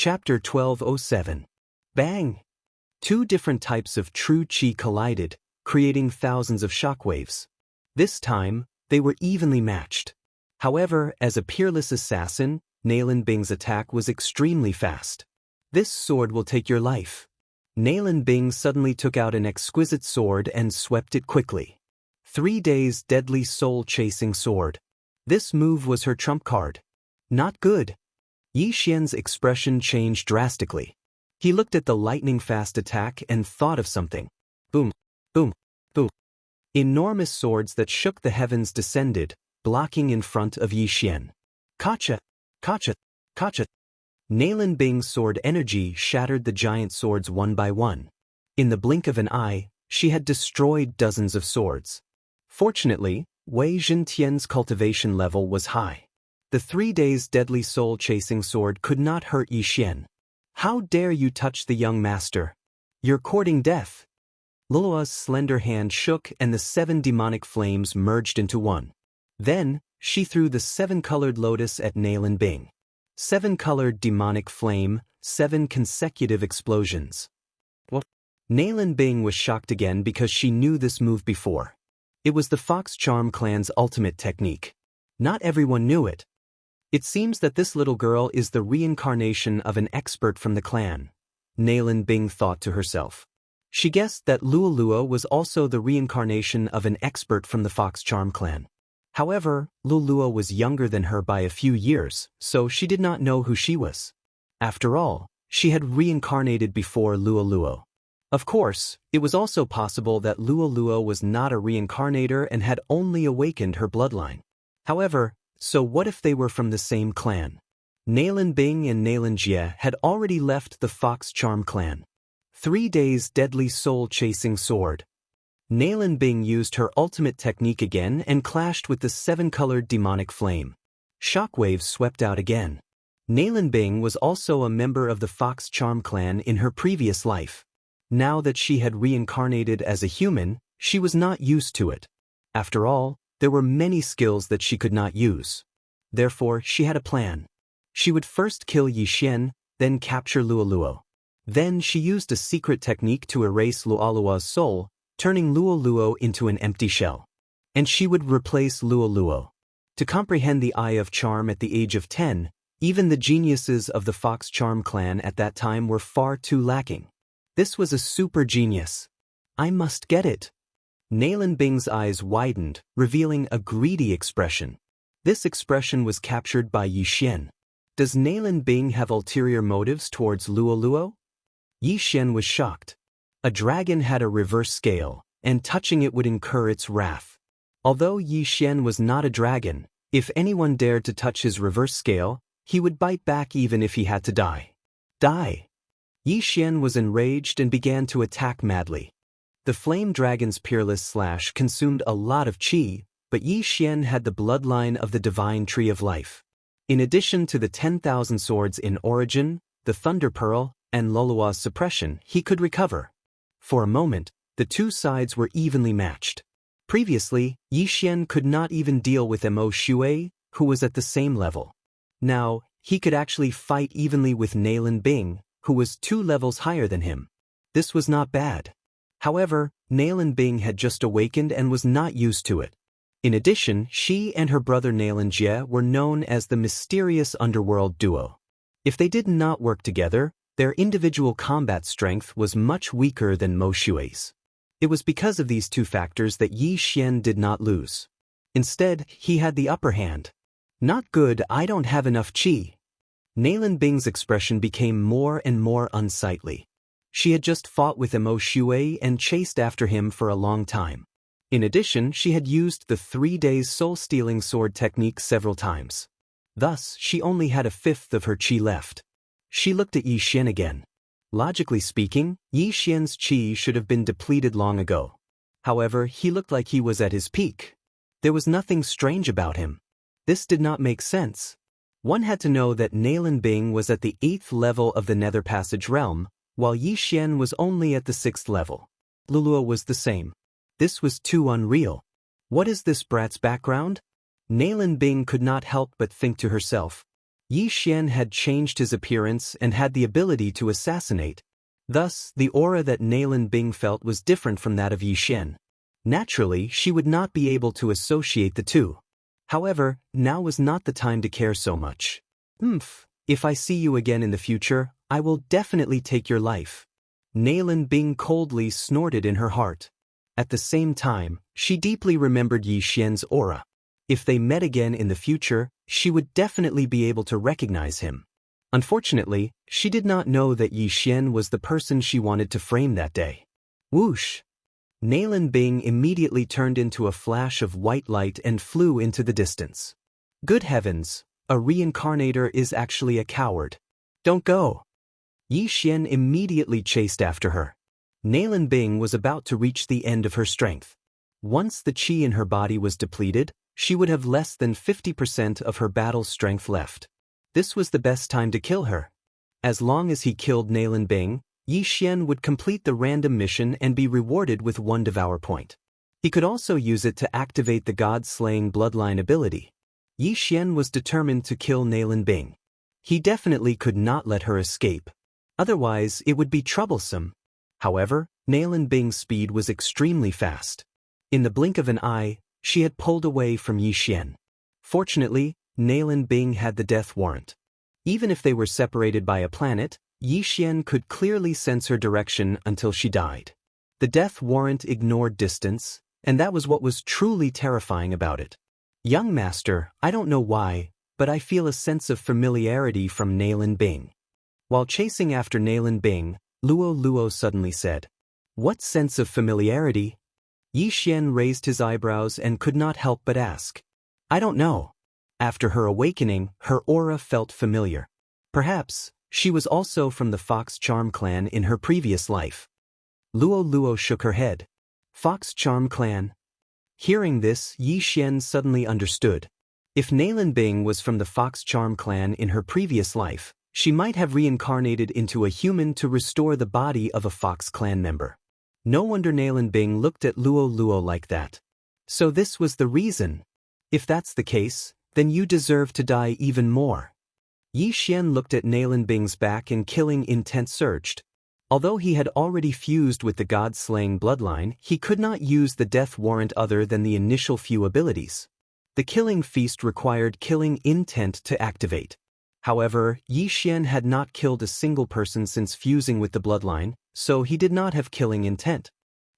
Chapter 1207. Bang! Two different types of true qi collided, creating thousands of shockwaves. This time, they were evenly matched. However, as a peerless assassin, Nalan Bing's attack was extremely fast. This sword will take your life. Nalan Bing suddenly took out an exquisite sword and swept it quickly. 3 days deadly soul-chasing sword. This move was her trump card. Not good. Yi Xian's expression changed drastically. He looked at the lightning-fast attack and thought of something. Boom, boom, boom. Enormous swords that shook the heavens descended, blocking in front of Yi Xian. Kacha, kacha, kacha. Nalan Bing's sword energy shattered the giant swords one by one. In the blink of an eye, she had destroyed dozens of swords. Fortunately, Wei Zhentian's cultivation level was high. The 3 days deadly soul-chasing sword could not hurt Yi Xian. How dare you touch the young master? You're courting death. Lulua's slender hand shook and the 7 demonic flames merged into one. Then, she threw the 7-colored lotus at Nalan Bing. 7-colored demonic flame, 7 consecutive explosions. What? Nalan Bing was shocked again because she knew this move before. It was the Fox Charm clan's ultimate technique. Not everyone knew it. It seems that this little girl is the reincarnation of an expert from the clan, Nalan Bing thought to herself. She guessed that Lua was also the reincarnation of an expert from the Fox Charm clan. However, Lua was younger than her by a few years, so she did not know who she was. After all, she had reincarnated before Lua. Of course, it was also possible that Lua was not a reincarnator and had only awakened her bloodline. However, so what if they were from the same clan? Nalan Bing and Nalan Jie had already left the Fox Charm clan. 3 days deadly soul-chasing sword. Nalan Bing used her ultimate technique again and clashed with the 7-colored demonic flame. Shockwaves swept out again. Nalan Bing was also a member of the Fox Charm clan in her previous life. Now that she had reincarnated as a human, she was not used to it. After all, there were many skills that she could not use. Therefore, she had a plan. She would first kill Yi Xian, then capture Lua. Then she used a secret technique to erase Lua's soul, turning Lua into an empty shell. And she would replace Lua. To comprehend the Eye of Charm at the age of 10, even the geniuses of the Fox Charm clan at that time were far too lacking. This was a super genius. I must get it. Nalan Bing's eyes widened, revealing a greedy expression. This expression was captured by Yi Xian. Does Nalan Bing have ulterior motives towards Lua? Yi Xian was shocked. A dragon had a reverse scale, and touching it would incur its wrath. Although Yi Xian was not a dragon, if anyone dared to touch his reverse scale, he would bite back even if he had to die. Die! Yi Xian was enraged and began to attack madly. The flame dragon's peerless slash consumed a lot of qi, but Yi Xian had the bloodline of the divine tree of life. In addition to the 10,000 swords in origin, the thunder pearl, and Lulua's suppression, he could recover. For a moment, the two sides were evenly matched. Previously, Yi Xian could not even deal with Mo Shui, who was at the same level. Now, he could actually fight evenly with Nalan Bing, who was 2 levels higher than him. This was not bad. However, Nalan Bing had just awakened and was not used to it. In addition, she and her brother Nalan Jie were known as the mysterious underworld duo. If they did not work together, their individual combat strength was much weaker than Mo Shui's. It was because of these 2 factors that Yi Xian did not lose. Instead, he had the upper hand. Not good, I don't have enough qi. Nalan Bing's expression became more and more unsightly. She had just fought with Mo Shui and chased after him for a long time. In addition, she had used the 3 days soul-stealing sword technique several times. Thus, she only had a fifth of her qi left. She looked at Yi Xian again. Logically speaking, Yi Xian's qi should have been depleted long ago. However, he looked like he was at his peak. There was nothing strange about him. This did not make sense. One had to know that Nalan Bing was at the 8th level of the Nether Passage realm, while Yi Xian was only at the 6th level. Lua was the same. This was too unreal. What is this brat's background? Nalan Bing could not help but think to herself. Yi Xian had changed his appearance and had the ability to assassinate. Thus, the aura that Nailin Bing felt was different from that of Yi Xian. Naturally, she would not be able to associate the two. However, now was not the time to care so much. If I see you again in the future, I will definitely take your life. Nailin Bing coldly snorted in her heart. At the same time, she deeply remembered Yi Xian's aura. If they met again in the future, she would definitely be able to recognize him. Unfortunately, she did not know that Yi Xian was the person she wanted to frame that day. Whoosh! Nailin Bing immediately turned into a flash of white light and flew into the distance. Good heavens, a reincarnator is actually a coward. Don't go! Yi Xian immediately chased after her. Nailin Bing was about to reach the end of her strength. Once the qi in her body was depleted, she would have less than 50% of her battle strength left. This was the best time to kill her. As long as he killed Nailin Bing, Yi Xian would complete the random mission and be rewarded with 1 Devour point. He could also use it to activate the God-slaying bloodline ability. Yi Xian was determined to kill Nailin Bing. He definitely could not let her escape. Otherwise, it would be troublesome. However, Nailin Bing's speed was extremely fast. In the blink of an eye, she had pulled away from Yi Xian. Fortunately, Nailin Bing had the death warrant. Even if they were separated by a planet, Yi Xian could clearly sense her direction until she died. The death warrant ignored distance, and that was what was truly terrifying about it. Young master, I don't know why, but I feel a sense of familiarity from Nailin Bing. While chasing after Nailin Bing, Luo Luo suddenly said, "What sense of familiarity?" Yi Xian raised his eyebrows and could not help but ask. "I don't know." After her awakening, her aura felt familiar. Perhaps, she was also from the Fox Charm clan in her previous life. Luo Luo shook her head. Fox Charm clan? Hearing this, Yi Xian suddenly understood. If Nailin Bing was from the Fox Charm clan in her previous life, she might have reincarnated into a human to restore the body of a Fox clan member. No wonder Nailin Bing looked at Luo Luo like that. So this was the reason. If that's the case, then you deserve to die even more. Yi Xian looked at Nailin Bing's back and killing intent surged. Although he had already fused with the God-slaying bloodline, he could not use the death warrant other than the initial few abilities. The killing feast required killing intent to activate. However, Yi Xian had not killed a single person since fusing with the bloodline, so he did not have killing intent.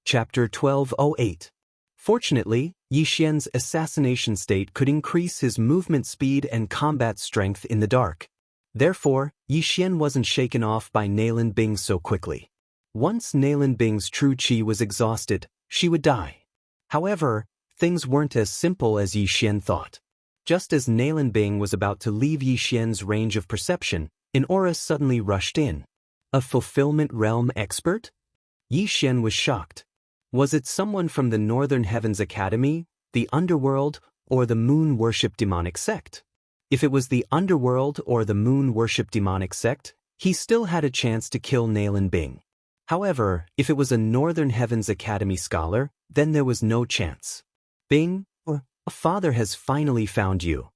Chapter 1208. Fortunately, Yi Xian's assassination state could increase his movement speed and combat strength in the dark. Therefore, Yi Xian wasn't shaken off by Nailin Bing so quickly. Once Nailin Bing's true qi was exhausted, she would die. However, things weren't as simple as Yi Xian thought. Just as Nailin Bing was about to leave Yi Xian's range of perception, an aura suddenly rushed in. A fulfillment realm expert? Yi Xian was shocked. Was it someone from the Northern Heavens Academy, the Underworld, or the Moon Worship Demonic Sect? If it was the Underworld or the Moon Worship Demonic Sect, he still had a chance to kill Nailin Bing. However, if it was a Northern Heavens Academy scholar, then there was no chance. Bing, a father has finally found you.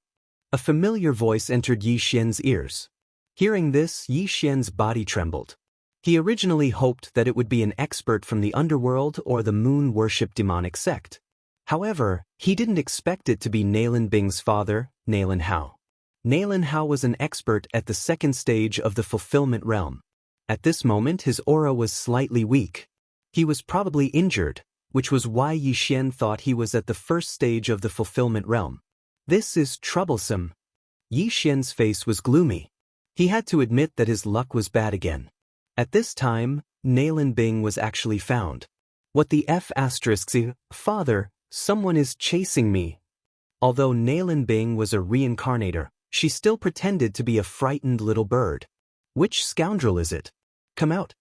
A familiar voice entered Yi Xian's ears. Hearing this, Yi Xian's body trembled. He originally hoped that it would be an expert from the Underworld or the Moon Worship Demonic Sect. However, he didn't expect it to be Nailin Bing's father, Nailin Hao. Nailin Hao was an expert at the second stage of the Fulfillment Realm. At this moment his aura was slightly weak. He was probably injured, which was why Yi Xian thought he was at the first stage of the Fulfillment Realm. This is troublesome. Yi Xian's face was gloomy. He had to admit that his luck was bad again. At this time, Nailin Bing was actually found. What the F***? Father, someone is chasing me. Although Nailin Bing was a reincarnator, she still pretended to be a frightened little bird. Which scoundrel is it? Come out.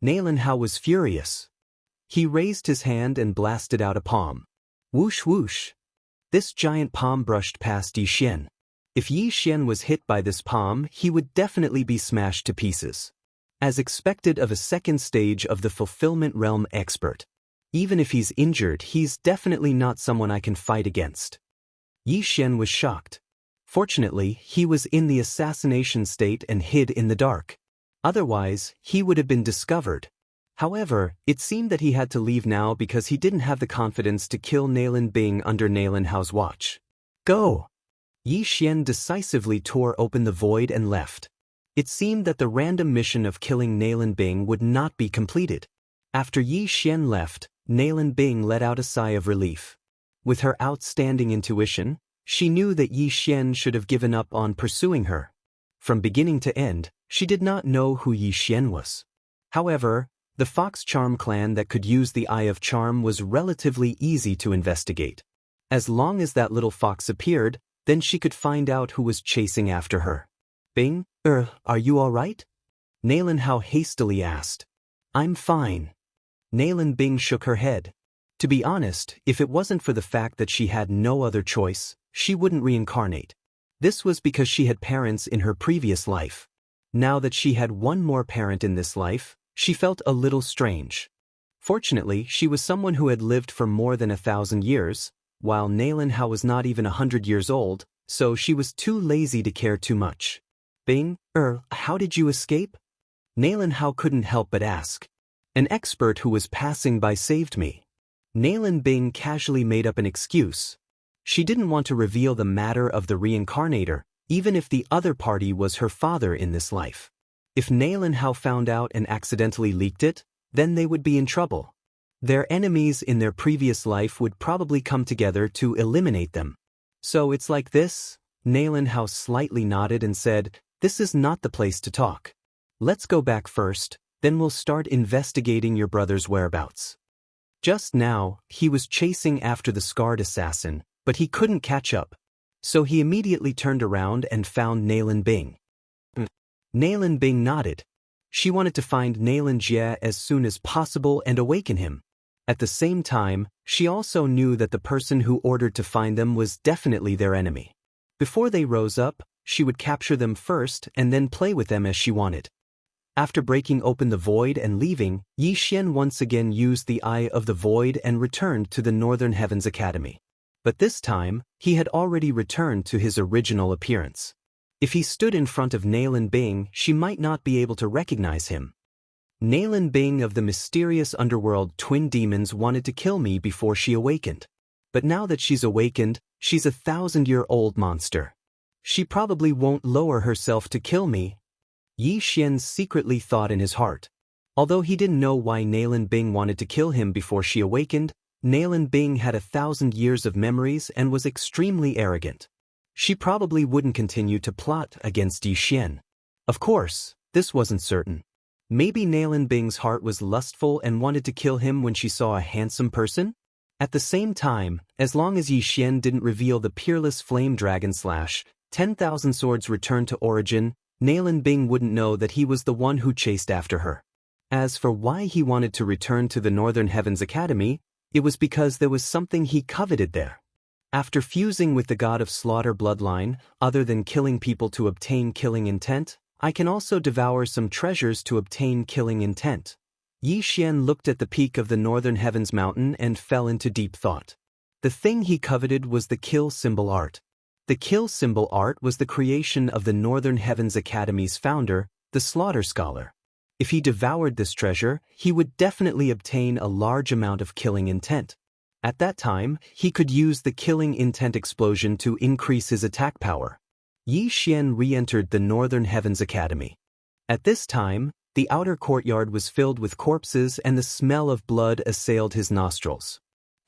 Nailin Hao was furious. He raised his hand and blasted out a palm. Whoosh whoosh. This giant palm brushed past Yi Xian. If Yi Xian was hit by this palm, he would definitely be smashed to pieces. As expected of a second stage of the Fulfillment Realm expert. Even if he's injured, he's definitely not someone I can fight against. Yi Xian was shocked. Fortunately, he was in the assassination state and hid in the dark. Otherwise, he would have been discovered. However, it seemed that he had to leave now because he didn't have the confidence to kill Nailin Bing under Nailin Hao's watch. Go! Yi Xian decisively tore open the void and left. It seemed that the random mission of killing Nailin Bing would not be completed. After Yi Xian left, Nailin Bing let out a sigh of relief. With her outstanding intuition, she knew that Yi Xian should have given up on pursuing her. From beginning to end, she did not know who Yi Xian was. However, the Fox Charm clan that could use the Eye of Charm was relatively easy to investigate. As long as that little fox appeared, then she could find out who was chasing after her. Bing, are you all right? Nailin Hao hastily asked. I'm fine. Nailin Bing shook her head. To be honest, if it wasn't for the fact that she had no other choice, she wouldn't reincarnate. This was because she had parents in her previous life. Now that she had one more parent in this life, she felt a little strange. Fortunately, she was someone who had lived for more than 1,000 years, while Nailin Hao was not even 100 years old, so she was too lazy to care too much. Bing, how did you escape? Nailin Hao couldn't help but ask. An expert who was passing by saved me. Nailin Bing casually made up an excuse. She didn't want to reveal the matter of the reincarnator, even if the other party was her father in this life. If Nailin Hao found out and accidentally leaked it, then they would be in trouble. Their enemies in their previous life would probably come together to eliminate them. So it's like this? Nailin Hao slightly nodded and said, this is not the place to talk. Let's go back first, then we'll start investigating your brother's whereabouts. Just now, he was chasing after the scarred assassin, but he couldn't catch up. So he immediately turned around and found Nailin Bing. Nailin Bing nodded. She wanted to find Nailin Jie as soon as possible and awaken him. At the same time, she also knew that the person who ordered to find them was definitely their enemy. Before they rose up, she would capture them first and then play with them as she wanted. After breaking open the void and leaving, Yi Xian once again used the Eye of the Void and returned to the Northern Heavens Academy. But this time, he had already returned to his original appearance. If he stood in front of Nailin Bing, she might not be able to recognize him. Nailin Bing of the mysterious underworld twin demons wanted to kill me before she awakened. But now that she's awakened, she's a 1,000-year-old monster. She probably won't lower herself to kill me. Yi Xian secretly thought in his heart. Although he didn't know why Nailin Bing wanted to kill him before she awakened, Nailin Bing had 1,000 years of memories and was extremely arrogant. She probably wouldn't continue to plot against Yi Xian. Of course, this wasn't certain. Maybe Nailin Bing's heart was lustful and wanted to kill him when she saw a handsome person? At the same time, as long as Yi Xian didn't reveal the peerless flame dragon / 10,000 swords return to origin, Nailin Bing wouldn't know that he was the one who chased after her. As for why he wanted to return to the Northern Heavens Academy, it was because there was something he coveted there. After fusing with the god of slaughter bloodline, other than killing people to obtain killing intent, I can also devour some treasures to obtain killing intent. Yi Xian looked at the peak of the Northern Heavens mountain and fell into deep thought. The thing he coveted was the kill symbol art. The kill symbol art was the creation of the Northern Heavens Academy's founder, the Slaughter Scholar. If he devoured this treasure, he would definitely obtain a large amount of killing intent. At that time, he could use the killing intent explosion to increase his attack power. Yi Xian re-entered the Northern Heavens Academy. At this time, the outer courtyard was filled with corpses and the smell of blood assailed his nostrils.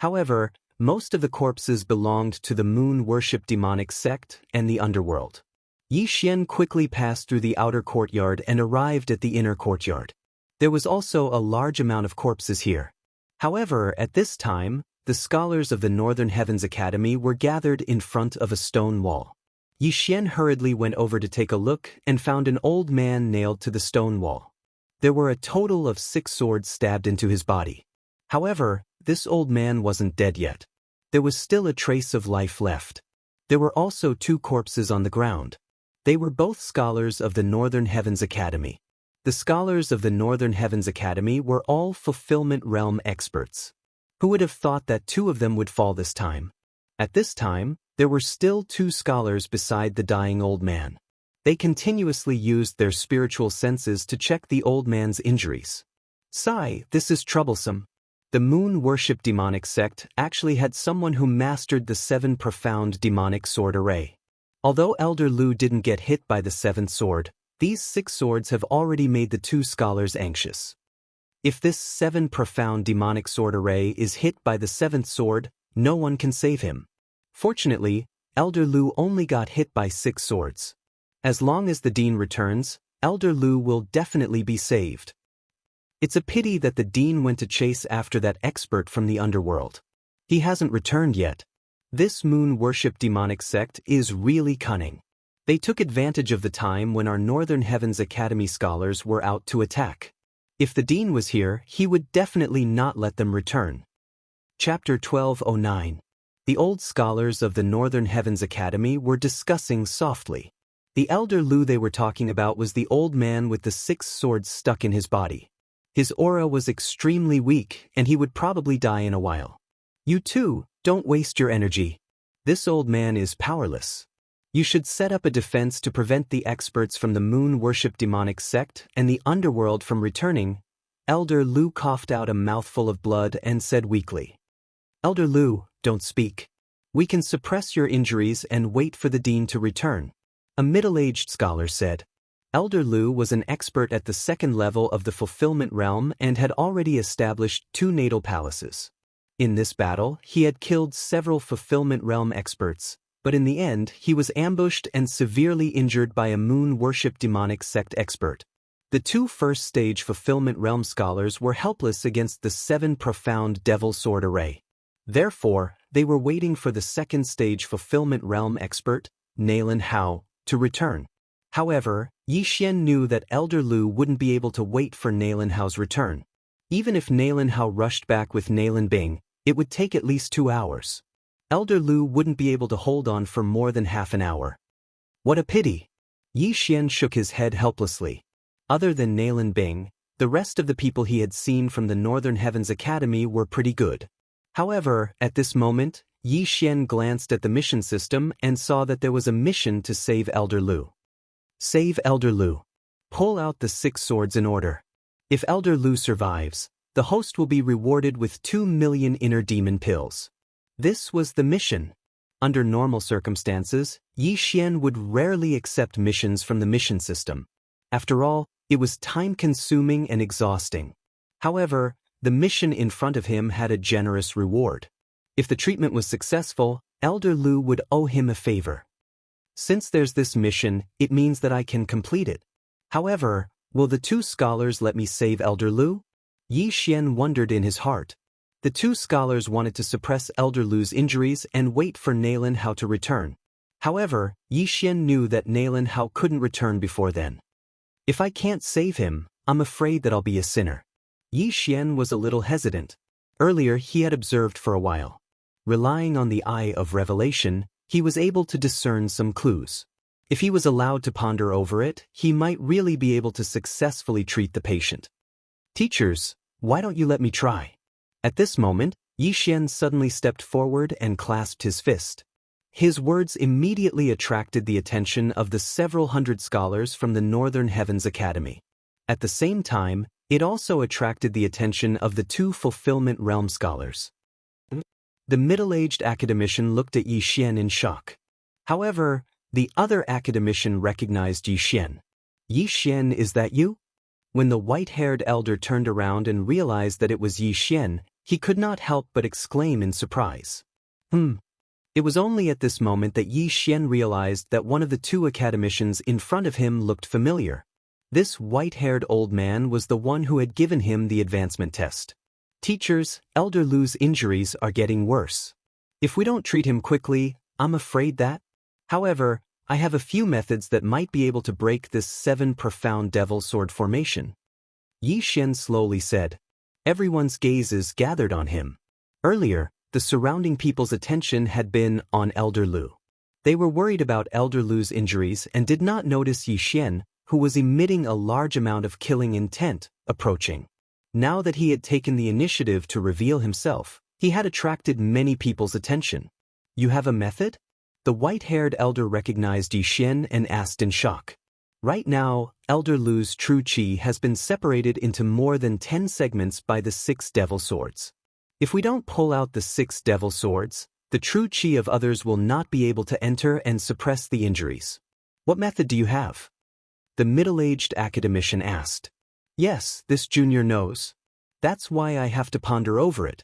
However, most of the corpses belonged to the moon-worship demonic sect and the underworld. Yi Xian quickly passed through the outer courtyard and arrived at the inner courtyard. There was also a large amount of corpses here. However, at this time, the scholars of the Northern Heavens Academy were gathered in front of a stone wall. Yi Xian hurriedly went over to take a look and found an old man nailed to the stone wall. There were a total of 6 swords stabbed into his body. However, this old man wasn't dead yet. There was still a trace of life left. There were also 2 corpses on the ground. They were both scholars of the Northern Heavens Academy. The scholars of the Northern Heavens Academy were all fulfillment realm experts. Who would have thought that 2 of them would fall this time? At this time, There were still 2 scholars beside the dying old man. They continuously used their spiritual senses to check the old man's injuries. Sigh, this is troublesome. The moon worship demonic sect actually had someone who mastered the 7 profound demonic sword array. Although Elder Lu didn't get hit by the 7th sword, these 6 swords have already made the 2 scholars anxious. If this 7 profound demonic sword array is hit by the 7th sword, no one can save him. Fortunately, Elder Lu only got hit by 6 swords. As long as the Dean returns, Elder Lu will definitely be saved. It's a pity that the Dean went to chase after that expert from the underworld. He hasn't returned yet. This moon worship demonic sect is really cunning. They took advantage of the time when our Northern Heavens Academy scholars were out to attack. If the Dean was here, he would definitely not let them return. Chapter 1209. The old scholars of the Northern Heavens Academy were discussing softly. The Elder Lu they were talking about was the old man with the 6 swords stuck in his body. His aura was extremely weak, and he would probably die in a while. You too, don't waste your energy. This old man is powerless. You should set up a defense to prevent the experts from the moon worship demonic sect and the underworld from returning. Elder Lu coughed out a mouthful of blood and said weakly. Elder Lu, don't speak. We can suppress your injuries and wait for the Dean to return. A middle-aged scholar said. Elder Lu was an expert at the 2nd level of the fulfillment realm and had already established 2 natal palaces. In this battle, he had killed several fulfillment realm experts, but in the end he was ambushed and severely injured by a moon worship demonic sect expert. The 2 first-stage fulfillment realm scholars were helpless against the 7 profound devil sword array. Therefore, they were waiting for the 2nd-stage fulfillment realm expert, Nalan Hao, to return. However, Yixian knew that Elder Lu wouldn't be able to wait for Nalan Hao's return. Even if Nalan Hao rushed back with Nalan Bing, it would take at least 2 hours. Elder Lu wouldn't be able to hold on for more than half an hour. What a pity! Yixian shook his head helplessly. Other than Nalan Bing, the rest of the people he had seen from the Northern Heavens Academy were pretty good. However, at this moment, Yixian glanced at the mission system and saw that there was a mission to save Elder Lu. Save Elder Lu. Pull out the 6 swords in order. If Elder Lu survives, the host will be rewarded with 2 million inner demon pills. This was the mission. Under normal circumstances, Yixian would rarely accept missions from the mission system. After all, it was time-consuming and exhausting. However, the mission in front of him had a generous reward. If the treatment was successful, Elder Lu would owe him a favor. Since there's this mission, it means that I can complete it. However, will the 2 scholars let me save Elder Lu? Yixian wondered in his heart. The 2 scholars wanted to suppress Elder Lu's injuries and wait for Nalan Hao to return. However, Yixian knew that Nalan Hao couldn't return before then. If I can't save him, I'm afraid that I'll be a sinner. Yixian was a little hesitant. Earlier he had observed for a while. Relying on the eye of revelation, he was able to discern some clues. If he was allowed to ponder over it, he might really be able to successfully treat the patient. Teachers, why don't you let me try? At this moment, Yixian suddenly stepped forward and clasped his fist. His words immediately attracted the attention of the several hundred scholars from the Northern Heavens Academy. At the same time, it also attracted the attention of the 2 fulfillment realm scholars. The middle-aged academician looked at Yixian in shock. However, the other academician recognized Yixian. Yixian, is that you? When the white-haired elder turned around and realized that it was Yixian, he could not help but exclaim in surprise. It was only at this moment that Yixian realized that one of the 2 academicians in front of him looked familiar. This white-haired old man was the one who had given him the advancement test. Teachers, Elder Lu's injuries are getting worse. If we don't treat him quickly, I'm afraid that. However, I have a few methods that might be able to break this 7 profound devil sword formation. Yixian slowly said. Everyone's gazes gathered on him. Earlier, the surrounding people's attention had been on Elder Lu. They were worried about Elder Lu's injuries and did not notice Yixian, who was emitting a large amount of killing intent, approaching. Now that he had taken the initiative to reveal himself, he had attracted many people's attention. You have a method? The white-haired elder recognized Yi Xian and asked in shock. Right now, Elder Lu's true qi has been separated into more than 10 segments by the 6 devil swords. If we don't pull out the 6 devil swords, the true qi of others will not be able to enter and suppress the injuries. What method do you have? The middle-aged academician asked. Yes, this junior knows. That's why I have to ponder over it.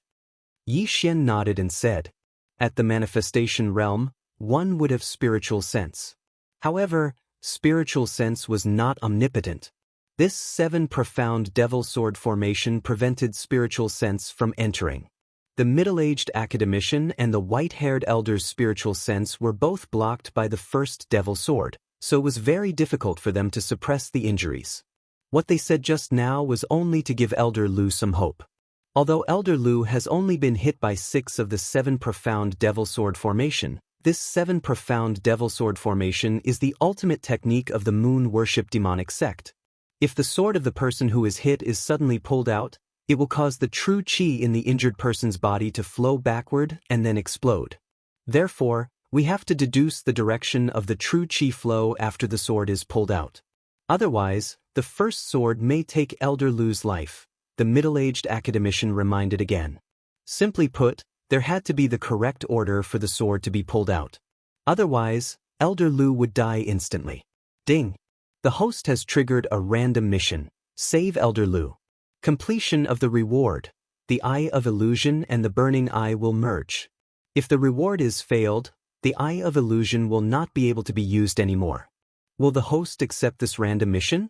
Yi Xian nodded and said, at the manifestation realm, one would have spiritual sense. However, spiritual sense was not omnipotent. This 7 profound devil sword formation prevented spiritual sense from entering. The middle-aged academician and the white-haired elder's spiritual sense were both blocked by the first devil sword, so it was very difficult for them to suppress the injuries. What they said just now was only to give Elder Lu some hope. Although Elder Lu has only been hit by 6 of the 7 profound devil sword formation, this 7 profound devil sword formation is the ultimate technique of the moon worship demonic sect. If the sword of the person who is hit is suddenly pulled out, it will cause the true qi in the injured person's body to flow backward and then explode. Therefore, we have to deduce the direction of the true qi flow after the sword is pulled out. Otherwise, the first sword may take Elder Lu's life, the middle-aged academician reminded again. Simply put, there had to be the correct order for the sword to be pulled out. Otherwise, Elder Lu would die instantly. Ding! The host has triggered a random mission. Save Elder Lu. Completion of the reward. The Eye of Illusion and the Burning Eye will merge. If the reward is failed, the Eye of Illusion will not be able to be used anymore. Will the host accept this random mission?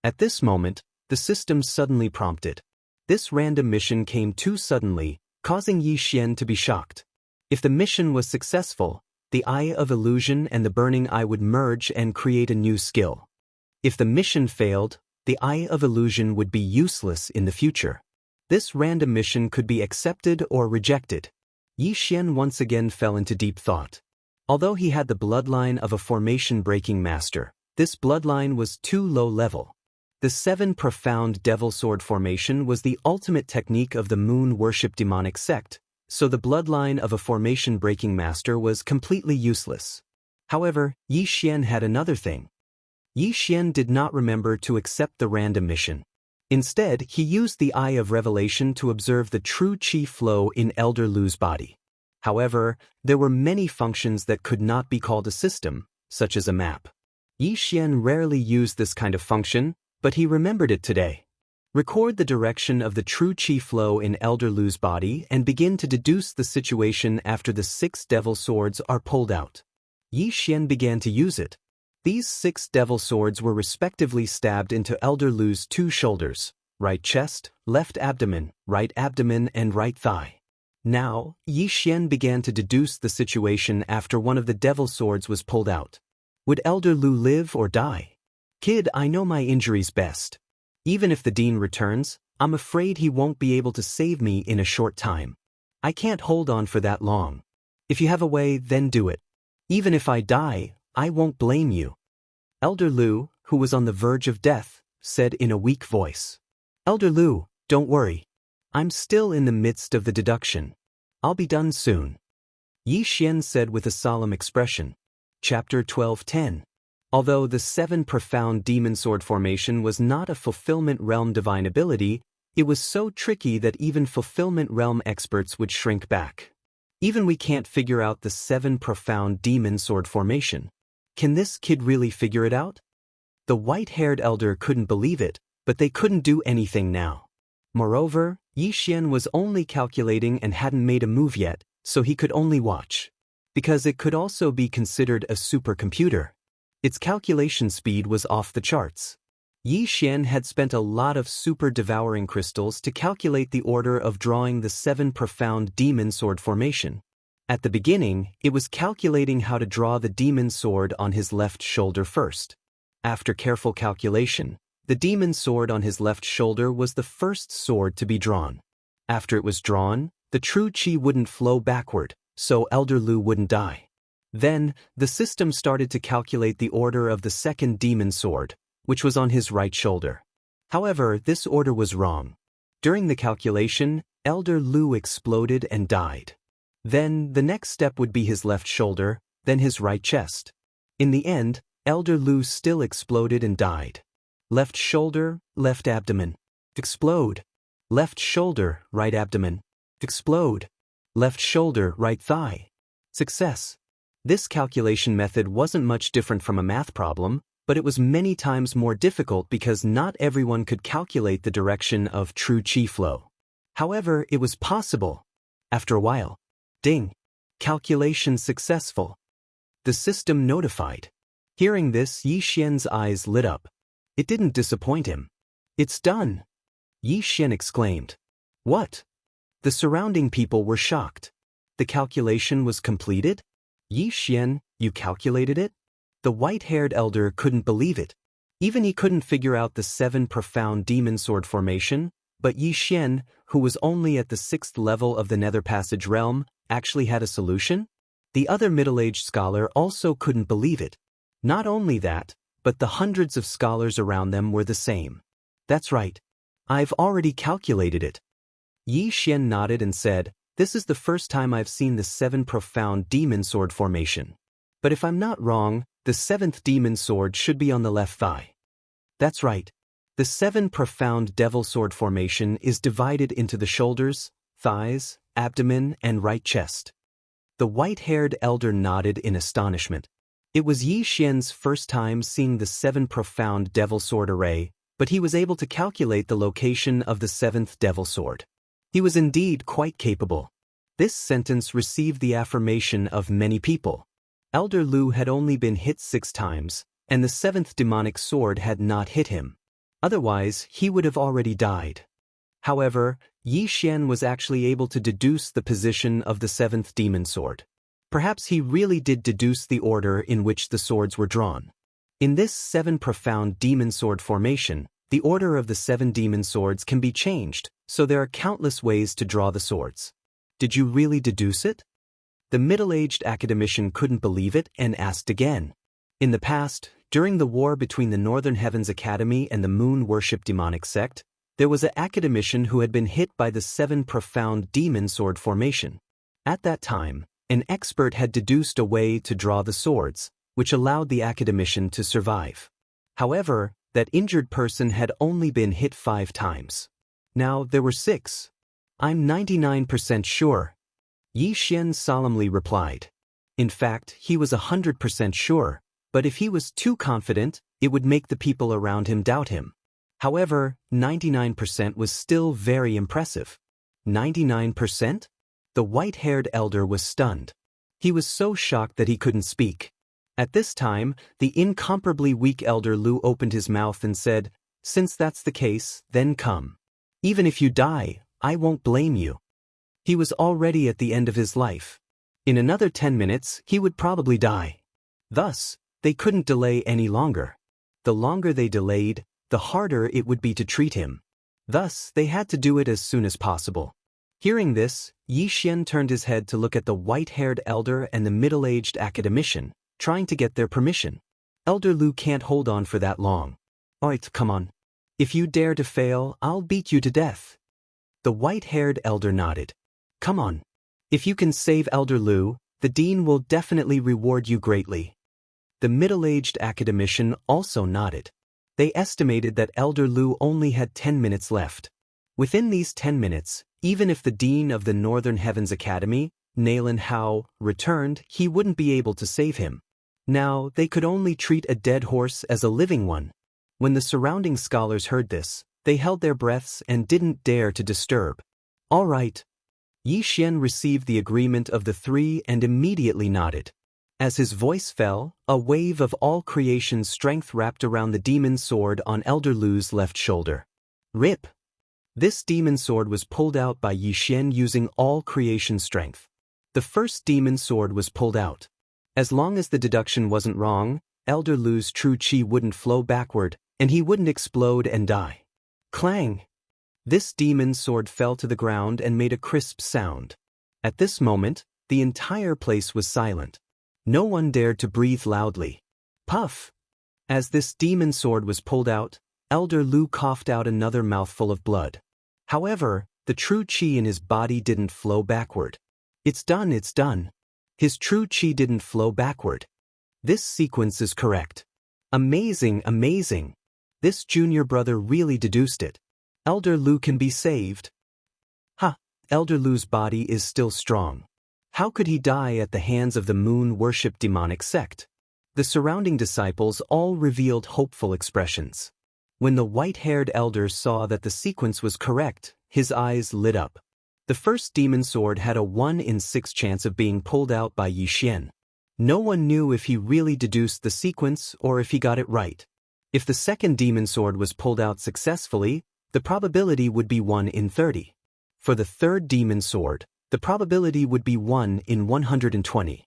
At this moment, the system suddenly prompted. This random mission came too suddenly, causing Yi Xian to be shocked. If the mission was successful, the Eye of Illusion and the Burning Eye would merge and create a new skill. If the mission failed, the Eye of Illusion would be useless in the future. This random mission could be accepted or rejected. Yi Xian once again fell into deep thought. Although he had the bloodline of a formation-breaking master, this bloodline was too low level. The 7 profound devil sword formation was the ultimate technique of the moon worship demonic sect, so the bloodline of a formation-breaking master was completely useless. However, Yi Xian had another thing. Yi Xian did not remember to accept the random mission. Instead, he used the Eye of Revelation to observe the true qi flow in Elder Lu's body. However, there were many functions that could not be called a system, such as a map. Yi Xian rarely used this kind of function, but he remembered it today. Record the direction of the true qi flow in Elder Lu's body and begin to deduce the situation after the 6 devil swords are pulled out. Yi Xian began to use it. These 6 devil swords were respectively stabbed into Elder Lu's 2 shoulders, right chest, left abdomen, and right thigh. Now, Yi Xian began to deduce the situation after one of the devil swords was pulled out. Would Elder Lu live or die? Kid, I know my injuries best. Even if the dean returns, I'm afraid he won't be able to save me in a short time. I can't hold on for that long. If you have a way, then do it. Even if I die, I won't blame you. Elder Lu, who was on the verge of death, said in a weak voice. Elder Lu, don't worry. I'm still in the midst of the deduction. I'll be done soon. Yi Xian said with a solemn expression. Chapter 12:10. Although the 7 profound demon sword formation was not a fulfillment realm divine ability, it was so tricky that even fulfillment realm experts would shrink back. Even we can't figure out the 7 profound demon sword formation. Can this kid really figure it out? The white-haired elder couldn't believe it, but they couldn't do anything now. Moreover, Yi Xian was only calculating and hadn't made a move yet, so he could only watch. Because it could also be considered a supercomputer. Its calculation speed was off the charts. Yi Xian had spent a lot of super devouring crystals to calculate the order of drawing the 7 profound demon sword formation. At the beginning, it was calculating how to draw the demon sword on his left shoulder first. After careful calculation, the demon sword on his left shoulder was the first sword to be drawn. After it was drawn, the true qi wouldn't flow backward, so Elder Lu wouldn't die. Then, the system started to calculate the order of the second demon sword, which was on his right shoulder. However, this order was wrong. During the calculation, Elder Lu exploded and died. Then, the next step would be his left shoulder, then his right chest. In the end, Elder Lu still exploded and died. Left shoulder, left abdomen. Explode. Left shoulder, right abdomen. Explode. Left shoulder, right thigh. Success. This calculation method wasn't much different from a math problem, but it was many times more difficult because not everyone could calculate the direction of true qi flow. However, it was possible. After a while, ding. Calculation successful. The system notified. Hearing this, Yi Xian's eyes lit up. It didn't disappoint him. It's done. Yi Xian exclaimed. What? The surrounding people were shocked. The calculation was completed? Yi Xian, you calculated it? The white-haired elder couldn't believe it. Even he couldn't figure out the 7 profound demon sword formation, but Yi Xian, who was only at the 6th level of the Nether Passage realm, actually had a solution? The other middle-aged scholar also couldn't believe it. Not only that, but the hundreds of scholars around them were the same. That's right. I've already calculated it. Yi Xian nodded and said, this is the first time I've seen the 7 profound demon sword formation. But if I'm not wrong, the 7th demon sword should be on the left thigh. That's right. The 7 profound devil sword formation is divided into the shoulders, thighs, abdomen, and right chest. The white-haired elder nodded in astonishment. It was Yi Xian's first time seeing the 7 profound devil sword array, but he was able to calculate the location of the 7th devil sword. He was indeed quite capable. This sentence received the affirmation of many people. Elder Lu had only been hit 6 times, and the 7th demonic sword had not hit him. Otherwise, he would have already died. However, Yi Xian was actually able to deduce the position of the 7th demon sword. Perhaps he really did deduce the order in which the swords were drawn. In this 7 profound demon sword formation, the order of the 7 demon swords can be changed, so there are countless ways to draw the swords. Did you really deduce it? The middle-aged academician couldn't believe it and asked again. In the past, during the war between the Northern Heavens Academy and the Moon Worship Demonic Sect, there was an academician who had been hit by the 7 profound demon sword formation. At that time, an expert had deduced a way to draw the swords, which allowed the academician to survive. However, that injured person had only been hit 5 times. Now there were 6. I'm 99% sure. Yi Xian solemnly replied. In fact, he was 100% sure, but if he was too confident, it would make the people around him doubt him. However, 99% was still very impressive. 99%? The white-haired elder was stunned. He was so shocked that he couldn't speak. At this time, the incomparably weak elder Lu opened his mouth and said, since that's the case, then come. Even if you die, I won't blame you. He was already at the end of his life. In another 10 minutes, he would probably die. Thus, they couldn't delay any longer. The longer they delayed, the harder it would be to treat him. Thus, they had to do it as soon as possible. Hearing this, Yi Xian turned his head to look at the white-haired elder and the middle-aged academician, trying to get their permission. Elder Lu can't hold on for that long. Alright, come on. If you dare to fail, I'll beat you to death. The white-haired elder nodded. Come on. If you can save Elder Lu, the dean will definitely reward you greatly. The middle-aged academician also nodded. They estimated that Elder Lu only had 10 minutes left. Within these 10 minutes, even if the dean of the Northern Heavens Academy, Nalen Hao, returned, he wouldn't be able to save him. Now, they could only treat a dead horse as a living one. When the surrounding scholars heard this, they held their breaths and didn't dare to disturb. All right. Yi Xian received the agreement of the 3 and immediately nodded. As his voice fell, a wave of all creation's strength wrapped around the demon sword on Elder Lu's left shoulder. Rip! This demon sword was pulled out by Yi Xian using all creation strength. The first demon sword was pulled out. As long as the deduction wasn't wrong, Elder Lu's true qi wouldn't flow backward, and he wouldn't explode and die. Clang! This demon sword fell to the ground and made a crisp sound. At this moment, the entire place was silent. No one dared to breathe loudly. Puff! As this demon sword was pulled out, Elder Lu coughed out another mouthful of blood. However, the true qi in his body didn't flow backward. It's done, it's done. His true chi didn't flow backward. This sequence is correct. Amazing, amazing. This junior brother really deduced it. Elder Lu can be saved. Ha! Elder Lu's body is still strong. How could he die at the hands of the moon-worship demonic sect? The surrounding disciples all revealed hopeful expressions. When the white-haired elder saw that the sequence was correct, his eyes lit up. The first demon sword had a 1 in 6 chance of being pulled out by Yi Xian. No one knew if he really deduced the sequence or if he got it right. If the second demon sword was pulled out successfully, the probability would be 1 in 30. For the third demon sword, the probability would be 1 in 120.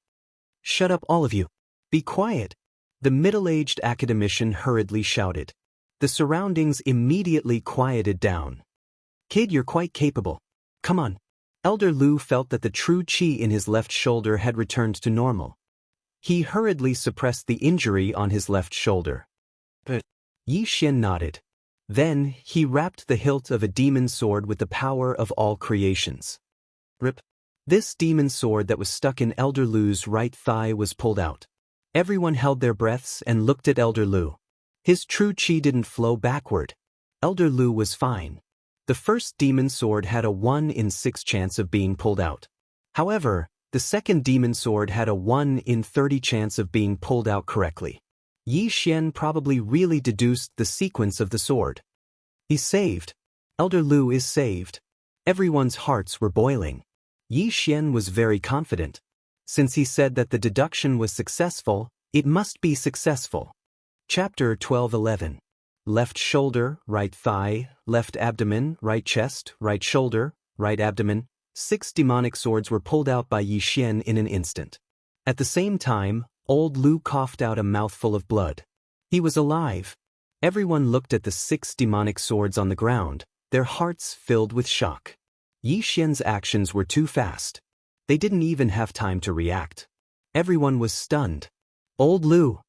Shut up, all of you. Be quiet. The middle-aged academician hurriedly shouted. The surroundings immediately quieted down. Kid, you're quite capable. Come on. Elder Lu felt that the true chi in his left shoulder had returned to normal. He hurriedly suppressed the injury on his left shoulder. But Yi Xian nodded. Then he wrapped the hilt of a demon sword with the power of all creations. Rip. This demon sword that was stuck in Elder Lu's right thigh was pulled out. Everyone held their breaths and looked at Elder Lu. His true chi didn't flow backward. Elder Lu was fine. The first demon sword had a 1 in 6 chance of being pulled out. However, the second demon sword had a 1 in 30 chance of being pulled out correctly. Yi Xian probably really deduced the sequence of the sword. He's saved. Elder Lu is saved. Everyone's hearts were boiling. Yi Xian was very confident. Since he said that the deduction was successful, it must be successful. Chapter 12:11. Left shoulder, right thigh, left abdomen, right chest, right shoulder, right abdomen. 6 demonic swords were pulled out by Yi Xian in an instant. At the same time, Old Lu coughed out a mouthful of blood. He was alive. Everyone looked at the 6 demonic swords on the ground, their hearts filled with shock. Yi Xian's actions were too fast. They didn't even have time to react. Everyone was stunned. Old Lu.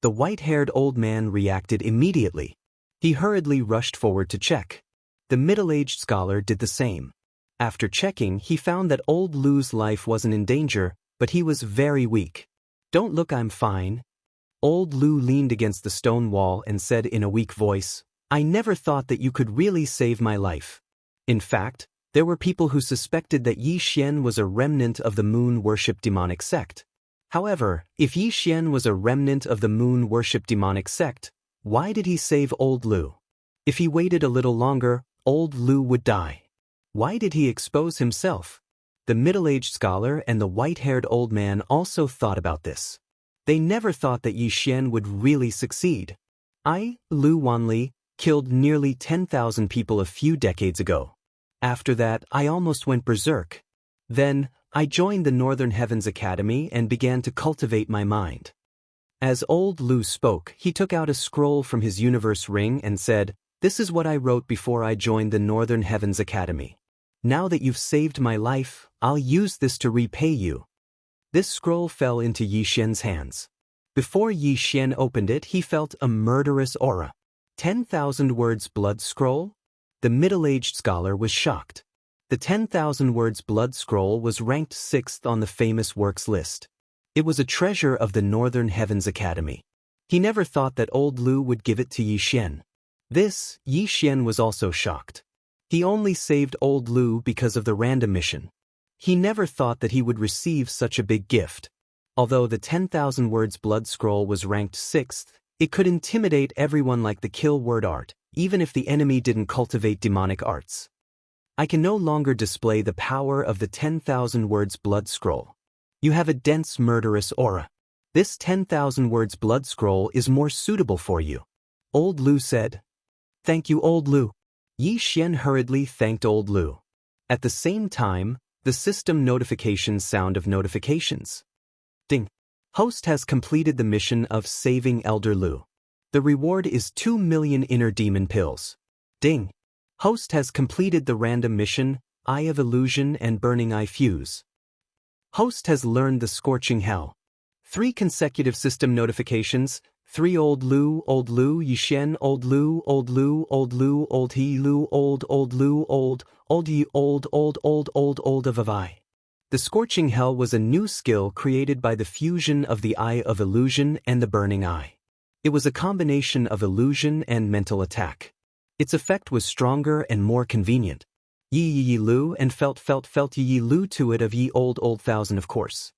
The white-haired old man reacted immediately. He hurriedly rushed forward to check. The middle-aged scholar did the same. After checking, he found that Old Lu's life wasn't in danger, but he was very weak. Don't look, I'm fine. Old Lu leaned against the stone wall and said in a weak voice, I never thought that you could really save my life. In fact, there were people who suspected that Yi Xian was a remnant of the moon-worship demonic sect. However, if Yi Xian was a remnant of the moon-worship demonic sect, why did he save Old Lu? If he waited a little longer, Old Lu would die. Why did he expose himself? The middle-aged scholar and the white-haired old man also thought about this. They never thought that Yi Xian would really succeed. I, Lu Wanli, killed nearly 10,000 people a few decades ago. After that, I almost went berserk. Then, I joined the Northern Heavens Academy and began to cultivate my mind. As Old Lu spoke, he took out a scroll from his universe ring and said, This is what I wrote before I joined the Northern Heavens Academy. Now that you've saved my life, I'll use this to repay you. This scroll fell into Yi Xian's hands. Before Yi Xian opened it, he felt a murderous aura. 10,000 words blood scroll? The middle-aged scholar was shocked. The 10,000 words blood scroll was ranked 6th on the famous works list. It was a treasure of the Northern Heavens Academy. He never thought that Old Lu would give it to Yi Xian. This, Yi Xian was also shocked. He only saved Old Lu because of the random mission. He never thought that he would receive such a big gift. Although the 10,000 words blood scroll was ranked 6th, it could intimidate everyone like the kill word art, even if the enemy didn't cultivate demonic arts. I can no longer display the power of the 10,000 words blood scroll. You have a dense murderous aura. This 10,000 words blood scroll is more suitable for you. Old Lu said. Thank you, Old Lu. Yi Xian hurriedly thanked Old Lu. At the same time, the system notification sound of notifications. Ding. Host has completed the mission of saving Elder Lu. The reward is 2 million inner demon pills. Ding. Host has completed the random mission, Eye of Illusion and Burning Eye Fuse. Host has learned the Scorching Hell. 3 consecutive system notifications, 3 Old Lu, Yi Xian, Old Lu, Old He Lu, Old Lu, Old Yi, Old of I. The Scorching Hell was a new skill created by the fusion of the Eye of Illusion and the Burning Eye. It was a combination of illusion and mental attack. Its effect was stronger and more convenient. Yi lu and felt yi lu to it of ye old thousand of course.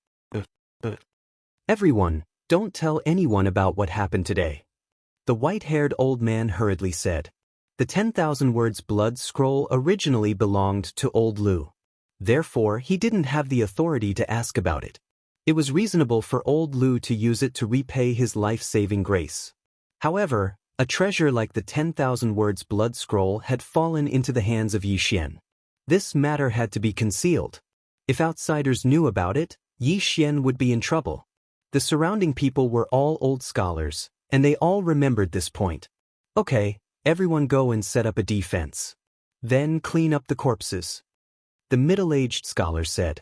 Everyone, don't tell anyone about what happened today. The white-haired old man hurriedly said. The 10,000 words blood scroll originally belonged to old Lu. Therefore, he didn't have the authority to ask about it. It was reasonable for old Lu to use it to repay his life-saving grace. However, a treasure like the 10,000 words blood scroll had fallen into the hands of Yi Xian. This matter had to be concealed. If outsiders knew about it, Yi Xian would be in trouble. The surrounding people were all old scholars, and they all remembered this point. Okay, everyone go and set up a defense. Then clean up the corpses. The middle-aged scholar said.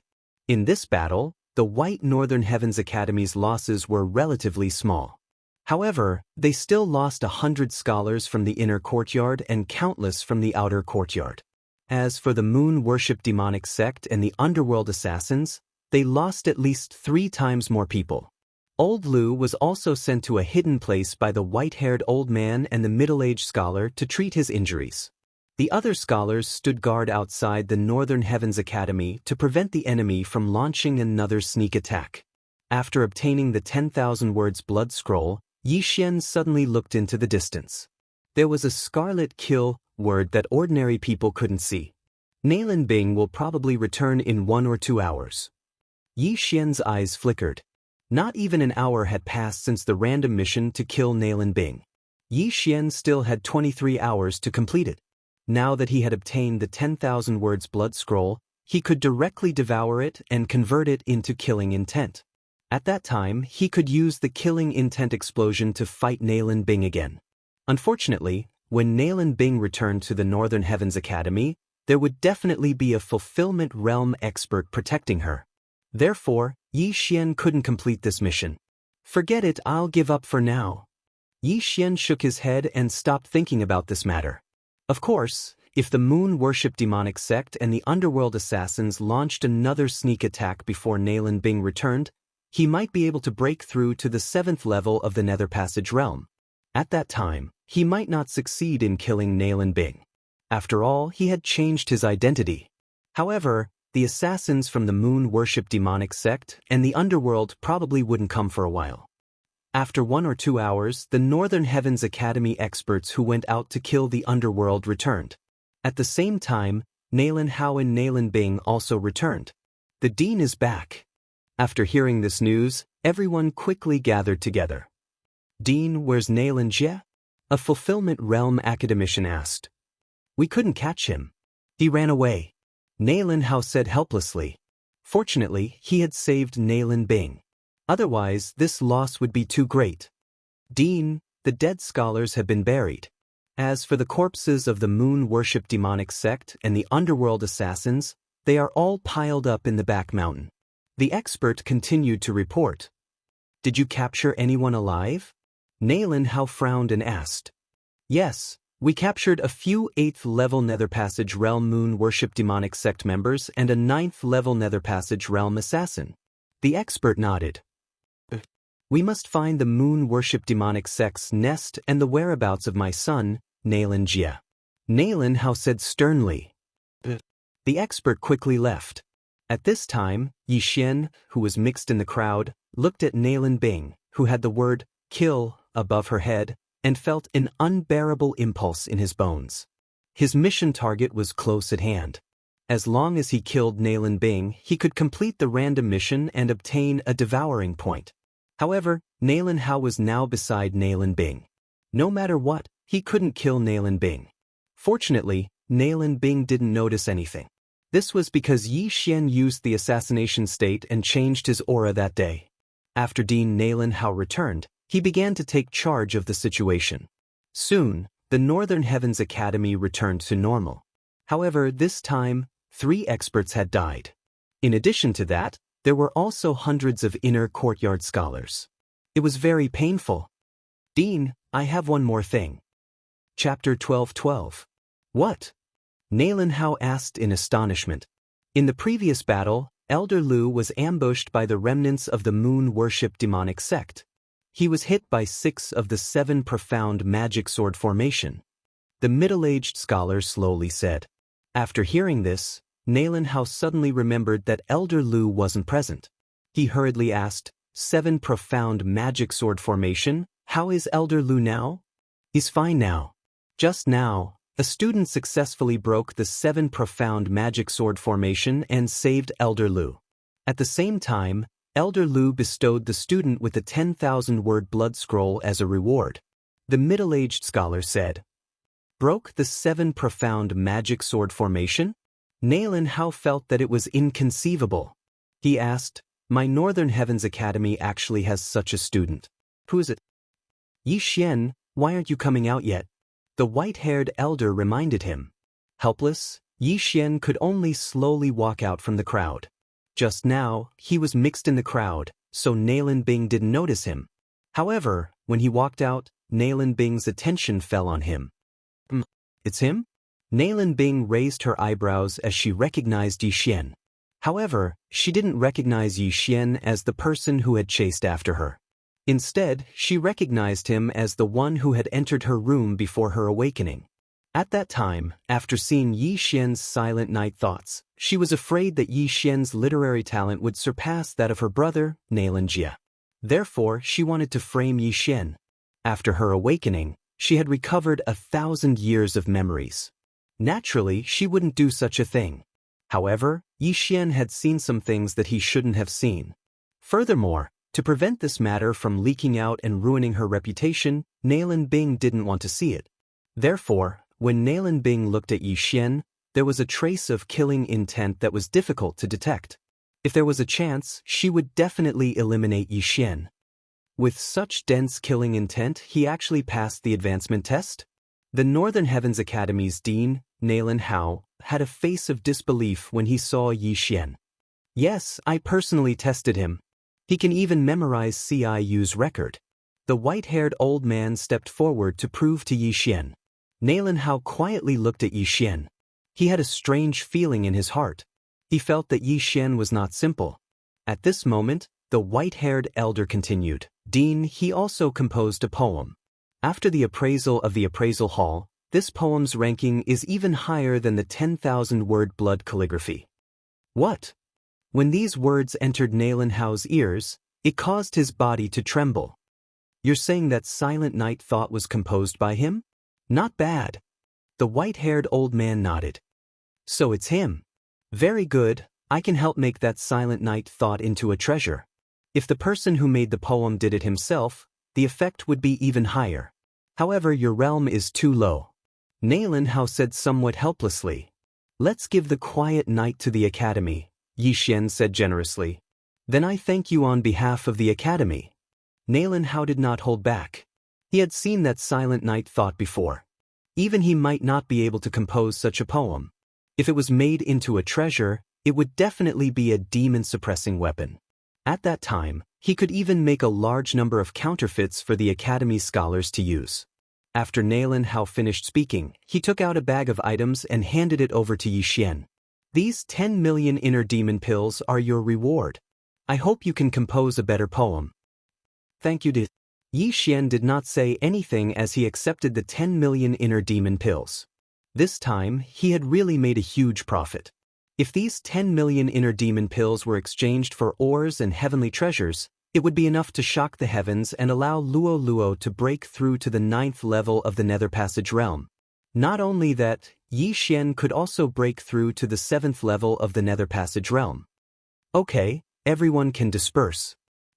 In this battle, the White Northern Heavens Academy's losses were relatively small. However, they still lost 100 scholars from the inner courtyard and countless from the outer courtyard. As for the Moon Worship Demonic Sect and the Underworld Assassins, they lost at least 3 times more people. Old Lu was also sent to a hidden place by the white-haired old man and the middle-aged scholar to treat his injuries. The other scholars stood guard outside the Northern Heavens Academy to prevent the enemy from launching another sneak attack. After obtaining the 10,000 words blood scroll, Yi Xian suddenly looked into the distance. There was a scarlet kill word that ordinary people couldn't see. Nailin Bing will probably return in 1 or 2 hours. Yi Xian's eyes flickered. Not even an hour had passed since the random mission to kill Nailin Bing. Yi Xian still had 23 hours to complete it. Now that he had obtained the 10,000 words blood scroll, he could directly devour it and convert it into killing intent. At that time, he could use the killing intent explosion to fight Nailin Bing again. Unfortunately, when Nailin Bing returned to the Northern Heavens Academy, there would definitely be a fulfillment realm expert protecting her. Therefore, Yi Xian couldn't complete this mission. Forget it, I'll give up for now. Yi Xian shook his head and stopped thinking about this matter. Of course, if the Moon Worship Demonic Sect and the Underworld Assassins launched another sneak attack before Nailin Bing returned, he might be able to break through to the 7th level of the Nether Passage realm. At that time, he might not succeed in killing Nailin Bing. After all, he had changed his identity. However, the assassins from the Moon Worship Demonic Sect and the Underworld probably wouldn't come for a while. After 1 or 2 hours, the Northern Heavens Academy experts who went out to kill the Underworld returned. At the same time, Nailin Hao and Nailin Bing also returned. The Dean is back. After hearing this news, everyone quickly gathered together. Dean, where's Nailin Jie? A Fulfillment Realm academician asked. We couldn't catch him. He ran away. Nailin Hao said helplessly. Fortunately, he had saved Nailin Bing. Otherwise, this loss would be too great. Dean, the dead scholars have been buried. As for the corpses of the Moon Worship Demonic Sect and the Underworld Assassins, they are all piled up in the back mountain. The expert continued to report. Did you capture anyone alive? Nailin Hao frowned and asked. Yes, we captured a few 8th-level Nether Passage Realm Moon Worship Demonic Sect members and a 9th-level Nether Passage Realm assassin. The expert nodded. We must find the Moon Worship Demonic Sect's nest and the whereabouts of my son, Nailin Jie. Nailin Hao said sternly. The expert quickly left. At this time, Yi Xian, who was mixed in the crowd, looked at Nailin Bing, who had the word, kill, above her head, and felt an unbearable impulse in his bones. His mission target was close at hand. As long as he killed Nailin Bing, he could complete the random mission and obtain a devouring point. However, Nailin Hao was now beside Nailin Bing. No matter what, he couldn't kill Nailin Bing. Fortunately, Nailin Bing didn't notice anything. This was because Yi Xian used the assassination state and changed his aura that day. After Dean Nailin Hao returned, he began to take charge of the situation. Soon, the Northern Heavens Academy returned to normal. However, this time, 3 experts had died. In addition to that, there were also hundreds of inner courtyard scholars. It was very painful. Dean, I have one more thing. Chapter 12:12. What? Nailin Hao asked in astonishment. In the previous battle, Elder Lu was ambushed by the remnants of the moon-worship demonic sect. He was hit by 6 of the 7 profound magic sword formation. The middle-aged scholar slowly said. After hearing this, Nalen Hao suddenly remembered that Elder Lu wasn't present. He hurriedly asked, 7 profound magic sword formation, how is Elder Lu now? He's fine now. Just now, a student successfully broke the 7 profound magic sword formation and saved Elder Lu. At the same time, Elder Lu bestowed the student with a 10,000-word blood scroll as a reward. The middle-aged scholar said. Broke the 7 profound magic sword formation? Nalen Hao felt that it was inconceivable. He asked, my Northern Heavens Academy actually has such a student. Who is it? Yi Xian, why aren't you coming out yet? The white-haired elder reminded him. Helpless, Yi Xian could only slowly walk out from the crowd. Just now, he was mixed in the crowd, so Nalen Bing didn't notice him. However, when he walked out, Nalen Bing's attention fell on him. It's him? Nalen Bing raised her eyebrows as she recognized Yi Xian. However, she didn't recognize Yi Xian as the person who had chased after her. Instead, she recognized him as the one who had entered her room before her awakening. At that time, after seeing Yi Xian's silent night thoughts, she was afraid that Yi Xian's literary talent would surpass that of her brother, Xianxia. Therefore, she wanted to frame Yi Xian. After her awakening, she had recovered 1,000 years of memories. Naturally, she wouldn't do such a thing. However, Yi Xian had seen some things that he shouldn't have seen. Furthermore, to prevent this matter from leaking out and ruining her reputation, Nalen Bing didn't want to see it. Therefore, when Nalen Bing looked at Yi Xian, there was a trace of killing intent that was difficult to detect. If there was a chance, she would definitely eliminate Yi Xian. With such dense killing intent, he actually passed the advancement test? The Northern Heavens Academy's dean, Nalen Hao, had a face of disbelief when he saw Yi Xian. Yes, I personally tested him. He can even memorize CIU's record. The white-haired old man stepped forward to prove to Yi Xian. Nalen Hao quietly looked at Yi Xian. He had a strange feeling in his heart. He felt that Yi Xian was not simple. At this moment, the white-haired elder continued. Dean, he also composed a poem. After the appraisal of the appraisal hall, this poem's ranking is even higher than the 10,000-word blood calligraphy. What? When these words entered Nalen Hao's ears, it caused his body to tremble. You're saying that Silent Night Thought was composed by him? Not bad. The white-haired old man nodded. So it's him. Very good, I can help make that Silent Night Thought into a treasure. If the person who made the poem did it himself, the effect would be even higher. However, your realm is too low. Nalen Hao said somewhat helplessly. Let's give the quiet night to the academy, Yi Xian said generously. Then I thank you on behalf of the academy. Nalen Hao did not hold back. He had seen that Silent Night Thought before. Even he might not be able to compose such a poem. If it was made into a treasure, it would definitely be a demon-suppressing weapon. At that time, he could even make a large number of counterfeits for the academy scholars to use. After Nalen Hao finished speaking, he took out a bag of items and handed it over to Yi Xian. These 10 million inner demon pills are your reward. I hope you can compose a better poem. Thank you. Yi Xian did not say anything as he accepted the 10 million inner demon pills. This time, he had really made a huge profit. If these 10 million inner demon pills were exchanged for ores and heavenly treasures, it would be enough to shock the heavens and allow Luo Luo to break through to the 9th level of the Nether Passage realm. Not only that, Yi Xian could also break through to the 7th level of the Nether Passage realm. Okay, everyone can disperse.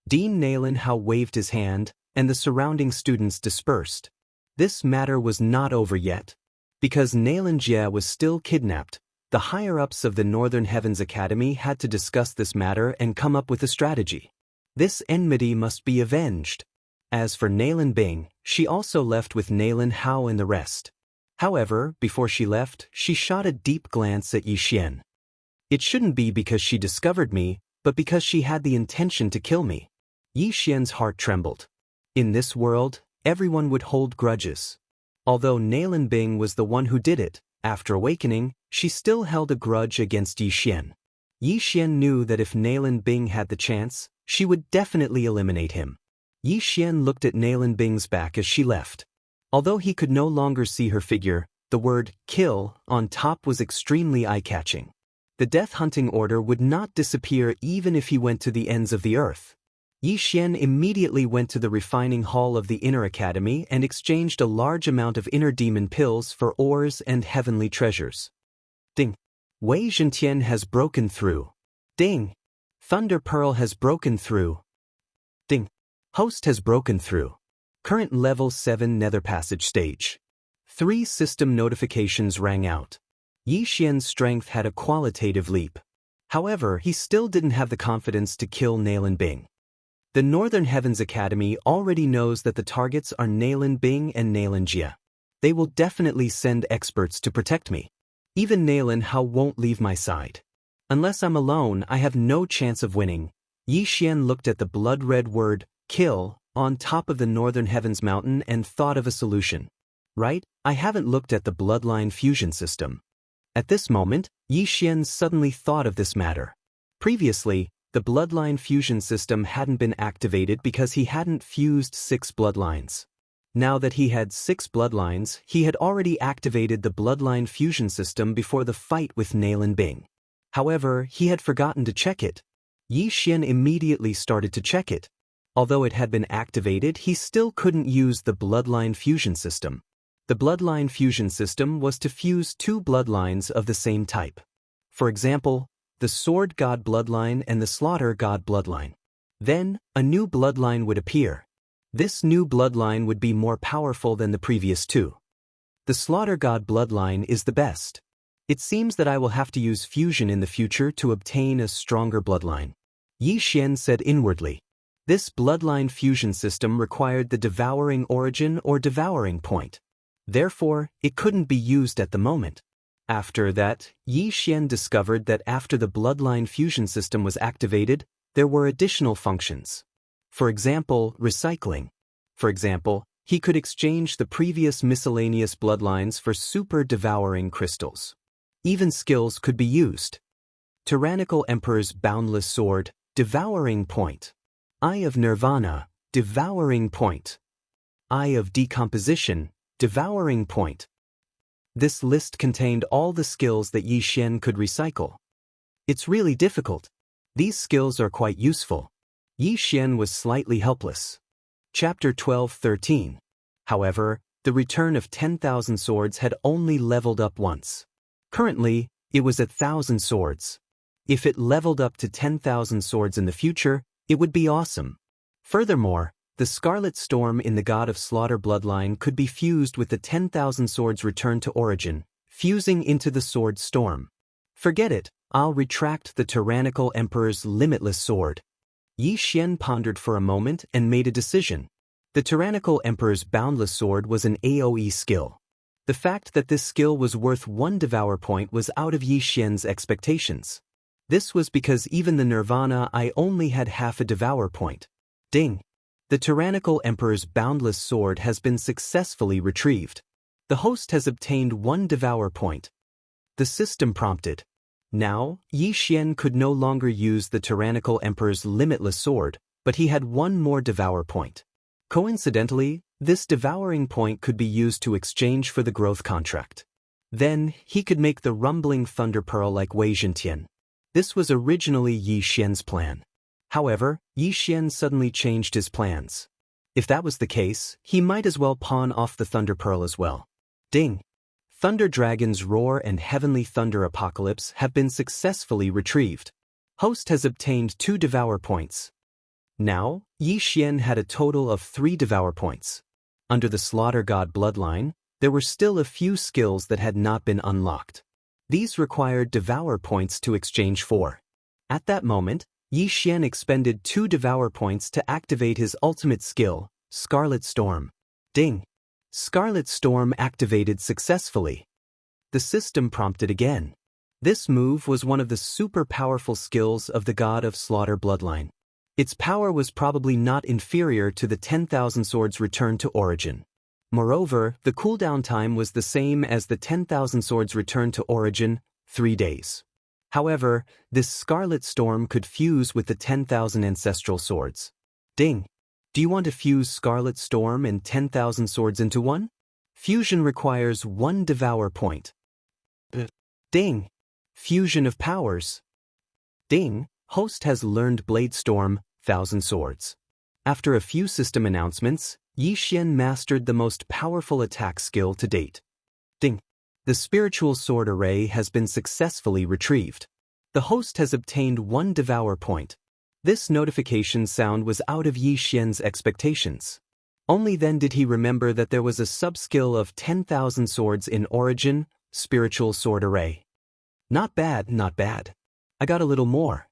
Dean Nalen Hao waved his hand, and the surrounding students dispersed. This matter was not over yet. Because Xianxia was still kidnapped, the higher-ups of the Northern Heavens Academy had to discuss this matter and come up with a strategy. This enmity must be avenged. As for Nalen Bing, she also left with Nalen Hao and the rest. However, before she left, she shot a deep glance at Yi Xian. It shouldn't be because she discovered me, but because she had the intention to kill me. Yi Xian's heart trembled. In this world, everyone would hold grudges. Although Nalen Bing was the one who did it, after awakening, she still held a grudge against Yi Xian. Yi Xian knew that if Nailin Bing had the chance, she would definitely eliminate him. Yi Xian looked at Nailin Bing's back as she left. Although he could no longer see her figure, the word kill on top was extremely eye-catching. The death hunting order would not disappear even if he went to the ends of the earth. Yi Xian immediately went to the refining hall of the Inner Academy and exchanged a large amount of inner demon pills for ores and heavenly treasures. Ding! Wei Zhentian has broken through. Ding! Thunder Pearl has broken through. Ding! Host has broken through. Current level 7 Nether Passage stage. 3 system notifications rang out. Yi Xian's strength had a qualitative leap. However, he still didn't have the confidence to kill Nailin Bing. The Northern Heavens Academy already knows that the targets are Nailin Bing and Nailin Jia. They will definitely send experts to protect me. Even Nailin Hao won't leave my side. Unless I'm alone, I have no chance of winning. Yi Xian looked at the blood-red word, kill, on top of the Northern Heavens mountain and thought of a solution. Right? I haven't looked at the bloodline fusion system. At this moment, Yi Xian suddenly thought of this matter. Previously, the bloodline fusion system hadn't been activated because he hadn't fused 6 bloodlines. Now that he had 6 bloodlines, he had already activated the bloodline fusion system before the fight with Nailin Bing. However, he had forgotten to check it. Yi Xian immediately started to check it. Although it had been activated, he still couldn't use the bloodline fusion system. The bloodline fusion system was to fuse 2 bloodlines of the same type. For example, the Sword God bloodline and the Slaughter God bloodline. Then, a new bloodline would appear. This new bloodline would be more powerful than the previous 2. The Slaughter God bloodline is the best. It seems that I will have to use fusion in the future to obtain a stronger bloodline. Yi Xian said inwardly. This bloodline fusion system required the devouring origin or devouring point. Therefore, it couldn't be used at the moment. After that, Yi Xian discovered that after the bloodline fusion system was activated, there were additional functions. For example, recycling. For example, he could exchange the previous miscellaneous bloodlines for super devouring crystals. Even skills could be used. Tyrannical Emperor's Boundless Sword, Devouring Point. Eye of Nirvana, Devouring Point. Eye of Decomposition, Devouring Point. This list contained all the skills that Yi Xian could recycle. It's really difficult. These skills are quite useful. Yi Xian was slightly helpless. Chapter 12-13. However, the return of 10,000 swords had only leveled up once. Currently, it was at 1,000 swords. If it leveled up to 10,000 swords in the future, it would be awesome. Furthermore, the Scarlet Storm in the God of Slaughter bloodline could be fused with the 10,000 swords returned to origin, fusing into the Sword Storm. Forget it, I'll retract the Tyrannical Emperor's Limitless Sword. Yi Xian pondered for a moment and made a decision. The Tyrannical Emperor's Boundless Sword was an AoE skill. The fact that this skill was worth 1 Devour point was out of Yi Xian's expectations. This was because even the Nirvana Eye only had half a Devour point. Ding! The Tyrannical Emperor's Boundless Sword has been successfully retrieved. The host has obtained 1 Devour point. The system prompted. Now, Yi Xian could no longer use the Tyrannical Emperor's Limitless Sword, but he had 1 more Devour point. Coincidentally, this devouring point could be used to exchange for the growth contract. Then, he could make the rumbling Thunder Pearl like Wei Zhentian. This was originally Yi Xian's plan. However, Yi Xian suddenly changed his plans. If that was the case, he might as well pawn off the Thunder Pearl as well. Ding! Thunder Dragon's Roar and Heavenly Thunder Apocalypse have been successfully retrieved. Host has obtained 2 Devour points. Now, Yi Xian had a total of 3 Devour points. Under the Slaughter God bloodline, there were still a few skills that had not been unlocked. These required Devour points to exchange for. At that moment, Yi Xian expended 2 Devour points to activate his ultimate skill, Scarlet Storm. Ding! Scarlet Storm activated successfully. The system prompted again. This move was one of the super powerful skills of the God of Slaughter bloodline. Its power was probably not inferior to the 10,000 swords returned to origin. Moreover, the cooldown time was the same as the 10,000 swords returned to origin, 3 days. However, this scarlet storm could fuse with the 10,000 ancestral swords. Ding! Do you want to fuse Scarlet Storm and 10,000 swords into one? Fusion requires 1 Devour point. Ding! Fusion of powers. Ding! Host has learned Blade Storm, 1,000 swords. After a few system announcements, Xian mastered the most powerful attack skill to date. Ding! The spiritual sword array has been successfully retrieved. The host has obtained 1 Devour point. This notification sound was out of Xian's expectations. Only then did he remember that there was a sub-skill of 10,000 swords in Origin, Spiritual Sword Array. Not bad, not bad. I got a little more.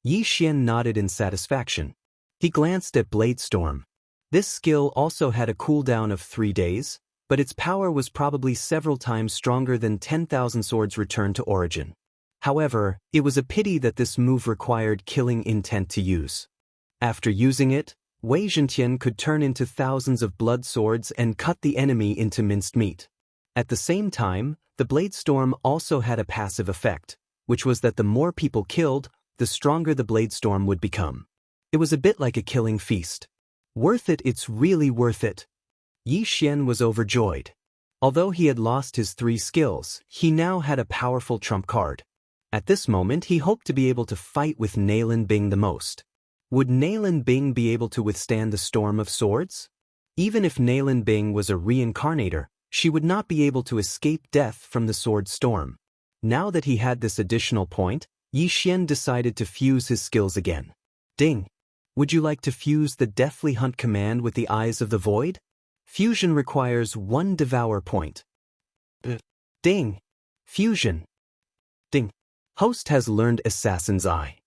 Xian nodded in satisfaction. He glanced at Blade Storm. This skill also had a cooldown of 3 days, but its power was probably several times stronger than 10,000 swords returned to Origin. However, it was a pity that this move required killing intent to use. After using it, Wei Zhentian could turn into thousands of blood swords and cut the enemy into minced meat. At the same time, the Blade Storm also had a passive effect, which was that the more people killed, the stronger the Blade Storm would become. It was a bit like a killing feast. Worth it, it's really worth it. Xian was overjoyed. Although he had lost his 3 skills, he now had a powerful trump card. At this moment he hoped to be able to fight with Nailin Bing the most. Would Nailin Bing be able to withstand the storm of swords? Even if Nailin Bing was a reincarnator, she would not be able to escape death from the sword storm. Now that he had this additional point, Xian decided to fuse his skills again. Ding! Would you like to fuse the Deathly Hunt command with the Eyes of the Void? Fusion requires 1 Devour point. Ding! Fusion! Ding! Host has learned Assassin's Eye.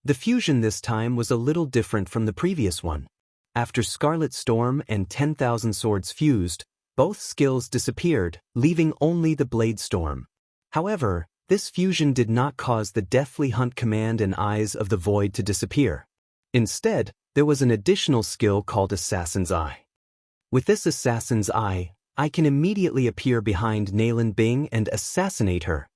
The fusion this time was a little different from the previous one. After Scarlet Storm and 10,000 swords fused, both skills disappeared, leaving only the Blade Storm. However, this fusion did not cause the Deathly Hunt command and Eyes of the Void to disappear. Instead, there was an additional skill called Assassin's Eye. With this Assassin's Eye, I can immediately appear behind Nailin Bing and assassinate her.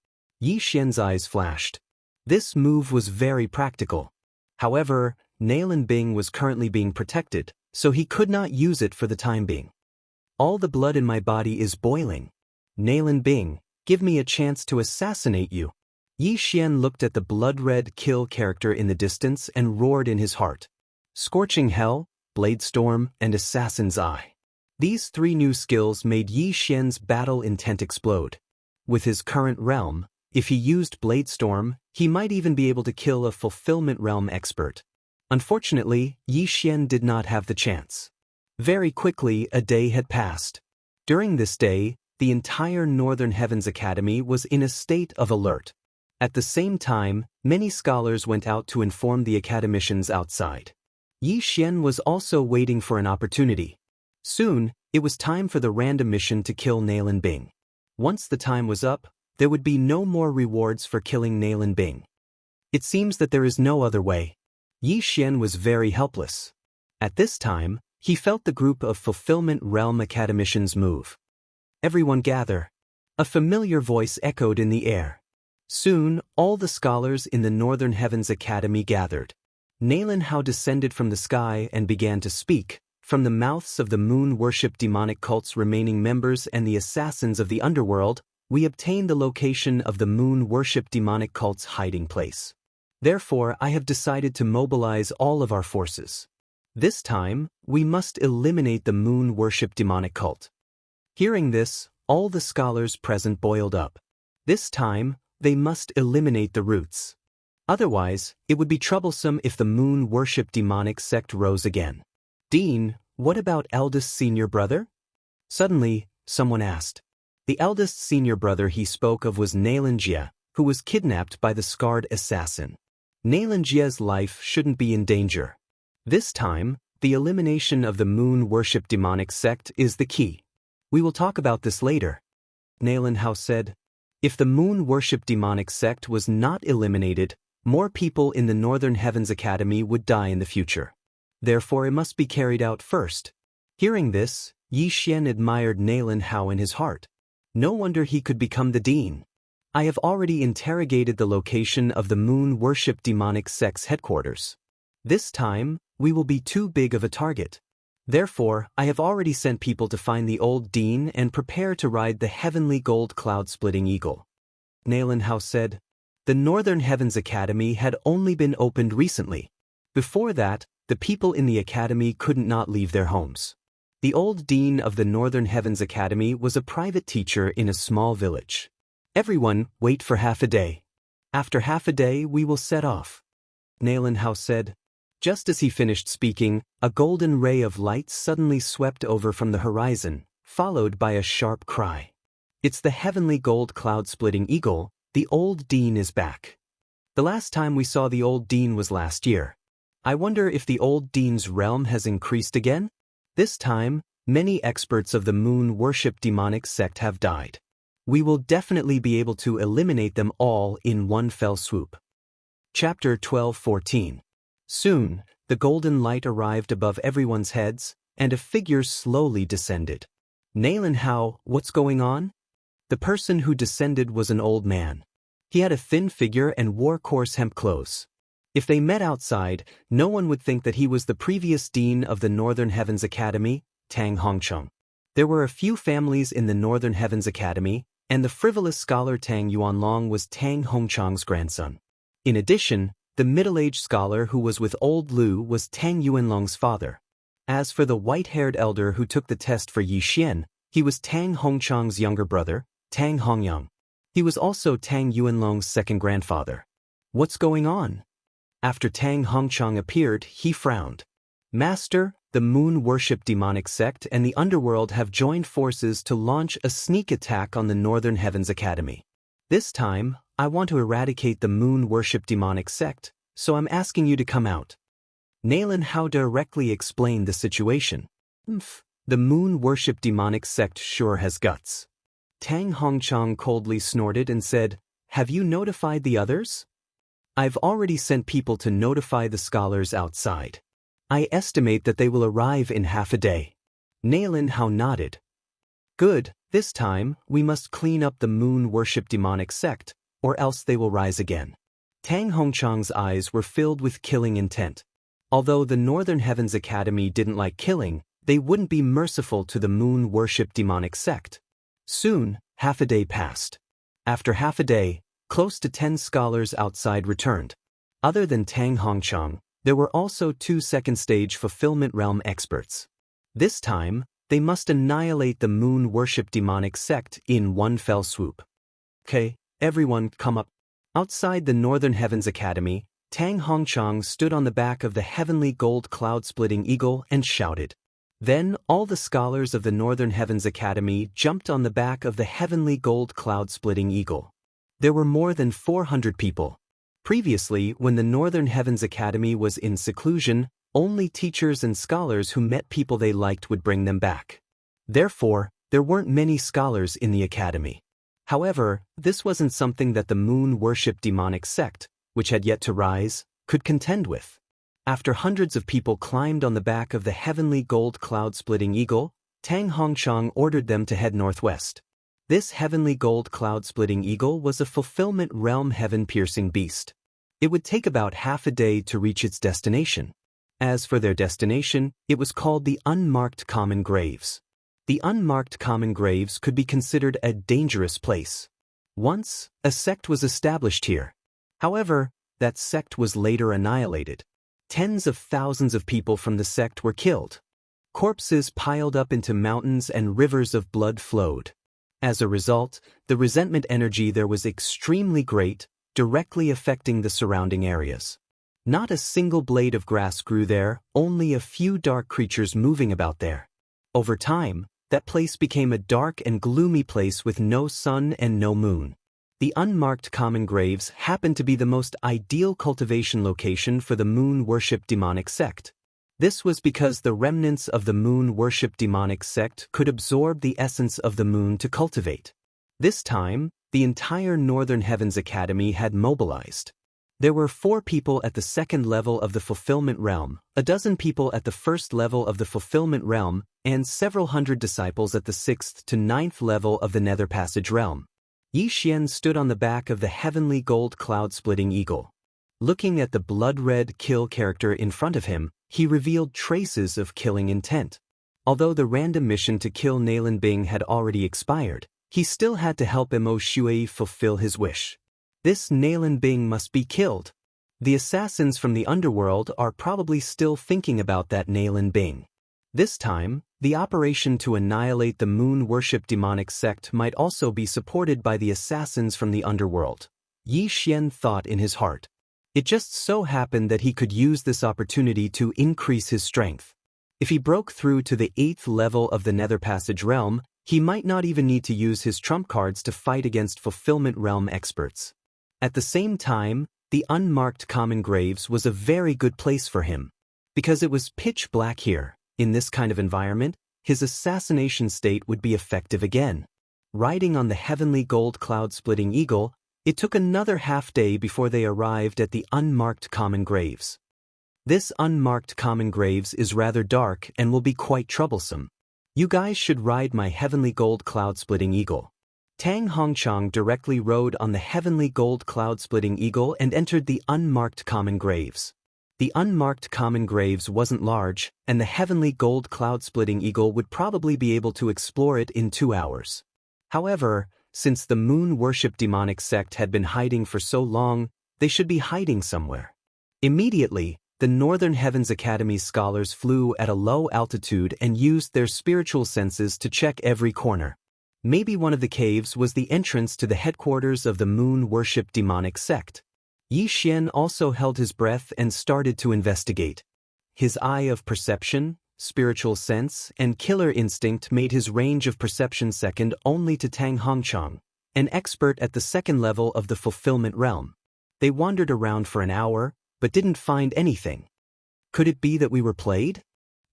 Xian's eyes flashed. This move was very practical. However, Nailin Bing was currently being protected, so he could not use it for the time being. All the blood in my body is boiling. Nailin Bing, give me a chance to assassinate you. Xian looked at the blood-red kill character in the distance and roared in his heart. Scorching Hell, Blade Storm, and Assassin's Eye. These 3 new skills made Xian's battle intent explode. With his current realm, if he used Blade Storm, he might even be able to kill a Fulfillment Realm expert. Unfortunately, Xian did not have the chance. Very quickly, a day had passed. During this day, the entire Northern Heavens Academy was in a state of alert. At the same time, many scholars went out to inform the academicians outside. Xian was also waiting for an opportunity. Soon, it was time for the random mission to kill Nailin Bing. Once the time was up, there would be no more rewards for killing Nailin Bing. It seems that there is no other way. Xian was very helpless. At this time, he felt the group of Fulfillment Realm academicians move. Everyone gather. A familiar voice echoed in the air. Soon, all the scholars in the Northern Heavens Academy gathered. Nailin Hao descended from the sky and began to speak. From the mouths of the moon-worship demonic cult's remaining members and the assassins of the underworld, we obtained the location of the moon-worship demonic cult's hiding place. Therefore, I have decided to mobilize all of our forces. This time, we must eliminate the moon-worship demonic cult. Hearing this, all the scholars present boiled up. This time, they must eliminate the roots. Otherwise, it would be troublesome if the moon-worship demonic sect rose again. Dean, what about eldest senior brother? Suddenly, someone asked. The eldest senior brother he spoke of was Xianxia, who was kidnapped by the scarred assassin. Xianxia's life shouldn't be in danger. This time, the elimination of the moon-worship demonic sect is the key. We will talk about this later. Nailin Hao said. If the moon-worship demonic sect was not eliminated, more people in the Northern Heavens Academy would die in the future. Therefore, it must be carried out first. Hearing this, Xian admired Nailin Hao in his heart. No wonder he could become the dean. I have already interrogated the location of the moon worship demonic sect's headquarters. This time, we will be too big of a target. Therefore, I have already sent people to find the old dean and prepare to ride the heavenly gold cloud-splitting eagle. Nalenhao said. The Northern Heavens Academy had only been opened recently. Before that, the people in the academy couldn't not leave their homes. The old dean of the Northern Heavens Academy was a private teacher in a small village. Everyone, wait for half a day. After half a day, we will set off. Nalenhao said. Just as he finished speaking, a golden ray of light suddenly swept over from the horizon, followed by a sharp cry. It's the heavenly gold cloud-splitting eagle. The old dean is back. The last time we saw the old dean was last year. I wonder if the old dean's realm has increased again? This time, many experts of the moon worship demonic sect have died. We will definitely be able to eliminate them all in one fell swoop. Chapter 12:14. Soon, the golden light arrived above everyone's heads, and a figure slowly descended. Nalenhao, what's going on? The person who descended was an old man. He had a thin figure and wore coarse hemp clothes. If they met outside, no one would think that he was the previous dean of the Northern Heavens Academy, Tang Hongcheng. There were a few families in the Northern Heavens Academy, and the frivolous scholar Tang Yuanlong was Tang Hongcheng's grandson. In addition, the middle-aged scholar who was with old Lu was Tang Yuanlong's father. As for the white-haired elder who took the test for Yi Xian, he was Tang Hongcheng's younger brother, Tang Hongyang. He was also Tang Yuanlong's second grandfather. What's going on? After Tang Hongcheng appeared, he frowned. Master, the moon worship demonic sect and the underworld have joined forces to launch a sneak attack on the Northern Heavens Academy. This time, I want to eradicate the moon worship demonic sect, so I'm asking you to come out. Nalenhao directly explained the situation. The moon worship demonic sect sure has guts. Tang Hongcheng coldly snorted and said, Have you notified the others? I've already sent people to notify the scholars outside. I estimate that they will arrive in half a day. Nalenhao nodded. Good, this time, we must clean up the moon worship demonic sect, or else they will rise again. Tang Hongcheng's eyes were filled with killing intent. Although the Northern Heavens Academy didn't like killing, they wouldn't be merciful to the moon worship demonic sect. Soon, half a day passed. After half a day, close to 10 scholars outside returned. Other than Tang Hongcheng, there were also 2 second-stage fulfillment realm experts. This time, they must annihilate the moon worship demonic sect in one fell swoop. Okay, everyone come up. Outside the Northern Heavens Academy, Tang Hongcheng stood on the back of the heavenly gold cloud-splitting eagle and shouted. Then all the scholars of the Northern Heavens Academy jumped on the back of the heavenly gold cloud-splitting eagle. There were more than 400 people. Previously, when the Northern Heavens Academy was in seclusion, only teachers and scholars who met people they liked would bring them back. Therefore, there weren't many scholars in the academy. However, this wasn't something that the moon worship demonic sect, which had yet to rise, could contend with. After hundreds of people climbed on the back of the heavenly gold cloud-splitting eagle, Tang Hongcheng ordered them to head northwest. This heavenly gold cloud-splitting eagle was a fulfillment realm heaven-piercing beast. It would take about half a day to reach its destination. As for their destination, it was called the Unmarked Common Graves. The Unmarked Common Graves could be considered a dangerous place. Once, a sect was established here. However, that sect was later annihilated. Tens of thousands of people from the sect were killed. Corpses piled up into mountains and rivers of blood flowed. As a result, the resentment energy there was extremely great, directly affecting the surrounding areas. Not a single blade of grass grew there, only a few dark creatures moving about there. Over time, that place became a dark and gloomy place with no sun and no moon. The Unmarked Common Graves happened to be the most ideal cultivation location for the moon worship demonic sect. This was because the remnants of the moon worship demonic sect could absorb the essence of the moon to cultivate. This time, the entire Northern Heavens Academy had mobilized. There were 4 people at the second level of the fulfillment realm, a dozen people at the first level of the fulfillment realm, and several hundred disciples at the 6th to 9th level of the Nether Passage realm. Yi Xian stood on the back of the heavenly gold cloud-splitting eagle. Looking at the blood-red kill character in front of him, he revealed traces of killing intent. Although the random mission to kill Nalan Bing had already expired, he still had to help Mo Shui fulfill his wish. This Nalan Bing must be killed. The assassins from the underworld are probably still thinking about that Nalan Bing. This time, the operation to annihilate the moon-worship demonic sect might also be supported by the assassins from the underworld. Yi Xian thought in his heart. It just so happened that he could use this opportunity to increase his strength. If he broke through to the 8th level of the Nether Passage realm, he might not even need to use his trump cards to fight against Fulfillment Realm experts. At the same time, the unmarked common graves was a very good place for him. Because it was pitch black here, in this kind of environment, his assassination state would be effective again. Riding on the heavenly gold cloud-splitting eagle, it took another half-day before they arrived at the unmarked common graves. This unmarked common graves is rather dark and will be quite troublesome. You guys should ride my heavenly gold cloud-splitting eagle. Tang Hongchang directly rode on the heavenly gold cloud-splitting eagle and entered the unmarked common graves. The unmarked common graves wasn't large, and the heavenly gold cloud-splitting eagle would probably be able to explore it in 2 hours. However, since the moon-worship demonic sect had been hiding for so long, they should be hiding somewhere. Immediately, the Northern Heavens Academy's scholars flew at a low altitude and used their spiritual senses to check every corner. Maybe one of the caves was the entrance to the headquarters of the moon-worship demonic sect. Yi Xian also held his breath and started to investigate. His eye of perception, spiritual sense, and killer instinct made his range of perception second only to Tang Hongchang, an expert at the 2nd level of the Fulfillment Realm. They wandered around for an hour, but didn't find anything. Could it be that we were played?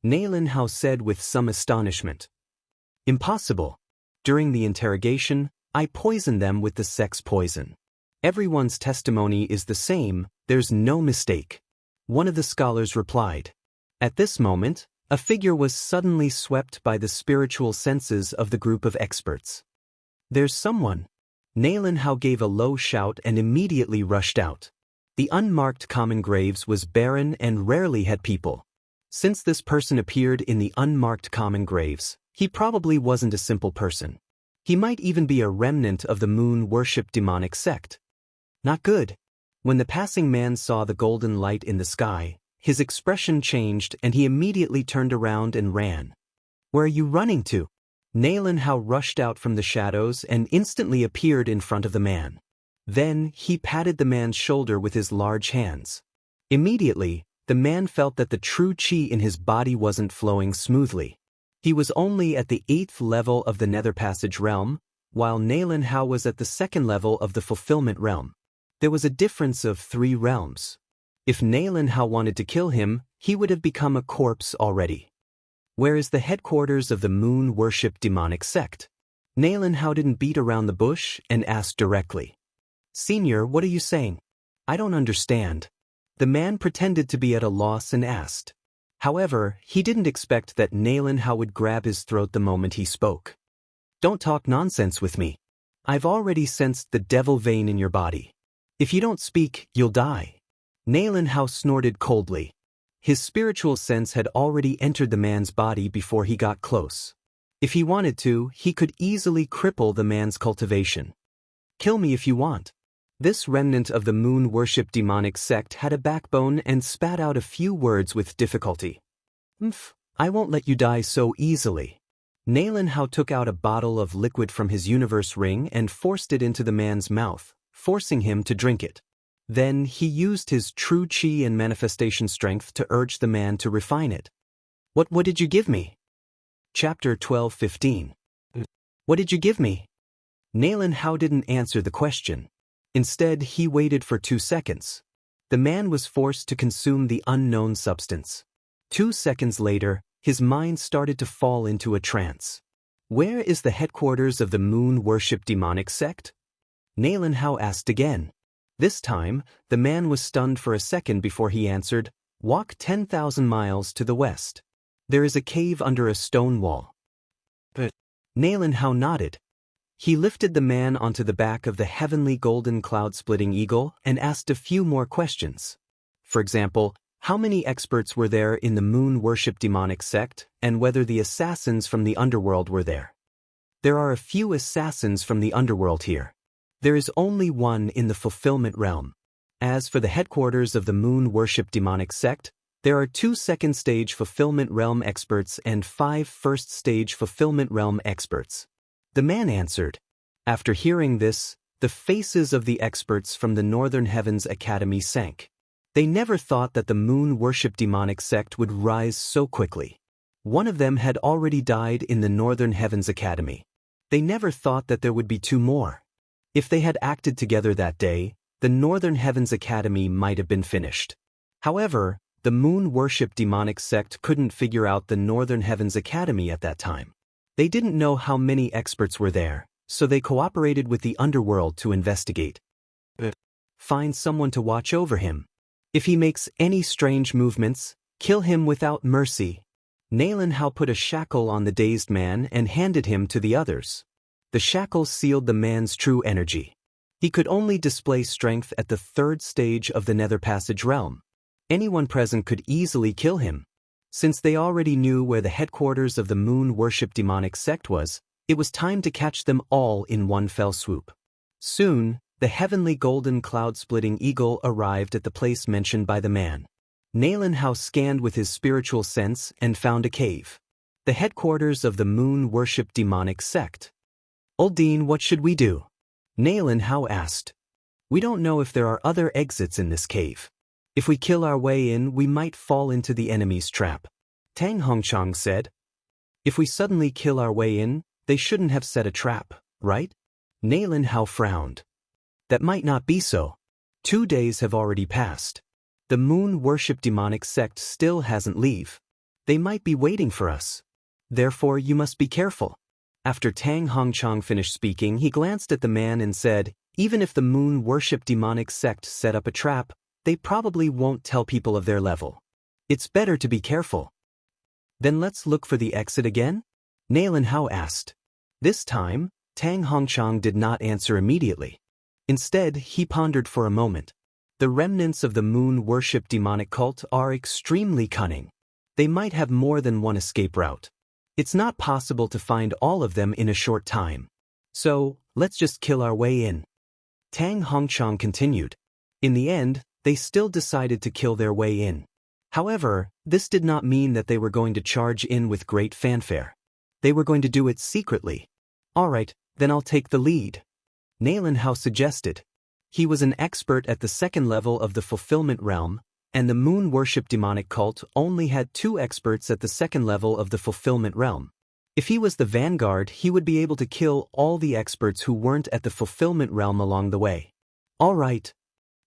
Nalan Hao said with some astonishment. Impossible. During the interrogation, I poisoned them with the sex poison. Everyone's testimony is the same, there's no mistake. One of the scholars replied. At this moment, a figure was suddenly swept by the spiritual senses of the group of experts. There's someone. Nalan Hao gave a low shout and immediately rushed out. The unmarked common graves was barren and rarely had people. Since this person appeared in the unmarked common graves, he probably wasn't a simple person. He might even be a remnant of the moon-worship demonic sect. Not good. When the passing man saw the golden light in the sky, his expression changed and he immediately turned around and ran. Where are you running to? Nalan Hao rushed out from the shadows and instantly appeared in front of the man. Then, he patted the man's shoulder with his large hands. Immediately, the man felt that the true qi in his body wasn't flowing smoothly. He was only at the 8th level of the Nether Passage realm, while Nalan Hao was at the 2nd level of the Fulfillment Realm. There was a difference of 3 realms. If Nalan Hao wanted to kill him, he would have become a corpse already. Where is the headquarters of the moon-worship demonic sect? Nalan Hao didn't beat around the bush and asked directly. Senior, what are you saying? I don't understand. The man pretended to be at a loss and asked. However, he didn't expect that Nalan Hao would grab his throat the moment he spoke. Don't talk nonsense with me. I've already sensed the devil vein in your body. If you don't speak, you'll die. Nalan Hao snorted coldly. His spiritual sense had already entered the man's body before he got close. If he wanted to, he could easily cripple the man's cultivation. Kill me if you want. This remnant of the moon-worship demonic sect had a backbone and spat out a few words with difficulty. I won't let you die so easily. Nalan Hao took out a bottle of liquid from his universe ring and forced it into the man's mouth, forcing him to drink it. Then he used his true qi and manifestation strength to urge the man to refine it. What did you give me? Chapter 12:15. What did you give me? Nalan Hao didn't answer the question. Instead, he waited for 2 seconds. The man was forced to consume the unknown substance. 2 seconds later, his mind started to fall into a trance. Where is the headquarters of the moon-worship demonic sect? Nalan Hao asked again. This time, the man was stunned for a second before he answered, Walk 10,000 miles to the west. There is a cave under a stone wall. But Nalan Hao nodded. He lifted the man onto the back of the heavenly golden cloud-splitting eagle and asked a few more questions. For example, how many experts were there in the moon-worship demonic sect, and whether the assassins from the underworld were there. There are a few assassins from the underworld here. There is only one in the fulfillment realm. As for the headquarters of the moon-worship demonic sect, there are 2 second-stage fulfillment realm experts and 5 first-stage fulfillment realm experts. The man answered. After hearing this, the faces of the experts from the Northern Heavens Academy sank. They never thought that the moon-worship demonic sect would rise so quickly. One of them had already died in the Northern Heavens Academy. They never thought that there would be 2 more. If they had acted together that day, the Northern Heavens Academy might have been finished. However, the moon-worship demonic sect couldn't figure out the Northern Heavens Academy at that time. They didn't know how many experts were there, so they cooperated with the underworld to investigate. Find someone to watch over him. If he makes any strange movements, kill him without mercy. Nalanhao put a shackle on the dazed man and handed him to the others. The shackle sealed the man's true energy. He could only display strength at the 3rd stage of the Nether Passage realm. Anyone present could easily kill him. Since they already knew where the headquarters of the moon-worship demonic sect was, it was time to catch them all in one fell swoop. Soon, the heavenly golden cloud-splitting eagle arrived at the place mentioned by the man. Nalanhao scanned with his spiritual sense and found a cave. The headquarters of the moon-worship demonic sect. Uldeen, what should we do? Nalanhao asked. We don't know if there are other exits in this cave. If we kill our way in, we might fall into the enemy's trap. Tang Hongchang said. If we suddenly kill our way in, they shouldn't have set a trap, right? Nalanhao frowned. That might not be so. 2 days have already passed. The moon-worship demonic sect still hasn't leave. They might be waiting for us. Therefore, you must be careful. After Tang Hongchang finished speaking, he glanced at the man and said, even if the moon-worship demonic sect set up a trap, they probably won't tell people of their level. It's better to be careful. Then let's look for the exit again? Nalanhao asked. This time, Tang Hongchang did not answer immediately. Instead, he pondered for a moment. The remnants of the moon-worship demonic cult are extremely cunning. They might have more than one escape route. It's not possible to find all of them in a short time. So, let's just kill our way in. Tang Hongchang continued. In the end, they still decided to kill their way in. However, this did not mean that they were going to charge in with great fanfare. They were going to do it secretly. Alright, then I'll take the lead. Nalanhao suggested. He was an expert at the 2nd level of the fulfillment realm, and the moon-worship demonic cult only had 2 experts at the 2nd level of the fulfillment realm. If he was the vanguard, he would be able to kill all the experts who weren't at the fulfillment realm along the way. Alright.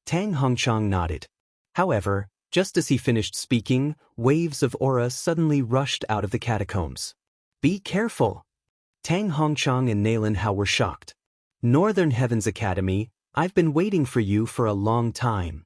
Tang Hongchang nodded. However, just as he finished speaking, waves of aura suddenly rushed out of the catacombs. Be careful. Tang Hongchang and Nalanhao were shocked. Northern Heavens Academy, I've been waiting for you for a long time.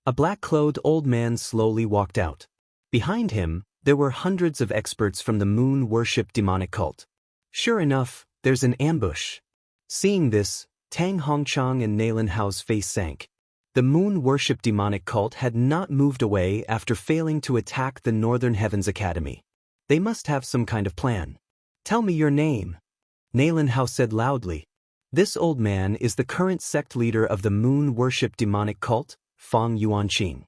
A black-clothed old man slowly walked out. Behind him, there were hundreds of experts from the moon-worship demonic cult. Sure enough, there's an ambush. Seeing this, Tang Hongchang and Nalanhao's face sank. The moon-worship demonic cult had not moved away after failing to attack the Northern Heavens Academy. They must have some kind of plan. Tell me your name. Nalanhao said loudly. This old man is the current sect leader of the moon-worship demonic cult, Fang Yuanqing.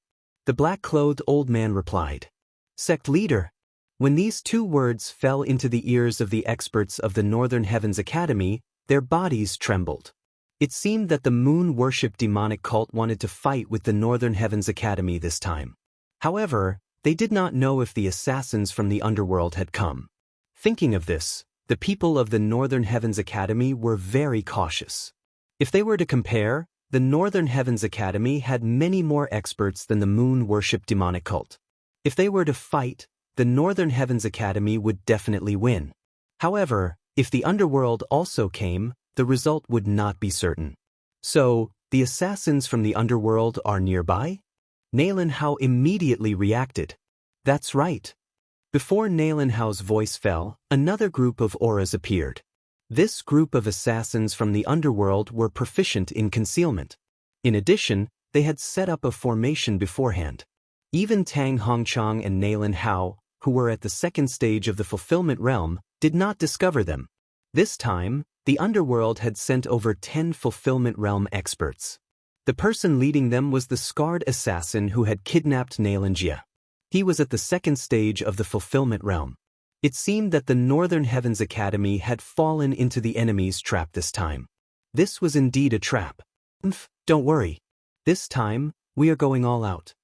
The black-clothed old man replied. Sect leader. When these 2 words fell into the ears of the experts of the Northern Heavens Academy, their bodies trembled. It seemed that the moon-worship demonic cult wanted to fight with the Northern Heavens Academy this time. However, they did not know if the assassins from the underworld had come. Thinking of this, the people of the Northern Heavens Academy were very cautious. If they were to compare, the Northern Heavens Academy had many more experts than the moon-worship demonic cult. If they were to fight, the Northern Heavens Academy would definitely win. However, if the underworld also came, the result would not be certain. So, the assassins from the underworld are nearby? Nalanhao immediately reacted. That's right. Before Nalanhao's voice fell, another group of auras appeared. This group of assassins from the underworld were proficient in concealment. In addition, they had set up a formation beforehand. Even Tang Hongchang and Nailin Hao, who were at the second stage of the fulfillment realm, did not discover them. This time, the underworld had sent over 10 fulfillment realm experts. The person leading them was the scarred assassin who had kidnapped Xianxia. He was at the second stage of the fulfillment realm. It seemed that the Northern Heavens Academy had fallen into the enemy's trap this time. This was indeed a trap. Don't worry. This time, we are going all out.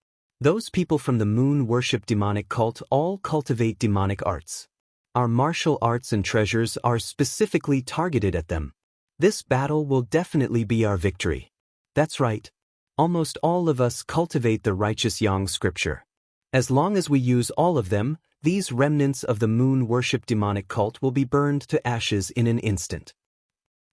Those people from the moon worship demonic cult all cultivate demonic arts. Our martial arts and treasures are specifically targeted at them. This battle will definitely be our victory. That's right. Almost all of us cultivate the righteous Yang scripture. As long as we use all of them, these remnants of the moon worship demonic cult will be burned to ashes in an instant.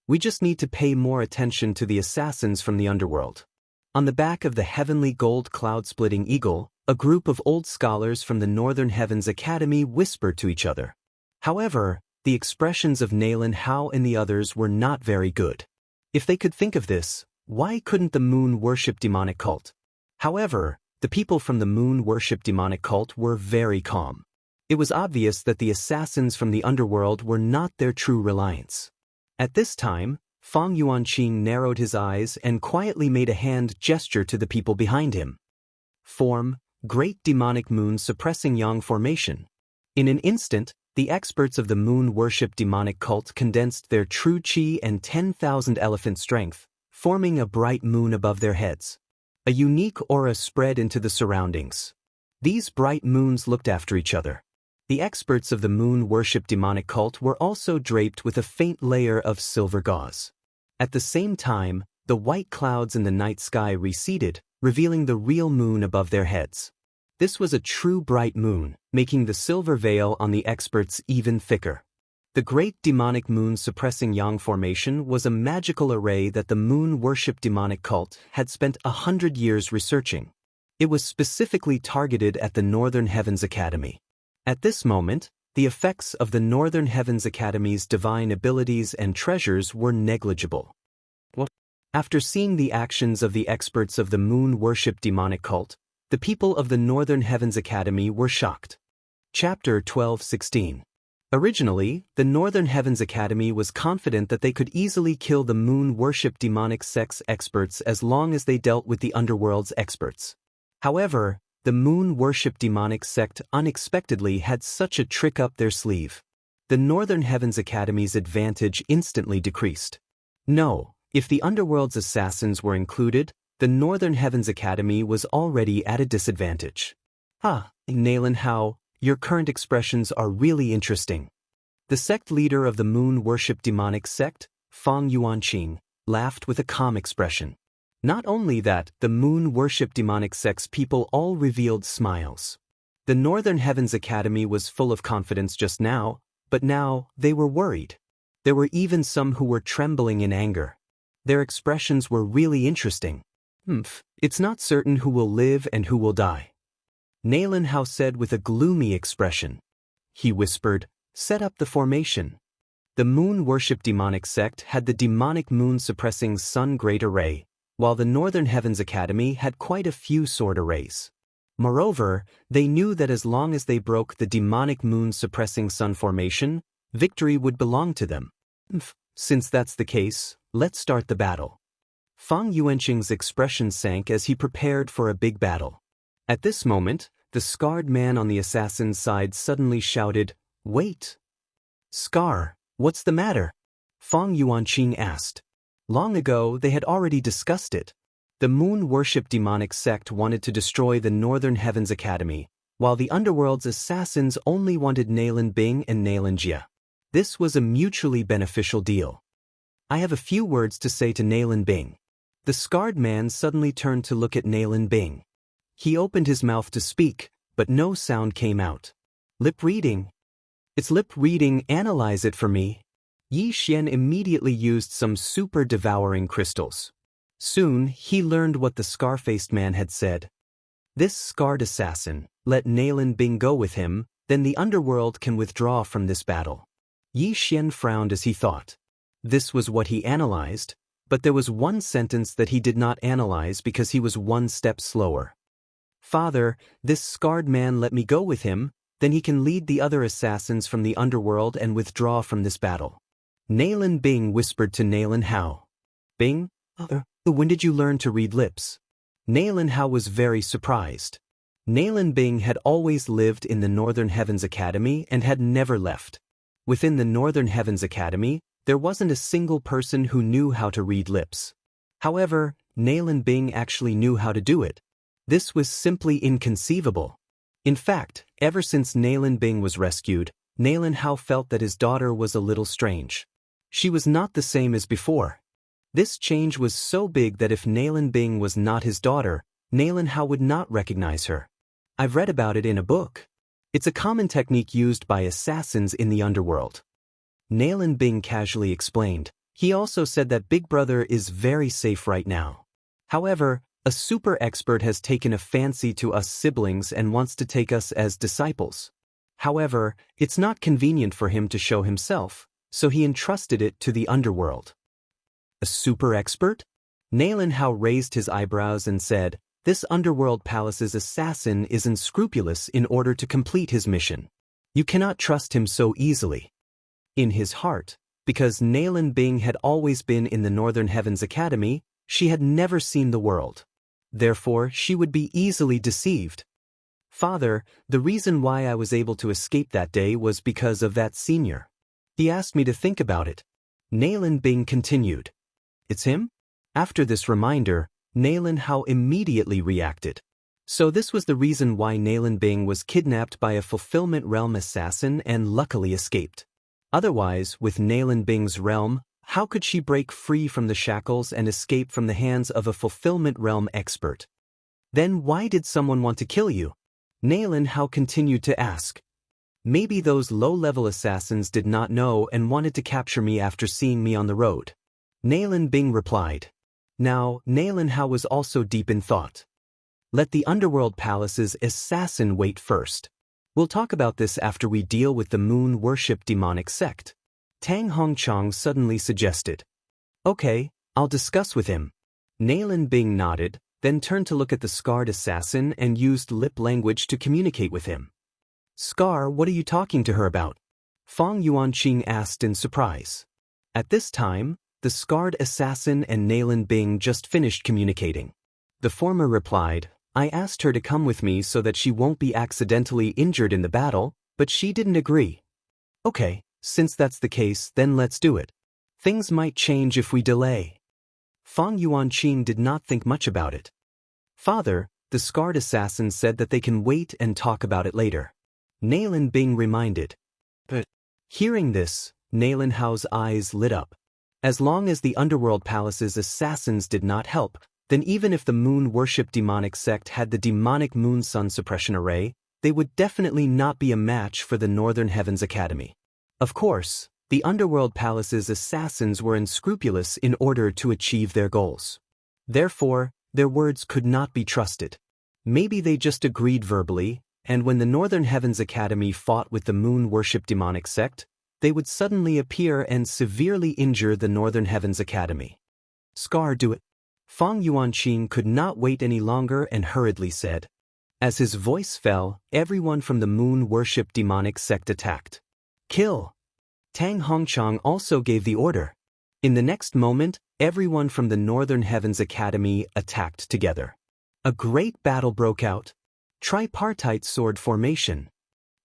We just need to pay more attention to the assassins from the underworld. On the back of the heavenly gold cloud-splitting eagle, a group of old scholars from the Northern Heavens Academy whispered to each other. However, the expressions of Nailin Hao and the others were not very good. If they could think of this, why couldn't the moon worship demonic cult? However, the people from the moon worship demonic cult were very calm. It was obvious that the assassins from the underworld were not their true reliance. At this time, Fang Yuanqing narrowed his eyes and quietly made a hand gesture to the people behind him. Form, Great Demonic Moon Suppressing Yang Formation. In an instant, the experts of the moon worship demonic cult condensed their true qi and 10,000 elephant strength, forming a bright moon above their heads. A unique aura spread into the surroundings. These bright moons looked after each other. The experts of the moon worship demonic cult were also draped with a faint layer of silver gauze. At the same time, the white clouds in the night sky receded, revealing the real moon above their heads. This was a true bright moon, making the silver veil on the experts even thicker. The great demonic moon suppressing Yang formation was a magical array that the moon worship demonic cult had spent 100 years researching. It was specifically targeted at the Northern Heavens Academy. At this moment, the effects of the Northern Heavens Academy's divine abilities and treasures were negligible. After seeing the actions of the experts of the moon worship demonic cult, the people of the Northern Heavens Academy were shocked. Chapter 12:16. Originally, the Northern Heavens Academy was confident that they could easily kill the moon worship demonic sects experts as long as they dealt with the underworld's experts. However, the moon worship demonic sect unexpectedly had such a trick up their sleeve. The Northern Heavens Academy's advantage instantly decreased. No, if the underworld's assassins were included, the Northern Heavens Academy was already at a disadvantage. Nailin Hao, your current expressions are really interesting. The sect leader of the moon worship demonic sect, Fang Yuanqing, laughed with a calm expression. Not only that, the moon worship demonic sect's people all revealed smiles. The Northern Heavens Academy was full of confidence just now, but now they were worried. There were even some who were trembling in anger. Their expressions were really interesting. It's not certain who will live and who will die. Nailin Hao said with a gloomy expression. He whispered, set up the formation. The moon worship demonic sect had the demonic moon suppressing sun great array, while the Northern Heavens Academy had quite a few sword arrays. Moreover, they knew that as long as they broke the demonic moon suppressing sun formation, victory would belong to them. Since that's the case, let's start the battle. Fang Yuanqing's expression sank as he prepared for a big battle. At this moment, the scarred man on the assassin's side suddenly shouted, "Wait!" "Scar, what's the matter?" Fang Yuanqing asked. Long ago, they had already discussed it. The moon worship demonic sect wanted to destroy the Northern Heavens Academy, while the underworld's assassins only wanted Nailin Bing and Xianxia. This was a mutually beneficial deal. I have a few words to say to Nailin Bing. The scarred man suddenly turned to look at Nailin Bing. He opened his mouth to speak, but no sound came out. Lip reading. It's lip reading, analyze it for me. Yi Xian immediately used some super devouring crystals. Soon, he learned what the scar-faced man had said. This scarred assassin, let Nailin Bing go with him, then the underworld can withdraw from this battle. Yi Xian frowned as he thought. This was what he analyzed, but there was one sentence that he did not analyze because he was one step slower. "Father, this scarred man let me go with him, then he can lead the other assassins from the underworld and withdraw from this battle." Nailin Bing whispered to Nailin Hao. "Bing, when did you learn to read lips?" Nailin Hao was very surprised. Nailin Bing had always lived in the Northern Heavens Academy and had never left. Within the Northern Heavens Academy, there wasn't a single person who knew how to read lips. However, Nailin Bing actually knew how to do it. This was simply inconceivable. In fact, ever since Nailin Bing was rescued, Nailin Hao felt that his daughter was a little strange. She was not the same as before. This change was so big that if Nailin Bing was not his daughter, Nailin Hao would not recognize her. "I've read about it in a book. It's a common technique used by assassins in the underworld." Nailin Bing casually explained. He also said that Big Brother is very safe right now. However, a super expert has taken a fancy to us siblings and wants to take us as disciples. However, it's not convenient for him to show himself, so he entrusted it to the underworld. "A super expert?" Nailin Hao raised his eyebrows and said, "This underworld palace's assassin is unscrupulous in order to complete his mission. You cannot trust him so easily." In his heart, because Nailin Bing had always been in the Northern Heavens Academy, she had never seen the world. Therefore, she would be easily deceived. "Father, the reason why I was able to escape that day was because of that senior. He asked me to think about it." Nailin Bing continued. "It's him?" After this reminder, Nailin Hao immediately reacted. So this was the reason why Nailin Bing was kidnapped by a fulfillment realm assassin and luckily escaped. Otherwise, with Nailin Bing's realm, how could she break free from the shackles and escape from the hands of a fulfillment realm expert? Then why did someone want to kill you? Nailin Hao continued to ask. Maybe those low-level assassins did not know and wanted to capture me after seeing me on the road. Nailin Bing replied. Now, Nailin Hao was also deep in thought. Let the Underworld Palace's assassin wait first. We'll talk about this after we deal with the moon worship demonic sect. Tang Hongchang suddenly suggested. Okay, I'll discuss with him. Nailin Bing nodded, then turned to look at the scarred assassin and used lip language to communicate with him. Scar, what are you talking to her about? Fang Yuanqing asked in surprise. At this time, the scarred assassin and Nailin Bing just finished communicating. The former replied, I asked her to come with me so that she won't be accidentally injured in the battle, but she didn't agree. Okay, since that's the case, then let's do it. Things might change if we delay. Fang Yuanqing did not think much about it. Father, the scarred assassin said that they can wait and talk about it later. Nailin Bing reminded. But hearing this, Nailin Hao's eyes lit up. As long as the Underworld Palace's assassins did not help, then even if the moon worship demonic sect had the demonic moon sun suppression array, they would definitely not be a match for the Northern Heavens Academy. Of course, the Underworld Palace's assassins were unscrupulous in order to achieve their goals. Therefore, their words could not be trusted. Maybe they just agreed verbally, and when the Northern Heavens Academy fought with the moon worship demonic sect, they would suddenly appear and severely injure the Northern Heavens Academy. Scar, do it. Fang Yuanqing could not wait any longer and hurriedly said. As his voice fell, everyone from the moon worship demonic sect attacked. Kill! Tang Hongchang also gave the order. In the next moment, everyone from the Northern Heavens Academy attacked together. A great battle broke out. Tripartite sword formation.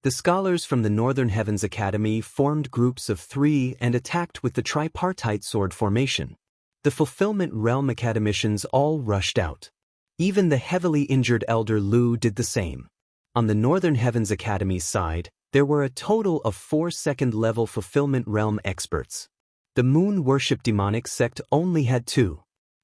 The scholars from the Northern Heavens Academy formed groups of 3 and attacked with the tripartite sword formation. The Fulfillment Realm Academicians all rushed out. Even the heavily injured Elder Lu did the same. On the Northern Heavens Academy's side, there were a total of 4 second-level Fulfillment Realm experts. The Moon Worship Demonic Sect only had 2.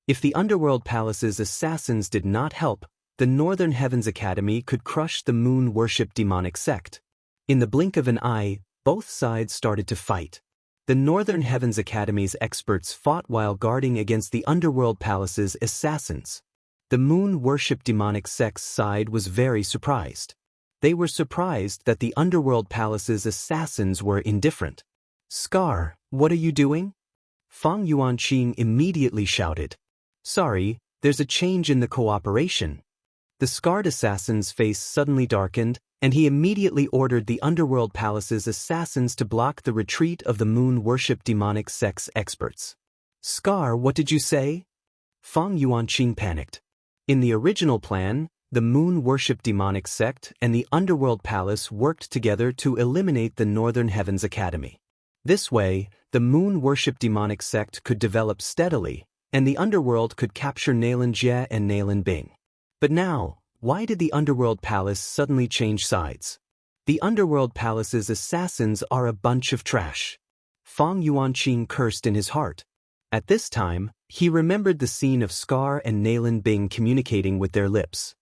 If the Underworld Palace's assassins did not help, the Northern Heavens Academy could crush the Moon Worship Demonic Sect. In the blink of an eye, both sides started to fight. The Northern Heavens Academy's experts fought while guarding against the Underworld Palace's assassins. The Moon Worship Demonic Sect's side was very surprised. They were surprised that the Underworld Palace's assassins were indifferent. Scar, what are you doing? Fang Yuanqing immediately shouted. Sorry, there's a change in the cooperation. The scarred assassin's face suddenly darkened, and he immediately ordered the Underworld Palace's assassins to block the retreat of the moon-worship demonic sects experts. Scar, what did you say? Fang Yuanqing panicked. In the original plan, the moon-worship demonic sect and the Underworld Palace worked together to eliminate the Northern Heavens Academy. This way, the moon-worship demonic sect could develop steadily, and the Underworld could capture Nalan Jie and Nalan Bing. But now, why did the Underworld Palace suddenly change sides? The Underworld Palace's assassins are a bunch of trash. Fang Yuanqing cursed in his heart. At this time, he remembered the scene of Scar and Nalan Bing communicating with their lips.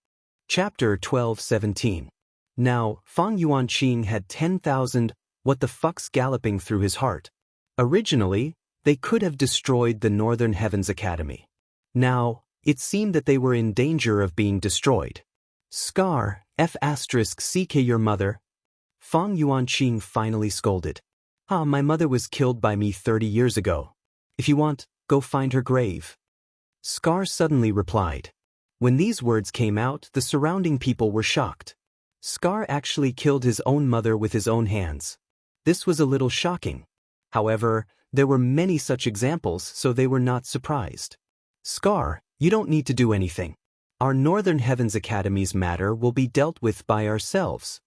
Chapter 12:17. Now, Fang Yuanqing had 10,000 what the fucks galloping through his heart. Originally, they could have destroyed the Northern Heavens Academy. Now, it seemed that they were in danger of being destroyed. Scar, F***ck your mother. Fang Yuanqing finally scolded. My mother was killed by me 30 years ago. If you want, go find her grave. Scar suddenly replied. When these words came out, the surrounding people were shocked. Scar actually killed his own mother with his own hands. This was a little shocking. However, there were many such examples, so they were not surprised. Scar, you don't need to do anything. Our Northern Heavens Academy's matter will be dealt with by ourselves.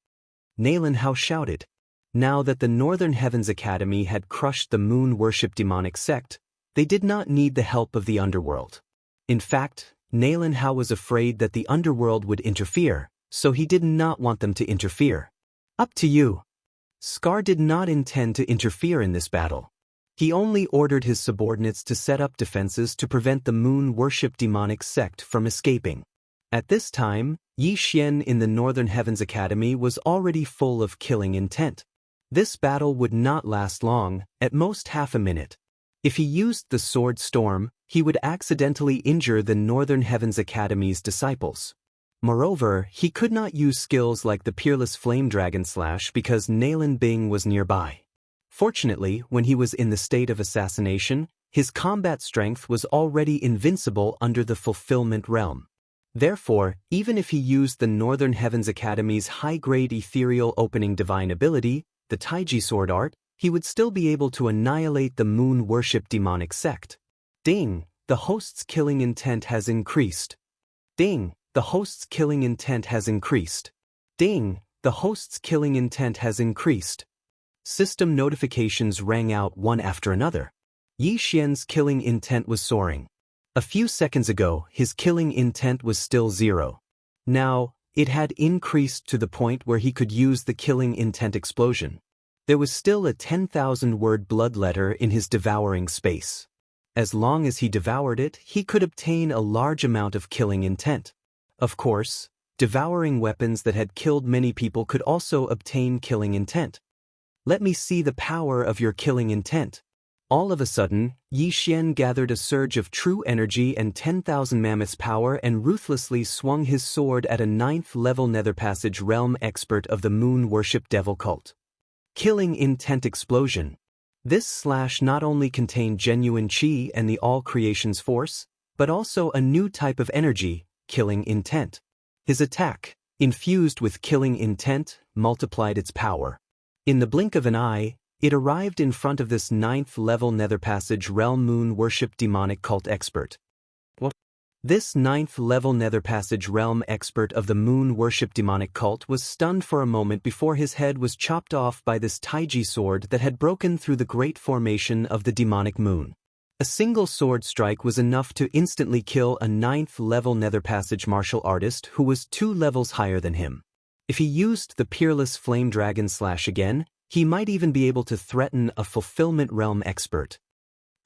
Nalan Hao shouted. Now that the Northern Heavens Academy had crushed the moon-worship demonic sect, they did not need the help of the Underworld. In fact, Nalan Hao was afraid that the Underworld would interfere, so he did not want them to interfere. Up to you. Scar did not intend to interfere in this battle. He only ordered his subordinates to set up defenses to prevent the moon-worship demonic sect from escaping. At this time, Yi Xian in the Northern Heavens Academy was already full of killing intent. This battle would not last long, at most half a minute. If he used the Sword Storm, he would accidentally injure the Northern Heavens Academy's disciples. Moreover, he could not use skills like the Peerless Flame Dragon Slash because Nalan Bing was nearby. Fortunately, when he was in the state of assassination, his combat strength was already invincible under the Fulfillment Realm. Therefore, even if he used the Northern Heavens Academy's high-grade ethereal opening divine ability, the Taiji Sword Art, he would still be able to annihilate the moon-worship demonic sect. Ding! The host's killing intent has increased. Ding! The host's killing intent has increased. Ding! The host's killing intent has increased. System notifications rang out one after another. Yi Xian's killing intent was soaring. A few seconds ago, his killing intent was still 0. Now, it had increased to the point where he could use the killing intent explosion. There was still a 10,000-word blood letter in his devouring space. As long as he devoured it, he could obtain a large amount of killing intent. Of course, devouring weapons that had killed many people could also obtain killing intent. Let me see the power of your killing intent. All of a sudden, Yi Xian gathered a surge of true energy and 10,000 mammoths power and ruthlessly swung his sword at a 9th-level Nether Passage Realm expert of the moon-worship devil cult. Killing intent explosion. This slash not only contained genuine chi and the all-creation's force, but also a new type of energy, killing intent. His attack, infused with killing intent, multiplied its power. In the blink of an eye, it arrived in front of this 9th-level Nether Passage Realm moon-worship demonic cult expert. What? This 9th-level Nether Passage Realm expert of the moon-worship demonic cult was stunned for a moment before his head was chopped off by this Taiji sword that had broken through the great formation of the demonic moon. A single sword strike was enough to instantly kill a 9th-level Nether Passage martial artist who was 2 levels higher than him. If he used the Peerless Flame Dragon Slash again, he might even be able to threaten a Fulfillment Realm expert.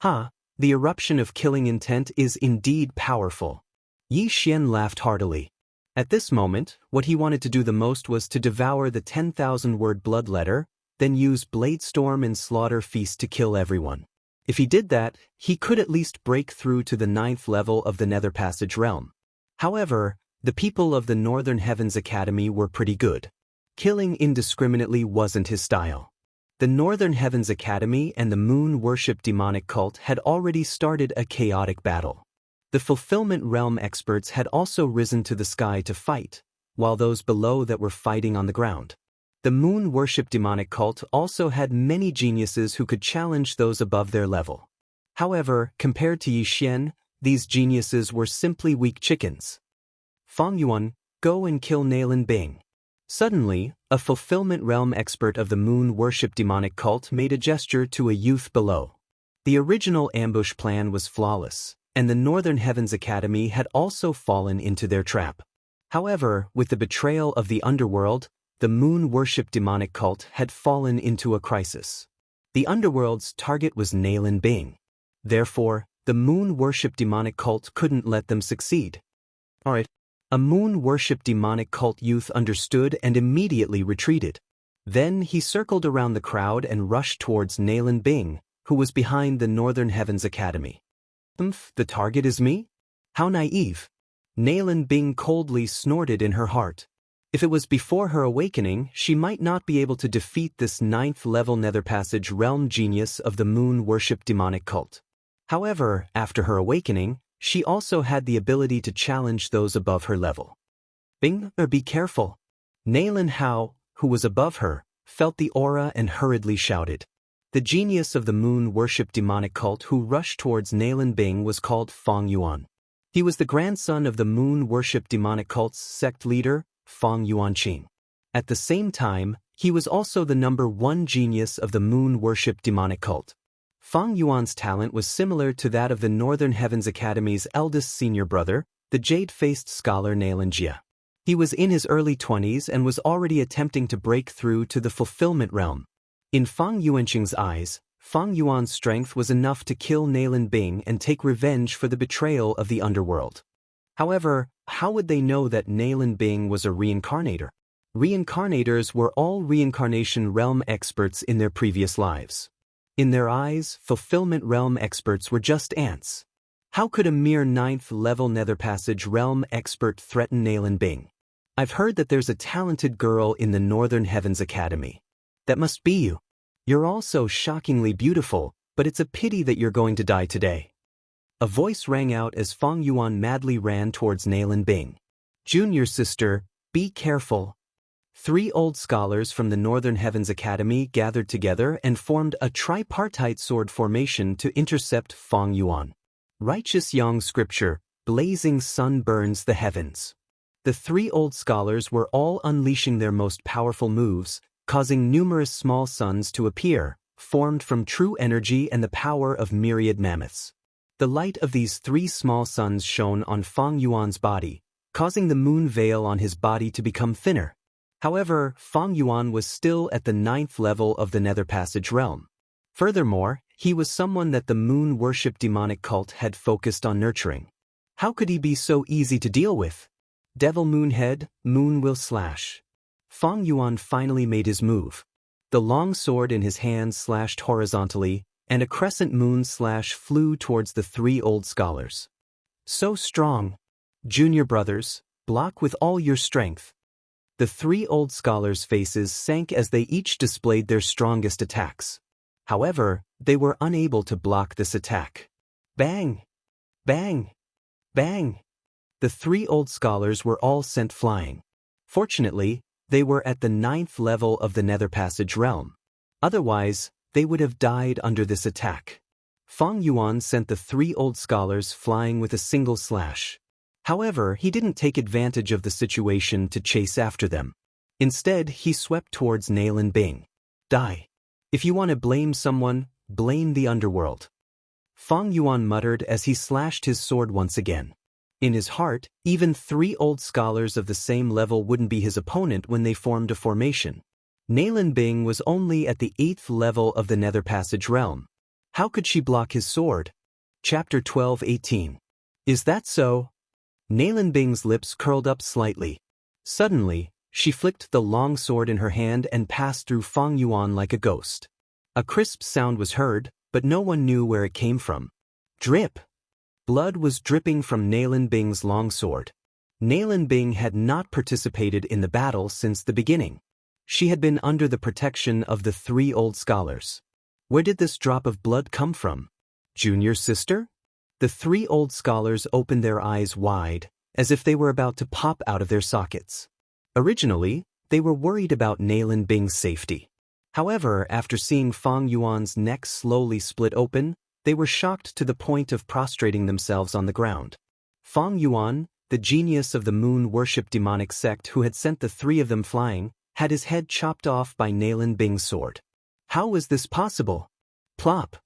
The eruption of killing intent is indeed powerful. Yi Xian laughed heartily. At this moment, what he wanted to do the most was to devour the 10,000-word blood letter, then use Blade Storm and Slaughter Feast to kill everyone. If he did that, he could at least break through to the 9th level of the Nether Passage Realm. However, the people of the Northern Heavens Academy were pretty good. Killing indiscriminately wasn't his style. The Northern Heavens Academy and the Moon Worship demonic cult had already started a chaotic battle. The Fulfillment Realm experts had also risen to the sky to fight, while those below that were fighting on the ground. The Moon Worship demonic cult also had many geniuses who could challenge those above their level. However, compared to Yi Xian, these geniuses were simply weak chickens. Fang Yuan, go and kill Nailin Bing. Suddenly, a Fulfillment Realm expert of the Moon Worship demonic cult made a gesture to a youth below. The original ambush plan was flawless, and the Northern Heavens Academy had also fallen into their trap. However, with the betrayal of the underworld, the Moon Worship demonic cult had fallen into a crisis. The underworld's target was Nailin Bing. Therefore, the Moon Worship demonic cult couldn't let them succeed. Alright. A Moon Worship demonic cult youth understood and immediately retreated. Then he circled around the crowd and rushed towards Nailin Bing, who was behind the Northern Heavens Academy. The target is me? How naive. Nailin Bing coldly snorted in her heart. If it was before her awakening, she might not be able to defeat this 9th-level Nether Passage realm genius of the Moon Worship demonic cult. However, after her awakening, she also had the ability to challenge those above her level. Bing, be careful. Nailin Hao, who was above her, felt the aura and hurriedly shouted. The genius of the Moon Worship demonic cult who rushed towards Nailin Bing was called Fang Yuan. He was the grandson of the Moon Worship demonic cult's sect leader, Fang Yuanqing. At the same time, he was also the #1 genius of the Moon Worship demonic cult. Fang Yuan's talent was similar to that of the Northern Heavens Academy's eldest senior brother, the jade-faced scholar Xianxia. He was in his early 20s and was already attempting to break through to the Fulfillment Realm. In Fang Yuanqing's eyes, Fang Yuan's strength was enough to kill Nailin Bing and take revenge for the betrayal of the underworld. However, how would they know that Nailin Bing was a reincarnator? Reincarnators were all reincarnation realm experts in their previous lives. In their eyes, Fulfillment Realm experts were just ants. How could a mere 9th-level Nether Passage realm expert threaten Nailin Bing? I've heard that there's a talented girl in the Northern Heavens Academy. That must be you. You're all so shockingly beautiful, but it's a pity that you're going to die today. A voice rang out as Fang Yuan madly ran towards Nailin Bing. Junior sister, be careful. 3 old scholars from the Northern Heavens Academy gathered together and formed a tripartite sword formation to intercept Fang Yuan. Righteous Yang scripture, blazing sun burns the heavens. The 3 old scholars were all unleashing their most powerful moves, causing numerous small suns to appear, formed from true energy and the power of myriad mammoths. The light of these 3 small suns shone on Fang Yuan's body, causing the moon veil on his body to become thinner. However, Fang Yuan was still at the 9th level of the Nether Passage realm. Furthermore, he was someone that the Moon Worship demonic cult had focused on nurturing. How could he be so easy to deal with? Devil Moonhead, Moon will slash. Fang Yuan finally made his move. The long sword in his hand slashed horizontally, and a crescent moon slash flew towards the 3 old scholars. So strong. Junior brothers, block with all your strength. The 3 old scholars' faces sank as they each displayed their strongest attacks. However, they were unable to block this attack. Bang! Bang! Bang! The 3 old scholars were all sent flying. Fortunately, they were at the 9th level of the Nether Passage realm. Otherwise, they would have died under this attack. Fang Yuan sent the 3 old scholars flying with a single slash. However, he didn't take advantage of the situation to chase after them. Instead, he swept towards Nailin Bing. Die. If you want to blame someone, blame the underworld. Fang Yuan muttered as he slashed his sword once again. In his heart, even 3 old scholars of the same level wouldn't be his opponent when they formed a formation. Nailin Bing was only at the 8th level of the Nether Passage realm. How could she block his sword? Chapter 12:18. Is that so? Nailin Bing's lips curled up slightly. Suddenly, she flicked the long sword in her hand and passed through Fang Yuan like a ghost. A crisp sound was heard, but no one knew where it came from. Drip! Blood was dripping from Nailin Bing's long sword. Nailin Bing had not participated in the battle since the beginning. She had been under the protection of the 3 old scholars. Where did this drop of blood come from? Junior sister? The 3 old scholars opened their eyes wide, as if they were about to pop out of their sockets. Originally, they were worried about Nailin Bing's safety. However, after seeing Fang Yuan's neck slowly split open, they were shocked to the point of prostrating themselves on the ground. Fang Yuan, the genius of the moon worship demonic sect who had sent the 3 of them flying, had his head chopped off by Nailin Bing's sword. How was this possible? Plop!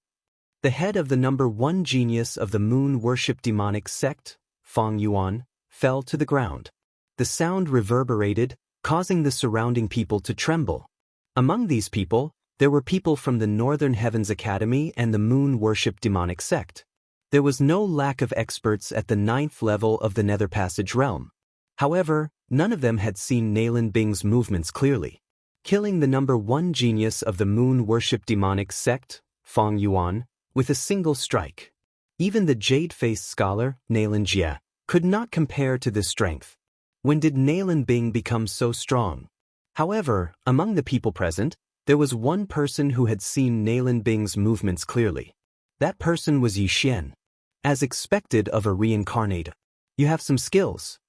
The head of the number 1 genius of the moon worship demonic sect, Fang Yuan, fell to the ground. The sound reverberated, causing the surrounding people to tremble. Among these people, there were people from the Northern Heavens Academy and the moon worship demonic sect. There was no lack of experts at the 9th level of the Nether Passage realm. However, none of them had seen Nailin Bing's movements clearly. Killing the number 1 genius of the moon worship demonic sect, Fang Yuan, with a single strike. Even the jade-faced scholar, Nailin Jia, could not compare to this strength. When did Nailin Bing become so strong? However, among the people present, there was one person who had seen Nailin Bing's movements clearly. That person was Yi Xian. As expected of a reincarnate. You have some skills.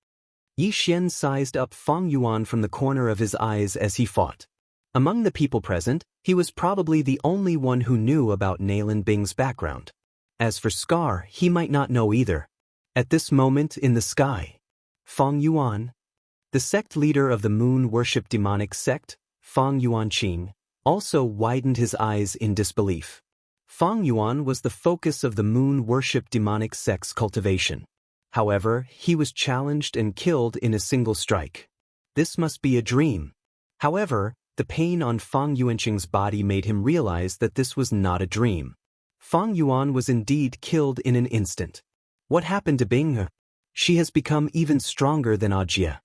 Yi Xian sized up Fang Yuan from the corner of his eyes as he fought. Among the people present, he was probably the only one who knew about Nailin Bing's background. As for Scar, he might not know either. At this moment in the sky, Fang Yuan, the sect leader of the moon worship demonic sect, Fang Yuanqing, also widened his eyes in disbelief. Fang Yuan was the focus of the moon worship demonic sect's cultivation. However, he was challenged and killed in a single strike. This must be a dream. However, the pain on Fang Yuanqing's body made him realize that this was not a dream. Fang Yuan was indeed killed in an instant. What happened to Bing? She has become even stronger than Audiobooks.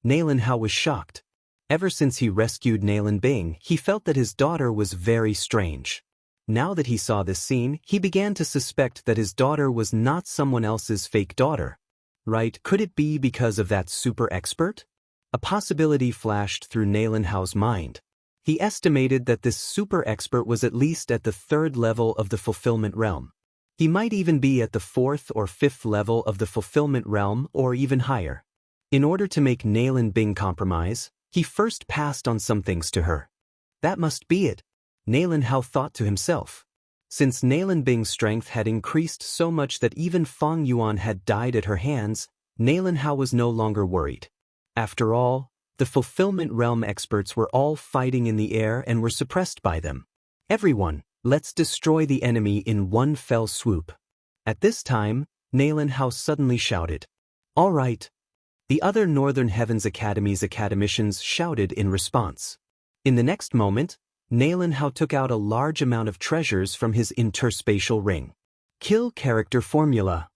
Nailin Hao was shocked. Ever since he rescued Nailin Bing, he felt that his daughter was very strange. Now that he saw this scene, he began to suspect that his daughter was not someone else's fake daughter. Right? Could it be because of that super expert? A possibility flashed through Nailin Hao's mind. He estimated that this super expert was at least at the 3rd level of the fulfillment realm. He might even be at the 4th or 5th level of the fulfillment realm or even higher. In order to make Nailin Bing compromise, he first passed on some things to her. That must be it, Nailin Hao thought to himself. Since Nailin Bing's strength had increased so much that even Fang Yuan had died at her hands, Nailin Hao was no longer worried. After all, the fulfillment realm experts were all fighting in the air and were suppressed by them. Everyone, let's destroy the enemy in one fell swoop. At this time, Nailin Hao suddenly shouted. All right. The other Northern Heavens Academy's academicians shouted in response. In the next moment, Nailin Hao took out a large amount of treasures from his interspatial ring. Kill character formula.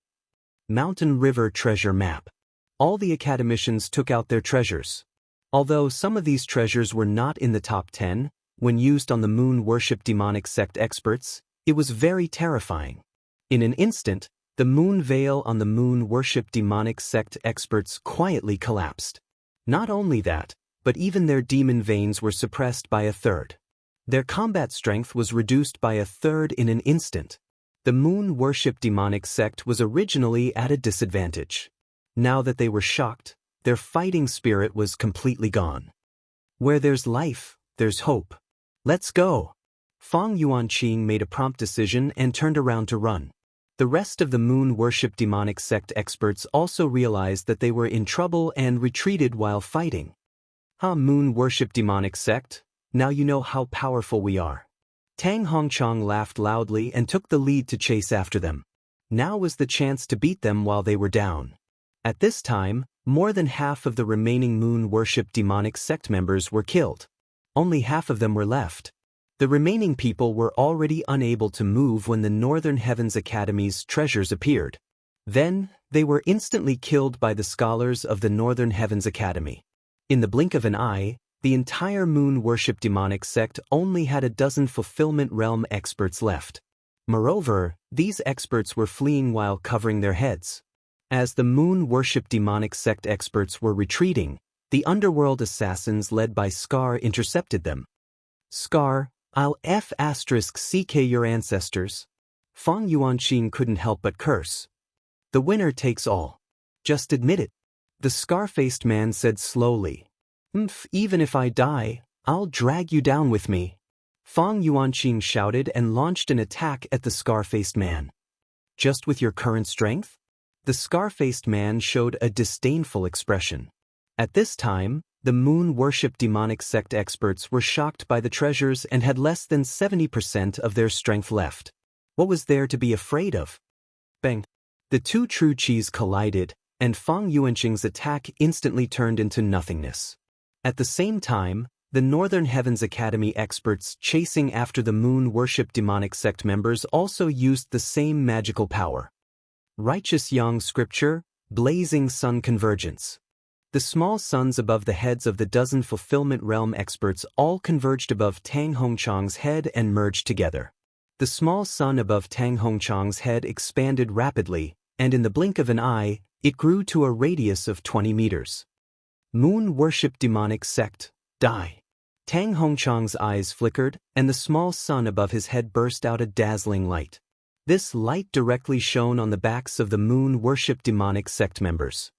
Mountain River treasure map. All the academicians took out their treasures. Although some of these treasures were not in the top 10, when used on the moon worship demonic sect experts, it was very terrifying. In an instant, the moon veil on the moon worship demonic sect experts quietly collapsed. Not only that, but even their demon veins were suppressed by a third. Their combat strength was reduced by a third in an instant. The moon worship demonic sect was originally at a disadvantage. Now that they were shocked, their fighting spirit was completely gone. Where there's life, there's hope. Let's go. Fang Yuanqing made a prompt decision and turned around to run. The rest of the moon worship demonic sect experts also realized that they were in trouble and retreated while fighting. Moon worship demonic sect, now you know how powerful we are. Tang Hongchang laughed loudly and took the lead to chase after them. Now was the chance to beat them while they were down. At this time, more than half of the remaining moon worship demonic sect members were killed. Only half of them were left. The remaining people were already unable to move when the Northern Heavens Academy's treasures appeared. Then, they were instantly killed by the scholars of the Northern Heavens Academy. In the blink of an eye, the entire moon worship demonic sect only had a dozen fulfillment realm experts left. Moreover, these experts were fleeing while covering their heads. As the moon worship demonic sect experts were retreating, The underworld assassins led by Scar intercepted them. Scar, I'll *CK your ancestors. Fang Yuanqing couldn't help but curse. The winner takes all. Just admit it. The scar-faced man said slowly. Even if I die, I'll drag you down with me. Fang Yuanqing shouted and launched an attack at the scar-faced man. Just with your current strength? The scar-faced man showed a disdainful expression. At this time, the moon-worship demonic sect experts were shocked by the treasures and had less than 70% of their strength left. What was there to be afraid of? Bang! The two true chis collided, and Fang Yuanqing's attack instantly turned into nothingness. At the same time, the Northern Heavens Academy experts chasing after the moon-worship demonic sect members also used the same magical power. Righteous Yang Scripture, Blazing Sun Convergence. The small suns above the heads of the dozen Fulfillment Realm experts all converged above Tang Hongchang's head and merged together. The small sun above Tang Hongchang's head expanded rapidly, and in the blink of an eye, it grew to a radius of 20 meters. Moon Worship Demonic Sect, die. Tang Hongchang's eyes flickered, and the small sun above his head burst out a dazzling light. This light directly shone on the backs of the Moon Worship Demonic Sect members.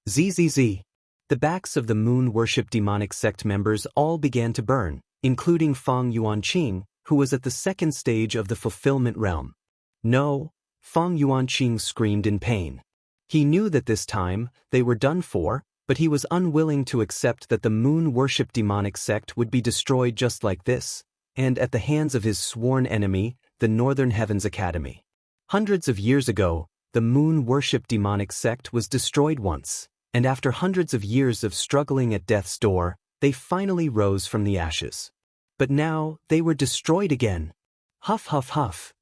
ZZZ. The backs of the Moon Worship Demonic Sect members all began to burn, including Fang Yuanqing, who was at the second stage of the Fulfillment Realm. No, Fang Yuanqing screamed in pain. He knew that this time, they were done for, but he was unwilling to accept that the Moon Worship Demonic Sect would be destroyed just like this, and at the hands of his sworn enemy, the Northern Heavens Academy. Hundreds of years ago, the Moon Worship Demonic Sect was destroyed once, and after hundreds of years of struggling at death's door, they finally rose from the ashes. But now, they were destroyed again. Huff huff huff.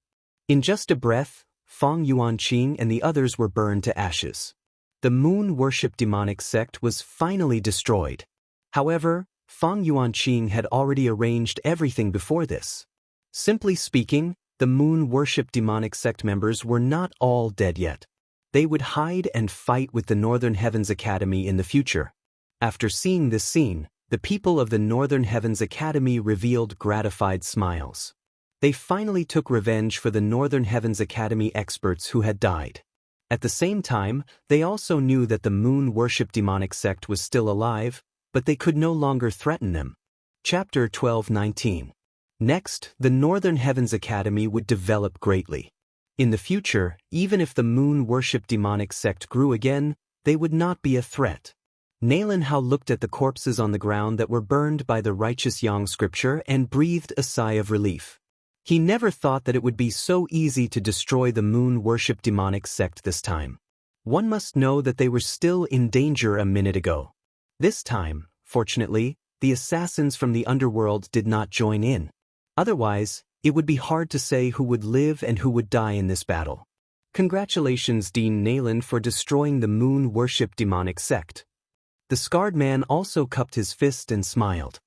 In just a breath, Fang Yuanqing and the others were burned to ashes. The Moon Worship Demonic Sect was finally destroyed. However, Fang Yuanqing had already arranged everything before this. Simply speaking, the Moon Worship Demonic Sect members were not all dead yet. They would hide and fight with the Northern Heavens Academy in the future. After seeing this scene, the people of the Northern Heavens Academy revealed gratified smiles. They finally took revenge for the Northern Heavens Academy experts who had died. At the same time, they also knew that the Moon Worship Demonic Sect was still alive, but they could no longer threaten them. Chapter 12:19. Next, the Northern Heavens Academy would develop greatly. In the future, even if the Moon Worship Demonic Sect grew again, they would not be a threat. Nalen Hao looked at the corpses on the ground that were burned by the Righteous Yang Scripture and breathed a sigh of relief. He never thought that it would be so easy to destroy the Moon Worship Demonic Sect this time. One must know that they were still in danger a minute ago. This time, fortunately, the assassins from the underworld did not join in. Otherwise, it would be hard to say who would live and who would die in this battle. Congratulations, Dean Nalen, for destroying the Moon Worship Demonic Sect. The scarred man also cupped his fist and smiled.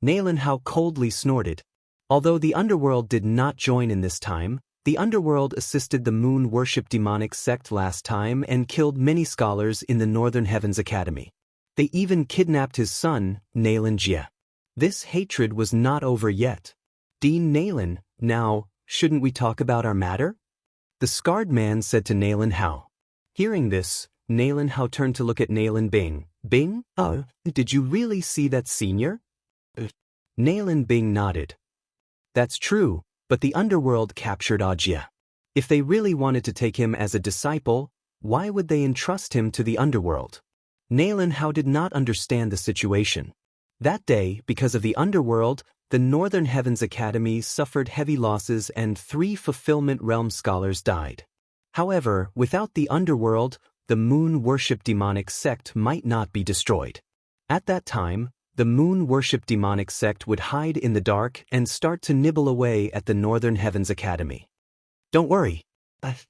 Nalen Hao coldly snorted. Although the underworld did not join in this time, the underworld assisted the Moon Worship Demonic Sect last time and killed many scholars in the Northern Heavens Academy. They even kidnapped his son, Nalen Jia. This hatred was not over yet. Dean Nalen, now, shouldn't we talk about our matter? The scarred man said to Nalen Hao. Hearing this, Nalen Hao turned to look at Nalen Bing. Bing? Did you really see that senior? Nalen Bing nodded. That's true, but the underworld captured Wuxia. If they really wanted to take him as a disciple, why would they entrust him to the underworld? Nalen Hao did not understand the situation. That day, because of the underworld, the Northern Heavens Academy suffered heavy losses and 3 Fulfillment Realm scholars died. However, without the underworld, the Moon Worship Demonic Sect might not be destroyed. At that time, the Moon Worship Demonic Sect would hide in the dark and start to nibble away at the Northern Heavens Academy. Don't worry.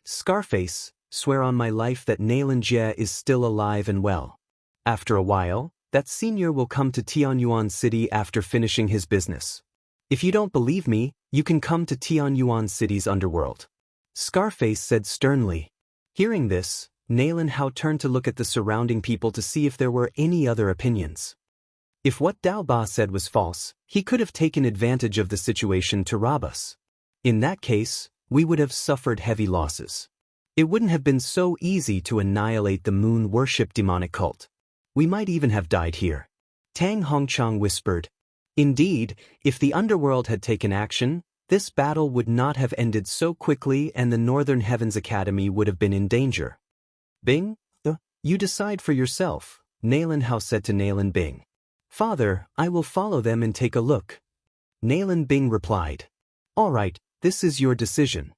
Scarface, swear on my life that Nalen Jie is still alive and well. After a while, that senior will come to Tianyuan City after finishing his business. If you don't believe me, you can come to Tianyuan City's underworld. Scarface said sternly. Hearing this, Nalan Hao turned to look at the surrounding people to see if there were any other opinions. If what Dao Ba said was false, he could have taken advantage of the situation to rob us. In that case, we would have suffered heavy losses. It wouldn't have been so easy to annihilate the moon worship demonic cult. We might even have died here. Tang Hongchang whispered. Indeed, if the underworld had taken action, this battle would not have ended so quickly and the Northern Heavens Academy would have been in danger. Bing? You decide for yourself, Nalan Hao said to Nalan Bing. Father, I will follow them and take a look. Nalan Bing replied. All right, this is your decision.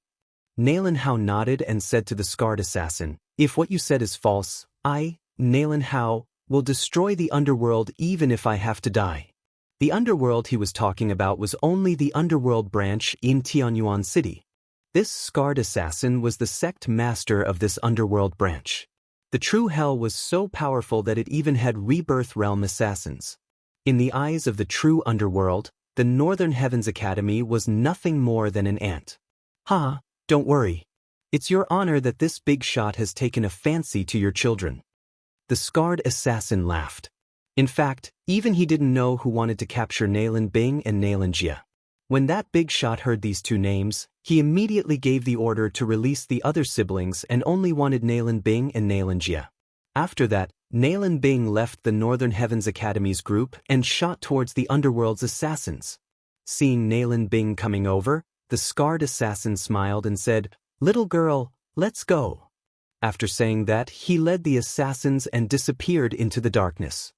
Nalan Hao nodded and said to the scarred assassin, if what you said is false, I, Nalan Hao, will destroy the underworld even if I have to die. The underworld he was talking about was only the underworld branch in Tianyuan City. This scarred assassin was the sect master of this underworld branch. The true hell was so powerful that it even had rebirth realm assassins. In the eyes of the true underworld, the Northern Heavens Academy was nothing more than an ant. Don't worry. It's your honor that this big shot has taken a fancy to your children. The scarred assassin laughed. In fact, even he didn't know who wanted to capture Nalan Bing and Nalan Jia. When that big shot heard these two names, he immediately gave the order to release the other siblings and only wanted Nalan Bing and Nalan Jia. After that, Nalan Bing left the Northern Heavens Academy's group and shot towards the underworld's assassins. Seeing Nalan Bing coming over, the scarred assassin smiled and said, "Little girl, let's go." After saying that, he led the assassins and disappeared into the darkness.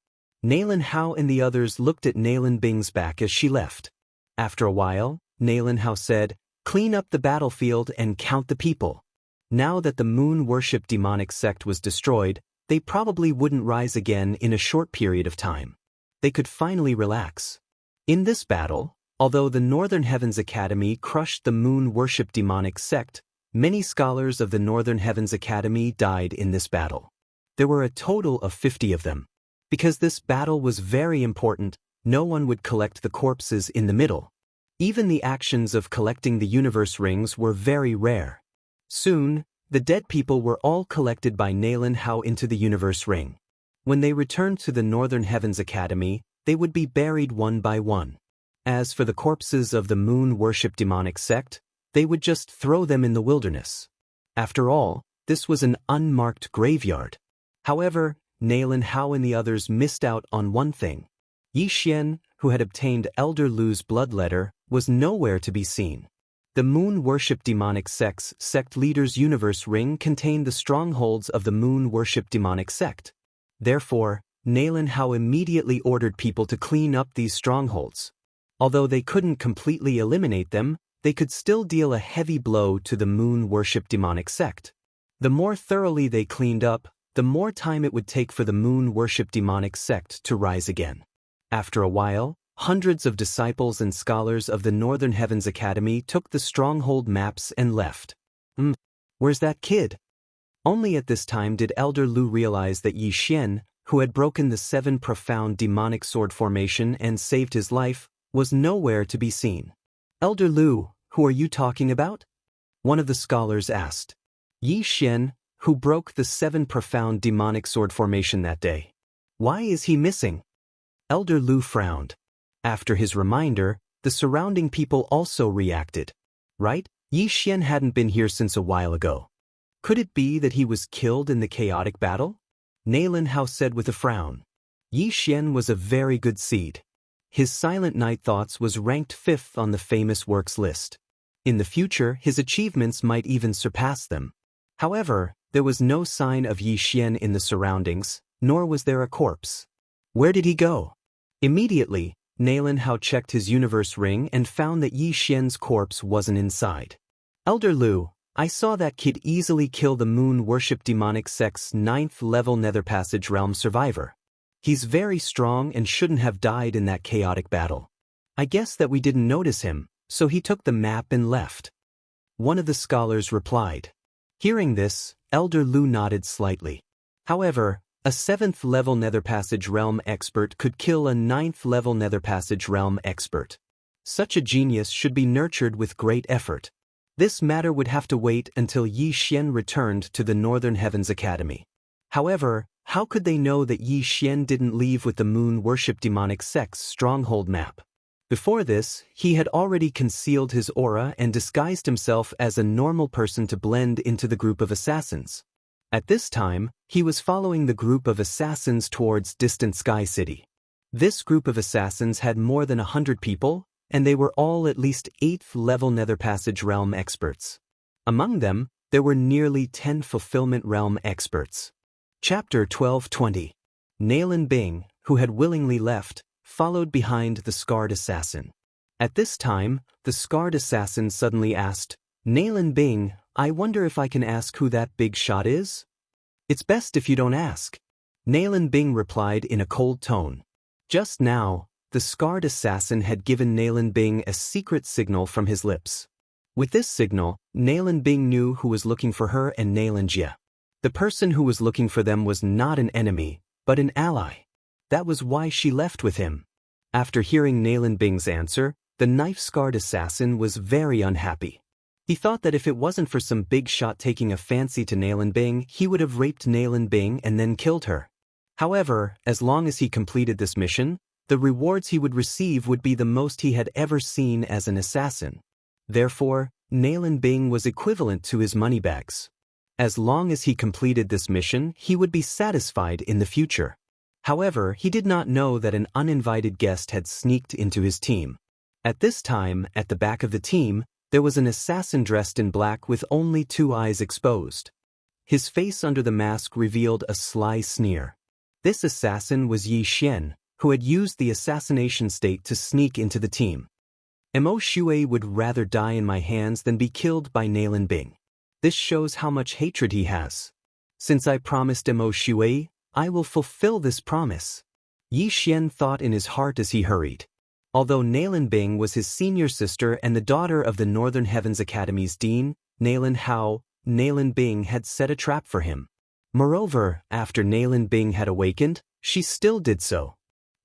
Nalan Hao and the others looked at Nalan Bing's back as she left. After a while, Nalan Hao said, "Clean up the battlefield and count the people." Now that the moon worship demonic sect was destroyed, they probably wouldn't rise again in a short period of time. They could finally relax. In this battle, although the Northern Heavens Academy crushed the moon worship demonic sect, many scholars of the Northern Heavens Academy died in this battle. There were a total of 50 of them. Because this battle was very important, no one would collect the corpses in the middle. Even the actions of collecting the universe rings were very rare. Soon, the dead people were all collected by Nalan Hao into the universe ring. When they returned to the Northern Heavens Academy, they would be buried one by one. As for the corpses of the moon worship demonic sect, they would just throw them in the wilderness. After all, this was an unmarked graveyard. However, Nalan Hao and the others missed out on one thing. Yi Xian, who had obtained Elder Lu's blood letter, was nowhere to be seen. The moon worship demonic sect's sect leader's universe ring contained the strongholds of the moon worship demonic sect. Therefore, Nalan Hao immediately ordered people to clean up these strongholds. Although they couldn't completely eliminate them, they could still deal a heavy blow to the moon worship demonic sect. The more thoroughly they cleaned up, the more time it would take for the moon worship demonic sect to rise again. After a while, hundreds of disciples and scholars of the Northern Heavens Academy took the stronghold maps and left. Where's that kid? Only at this time did Elder Lu realize that Yi Xian, who had broken the 7 profound demonic sword formation and saved his life, was nowhere to be seen. Elder Lu, who are you talking about? One of the scholars asked. Yi Xian, who broke the 7 profound demonic sword formation that day. Why is he missing? Elder Lu frowned. After his reminder, the surrounding people also reacted. Right? Yi Xian hadn't been here since a while ago. Could it be that he was killed in the chaotic battle? Nalan Hao said with a frown. Yi Xian was a very good seed. His Silent Night Thoughts was ranked 5th on the famous works list. In the future, his achievements might even surpass them. However, there was no sign of Yi Xian in the surroundings, nor was there a corpse. Where did he go? Immediately, Nalan Hao checked his universe ring and found that Yi Xian's corpse wasn't inside. Elder Lu, I saw that kid easily kill the moon worship demonic sect's 9th level Nether Passage realm survivor. He's very strong and shouldn't have died in that chaotic battle. I guess that we didn't notice him, so he took the map and left. One of the scholars replied. Hearing this, Elder Lu nodded slightly. However, a 7th level Nether Passage realm expert could kill a 9th level Nether Passage realm expert. Such a genius should be nurtured with great effort. This matter would have to wait until Yi Xian returned to the Northern Heavens Academy. However, how could they know that Yi Xian didn't leave with the moon worship demonic sect's stronghold map? Before this, he had already concealed his aura and disguised himself as a normal person to blend into the group of assassins. At this time, he was following the group of assassins towards distant Sky City. This group of assassins had more than 100 people, and they were all at least 8th-level Nether Passage Realm experts. Among them, there were nearly 10 Fulfillment Realm experts. Chapter 12:20. Nailin Bing, who had willingly left, followed behind the scarred assassin. At this time, the scarred assassin suddenly asked, "Nailin Bing, I wonder if I can ask who that big shot is?" "It's best if you don't ask," Nailin Bing replied in a cold tone. Just now, the scarred assassin had given Nailin Bing a secret signal from his lips. With this signal, Nailin Bing knew who was looking for her and Xianxia. The person who was looking for them was not an enemy, but an ally. That was why she left with him. After hearing Nailin Bing's answer, the knife-scarred assassin was very unhappy. He thought that if it wasn't for some big shot taking a fancy to Nailin Bing, he would have raped Nailin Bing and then killed her. However, as long as he completed this mission, the rewards he would receive would be the most he had ever seen as an assassin. Therefore, Nailin Bing was equivalent to his moneybags. As long as he completed this mission, he would be satisfied in the future. However, he did not know that an uninvited guest had sneaked into his team. At this time, at the back of the team, there was an assassin dressed in black with only 2 eyes exposed. His face under the mask revealed a sly sneer. This assassin was Yi Xian, who had used the assassination state to sneak into the team. Mo Shui would rather die in my hands than be killed by Nailin Bing. This shows how much hatred he has. Since I promised Mo Shui, I will fulfill this promise. Yi Xian thought in his heart as he hurried. Although Nailin Bing was his senior sister and the daughter of the Northern Heavens Academy's dean, Nailin Hao, Nailin Bing had set a trap for him. Moreover, after Nailin Bing had awakened, she still did so.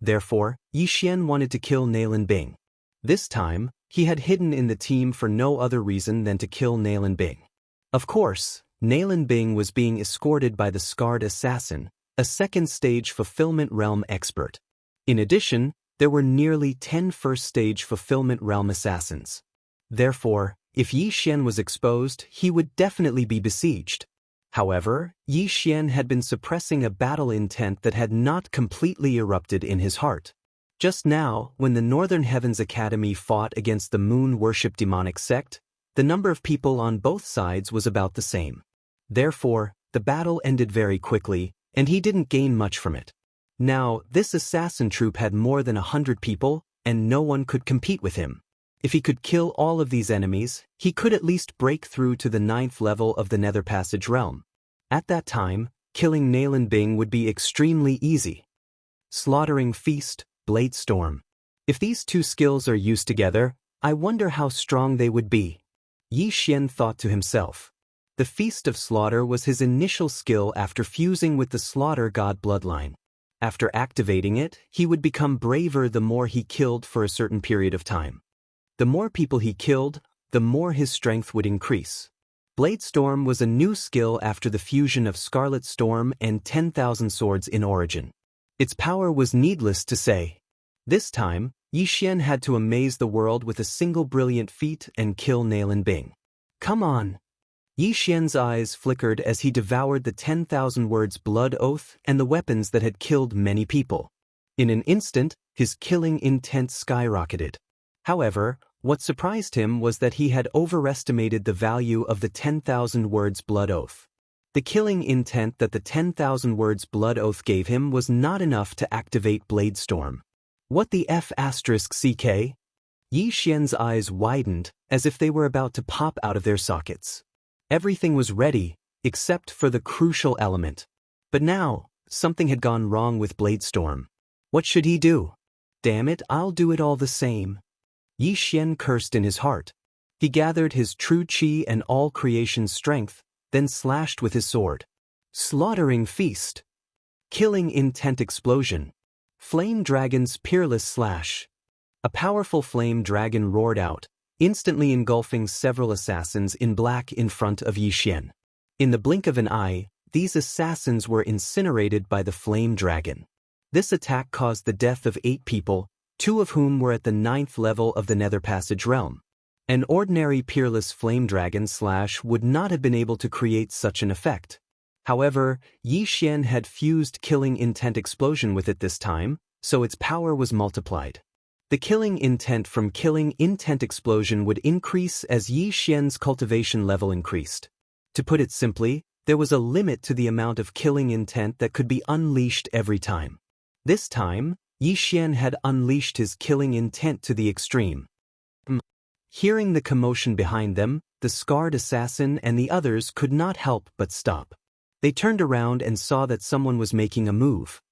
Therefore, Yi Xian wanted to kill Nailin Bing. This time, he had hidden in the team for no other reason than to kill Nailin Bing. Of course, Nailin Bing was being escorted by the scarred assassin, a second-stage Fulfillment Realm expert. In addition, there were nearly 10 first-stage Fulfillment Realm assassins. Therefore, if Yi Xian was exposed, he would definitely be besieged. However, Yi Xian had been suppressing a battle intent that had not completely erupted in his heart. Just now, when the Northern Heavens Academy fought against the Moon Worship Demonic Sect, the number of people on both sides was about the same. Therefore, the battle ended very quickly, and he didn't gain much from it. Now, this assassin troop had more than 100 people, and no one could compete with him. If he could kill all of these enemies, he could at least break through to the 9th level of the Nether Passage Realm. At that time, killing Nailin Bing would be extremely easy. Slaughtering Feast, Blade Storm. If these 2 skills are used together, I wonder how strong they would be. Yi Xian thought to himself. The Feast of Slaughter was his initial skill after fusing with the Slaughter God bloodline. After activating it, he would become braver the more he killed for a certain period of time. The more people he killed, the more his strength would increase. Blade Storm was a new skill after the fusion of Scarlet Storm and 10,000 Swords in origin. Its power was needless to say. This time, Yi Xian had to amaze the world with a single brilliant feat and kill Nailin Bing. Come on! Yi Xian's eyes flickered as he devoured the 10,000 words blood oath and the weapons that had killed many people. In an instant, his killing intent skyrocketed. However, what surprised him was that he had overestimated the value of the 10,000 words blood oath. The killing intent that the 10,000 words blood oath gave him was not enough to activate Blade Storm. What the F***CK? Yi Xian's eyes widened as if they were about to pop out of their sockets. Everything was ready, except for the crucial element. But now, something had gone wrong with Blade Storm. What should he do? Damn it, I'll do it all the same. Yi Xian cursed in his heart. He gathered his true chi and all creation's strength, then slashed with his sword. Slaughtering Feast. Killing Intent Explosion. Flame Dragon's Peerless Slash. A powerful flame dragon roared out, instantly engulfing several assassins in black in front of Xian. In the blink of an eye, these assassins were incinerated by the flame dragon. This attack caused the death of 8 people, 2 of whom were at the 9th level of the Nether Passage realm. An ordinary peerless flame dragon slash would not have been able to create such an effect. However, Xian had fused killing intent explosion with it this time, so its power was multiplied. The killing intent from killing intent explosion would increase as Xian's cultivation level increased. To put it simply, there was a limit to the amount of killing intent that could be unleashed every time. This time, Xian had unleashed his killing intent to the extreme. Hearing the commotion behind them, the scarred assassin and the others could not help but stop. They turned around and saw that someone was making a move.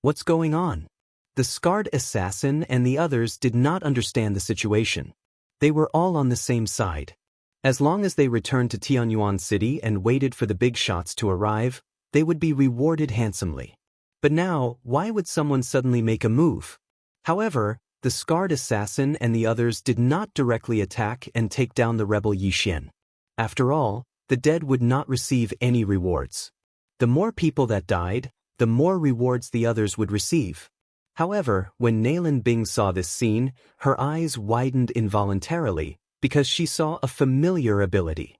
What's going on? The scarred assassin and the others did not understand the situation. They were all on the same side. As long as they returned to Tianyuan City and waited for the big shots to arrive, they would be rewarded handsomely. But now, why would someone suddenly make a move? However, the scarred assassin and the others did not directly attack and take down the rebel Xian. After all, the dead would not receive any rewards. The more people that died, the more rewards the others would receive. However, when Nailin Bing saw this scene, her eyes widened involuntarily because she saw a familiar ability.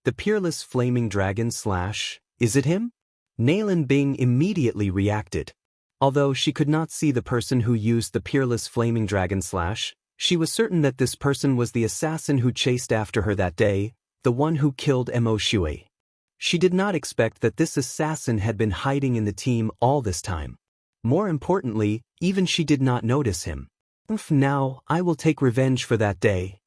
The peerless flaming dragon slash, is it him? Nailin Bing immediately reacted. Although she could not see the person who used the peerless flaming dragon slash, she was certain that this person was the assassin who chased after her that day, the one who killed Mo Shui. She did not expect that this assassin had been hiding in the team all this time. More importantly, even she did not notice him. Now, I will take revenge for that day.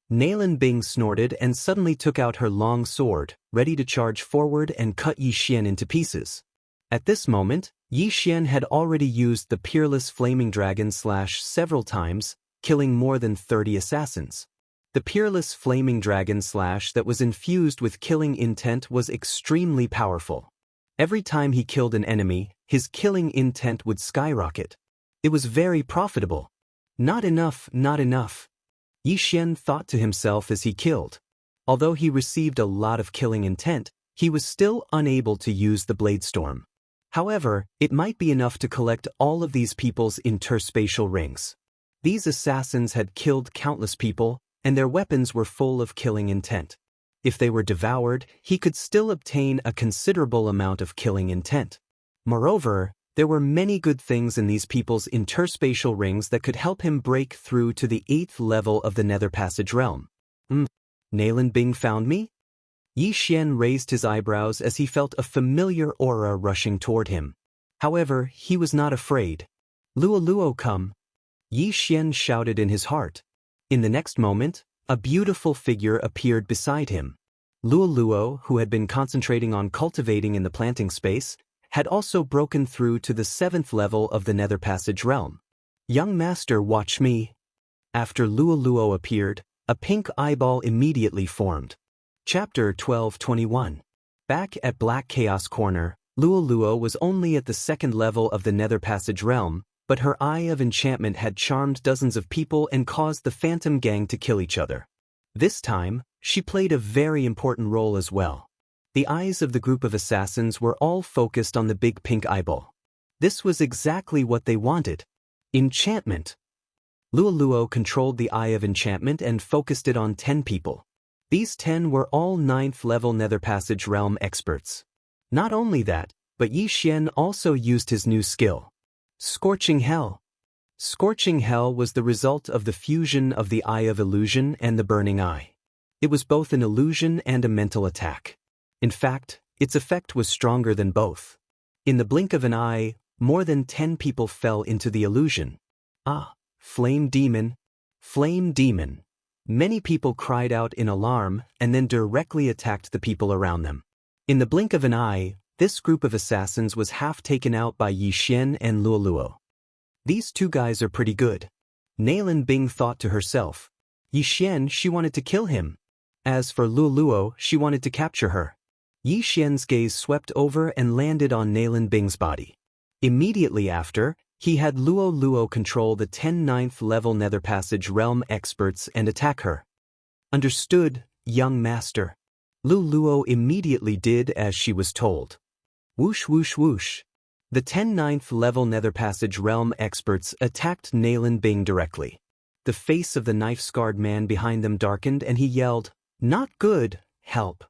Nailin Bing snorted and suddenly took out her long sword, ready to charge forward and cut Xian into pieces. At this moment, Xian had already used the peerless flaming dragon slash several times, killing more than 30 assassins. The peerless flaming dragon slash that was infused with killing intent was extremely powerful. Every time he killed an enemy, his killing intent would skyrocket. It was very profitable. Not enough, not enough. Xian thought to himself as he killed. Although he received a lot of killing intent, he was still unable to use the blade storm. However, it might be enough to collect all of these people's interspatial rings. These assassins had killed countless people, and their weapons were full of killing intent. If they were devoured, he could still obtain a considerable amount of killing intent. Moreover, there were many good things in these people's interspatial rings that could help him break through to the 8th level of the Nether Passage realm. Nailin Bing found me? Xian raised his eyebrows as he felt a familiar aura rushing toward him. However, he was not afraid. Luo Luo, come! Xian shouted in his heart. In the next moment, a beautiful figure appeared beside him. Luo Luo, who had been concentrating on cultivating in the planting space, had also broken through to the 7th level of the Nether Passage realm. Young master, watch me. After Luo Luo appeared, a pink eyeball immediately formed. Chapter 12:21. Back at Black Chaos Corner, Luo Luo was only at the 2nd level of the Nether Passage realm, but her eye of enchantment had charmed dozens of people and caused the Phantom Gang to kill each other. This time, she played a very important role as well. The eyes of the group of assassins were all focused on the big pink eyeball. This was exactly what they wanted. Enchantment. Luo Luo controlled the eye of enchantment and focused it on 10 people. These 10 were all 9th level Nether Passage realm experts. Not only that, but Xian also used his new skill. Scorching Hell. Scorching Hell was the result of the fusion of the Eye of Illusion and the Burning Eye. It was both an illusion and a mental attack. In fact, its effect was stronger than both. In the blink of an eye, more than 10 people fell into the illusion. Ah, Flame Demon! Flame Demon! Many people cried out in alarm and then directly attacked the people around them. In the blink of an eye, this group of assassins was half taken out by Xian and Luo Luo. These two guys are pretty good. Nailin Bing thought to herself. Xian, she wanted to kill him. As for Luo Luo, she wanted to capture her. Xian's gaze swept over and landed on Nailin Bing's body. Immediately after, he had Luo Luo control the 10 9th level Nether Passage realm experts and attack her. Understood, young master. Lu Luo immediately did as she was told. Whoosh whoosh whoosh. The 10 ninth level Nether Passage Realm experts attacked Nalan Bing directly. The face of the knife-scarred man behind them darkened and he yelled, "Not good, help."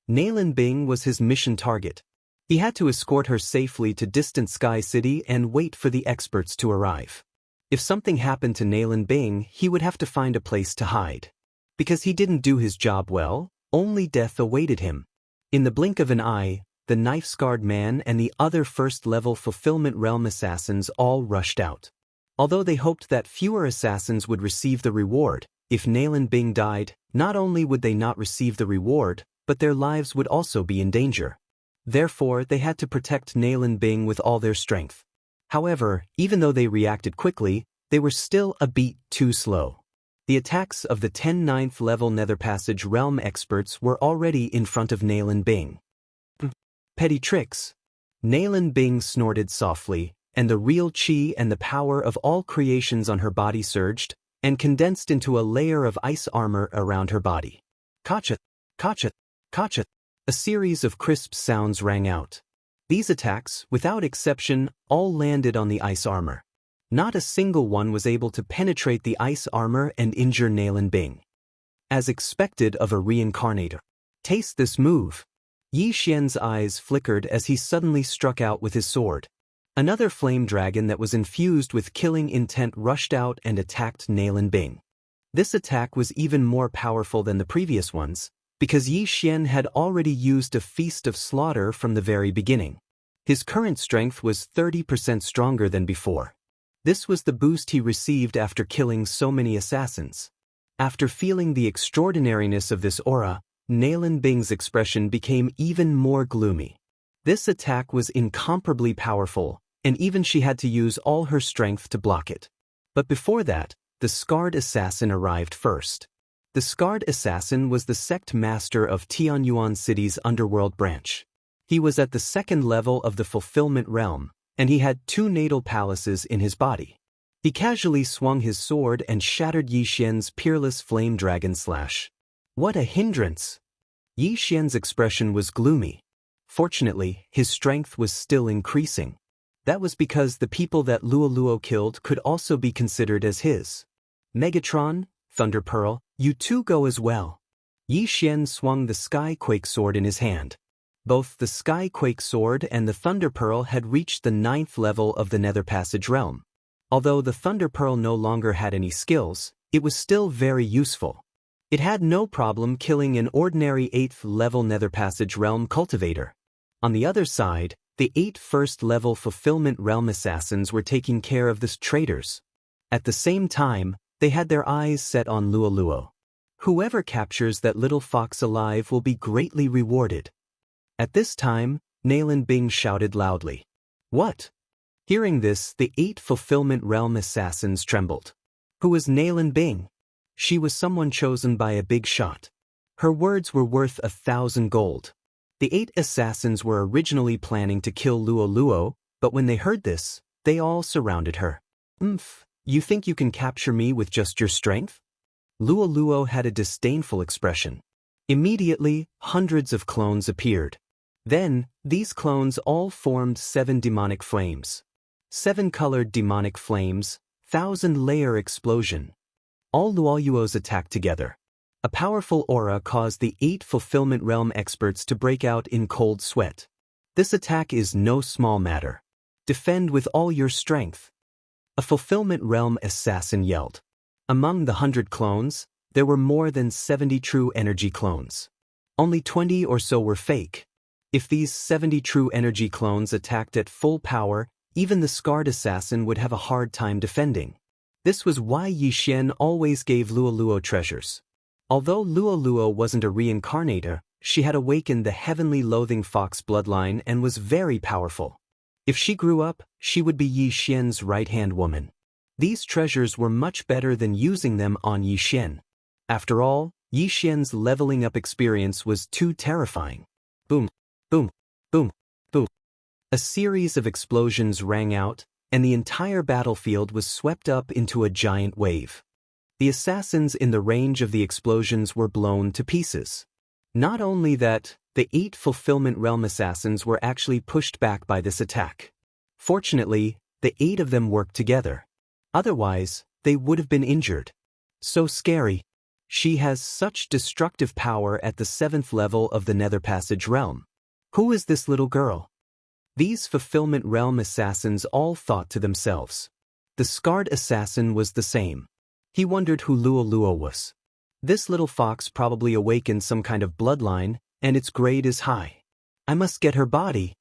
Nalan Bing was his mission target. He had to escort her safely to distant Sky City and wait for the experts to arrive. If something happened to Nalan Bing, he would have to find a place to hide. Because he didn't do his job well, only death awaited him. In the blink of an eye, the knife-scarred man and the other first-level Fulfillment Realm assassins all rushed out. Although they hoped that fewer assassins would receive the reward, if Nalan Bing died, not only would they not receive the reward, but their lives would also be in danger. Therefore, they had to protect Nalan Bing with all their strength. However, even though they reacted quickly, they were still a beat too slow. The attacks of the 10 ninth level Nether Passage Realm experts were already in front of Nalan Bing. Petty tricks. Nalan Bing snorted softly, and the real chi and the power of all creations on her body surged, and condensed into a layer of ice armor around her body. Kachat, kachat, kachat. A series of crisp sounds rang out. These attacks, without exception, all landed on the ice armor. Not a single one was able to penetrate the ice armor and injure Nalan Bing. As expected of a reincarnator. Taste this move. Yi Xian's eyes flickered as he suddenly struck out with his sword. Another flame dragon that was infused with killing intent rushed out and attacked Nalan Bing. This attack was even more powerful than the previous ones, because Yi Xian had already used a feast of slaughter from the very beginning. His current strength was 30% stronger than before. This was the boost he received after killing so many assassins. After feeling the extraordinariness of this aura, Nalan Bing's expression became even more gloomy. This attack was incomparably powerful, and even she had to use all her strength to block it. But before that, the Scarred Assassin arrived first. The Scarred Assassin was the sect master of Tianyuan City's underworld branch. He was at the second level of the Fulfillment Realm, and he had 2 natal palaces in his body. He casually swung his sword and shattered Yi Xian's peerless flame dragon slash. What a hindrance! Yi Xian's expression was gloomy. Fortunately, his strength was still increasing. That was because the people that Luo Luo killed could also be considered as his. Megatron, Thunder Pearl, you two go as well. Yi Xian swung the Skyquake sword in his hand. Both the Skyquake sword and the Thunder Pearl had reached the 9th level of the Nether Passage Realm. Although the Thunder Pearl no longer had any skills, it was still very useful. It had no problem killing an ordinary 8th level Nether Passage Realm cultivator. On the other side, the 8 first level Fulfillment Realm assassins were taking care of the traitors. At the same time, they had their eyes set on Luo Luo. Whoever captures that little fox alive will be greatly rewarded. At this time, Nalan Bing shouted loudly. What? Hearing this, the 8 Fulfillment Realm assassins trembled. Who was Nalan Bing? She was someone chosen by a big shot. Her words were worth 1,000 gold. The 8 assassins were originally planning to kill Luo Luo, but when they heard this, they all surrounded her. You think you can capture me with just your strength? Luo Luo had a disdainful expression. Immediately, hundreds of clones appeared. Then, these clones all formed 7 demonic flames. 7-colored demonic flames, 1,000-layer explosion. All Luoyuos attacked together. A powerful aura caused the 8 Fulfillment Realm experts to break out in cold sweat. This attack is no small matter. Defend with all your strength. A Fulfillment Realm assassin yelled. Among the 100 clones, there were more than 70 true energy clones. Only 20 or so were fake. If these 70 true energy clones attacked at full power, even the Scarred Assassin would have a hard time defending. This was why Yi Xian always gave Luo Luo treasures. Although Luo Luo wasn't a reincarnator, she had awakened the heavenly loathing fox bloodline and was very powerful. If she grew up, she would be Yi Xian's right-hand woman. These treasures were much better than using them on Yi Xian. After all, Yi Xian's leveling up experience was too terrifying. Boom, boom, boom, boom. A series of explosions rang out, and the entire battlefield was swept up into a giant wave. The assassins in the range of the explosions were blown to pieces. Not only that, the 8 Fulfillment Realm assassins were actually pushed back by this attack. Fortunately, the 8 of them worked together. Otherwise, they would have been injured. So scary. She has such destructive power at the 7th level of the Nether Passage realm. Who is this little girl? These Fulfillment Realm assassins all thought to themselves. The scarred assassin was the same. He wondered who Luo was. This little fox probably awakened some kind of bloodline, and its grade is high. I must get her body.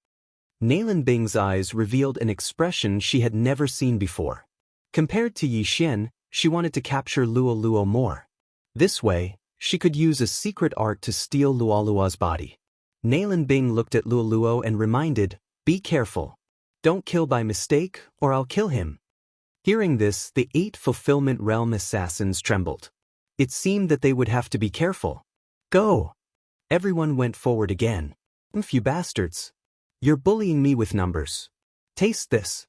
Nalan Bing's eyes revealed an expression she had never seen before. Compared to Yi Xian, she wanted to capture Luo more. This way, she could use a secret art to steal Luo's body. Nalan Bing looked at Luo and reminded, "Be careful. Don't kill by mistake, or I'll kill him." Hearing this, the 8 Fulfillment Realm assassins trembled. It seemed that they would have to be careful. Go! Everyone went forward again. You bastards. You're bullying me with numbers. Taste this.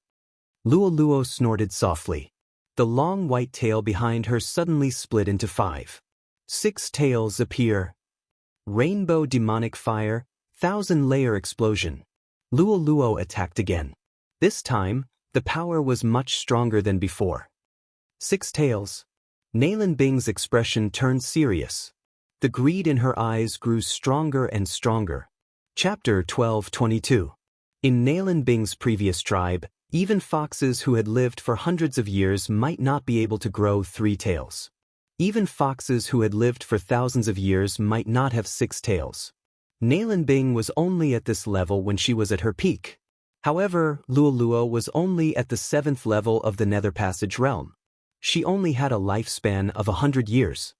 Luo snorted softly. The long white tail behind her suddenly split into 5. 6 tails appear. Rainbow demonic fire, 1,000-layer explosion. Luo attacked again. This time, the power was much stronger than before. 6 tails. Nalan Bing's expression turned serious. The greed in her eyes grew stronger and stronger. Chapter 12:22. In Nalan Bing's previous tribe, even foxes who had lived for hundreds of years might not be able to grow 3 tails. Even foxes who had lived for thousands of years might not have 6 tails. Nalan Bing was only at this level when she was at her peak. However, Luo was only at the 7th level of the Nether Passage realm. She only had a lifespan of 100 years.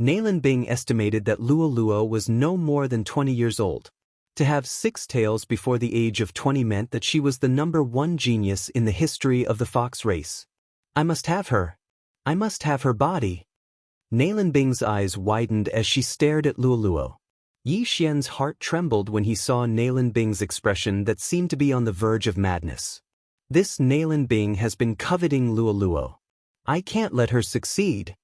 Nalan Bing estimated that Luo was no more than 20 years old. To have 6 tails before the age of 20 meant that she was the #1 genius in the history of the fox race. I must have her. I must have her body. Nalan Bing's eyes widened as she stared at Luo. Yi Xian's heart trembled when he saw Nalan Bing's expression that seemed to be on the verge of madness. This Nalan Bing has been coveting Luo. I can't let her succeed.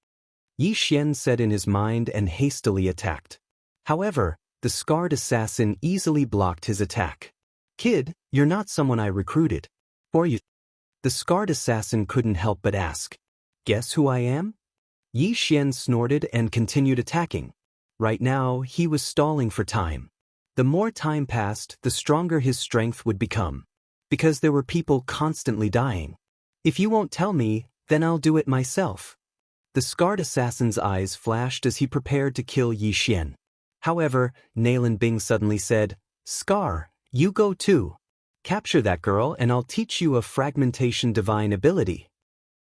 Yi Xian said in his mind and hastily attacked. However, the scarred assassin easily blocked his attack. Kid, you're not someone I recruited. Or you? The scarred assassin couldn't help but ask. Guess who I am? Yi Xian snorted and continued attacking. Right now, he was stalling for time. The more time passed, the stronger his strength would become. Because there were people constantly dying. If you won't tell me, then I'll do it myself. The scarred assassin's eyes flashed as he prepared to kill Yi Xian. However, Nalan Bing suddenly said, Scar, you go too. Capture that girl and I'll teach you a fragmentation divine ability.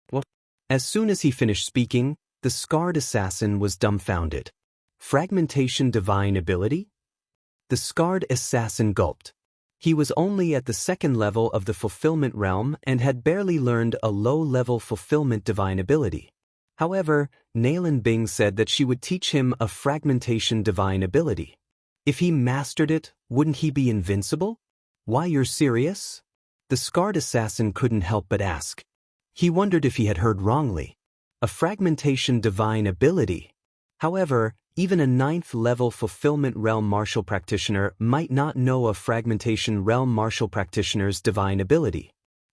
What? As soon as he finished speaking, the scarred assassin was dumbfounded. Fragmentation divine ability? The scarred assassin gulped. He was only at the 2nd level of the fulfillment realm and had barely learned a low-level fulfillment divine ability. However, Nalan Bing said that she would teach him a fragmentation divine ability. If he mastered it, wouldn't he be invincible? Why, you're serious? The scarred assassin couldn't help but ask. He wondered if he had heard wrongly. A fragmentation divine ability. However, even a 9th-level fulfillment realm martial practitioner might not know a fragmentation realm martial practitioner's divine ability.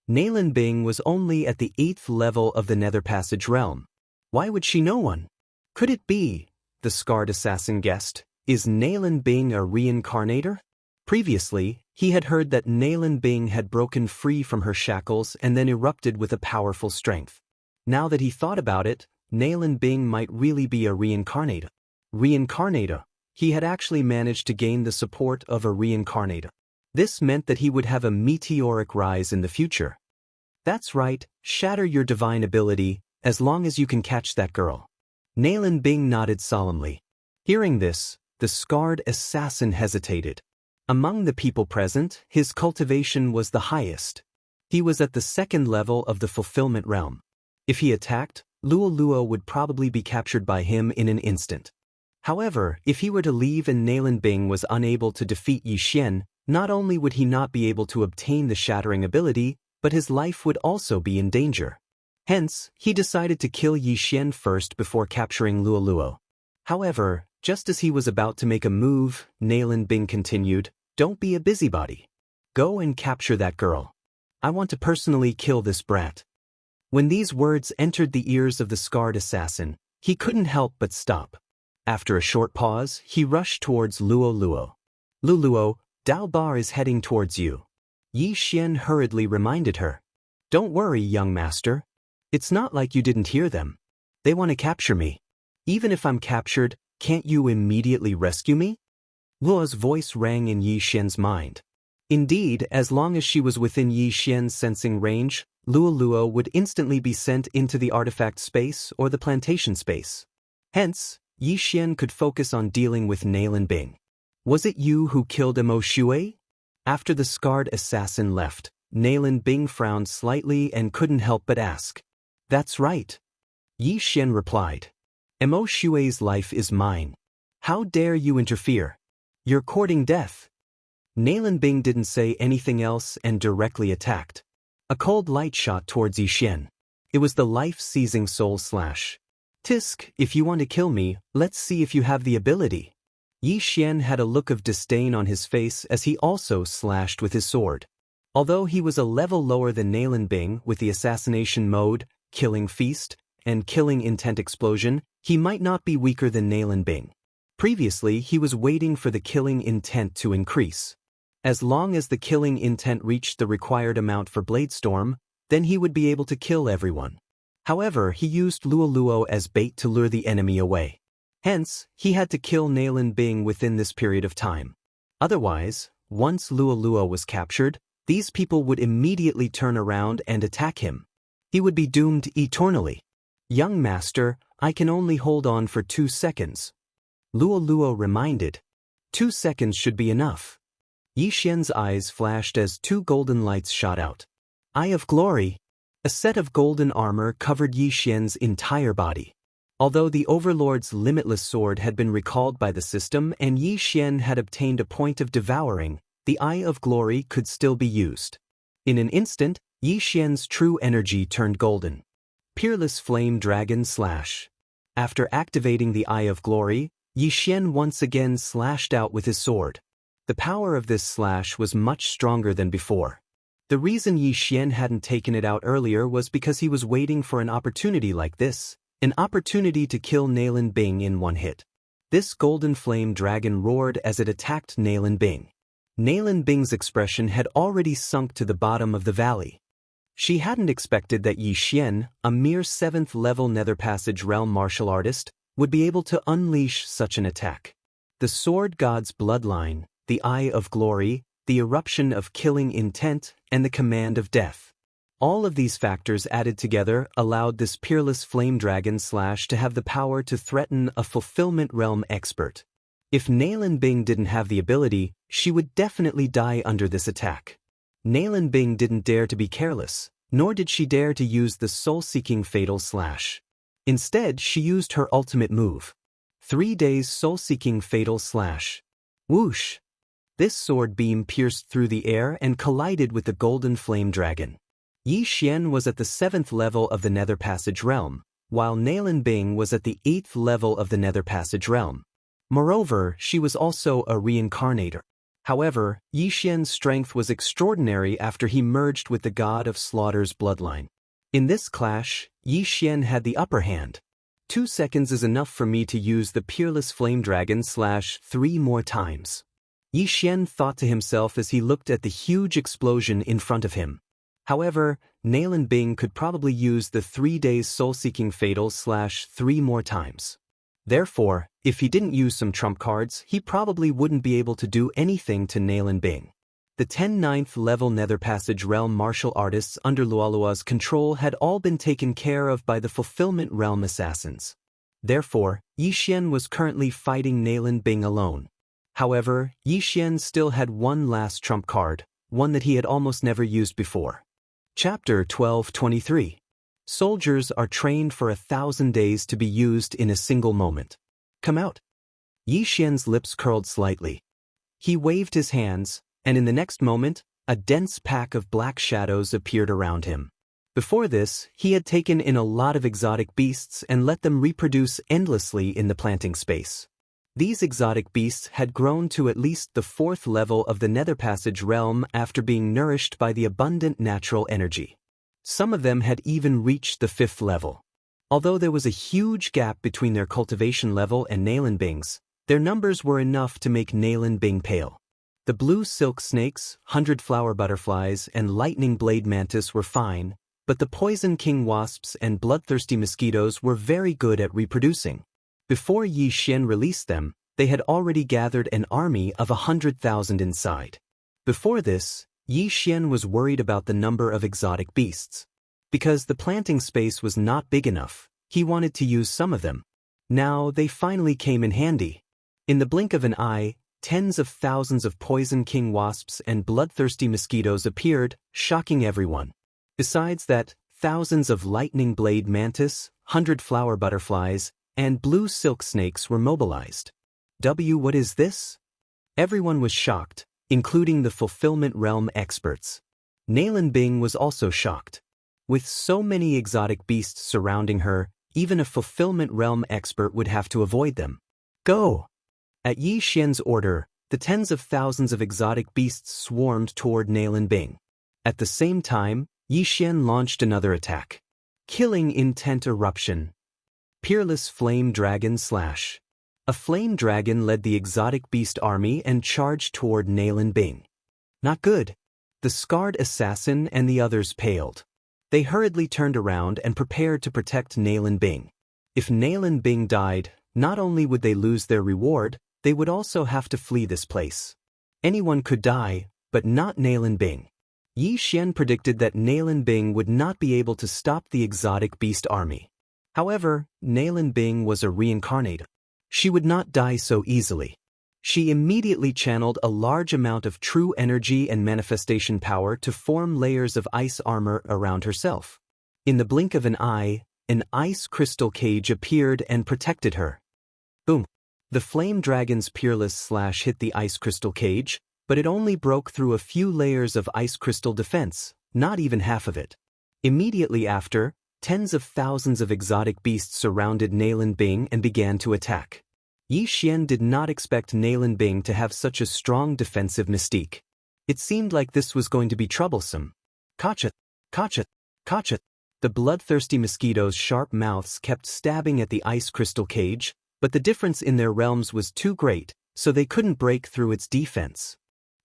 Nalan Bing was only at the 8th level of the Nether Passage realm. Why would she know one? Could it be? The scarred assassin guessed. Is Nalan Bing a reincarnator? Previously, he had heard that Nalan Bing had broken free from her shackles and then erupted with a powerful strength. Now that he thought about it, Nalan Bing might really be a reincarnator. Reincarnator. He had actually managed to gain the support of a reincarnator. This meant that he would have a meteoric rise in the future. That's right, shatter your divine ability, as long as you can catch that girl. Nalan Bing nodded solemnly. Hearing this, the scarred assassin hesitated. Among the people present, his cultivation was the highest. He was at the 2nd level of the fulfillment realm. If he attacked, Luo would probably be captured by him in an instant. However, if he were to leave and Nalan Bing was unable to defeat Yi Xian, not only would he not be able to obtain the shattering ability, but his life would also be in danger. Hence, he decided to kill Yi Xian first before capturing Luo Luo. However, just as he was about to make a move, Nailin Bing continued, "Don't be a busybody. Go and capture that girl. I want to personally kill this brat." When these words entered the ears of the scarred assassin, he couldn't help but stop. After a short pause, he rushed towards Luo Luo. "Luo, Dao Bar is heading towards you." Yi Xian hurriedly reminded her. "Don't worry, young master. It's not like you didn't hear them. They want to capture me. Even if I'm captured, can't you immediately rescue me?" Luo's voice rang in Yi Xian's mind. Indeed, as long as she was within Yi Xian's sensing range, Luo Luo would instantly be sent into the artifact space or the plantation space. Hence, Yi Xian could focus on dealing with Nailin Bing. "Was it you who killed Mo Shui?" After the scarred assassin left, Nailin Bing frowned slightly and couldn't help but ask. "That's right," Yi Xian replied. "Mo Shui's life is mine. How dare you interfere? You're courting death." Nailin Bing didn't say anything else and directly attacked. A cold light shot towards Yi Xian. It was the life-seizing soul slash. "Tisk, if you want to kill me, let's see if you have the ability." Yi Xian had a look of disdain on his face as he also slashed with his sword. Although he was a level lower than Nailin Bing with the assassination mode, killing feast, and killing intent explosion, he might not be weaker than Nailin Bing. Previously, he was waiting for the killing intent to increase. As long as the killing intent reached the required amount for Bladestorm, then he would be able to kill everyone. However, he used Luo Luo as bait to lure the enemy away. Hence, he had to kill Nailin Bing within this period of time. Otherwise, once Luo Luo was captured, these people would immediately turn around and attack him. He would be doomed eternally. "Young master, I can only hold on for 2 seconds. Luo Luo reminded. 2 seconds should be enough. Yi Xian's eyes flashed as 2 golden lights shot out. Eye of Glory. A set of golden armor covered Yi Xian's entire body. Although the Overlord's limitless sword had been recalled by the system and Yi Xian had obtained a point of devouring, the Eye of Glory could still be used. In an instant, Yi Xian's true energy turned golden. Peerless Flame Dragon Slash. After activating the Eye of Glory, Yi Xian once again slashed out with his sword. The power of this slash was much stronger than before. The reason Yi Xian hadn't taken it out earlier was because he was waiting for an opportunity like this, an opportunity to kill Nailin Bing in one hit. This golden flame dragon roared as it attacked Nailin Bing. Nailin Bing's expression had already sunk to the bottom of the valley. She hadn't expected that Yi Xian, a mere 7th level Nether Passage realm martial artist, would be able to unleash such an attack. The Sword God's bloodline, the Eye of Glory, the eruption of killing intent, and the command of death. All of these factors added together allowed this peerless flame dragon slash to have the power to threaten a fulfillment realm expert. If Nailin Bing didn't have the ability, she would definitely die under this attack. Nailin Bing didn't dare to be careless, nor did she dare to use the soul-seeking fatal slash. Instead, she used her ultimate move. 3 days soul-seeking fatal slash. Whoosh! This sword beam pierced through the air and collided with the golden flame dragon. Yi Xian was at the 7th level of the Nether Passage realm, while Nailin Bing was at the 8th level of the Nether Passage realm. Moreover, she was also a reincarnator. However, Yi Xian's strength was extraordinary after he merged with the God of Slaughter's bloodline. In this clash, Yi Xian had the upper hand. 2 seconds is enough for me to use the Peerless Flame Dragon slash 3 more times. Yi Xian thought to himself as he looked at the huge explosion in front of him. However, Nailin Bing could probably use the 3 days soul-seeking fatal slash 3 more times. Therefore, if he didn't use some trump cards, he probably wouldn't be able to do anything to Nailin Bing. The 9th level Nether Passage realm martial artists under Lualua's control had all been taken care of by the Fulfillment Realm assassins. Therefore, Yi Xian was currently fighting Nailin Bing alone. However, Yi Xian still had one last trump card, one that he had almost never used before. Chapter 1223. Soldiers are trained for 1,000 days to be used in a single moment. Come out. Yi Xian's lips curled slightly. He waved his hands, and in the next moment, a dense pack of black shadows appeared around him. Before this, he had taken in a lot of exotic beasts and let them reproduce endlessly in the planting space. These exotic beasts had grown to at least the 4th level of the Nether Passage realm after being nourished by the abundant natural energy. Some of them had even reached the 5th level. Although there was a huge gap between their cultivation level and Naelinbing's, their numbers were enough to make Naelinbing pale. The blue silk snakes, 100-flower butterflies, and lightning blade mantis were fine, but the poison king wasps and bloodthirsty mosquitoes were very good at reproducing. Before Yi Xian released them, they had already gathered an army of 100,000 inside. Before this, Yi Xian was worried about the number of exotic beasts. Because the planting space was not big enough, he wanted to use some of them. Now they finally came in handy. In the blink of an eye, tens of thousands of poison king wasps and bloodthirsty mosquitoes appeared, shocking everyone. Besides that, thousands of lightning blade mantis, 100-flower butterflies, and blue silk snakes were mobilized. What is this? Everyone was shocked, including the fulfillment realm experts. Naelinbing was also shocked. With so many exotic beasts surrounding her, even a fulfillment realm expert would have to avoid them. Go! At Yi Xian's order, the tens of thousands of exotic beasts swarmed toward Naelinbing. At the same time, Yi Xian launched another attack. Killing Intent Eruption. Peerless Flame Dragon Slash. A flame dragon led the exotic beast army and charged toward Naelinbing. Not good. The scarred assassin and the others paled. They hurriedly turned around and prepared to protect Naelinbing. If Naelinbing died, not only would they lose their reward, they would also have to flee this place. Anyone could die, but not Naelinbing. Yi Xian predicted that Naelinbing would not be able to stop the exotic beast army. However, Naelinbing was a reincarnate. She would not die so easily. She immediately channeled a large amount of true energy and manifestation power to form layers of ice armor around herself. In the blink of an eye, an ice crystal cage appeared and protected her. Boom! The flame dragon's peerless slash hit the ice crystal cage, but it only broke through a few layers of ice crystal defense, not even half of it. Immediately after, tens of thousands of exotic beasts surrounded Naelinbing and began to attack. Yi Xian did not expect Naelinbing to have such a strong defensive mystique. It seemed like this was going to be troublesome. Catch it! The bloodthirsty mosquitoes' sharp mouths kept stabbing at the ice crystal cage, but the difference in their realms was too great, so they couldn't break through its defense.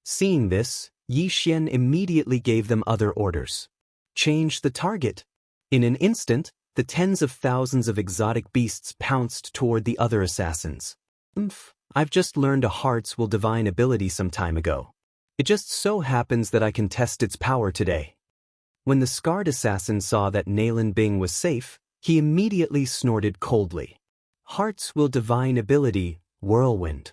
Seeing this, Yi Xian immediately gave them other orders. Change the target. In an instant, the tens of thousands of exotic beasts pounced toward the other assassins. I've just learned a Heart's Will Divine ability some time ago. It just so happens that I can test its power today. When the scarred assassin saw that Naelinbing was safe, he immediately snorted coldly. Heart's Will Divine ability, Whirlwind.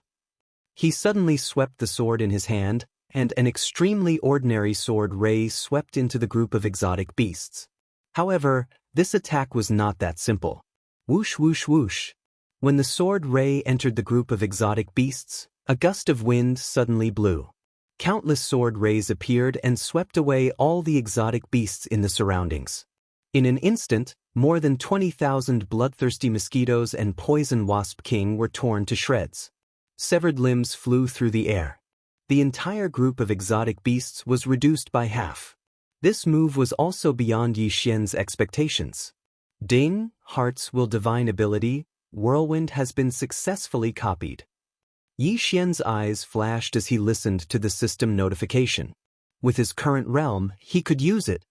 He suddenly swept the sword in his hand, and an extremely ordinary sword ray swept into the group of exotic beasts. However, this attack was not that simple. Whoosh whoosh whoosh. When the sword ray entered the group of exotic beasts, a gust of wind suddenly blew. Countless sword rays appeared and swept away all the exotic beasts in the surroundings. In an instant, more than 20,000 bloodthirsty mosquitoes and poison wasp king were torn to shreds. Severed limbs flew through the air. The entire group of exotic beasts was reduced by half. This move was also beyond Yi Xian's expectations. Ding! Heart's Will Divine ability, Whirlwind has been successfully copied. Yi Xian's eyes flashed as he listened to the system notification. With his current realm, he could use it.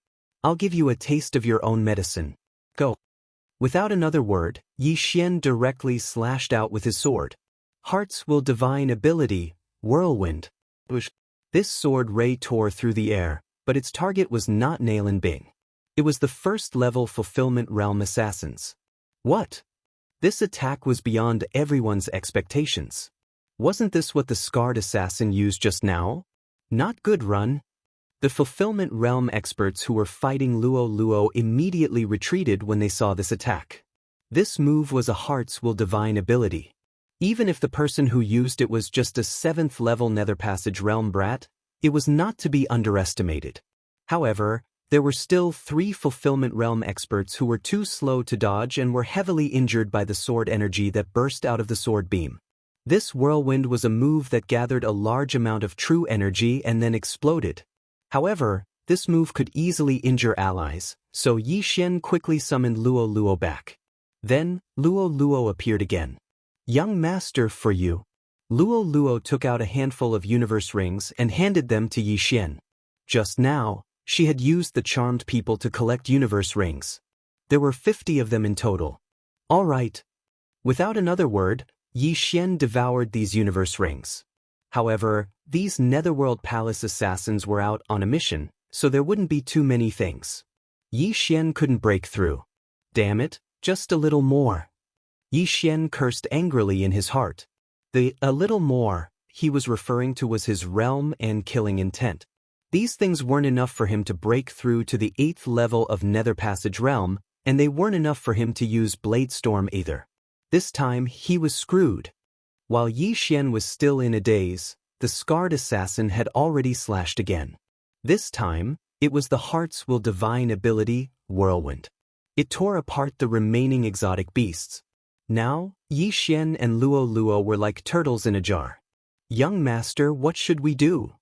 I'll give you a taste of your own medicine. Go. Without another word, Yi Xian directly slashed out with his sword. Heart's Will Divine ability, Whirlwind. This sword ray tore through the air, but its target was not Naelinbing. It was the first-level Fulfillment Realm assassins. What? This attack was beyond everyone's expectations. Wasn't this what the scarred assassin used just now? Not good, run. The Fulfillment Realm experts who were fighting Luo immediately retreated when they saw this attack. This move was a Heart's Will Divine ability. Even if the person who used it was just a 7th-level Nether Passage Realm brat, it was not to be underestimated. However, There were still 3 Fulfillment Realm experts who were too slow to dodge and were heavily injured by the sword energy that burst out of the sword beam. This whirlwind was a move that gathered a large amount of true energy and then exploded. However, this move could easily injure allies, so Yi Xian quickly summoned Luo Luo back. Then, Luo Luo appeared again. "Young master, for you." Luo Luo took out a handful of universe rings and handed them to Yi Xian. Just now, she had used the charmed people to collect universe rings. There were 50 of them in total. All right. Without another word, Yi Xian devoured these universe rings. However, these Netherworld Palace assassins were out on a mission, so there wouldn't be too many things. Yi Xian couldn't break through. Damn it, just a little more. Yi Xian cursed angrily in his heart. The "a little more" he was referring to was his realm and killing intent. These things weren't enough for him to break through to the 8th level of Nether Passage Realm, and they weren't enough for him to use Bladestorm either. This time, he was screwed. While Yi Xian was still in a daze, the scarred assassin had already slashed again. This time, it was the Heart's Will Divine ability, Whirlwind. It tore apart the remaining exotic beasts. Now, Yi Xian and Luo Luo were like turtles in a jar. "Young master, what should we do?"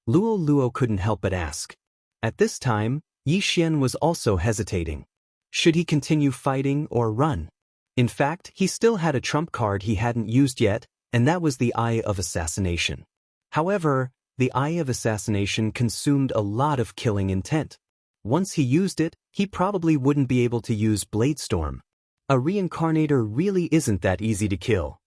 Luo Luo couldn't help but ask. At this time, Yi Xian was also hesitating. Should he continue fighting or run? In fact, he still had a trump card he hadn't used yet, and that was the Eye of Assassination. However, the Eye of Assassination consumed a lot of killing intent. Once he used it, he probably wouldn't be able to use Bladestorm. A reincarnator really isn't that easy to kill.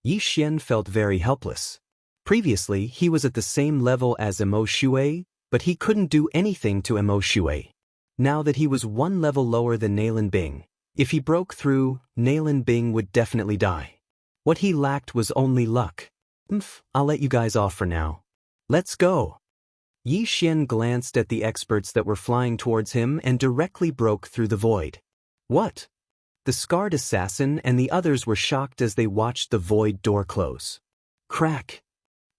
Yi Xian felt very helpless. Previously, he was at the same level as Emo Shui, but he couldn't do anything to Emo Shui. Now that he was 1 level lower than Nailin Bing, if he broke through, Nailin Bing would definitely die. What he lacked was only luck. I'll let you guys off for now. Let's go." Yi Xian glanced at the experts that were flying towards him and directly broke through the void. What? The scarred assassin and the others were shocked as they watched the void door close. Crack!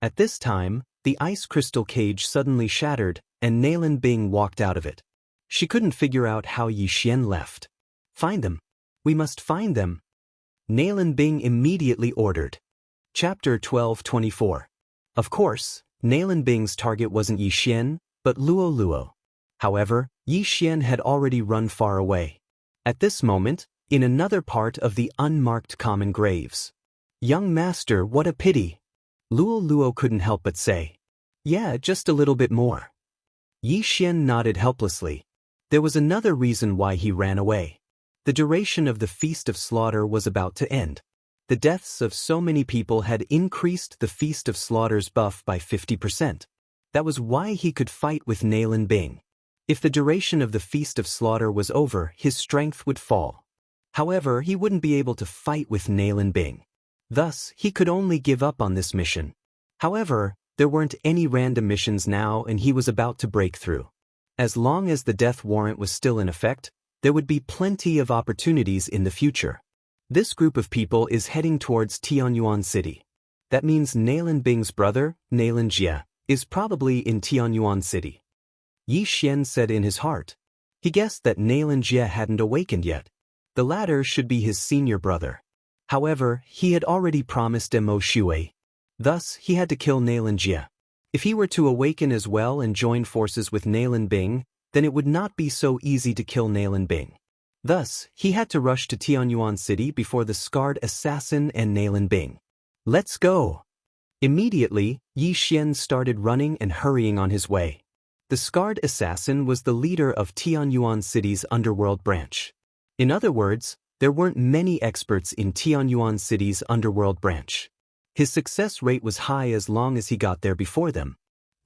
At this time, the ice crystal cage suddenly shattered, and Nailin Bing walked out of it. She couldn't figure out how Yi Xian left. "Find them. We must find them," Nailin Bing immediately ordered. Chapter 12:24. Of course, Nailin Bing's target wasn't Yi Xian, but Luo Luo. However, Yi Xian had already run far away. At this moment, in another part of the unmarked common graves. "Young master, what a pity." Luo Luo couldn't help but say. "Yeah, just a little bit more." Yi Xian nodded helplessly. There was another reason why he ran away. The duration of the Feast of Slaughter was about to end. The deaths of so many people had increased the Feast of Slaughter's buff by 50%. That was why he could fight with Nailin Bing. If the duration of the Feast of Slaughter was over, his strength would fall. However, he wouldn't be able to fight with Nailin Bing. Thus, he could only give up on this mission. However, there weren't any random missions now and he was about to break through. As long as the death warrant was still in effect, there would be plenty of opportunities in the future. This group of people is heading towards Tianyuan City. That means Nailin Bing's brother, Nailin Jia, is probably in Tianyuan City. Yi Xian said in his heart. He guessed that Nailin Jia hadn't awakened yet. The latter should be his senior brother. However, he had already promised Emo Shui. Thus, he had to kill Nailin Jia. If he were to awaken as well and join forces with Nailin Bing, then it would not be so easy to kill Nailin Bing. Thus, he had to rush to Tianyuan City before the scarred assassin and Nailin Bing. "Let's go!" Immediately, Yi Xian started running and hurrying on his way. The scarred assassin was the leader of Tianyuan City's underworld branch. In other words, there weren't many experts in Tianyuan City's underworld branch. His success rate was high as long as he got there before them.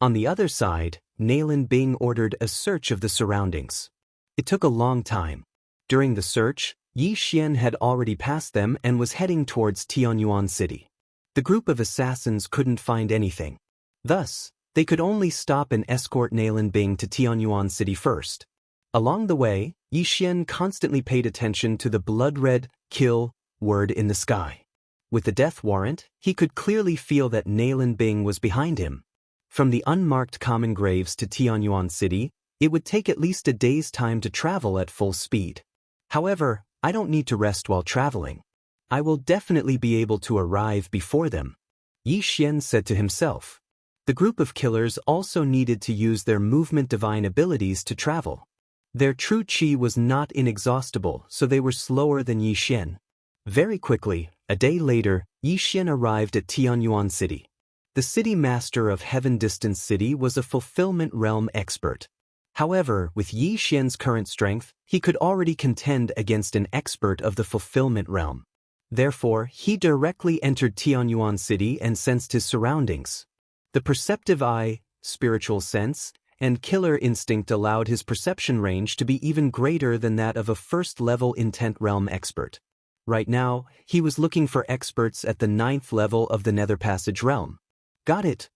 On the other side, Nailin Bing ordered a search of the surroundings. It took a long time. During the search, Yi Xian had already passed them and was heading towards Tianyuan City. The group of assassins couldn't find anything. Thus, they could only stop and escort Nailin Bing to Tianyuan City first. Along the way, Yi Xian constantly paid attention to the blood-red kill word in the sky. With the death warrant, he could clearly feel that Nailin Bing was behind him. From the unmarked common graves to Tianyuan City, It would take at least a day's time to travel at full speed. However, I don't need to rest while traveling. I will definitely be able to arrive before them, Yi Xian said to himself. The group of killers also needed to use their movement divine abilities to travel. Their true qi was not inexhaustible, so they were slower than Yi Xian. Very quickly, a day later, Yi Xian arrived at Tianyuan City. The city master of Heaven Distance City was a fulfillment realm expert. However, with Yi Xian's current strength, he could already contend against an expert of the fulfillment realm. Therefore, he directly entered Tianyuan City and sensed his surroundings. The perceptive eye, spiritual sense, and killer instinct allowed his perception range to be even greater than that of a first-level intent realm expert. Right now, he was looking for experts at the 9th level of the Nether Passage realm. Got it!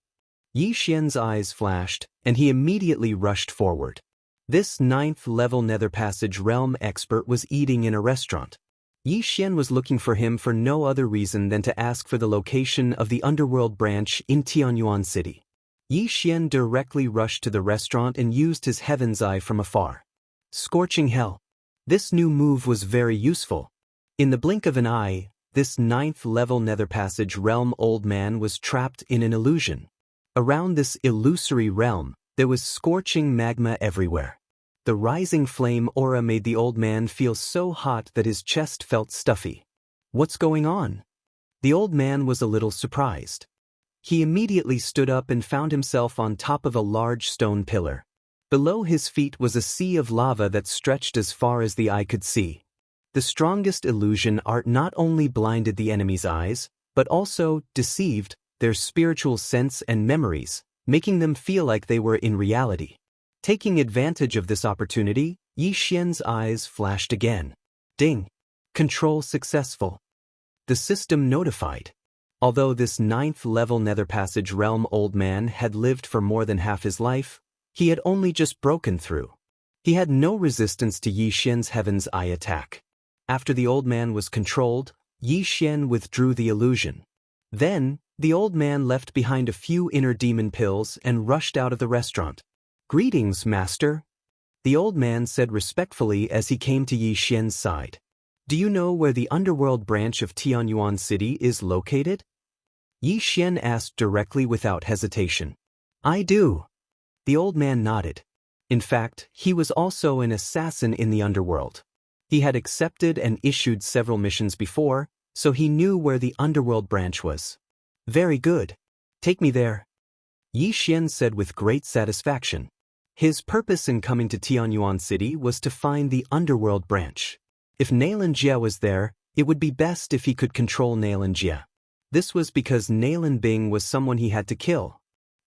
Yi Xian's eyes flashed, and he immediately rushed forward. This 9th level Nether Passage realm expert was eating in a restaurant. Yi Xian was looking for him for no other reason than to ask for the location of the underworld branch in Tianyuan City. Yi Xian directly rushed to the restaurant and used his Heaven's Eye from afar. Scorching hell. This new move was very useful. In the blink of an eye, this 9th level Nether Passage realm old man was trapped in an illusion. Around this illusory realm, there was scorching magma everywhere. The rising flame aura made the old man feel so hot that his chest felt stuffy. What's going on? The old man was a little surprised. He immediately stood up and found himself on top of a large stone pillar. Below his feet was a sea of lava that stretched as far as the eye could see. The strongest illusion art not only blinded the enemy's eyes, but also deceived their spiritual sense and memories, making them feel like they were in reality. Taking advantage of this opportunity, Yi Xian's eyes flashed again. Ding! Control successful. The system notified. Although this 9th level Nether Passage realm old man had lived for more than half his life, he had only just broken through. He had no resistance to Yi Xian's Heaven's Eye attack. After the old man was controlled, Yi Xian withdrew the illusion. Then, the old man left behind a few inner demon pills and rushed out of the restaurant. Greetings, master, the old man said respectfully as he came to Yi Xian's side. Do you know where the underworld branch of Tianyuan City is located? Yi Xian asked directly without hesitation. I do. The old man nodded. In fact, he was also an assassin in the underworld. He had accepted and issued several missions before, so he knew where the underworld branch was. Very good. Take me there, Yi Xian said with great satisfaction. His purpose in coming to Tianyuan City was to find the underworld branch. If Xianxia was there, it would be best if he could control Xianxia. This was because Xianxia was someone he had to kill.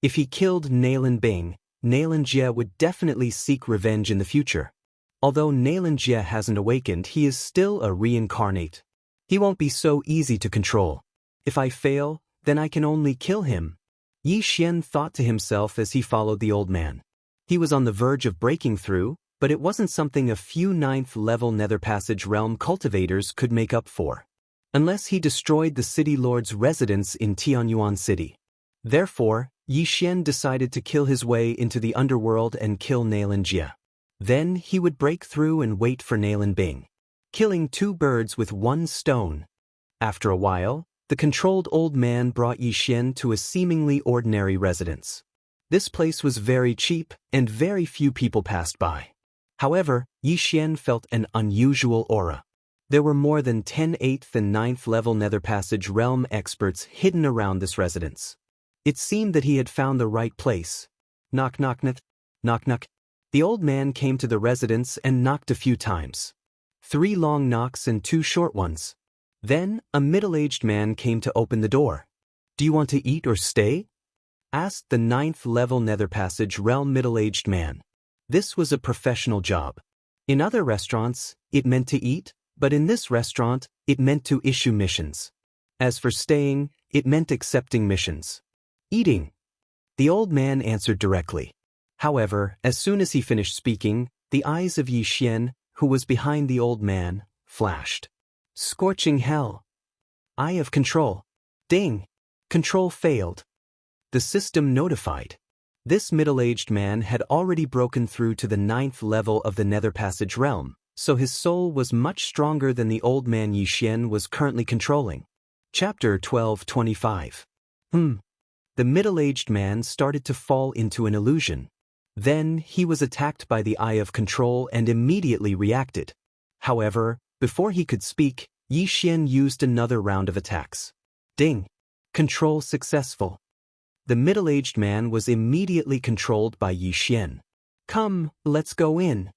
If he killed Xianxia, Xianxia would definitely seek revenge in the future. Although Xianxia hasn't awakened, he is still a reincarnate. He won't be so easy to control. If I fail, then I can only kill him, Yi Xian thought to himself as he followed the old man. He was on the verge of breaking through, but it wasn't something a few 9th level Nether Passage realm cultivators could make up for. Unless he destroyed the city lord's residence in Tianyuan City. Therefore, Yi Xian decided to kill his way into the underworld and kill Xianxia. Then he would break through and wait for Xianxia. Killing two birds with one stone. After a while, the controlled old man brought Yi Xian to a seemingly ordinary residence. This place was very cheap, and very few people passed by. However, Yi Xian felt an unusual aura. There were more than 10 8th and 9th level Nether Passage realm experts hidden around this residence. It seemed that he had found the right place. Knock knock knock, knock knock. The old man came to the residence and knocked a few times. 3 long knocks and 2 short ones. Then, a middle-aged man came to open the door. Do you want to eat or stay? Asked the 9th level Nether Passage realm middle-aged man. This was a professional job. In other restaurants, it meant to eat, but in this restaurant, it meant to issue missions. As for staying, it meant accepting missions. Eating. The old man answered directly. However, as soon as he finished speaking, the eyes of Yi Xian, who was behind the old man, flashed. Scorching hell. Eye of control. Ding. Control failed. The system notified. This middle-aged man had already broken through to the 9th level of the Nether Passage realm, so his soul was much stronger than the old man Yi Xian was currently controlling. Chapter 12:25. The middle-aged man started to fall into an illusion. Then he was attacked by the Eye of Control and immediately reacted. However, before he could speak, Yi Xian used another round of attacks. Ding! Control successful. The middle-aged man was immediately controlled by Yi Xian. Come, let's go in.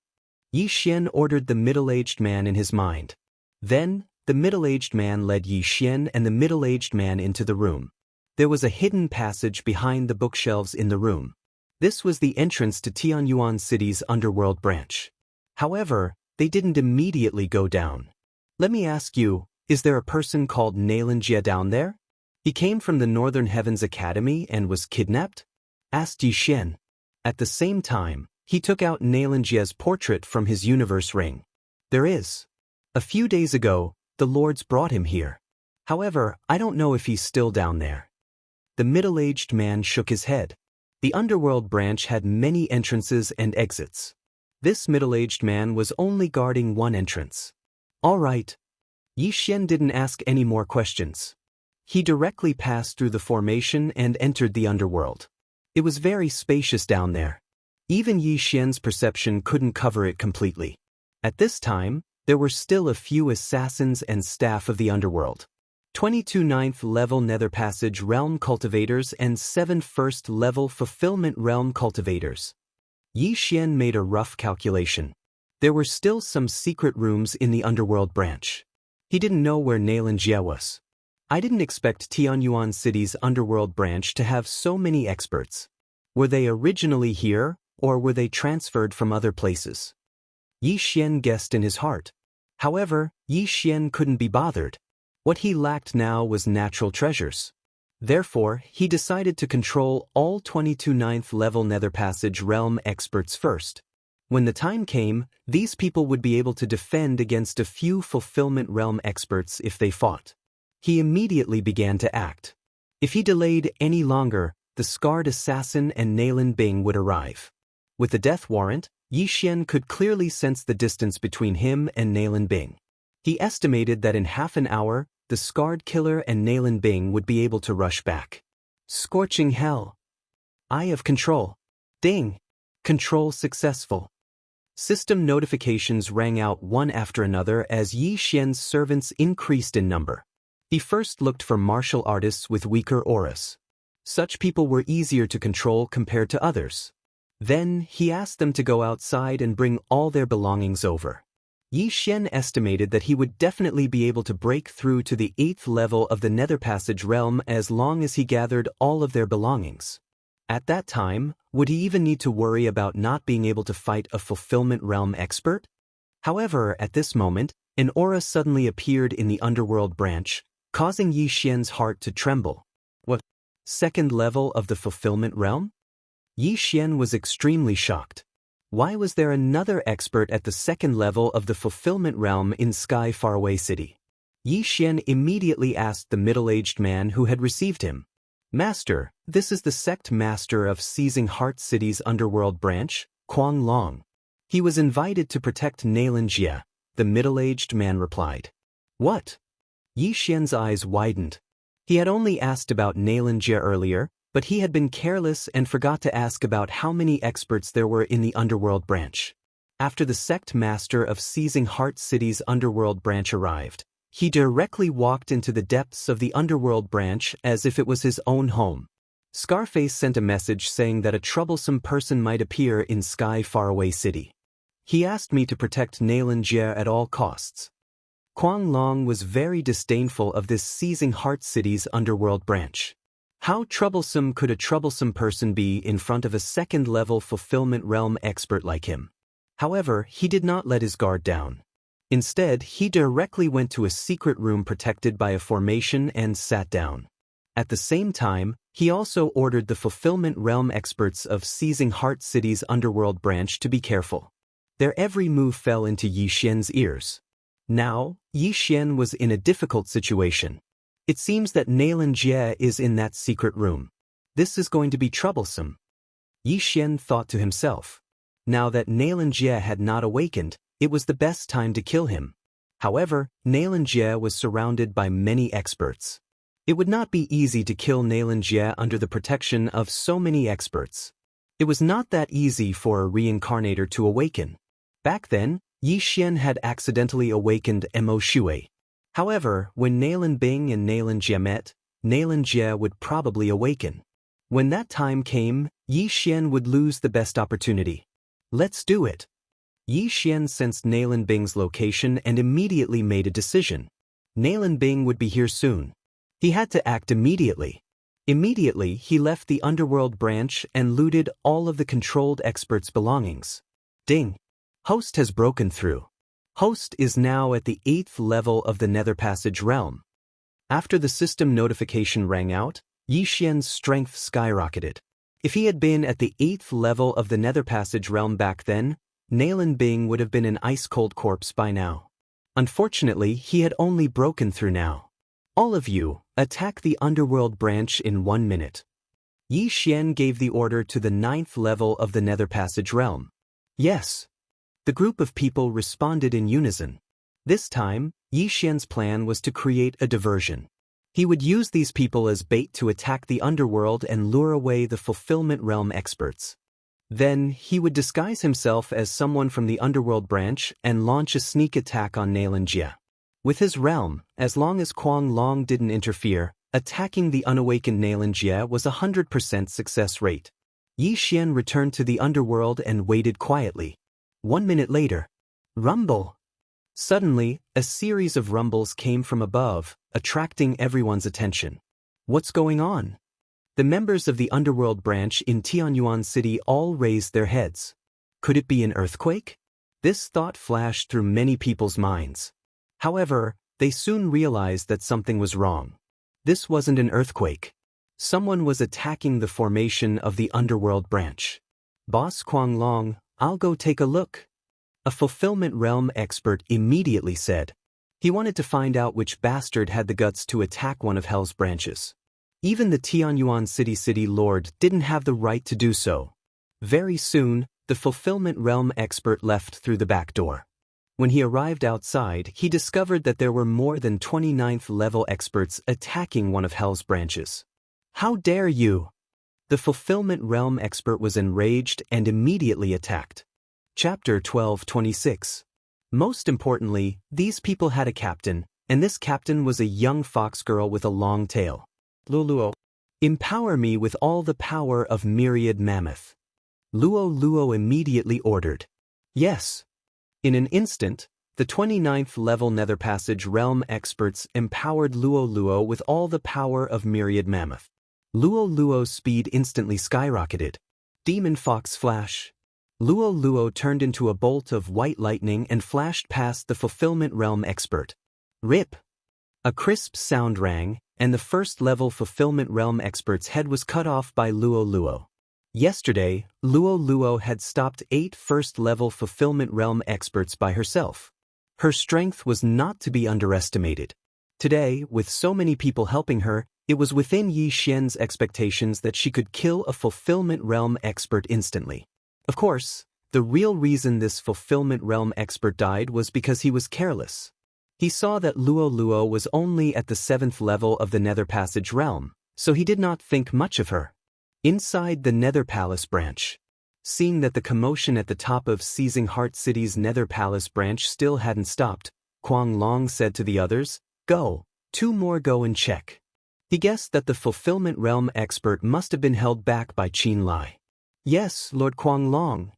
Yi Xian ordered the middle-aged man in his mind. Then, the middle-aged man led Yi Xian and the middle-aged man into the room. There was a hidden passage behind the bookshelves in the room. This was the entrance to Tianyuan City's underworld branch. However, they didn't immediately go down. Let me ask you, is there a person called Xianxia down there? He came from the Northern Heavens Academy and was kidnapped? Asked Yi Xian. At the same time, he took out Xianxia's portrait from his universe ring. There is. A few days ago, the lords brought him here. However, I don't know if he's still down there. The middle-aged man shook his head. The underworld branch had many entrances and exits. This middle-aged man was only guarding one entrance. All right. Yi Xian didn't ask any more questions. He directly passed through the formation and entered the underworld. It was very spacious down there. Even Yi Xian's perception couldn't cover it completely. At this time, there were still a few assassins and staff of the underworld. 22 9th level Nether Passage Realm Cultivators and 7 1st level Fulfillment Realm Cultivators. Yi Xian made a rough calculation. There were still some secret rooms in the underworld branch. He didn't know where Xianxia was. I didn't expect Tianyuan City's underworld branch to have so many experts. Were they originally here, or were they transferred from other places? Yi Xian guessed in his heart. However, Yi Xian couldn't be bothered. What he lacked now was natural treasures. Therefore, he decided to control all 22 9th level Nether Passage realm experts first. When the time came, these people would be able to defend against a few Fulfillment Realm experts if they fought. He immediately began to act. If he delayed any longer, the scarred assassin and Nalan Bing would arrive. With the death warrant, Yi Xian could clearly sense the distance between him and Nalan Bing. He estimated that in half an hour, the scarred killer and Nalan Bing would be able to rush back. Scorching hell. Eye of Control. Ding. Control successful. System notifications rang out one after another as Yi Xian's servants increased in number. He first looked for martial artists with weaker auras. Such people were easier to control compared to others. Then, he asked them to go outside and bring all their belongings over. Yi Xian estimated that he would definitely be able to break through to the 8th level of the Nether Passage realm as long as he gathered all of their belongings. At that time, would he even need to worry about not being able to fight a Fulfillment Realm expert? However, at this moment, an aura suddenly appeared in the underworld branch, causing Yi Xian's heart to tremble. What? 2nd level of the Fulfillment Realm? Yi Xian was extremely shocked. Why was there another expert at the 2nd level of the Fulfillment Realm in Sky Faraway City? Yi Xian immediately asked the middle-aged man who had received him. Master, this is the sect master of Seizing Heart City's underworld branch, Kuang Long. He was invited to protect Xianxia, the middle-aged man replied. What? Yi Xian's eyes widened. He had only asked about Xianxia earlier, but he had been careless and forgot to ask about how many experts there were in the underworld branch. After the sect master of Seizing Heart City's underworld branch arrived, he directly walked into the depths of the underworld branch as if it was his own home. Scarface sent a message saying that a troublesome person might appear in Sky Faraway City. He asked me to protect Xianxia at all costs. Kuang Long was very disdainful of this Seizing Heart City's underworld branch. How troublesome could a troublesome person be in front of a 2nd level Fulfillment Realm expert like him? However, he did not let his guard down. Instead, he directly went to a secret room protected by a formation and sat down. At the same time, he also ordered the Fulfillment Realm experts of Seizing Heart City's underworld branch to be careful. Their every move fell into Yi Xian's ears. Now, Yi Xian was in a difficult situation. It seems that Xianxia is in that secret room. This is going to be troublesome. Yi Xian thought to himself. Now that Xianxia had not awakened, it was the best time to kill him. However, Xianxia was surrounded by many experts. It would not be easy to kill Xianxia under the protection of so many experts. It was not that easy for a reincarnator to awaken. Back then, Yi Xian had accidentally awakened Mo Shui. However, when Bing and Xianxia met, Xianxia would probably awaken. When that time came, Yi Xian would lose the best opportunity. Let's do it. Yi Xian sensed Bing's location and immediately made a decision. Bing would be here soon. He had to act immediately. Immediately, he left the underworld branch and looted all of the controlled experts' belongings. Ding! Host has broken through. Host is now at the 8th level of the Nether Passage realm. After the system notification rang out, Yi Xian's strength skyrocketed. If he had been at the 8th level of the Nether Passage realm back then, Bing would have been an ice-cold corpse by now. Unfortunately, he had only broken through now. All of you, attack the underworld branch in 1 minute. Yi Xian gave the order to the 9th level of the Nether Passage realm. Yes. The group of people responded in unison. This time, Yi Xian's plan was to create a diversion. He would use these people as bait to attack the underworld and lure away the fulfillment realm experts. Then, he would disguise himself as someone from the underworld branch and launch a sneak attack on Xianxia. With his realm, as long as Kuang Long didn't interfere, attacking the unawakened Xianxia was a 100% success rate. Yi Xian returned to the underworld and waited quietly. 1 minute later. Rumble! Suddenly, a series of rumbles came from above, attracting everyone's attention. What's going on? The members of the underworld branch in Tianyuan City all raised their heads. Could it be an earthquake? This thought flashed through many people's minds. However, they soon realized that something was wrong. This wasn't an earthquake. Someone was attacking the formation of the underworld branch. Boss Kuang Long, I'll go take a look. A fulfillment realm expert immediately said. He wanted to find out which bastard had the guts to attack one of Hell's branches. Even the Tianyuan City Lord didn't have the right to do so. Very soon, the fulfillment realm expert left through the back door. When he arrived outside, he discovered that there were more than 29th level experts attacking one of Hell's branches. How dare you! The fulfillment realm expert was enraged and immediately attacked. Chapter 12:26. Most importantly, these people had a captain, and this captain was a young fox girl with a long tail. Luo, empower me with all the power of myriad mammoth. Luo immediately ordered. Yes. In an instant, the 29th level Nether Passage realm experts empowered Luo with all the power of myriad mammoth. Luo's speed instantly skyrocketed. Demon Fox Flash. Luo turned into a bolt of white lightning and flashed past the fulfillment realm expert. Rip! A crisp sound rang, and the first-level fulfillment realm expert's head was cut off by Luo. Yesterday, Luo had stopped 8 first-level fulfillment realm experts by herself. Her strength was not to be underestimated. Today, with so many people helping her, it was within Yi Xian's expectations that she could kill a fulfillment realm expert instantly. Of course, the real reason this fulfillment realm expert died was because he was careless. He saw that Luo was only at the 7th level of the Nether Passage realm, so he did not think much of her. Inside the Nether Palace branch. Seeing that the commotion at the top of Seizing Heart City's Nether Palace branch still hadn't stopped, Kuang Long said to the others, Go, 2 more go and check. He guessed that the fulfillment realm expert must have been held back by Qin Lai. Yes, Lord Kuang Long.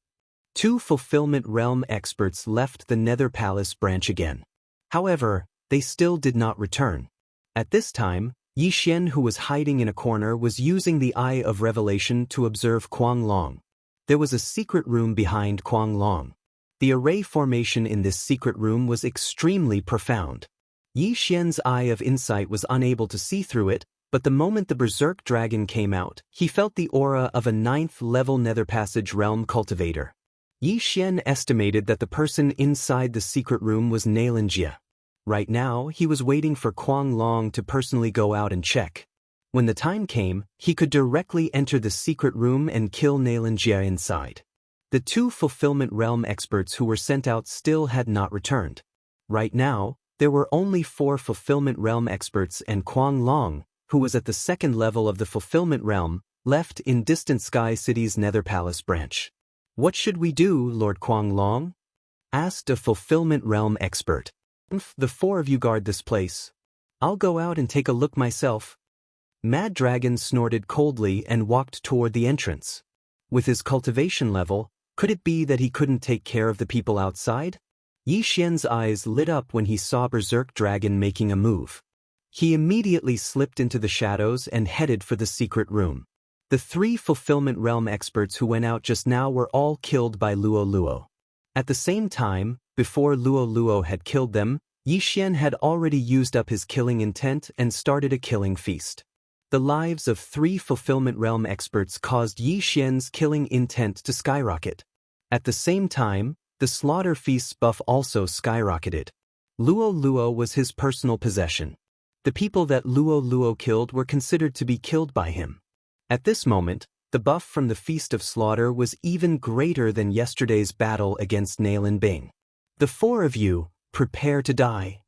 2 fulfillment realm experts left the Nether Palace branch again. However, they still did not return. At this time, Yi Xian, who was hiding in a corner, was using the Eye of Revelation to observe Kuang Long. There was a secret room behind Kuang Long. The array formation in this secret room was extremely profound. Yi Xian's Eye of Insight was unable to see through it, but the moment the Berserk Dragon came out, he felt the aura of a 9th level Nether Passage realm cultivator. Yi Xian estimated that the person inside the secret room was Xianxia. Right now, he was waiting for Kuang Long to personally go out and check. When the time came, he could directly enter the secret room and kill Xianxia inside. The 2 fulfillment realm experts who were sent out still had not returned. Right now, there were only 4 fulfillment realm experts and Kuang Long, who was at the 2nd level of the fulfillment realm, left in distant Sky City's Nether Palace branch. "What should we do, Lord Kuang Long?" asked a fulfillment realm expert. "The 4 of you guard this place. I'll go out and take a look myself." Mad Dragon snorted coldly and walked toward the entrance. With his cultivation level, could it be that he couldn't take care of the people outside? Yi Xian's eyes lit up when he saw Berserk Dragon making a move. He immediately slipped into the shadows and headed for the secret room. The 3 fulfillment realm experts who went out just now were all killed by Luo Luo. At the same time, before Luo Luo had killed them, Yi Xian had already used up his killing intent and started a killing feast. The lives of 3 fulfillment realm experts caused Yi Xian's killing intent to skyrocket. At the same time, the slaughter feast's buff also skyrocketed. Luo Luo was his personal possession. The people that Luo Luo killed were considered to be killed by him. At this moment, the buff from the Feast of Slaughter was even greater than yesterday's battle against Nailin Bing. "The 4 of you, prepare to die."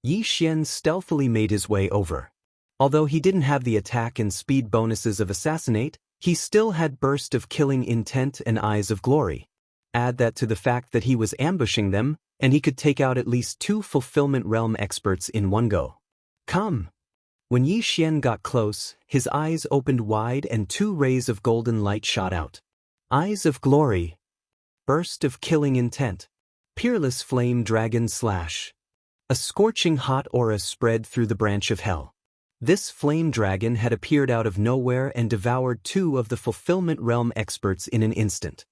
Yi Xian stealthily made his way over. Although he didn't have the attack and speed bonuses of Assassinate, he still had Burst of Killing Intent and Eyes of Glory. Add that to the fact that he was ambushing them, and he could take out at least 2 fulfillment realm experts in one go. "Come." When Yi Xian got close, his eyes opened wide and 2 rays of golden light shot out. Eyes of Glory. Burst of Killing Intent. Peerless Flame Dragon Slash. A scorching hot aura spread through the branch of hell. This flame dragon had appeared out of nowhere and devoured 2 of the fulfillment realm experts in an instant.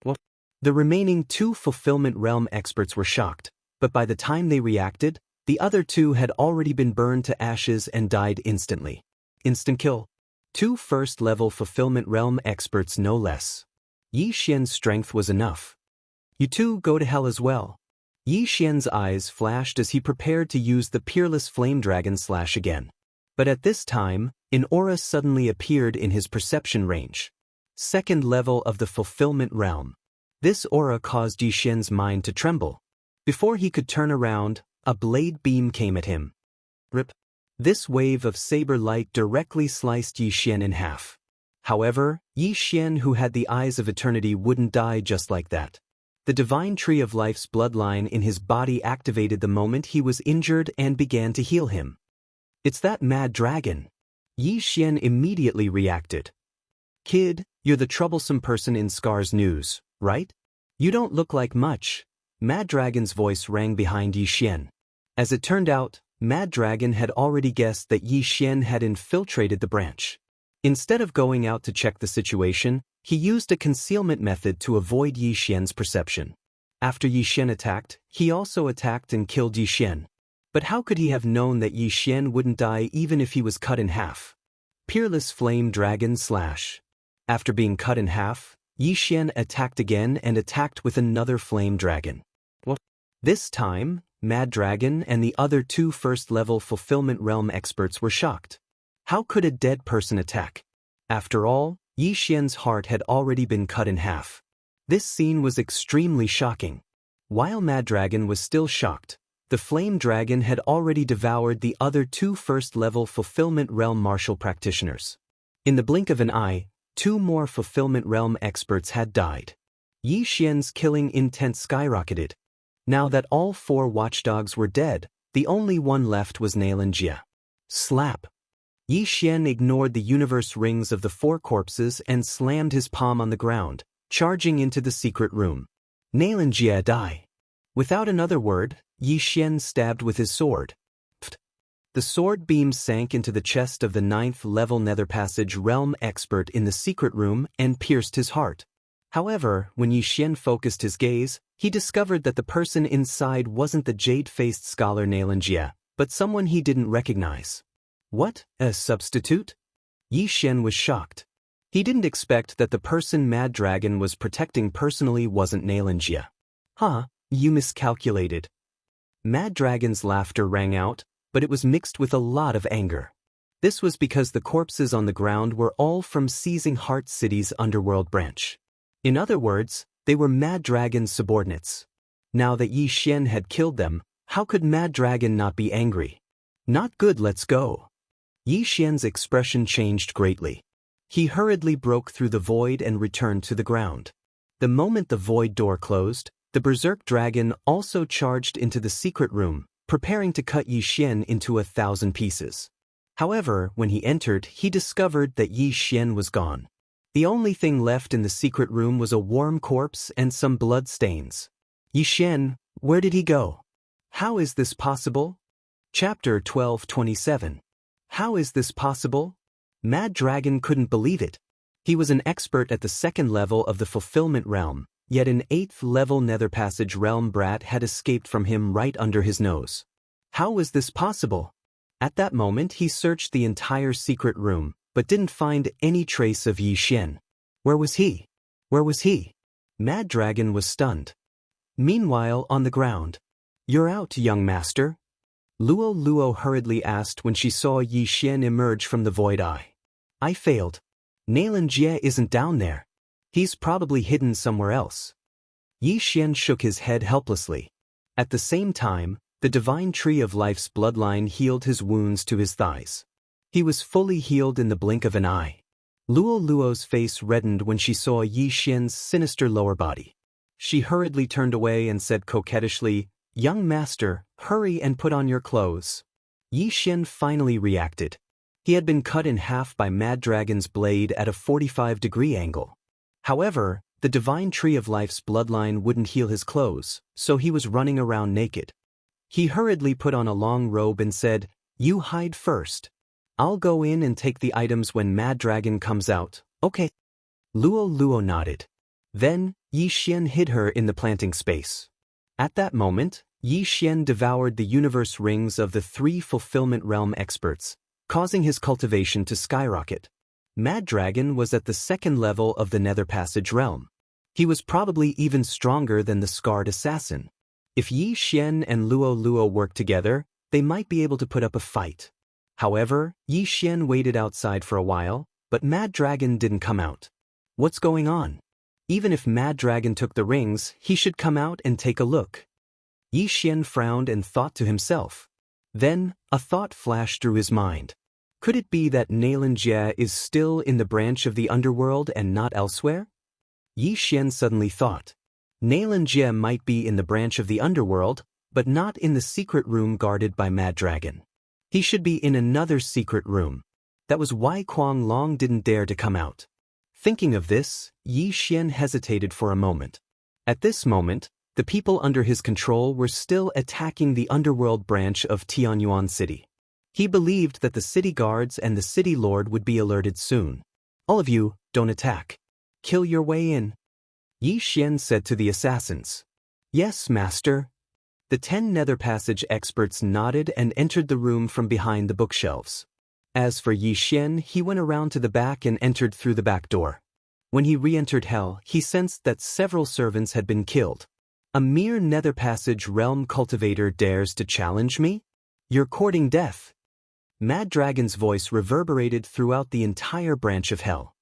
What? The remaining 2 fulfillment realm experts were shocked, but by the time they reacted, the other 2 had already been burned to ashes and died instantly. Instant kill. 2 first-level fulfillment realm experts no less. Yi Xian's strength was enough. "You 2 go to hell as well." Yi Xian's eyes flashed as he prepared to use the Peerless Flame Dragon Slash again. But at this time, an aura suddenly appeared in his perception range. 2nd level of the fulfillment realm. This aura caused Yi Xian's mind to tremble. Before he could turn around, a blade beam came at him. Rip. This wave of saber light directly sliced Yi Xian in half. However, Yi Xian, who had the eyes of eternity, wouldn't die just like that. The divine tree of life's bloodline in his body activated the moment he was injured and began to heal him. "It's that mad dragon." Yi Xian immediately reacted. "Kid, you're the troublesome person in Scar's news, right? You don't look like much." Mad Dragon's voice rang behind Yi Xian. As it turned out, Mad Dragon had already guessed that Yi Xian had infiltrated the branch. Instead of going out to check the situation, he used a concealment method to avoid Yi Xian's perception. After Yi Xian attacked, he also attacked and killed Yi Xian. But how could he have known that Yi Xian wouldn't die even if he was cut in half? Peerless Flame Dragon Slash. After being cut in half, Yi Xian attacked again and attacked with another flame dragon. What? This time, Mad Dragon and the other 2 first-level fulfillment realm experts were shocked. How could a dead person attack? After all, Yi Xian's heart had already been cut in half. This scene was extremely shocking. While Mad Dragon was still shocked, the flame dragon had already devoured the other 2 first-level fulfillment realm martial practitioners. In the blink of an eye, 2 more fulfillment realm experts had died. Yi Xian's killing intent skyrocketed. Now that all 4 watchdogs were dead, the only one left was Xianxia. Slap. Yi Xian ignored the universe rings of the 4 corpses and slammed his palm on the ground, charging into the secret room. Xianxia, die. Without another word, Yi Xian stabbed with his sword. Pfft. The sword beam sank into the chest of the 9th-level Nether Passage realm expert in the secret room and pierced his heart. However, when Yi Xian focused his gaze, he discovered that the person inside wasn't the jade-faced scholar Xianxia, but someone he didn't recognize. What, a substitute? Yi Xian was shocked. He didn't expect that the person Mad Dragon was protecting personally wasn't Xianxia. Huh, you miscalculated. Mad Dragon's laughter rang out, but it was mixed with a lot of anger. This was because the corpses on the ground were all from Seizing Heart City's underworld branch. In other words, they were Mad Dragon's subordinates. Now that Yi Xian had killed them, how could Mad Dragon not be angry? Not good, let's go. Yi Xian's expression changed greatly. He hurriedly broke through the void and returned to the ground. The moment the void door closed, the berserk dragon also charged into the secret room, preparing to cut Yi Xian into 1,000 pieces. However, when he entered, he discovered that Yi Xian was gone. The only thing left in the secret room was a warm corpse and some blood stains. Yi Xian, where did he go? How is this possible? Chapter 12:27. How is this possible? Mad Dragon couldn't believe it. He was an expert at the 2nd level of the Fulfillment Realm, yet an 8th level Nether Passage Realm brat had escaped from him right under his nose. How was this possible? At that moment he searched the entire secret room, but didn't find any trace of Yi Xian. Where was he? Where was he? Mad Dragon was stunned. Meanwhile, on the ground. You're out, young master. Luo Luo hurriedly asked when she saw Yi Xian emerge from the void eye. I failed. Xianxia isn't down there. He's probably hidden somewhere else. Yi Xian shook his head helplessly. At the same time, the divine tree of life's bloodline healed his wounds to his thighs. He was fully healed in the blink of an eye. Luo Luo's face reddened when she saw Yi Xian's sinister lower body. She hurriedly turned away and said coquettishly, Young master, hurry and put on your clothes. Yi Xian finally reacted. He had been cut in half by Mad Dragon's blade at a 45-degree angle. However, the divine tree of life's bloodline wouldn't heal his clothes, so he was running around naked. He hurriedly put on a long robe and said, You hide first. I'll go in and take the items when Mad Dragon comes out, okay? Luo Luo nodded. Then, Yi Xian hid her in the planting space. At that moment, Yi Xian devoured the universe rings of the 3 Fulfillment Realm experts, causing his cultivation to skyrocket. Mad Dragon was at the 2nd level of the Nether Passage Realm. He was probably even stronger than the Scarred Assassin. If Yi Xian and Luo Luo worked together, they might be able to put up a fight. However, Yi Xian waited outside for a while, but Mad Dragon didn't come out. What's going on? Even if Mad Dragon took the rings, he should come out and take a look. Yi Xian frowned and thought to himself. Then, a thought flashed through his mind. Could it be that Xianxia is still in the branch of the underworld and not elsewhere? Yi Xian suddenly thought. Xianxia might be in the branch of the underworld, but not in the secret room guarded by Mad Dragon. He should be in another secret room. That was why Kuang Long didn't dare to come out. Thinking of this, Yi Xian hesitated for a moment. At this moment, the people under his control were still attacking the underworld branch of Tianyuan City. He believed that the city guards and the city lord would be alerted soon. All of you, don't attack. Kill your way in. Yi Xian said to the assassins. Yes, master. The 10 Nether Passage experts nodded and entered the room from behind the bookshelves. As for Yi Xian, he went around to the back and entered through the back door. When he re-entered Hell, he sensed that several servants had been killed. A mere Nether Passage realm cultivator dares to challenge me? You're courting death. Mad Dragon's voice reverberated throughout the entire branch of Hell.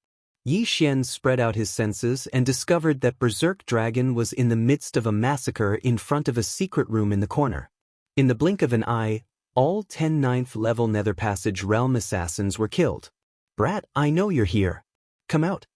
Yi Xian spread out his senses and discovered that Berserk Dragon was in the midst of a massacre in front of a secret room in the corner. In the blink of an eye, all 10 9th level Nether Passage realm assassins were killed. Brat, I know you're here. Come out.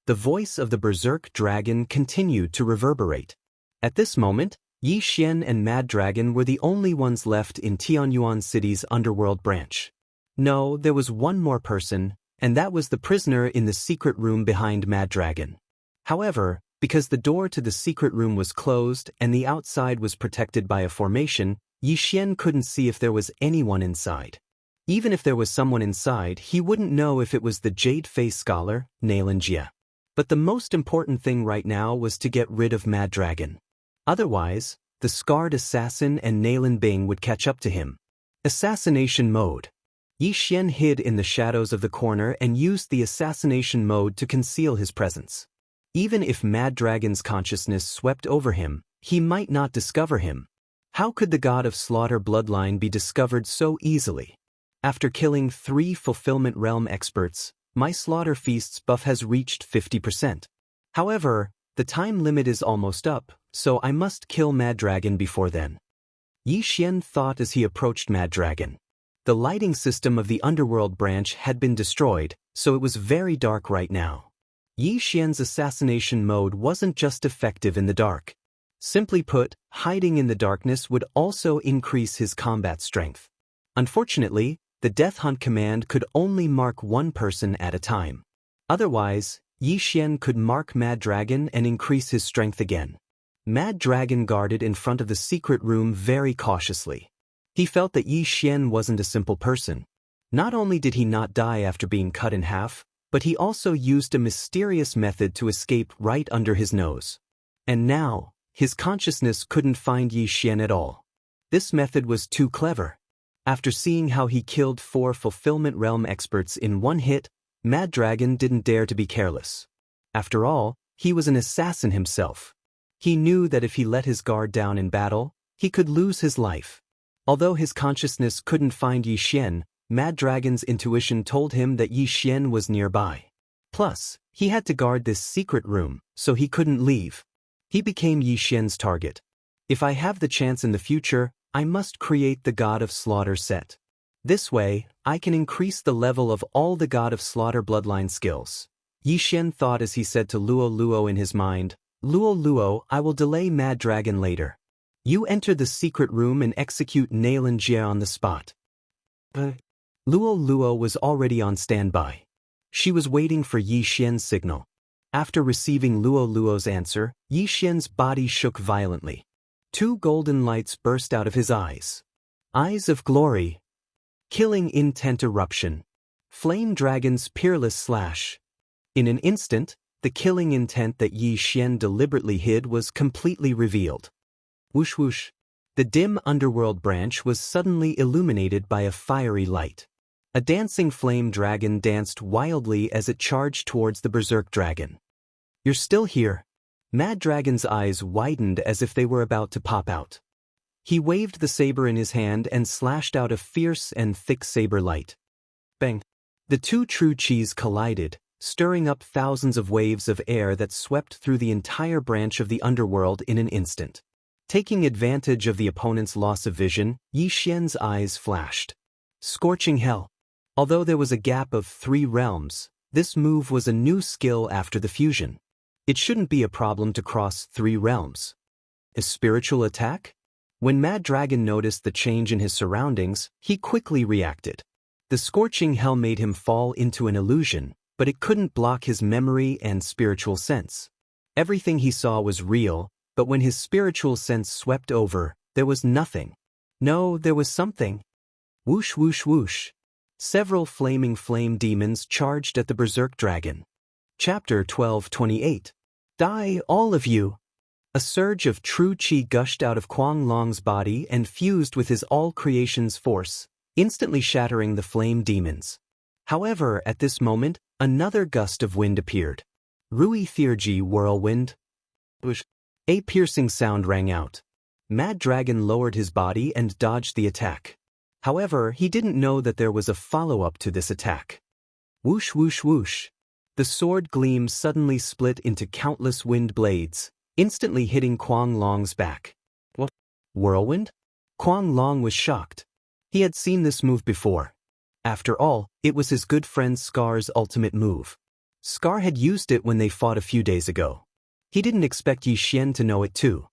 The voice of the Berserk Dragon continued to reverberate. At this moment, Yi Xian and Mad Dragon were the only ones left in Tianyuan City's underworld branch. No, there was one more person, and that was the prisoner in the secret room behind Mad Dragon. However, because the door to the secret room was closed and the outside was protected by a formation, Yi Xian couldn't see if there was anyone inside. Even if there was someone inside, he wouldn't know if it was the Jade Face Scholar, Xianxia. But the most important thing right now was to get rid of Mad Dragon. Otherwise, the Scarred Assassin and Nalan Bing would catch up to him. Assassination mode. Yi Xian hid in the shadows of the corner and used the assassination mode to conceal his presence. Even if Mad Dragon's consciousness swept over him, he might not discover him. How could the god of slaughter bloodline be discovered so easily? After killing 3 Fulfillment Realm experts, my slaughter feast's buff has reached 50%. However, the time limit is almost up, so I must kill Mad Dragon before then. Yi Xian thought as he approached Mad Dragon. The lighting system of the underworld branch had been destroyed, so it was very dark right now. Yi Xian's assassination mode wasn't just effective in the dark. Simply put, hiding in the darkness would also increase his combat strength. Unfortunately, the Death Hunt command could only mark one person at a time. Otherwise, Yi Xian could mark Mad Dragon and increase his strength again. Mad Dragon guarded in front of the secret room very cautiously. He felt that Yi Xian wasn't a simple person. Not only did he not die after being cut in half, but he also used a mysterious method to escape right under his nose. And now, his consciousness couldn't find Yi Xian at all. This method was too clever. After seeing how he killed 4 Fulfillment Realm experts in one hit, Mad Dragon didn't dare to be careless. After all, he was an assassin himself. He knew that if he let his guard down in battle, he could lose his life. Although his consciousness couldn't find Yi Xian, Mad Dragon's intuition told him that Yi Xian was nearby. Plus, he had to guard this secret room, so he couldn't leave. He became Yi Xian's target. If I have the chance in the future, I must create the God of Slaughter set. This way, I can increase the level of all the God of Slaughter bloodline skills. Yi Xian thought as he said to Luo Luo in his mind, Luo Luo, I will delay Mad Dragon later. You enter the secret room and execute Nailan Jie on the spot. Luo Luo was already on standby. She was waiting for Yi Xian's signal. After receiving Luo Luo's answer, Yi Xian's body shook violently. 2 golden lights burst out of his eyes. Eyes of glory. Killing intent eruption. Flame dragon's peerless slash. In an instant, the killing intent that Yi Xian deliberately hid was completely revealed. Whoosh whoosh. The dim underworld branch was suddenly illuminated by a fiery light. A dancing flame dragon danced wildly as it charged towards the berserk dragon. You're still here. Mad Dragon's eyes widened as if they were about to pop out. He waved the saber in his hand and slashed out a fierce and thick saber light. Bang! The 2 true chis collided, stirring up thousands of waves of air that swept through the entire branch of the underworld in an instant. Taking advantage of the opponent's loss of vision, Yi Xian's eyes flashed. Scorching hell. Although there was a gap of 3 realms, this move was a new skill after the fusion. It shouldn't be a problem to cross 3 realms. A spiritual attack? When Mad Dragon noticed the change in his surroundings, he quickly reacted. The scorching hell made him fall into an illusion, but it couldn't block his memory and spiritual sense. Everything he saw was real, but when his spiritual sense swept over, there was nothing. No, there was something. Whoosh whoosh whoosh. Several flaming flame demons charged at the berserk dragon. Chapter 1228. Die, all of you! A surge of true qi gushed out of Kuang Long's body and fused with his all-creation's force, instantly shattering the flame demons. However, at this moment, another gust of wind appeared. Rui Thierji whirlwind. A piercing sound rang out. Mad Dragon lowered his body and dodged the attack. However, he didn't know that there was a follow-up to this attack. Whoosh whoosh whoosh. The sword gleam suddenly split into countless wind blades, instantly hitting Kuang Long's back. What? Whirlwind? Kuang Long was shocked. He had seen this move before. After all, it was his good friend Scar's ultimate move. Scar had used it when they fought a few days ago. He didn't expect Yi Xian to know it too.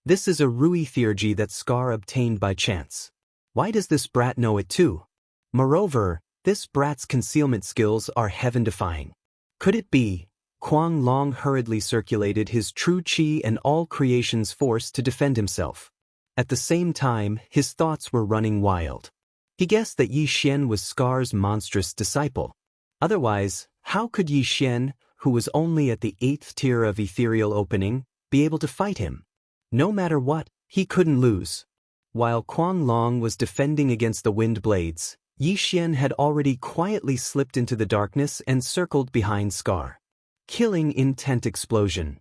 This is a Rui Thierji that Scar obtained by chance. Why does this brat know it too? Moreover, this brat's concealment skills are heaven-defying. Could it be? Kuang Long hurriedly circulated his true qi and all creation's force to defend himself. At the same time, his thoughts were running wild. He guessed that Yi Xian was Scar's monstrous disciple. Otherwise, how could Yi Xian, who was only at the 8th tier of ethereal opening, be able to fight him? No matter what, he couldn't lose. While Kuang Long was defending against the wind blades, Yi Xian had already quietly slipped into the darkness and circled behind Scar. Killing intent explosion.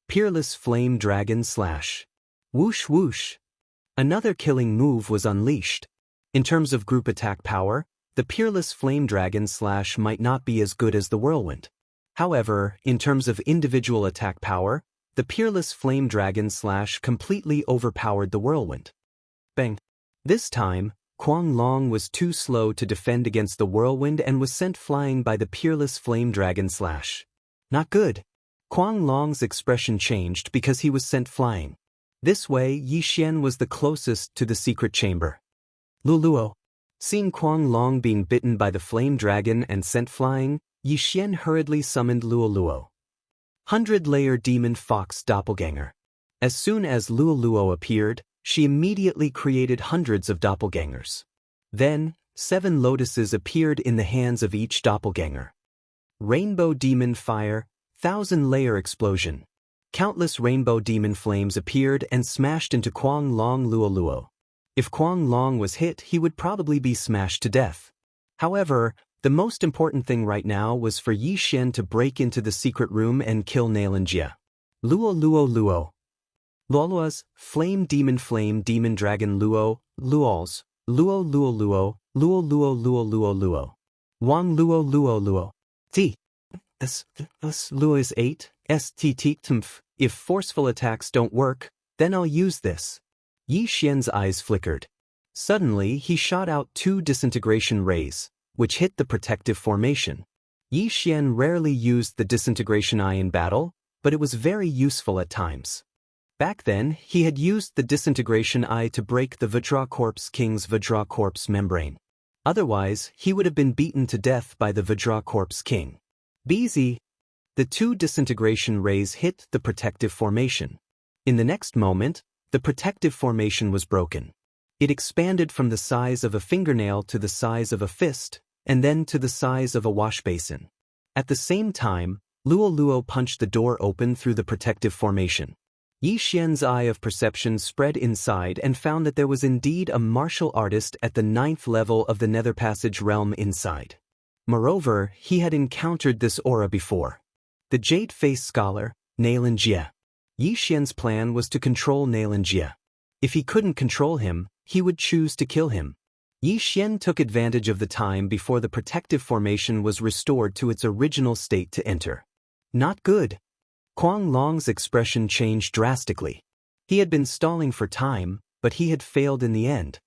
Peerless flame dragon slash. Whoosh whoosh. Another killing move was unleashed. In terms of group attack power, the Peerless Flame Dragon Slash might not be as good as the Whirlwind. However, in terms of individual attack power, the Peerless Flame Dragon Slash completely overpowered the Whirlwind. Bang! This time, Kuang Long was too slow to defend against the Whirlwind and was sent flying by the Peerless Flame Dragon Slash. Not good. Kuang Long's expression changed because he was sent flying. This way, Yi Xian was the closest to the secret chamber. Luluo. Seeing Kuang Long being bitten by the flame dragon and sent flying, Yi Xian hurriedly summoned Luoluo. 100-layer demon fox doppelganger. As soon as Luoluo appeared, she immediately created hundreds of doppelgangers. Then, 7 lotuses appeared in the hands of each doppelganger. Rainbow demon fire, 1,000-layer explosion. Countless rainbow demon flames appeared and smashed into Kuang Long Luoluo. If Kuang Long was hit, he would probably be smashed to death. However, the most important thing right now was for Yi Xian to break into the secret room and kill Xianxia. Luo. Luoluo's flame demon dragon Luo, Luols, Luo. Wang Luo. T. Luo is 8, st. If forceful attacks don't work, then I'll use this. Yi Xian's eyes flickered. Suddenly, he shot out 2 disintegration rays, which hit the protective formation. Yi Xian rarely used the disintegration eye in battle, but it was very useful at times. Back then, he had used the disintegration eye to break the Vajra Corpse King's Vajra Corpse membrane. Otherwise, he would have been beaten to death by the Vajra Corpse King. BZ. The 2 disintegration rays hit the protective formation. In the next moment, the protective formation was broken. It expanded from the size of a fingernail to the size of a fist, and then to the size of a wash basin. At the same time, Luoluo punched the door open through the protective formation. Yi Xian's eye of perception spread inside and found that there was indeed a martial artist at the 9th level of the Nether Passage realm inside. Moreover, he had encountered this aura before. The Jade-Faced Scholar, Xianxia. Yi Xian's plan was to control Xianxia. If he couldn't control him, he would choose to kill him. Yi Xian took advantage of the time before the protective formation was restored to its original state to enter. Not good. Kuang Long's expression changed drastically. He had been stalling for time, but he had failed in the end.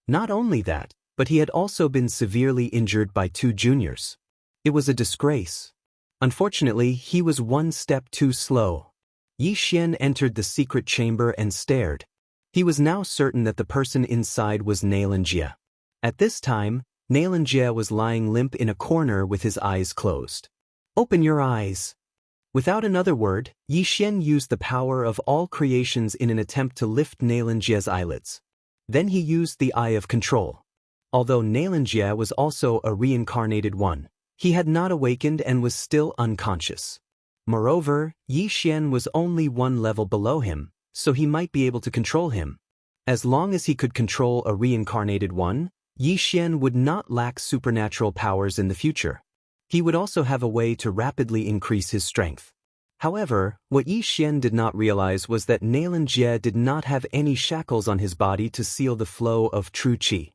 Not only that, but he had also been severely injured by 2 juniors. It was a disgrace. Unfortunately, he was 1 step too slow. Yi Xian entered the secret chamber and stared. He was now certain that the person inside was Xianxia. At this time, Xianxia was lying limp in a corner with his eyes closed. Open your eyes. Without another word, Yi Xian used the power of all creations in an attempt to lift Xianxia's eyelids. Then he used the Eye of Control. Although Xianxia was also a reincarnated one, he had not awakened and was still unconscious. Moreover, Yi Xian was only 1 level below him, so he might be able to control him. As long as he could control a reincarnated one, Yi Xian would not lack supernatural powers in the future. He would also have a way to rapidly increase his strength. However, what Yi Xian did not realize was that Xianxia did not have any shackles on his body to seal the flow of true qi.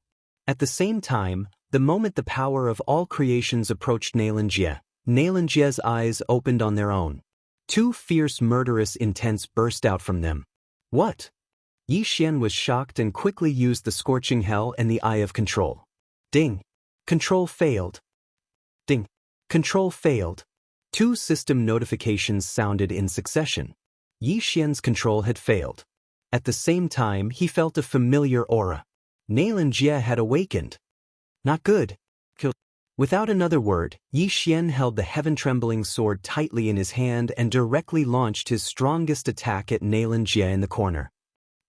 At the same time, the moment the power of all creations approached Xianxia's eyes opened on their own. 2 fierce murderous intents burst out from them. What? Yi Xian was shocked and quickly used the Scorching Hell and the Eye of Control. Ding! Control failed. Ding! Control failed. 2 system notifications sounded in succession. Yi Xian's control had failed. At the same time, he felt a familiar aura. Xianxia had awakened. Not good. Without another word, Yi Xian held the heaven-trembling sword tightly in his hand and directly launched his strongest attack at Xianxia in the corner.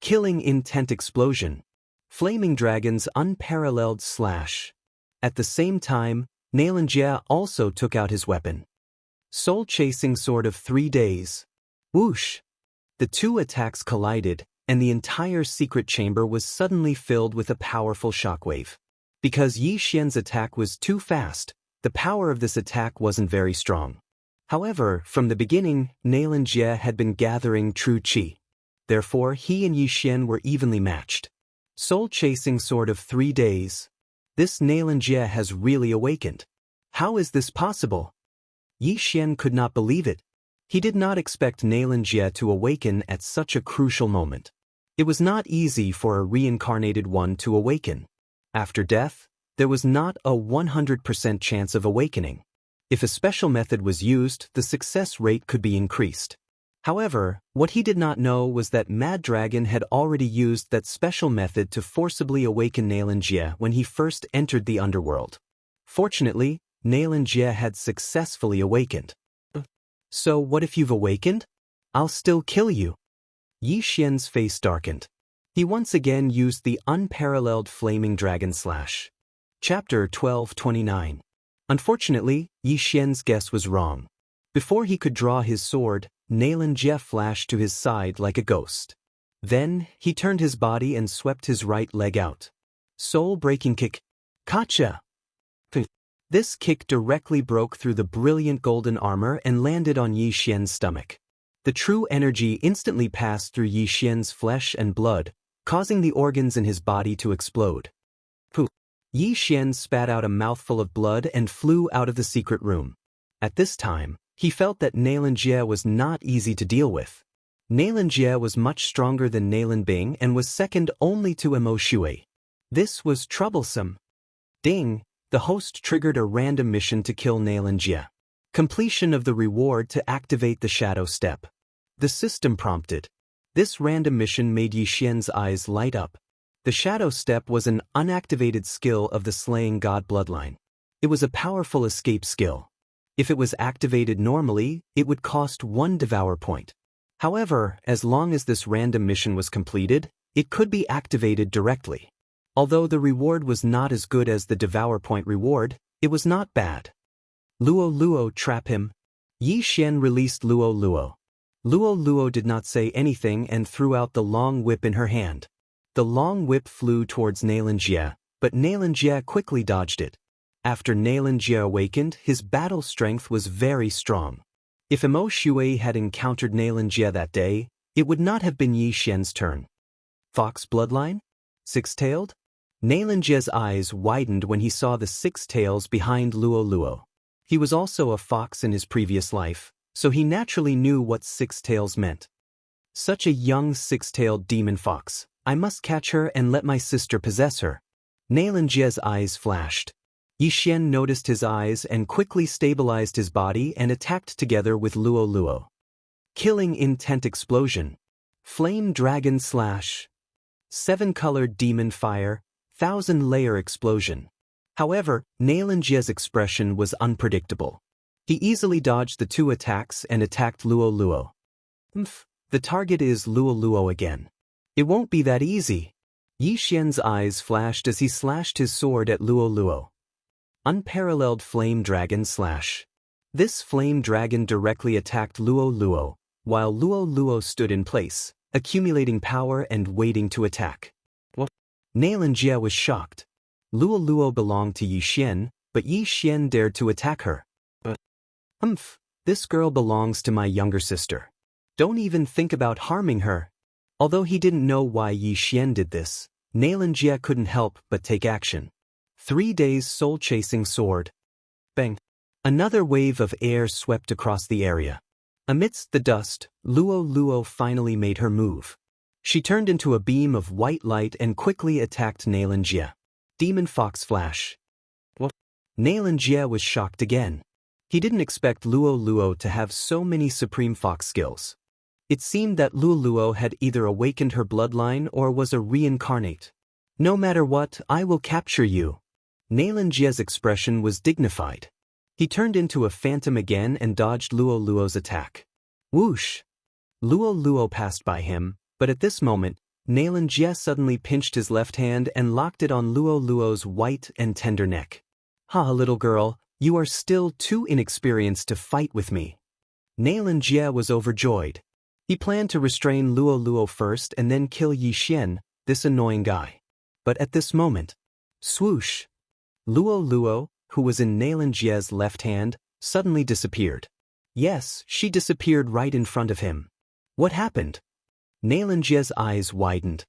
Killing intent explosion. Flaming Dragon's unparalleled slash. At the same time, Xianxia also took out his weapon. Soul-chasing sword of 3 days. Whoosh! The 2 attacks collided, and the entire secret chamber was suddenly filled with a powerful shockwave. Because Yi Xian's attack was too fast, the power of this attack wasn't very strong. However, from the beginning, Xianxia had been gathering true qi. Therefore, he and Yi Xian were evenly matched. Soul-chasing sword of 3 days. This Xianxia has really awakened. How is this possible? Yi Xian could not believe it. He did not expect Xianxia to awaken at such a crucial moment. It was not easy for a reincarnated one to awaken. After death, there was not a 100% chance of awakening. If a special method was used, the success rate could be increased. However, what he did not know was that Mad Dragon had already used that special method to forcibly awaken Xianxia when he first entered the underworld. Fortunately, Xianxia had successfully awakened. So what if you've awakened? I'll still kill you. Yi Xian's face darkened. He once again used the unparalleled flaming dragon slash. Chapter 12:29. Unfortunately, Yi Xian's guess was wrong. Before he could draw his sword, Xianxia flashed to his side like a ghost. Then, he turned his body and swept his right leg out. Soul-breaking kick. Gotcha! This kick directly broke through the brilliant golden armor and landed on Yi Xian's stomach. The true energy instantly passed through Yi Xian's flesh and blood, causing the organs in his body to explode. Yi Xian spat out a mouthful of blood and flew out of the secret room. At this time, he felt that Xianxia was not easy to deal with. Xianxia was much stronger than Bing and was second only to Mo Shui. This was troublesome. Ding! The host triggered a random mission to kill Xianxia. Completion of the reward to activate the shadow step. The system prompted. This random mission made Yi Xian's eyes light up. The shadow step was an unactivated skill of the slaying god bloodline. It was a powerful escape skill. If it was activated normally, it would cost 1 Devour point. However, as long as this random mission was completed, it could be activated directly. Although the reward was not as good as the Devour point reward, it was not bad. Luo, trap him. Yi Xian released Luo. Luo did not say anything and threw out the long whip in her hand. The long whip flew towards Xianxia, but Xianxia quickly dodged it. After Xianxia awakened, his battle strength was very strong. If Mo Shui had encountered Xianxia that day, it would not have been Yi Xian's turn. Fox bloodline? Six-tailed? Xianxia's eyes widened when he saw the 6 tails behind Luo. He was also a fox in his previous life, so he naturally knew what 6 tails meant. Such a young 6-tailed demon fox. I must catch her and let my sister possess her. Xianxia's eyes flashed. Yi Xian noticed his eyes and quickly stabilized his body and attacked together with Luo. Killing intent explosion. Flame dragon slash. 7-colored demon fire, 1,000-layer explosion. However, Xianxia's expression was unpredictable. He easily dodged the 2 attacks and attacked Luo. The target is Luo again. It won't be that easy. Yi Xian's eyes flashed as he slashed his sword at Luo. Unparalleled flame dragon slash. This flame dragon directly attacked Luo, while Luo stood in place, accumulating power and waiting to attack. Xianxia was shocked. Luo belonged to Yi Xian, but Yi Xian dared to attack her. This girl belongs to my younger sister. Don't even think about harming her. Although he didn't know why Yi Xian did this, Xianxia couldn't help but take action. 3 days soul-chasing sword. Bang! Another wave of air swept across the area. Amidst the dust, Luo finally made her move. She turned into a beam of white light and quickly attacked Xianxia. Demon Fox Flash. Xianxia was shocked again. He didn't expect Luo to have so many Supreme Fox skills. It seemed that Luo had either awakened her bloodline or was a reincarnate. No matter what, I will capture you. Xianxia's expression was dignified. He turned into a phantom again and dodged Luo's attack. Whoosh! Luo passed by him, but at this moment, Xianxia suddenly pinched his left hand and locked it on Luo's white and tender neck. Ha, little girl, you are still too inexperienced to fight with me. Xianxia was overjoyed. He planned to restrain Luo first and then kill Yi Xian, this annoying guy. But at this moment, swoosh! Luo, who was in Xianxia's left hand, suddenly disappeared. Yes, she disappeared right in front of him. What happened? Xianxia's eyes widened.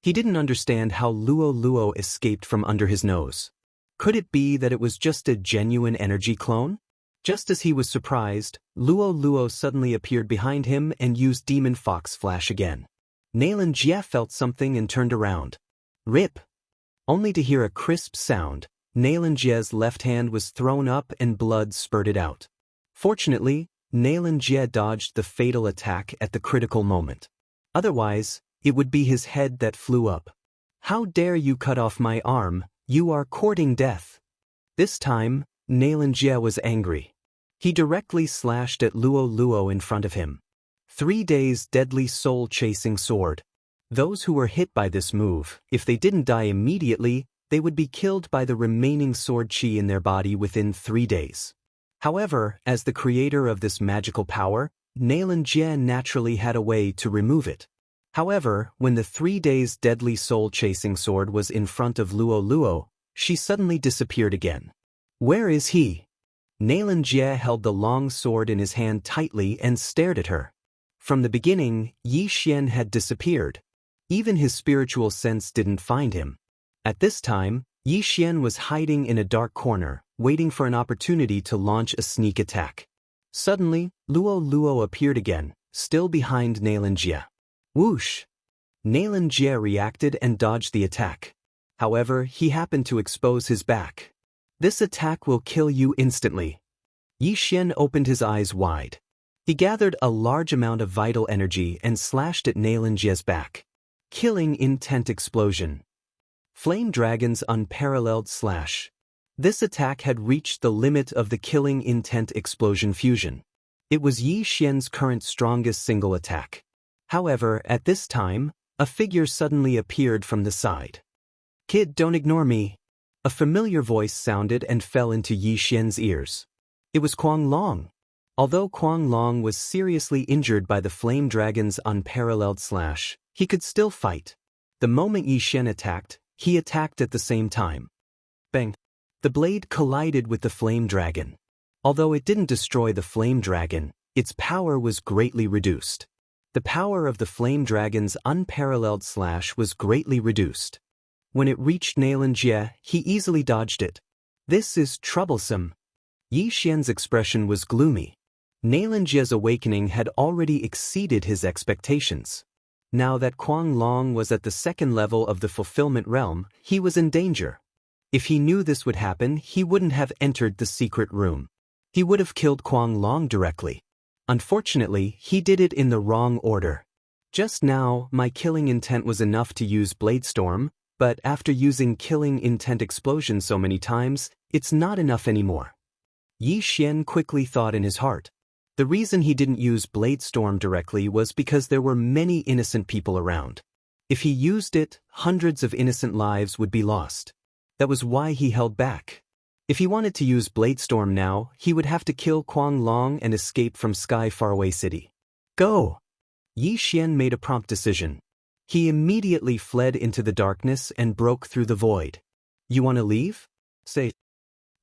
He didn't understand how Luo Luo escaped from under his nose. Could it be that it was just a genuine energy clone? Just as he was surprised, Luo Luo suddenly appeared behind him and used Demon Fox Flash again. Xianxia felt something and turned around. Rip! Only to hear a crisp sound, Xianxia's left hand was thrown up and blood spurted out. Fortunately, Xianxia dodged the fatal attack at the critical moment. Otherwise, it would be his head that flew up. How dare you cut off my arm, you are courting death. This time, Xianxia was angry. He directly slashed at Luo Luo in front of him. 3 days deadly soul-chasing sword. Those who were hit by this move, if they didn't die immediately, they would be killed by the remaining sword chi in their body within 3 days. However, as the creator of this magical power, Xianxia naturally had a way to remove it. However, when the 3 days deadly soul-chasing sword was in front of Luo Luo, she suddenly disappeared again. Where is he? Xianxia held the long sword in his hand tightly and stared at her. From the beginning, Xian had disappeared. Even his spiritual sense didn't find him. At this time, Xian was hiding in a dark corner, waiting for an opportunity to launch a sneak attack. Suddenly, Luo Luo appeared again, still behind Xianxia. Whoosh! Xianxia reacted and dodged the attack. However, he happened to expose his back. This attack will kill you instantly. Xian opened his eyes wide. He gathered a large amount of vital energy and slashed at Xianxia's back. Killing intent explosion. Flame Dragon's unparalleled slash. This attack had reached the limit of the killing intent explosion fusion. It was Xian's current strongest single attack. However, at this time, a figure suddenly appeared from the side. Kid, don't ignore me. A familiar voice sounded and fell into Xian's ears. It was Kuang Long. Although Kuang Long was seriously injured by the Flame Dragon's unparalleled slash, he could still fight. The moment Xian attacked, he attacked at the same time. Bang! The blade collided with the Flame Dragon. Although it didn't destroy the Flame Dragon, its power was greatly reduced. The power of the Flame Dragon's unparalleled slash was greatly reduced. When it reached Xianxia, he easily dodged it. This is troublesome. Xian's expression was gloomy. Xianxia's awakening had already exceeded his expectations. Now that Kuang Long was at the second level of the fulfillment realm, he was in danger. If he knew this would happen, he wouldn't have entered the secret room. He would have killed Kuang Long directly. Unfortunately, he did it in the wrong order. Just now, my killing intent was enough to use Bladestorm, but after using killing intent explosion so many times, it's not enough anymore. Xian quickly thought in his heart. The reason he didn't use Bladestorm directly was because there were many innocent people around. If he used it, hundreds of innocent lives would be lost. That was why he held back. If he wanted to use Bladestorm now, he would have to kill Kuang Long and escape from Sky Faraway City. Go! Xian made a prompt decision. He immediately fled into the darkness and broke through the void. You want to leave? Say.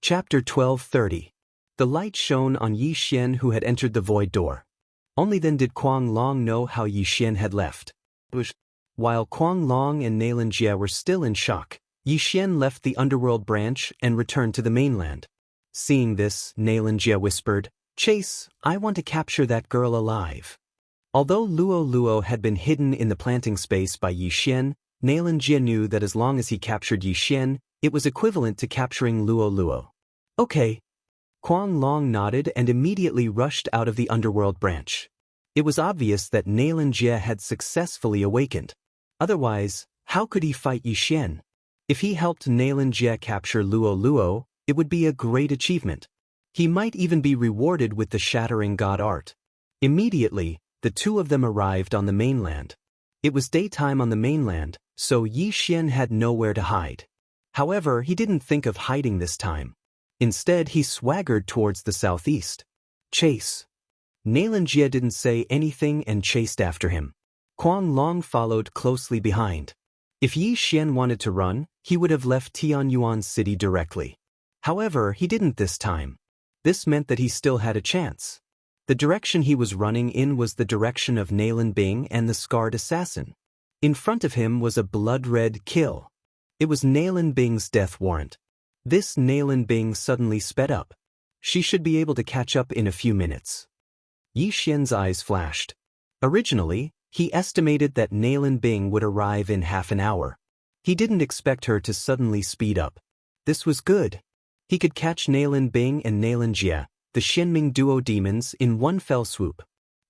Chapter 12:30. The light shone on Xian who had entered the void door. Only then did Kuang Long know how Xian had left. While Kuang Long and Xianxia were still in shock, Xian left the underworld branch and returned to the mainland. Seeing this, Xianxia whispered, "Chase, I want to capture that girl alive." Although Luo Luo had been hidden in the planting space by Xian, Xianxia knew that as long as he captured Xian, it was equivalent to capturing Luo Luo. Okay. Kuang Long nodded and immediately rushed out of the underworld branch. It was obvious that Xianxia had successfully awakened. Otherwise, how could he fight Xian? If he helped Xianxia capture Luo Luo, it would be a great achievement. He might even be rewarded with the Shattering God art. Immediately, the two of them arrived on the mainland. It was daytime on the mainland, so Xian had nowhere to hide. However, he didn't think of hiding this time. Instead, he swaggered towards the southeast. Chase. Xianxia didn't say anything and chased after him. Kuang Long followed closely behind. If Xian wanted to run, he would have left Tianyuan City directly. However, he didn't this time. This meant that he still had a chance. The direction he was running in was the direction of Nalan Bing and the Scarred Assassin. In front of him was a blood-red kill. It was Nailin Bing's death warrant. This Nailin Bing suddenly sped up. She should be able to catch up in a few minutes. Yi Xian's eyes flashed. Originally, he estimated that Nailin Bing would arrive in half an hour. He didn't expect her to suddenly speed up. This was good. He could catch Nailin Bing and Nailin Jia, the Xianming duo demons, in one fell swoop.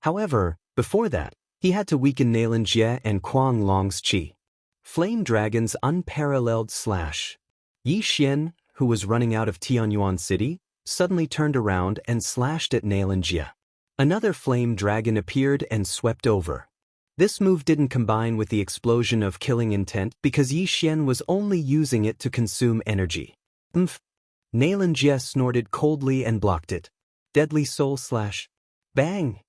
However, before that, he had to weaken Nailin Jia and Kuang Long's qi. Flame Dragon's unparalleled slash. Yi Xian, who was running out of Tianyuan City, suddenly turned around and slashed at Nailin Jia. Another flame dragon appeared and swept over. This move didn't combine with the explosion of killing intent because Yi Xian was only using it to consume energy. Nailin Jia snorted coldly and blocked it. Deadly Soul Slash. Bang!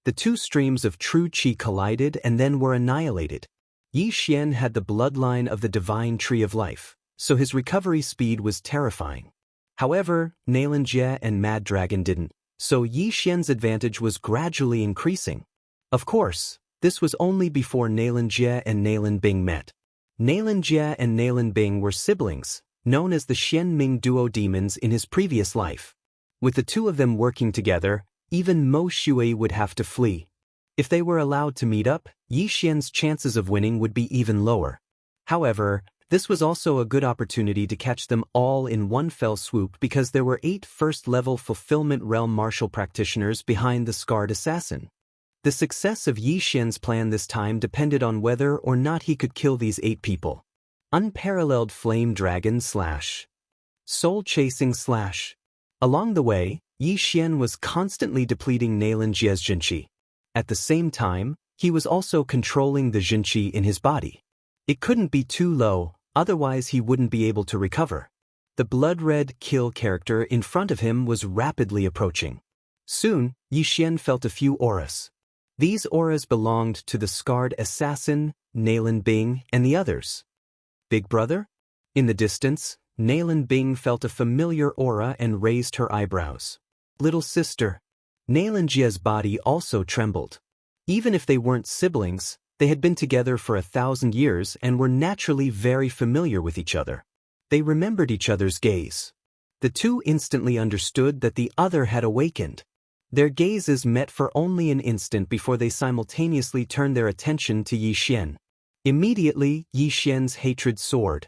The two streams of true qi collided and then were annihilated. Yi Xian had the bloodline of the divine tree of life, so his recovery speed was terrifying. However, Nailin Jia and Mad Dragon didn't, so Yi Xian's advantage was gradually increasing. Of course, this was only before Nailin Jia and Nailin Bing met. Nailin Jia and Nailin Bing were siblings, known as the Xianming duo demons in his previous life. With the two of them working together, even Mo Shui would have to flee. If they were allowed to meet up, Yi Xian's chances of winning would be even lower. However, this was also a good opportunity to catch them all in one fell swoop because there were 8 first-level Fulfillment Realm martial practitioners behind the Scarred Assassin. The success of Yi Xian's plan this time depended on whether or not he could kill these 8 people. Unparalleled Flame Dragon Slash. Soul Chasing Slash. Along the way, Yi Xian was constantly depleting Nailin Jia's Jinqi. At the same time, he was also controlling the Jinqi in his body. It couldn't be too low, otherwise he wouldn't be able to recover. The blood-red kill character in front of him was rapidly approaching. Soon, Yi Xian felt a few auras. These auras belonged to the Scarred Assassin, Nailin Bing, and the others. Big brother? In the distance, Nailin Bing felt a familiar aura and raised her eyebrows. Little sister. Nailin Jia's body also trembled. Even if they weren't siblings, they had been together for 1,000 years and were naturally very familiar with each other. They remembered each other's gaze. The two instantly understood that the other had awakened. Their gazes met for only an instant before they simultaneously turned their attention to Yi Xian. Immediately, Yi Xian's hatred soared.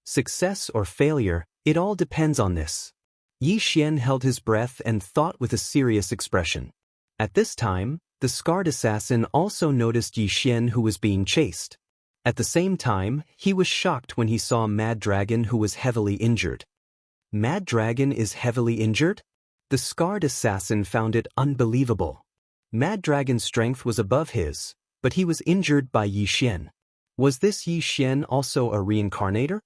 Success or failure, it all depends on this. Yi Xian held his breath and thought with a serious expression. At this time, the Scarred Assassin also noticed Yi Xian, who was being chased. At the same time, he was shocked when he saw Mad Dragon, who was heavily injured. Mad Dragon is heavily injured? The Scarred Assassin found it unbelievable. Mad Dragon's strength was above his, but he was injured by Yi Xian. Was this Yi Xian also a reincarnator?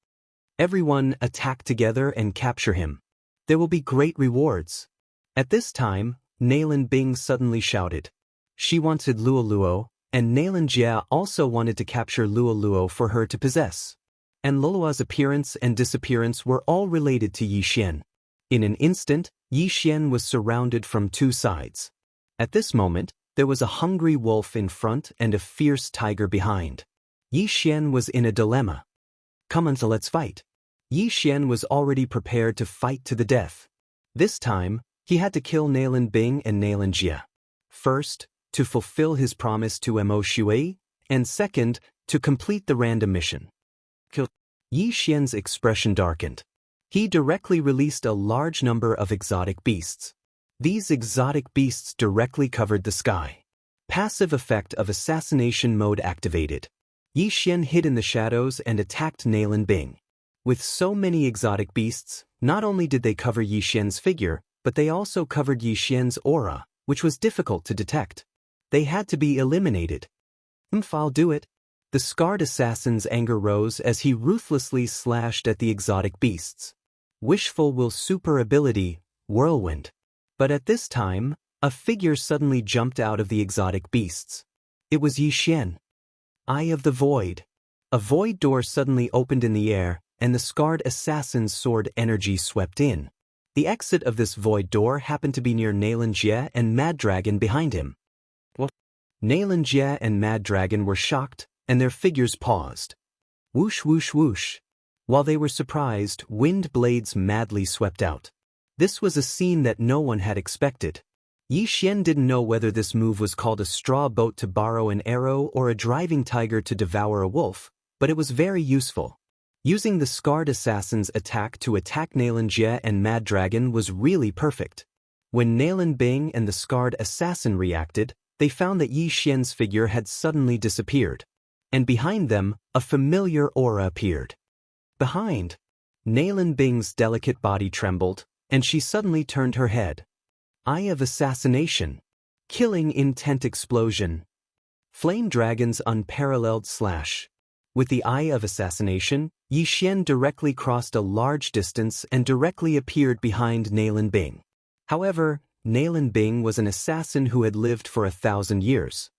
Everyone attack together and capture him. There will be great rewards. At this time, Nailin Bing suddenly shouted. She wanted Luoluo, and Nailin Jia also wanted to capture Luoluo for her to possess. And Luoluo's appearance and disappearance were all related to Yi Xian. In an instant, Yi Xian was surrounded from 2 sides. At this moment, there was a hungry wolf in front and a fierce tiger behind. Yi Xian was in a dilemma. Come on, so let's fight. Yi Xian was already prepared to fight to the death. This time, he had to kill Nailin Bing and Nailin Jia. First, to fulfill his promise to Mo Shui, and second, to complete the random mission. Yi Xian's expression darkened. He directly released a large number of exotic beasts. These exotic beasts directly covered the sky. Passive effect of assassination mode activated. Yi Xian hid in the shadows and attacked Nailin Bing. With so many exotic beasts, not only did they cover Yi Xian's figure, but they also covered Yi Xian's aura, which was difficult to detect. They had to be eliminated. I'll do it. The Scarred Assassin's anger rose as he ruthlessly slashed at the exotic beasts. Wishful Will super ability, Whirlwind. But at this time, a figure suddenly jumped out of the exotic beasts. It was Yi Xian. Eye of the Void. A void door suddenly opened in the air, and the Scarred Assassin's sword energy swept in. The exit of this void door happened to be near Nailin Jia and Mad Dragon behind him. What? Nailin Jia and Mad Dragon were shocked, and their figures paused. Whoosh whoosh whoosh. While they were surprised, wind blades madly swept out. This was a scene that no one had expected. Yi Xian didn't know whether this move was called a straw boat to borrow an arrow or a driving tiger to devour a wolf, but it was very useful. Using the Scarred Assassin's attack to attack Xianxia and Mad Dragon was really perfect. When Nalan Bing and the Scarred Assassin reacted, they found that Yi Xian's figure had suddenly disappeared. And behind them, a familiar aura appeared. Behind, Nalan Bing's delicate body trembled, and she suddenly turned her head. Eye of Assassination. Killing Intent Explosion. Flame Dragon's unparalleled slash. With the Eye of Assassination, Yi Xian directly crossed a large distance and directly appeared behind Nalan Bing. However, Nalan Bing was an assassin who had lived for 1,000 years.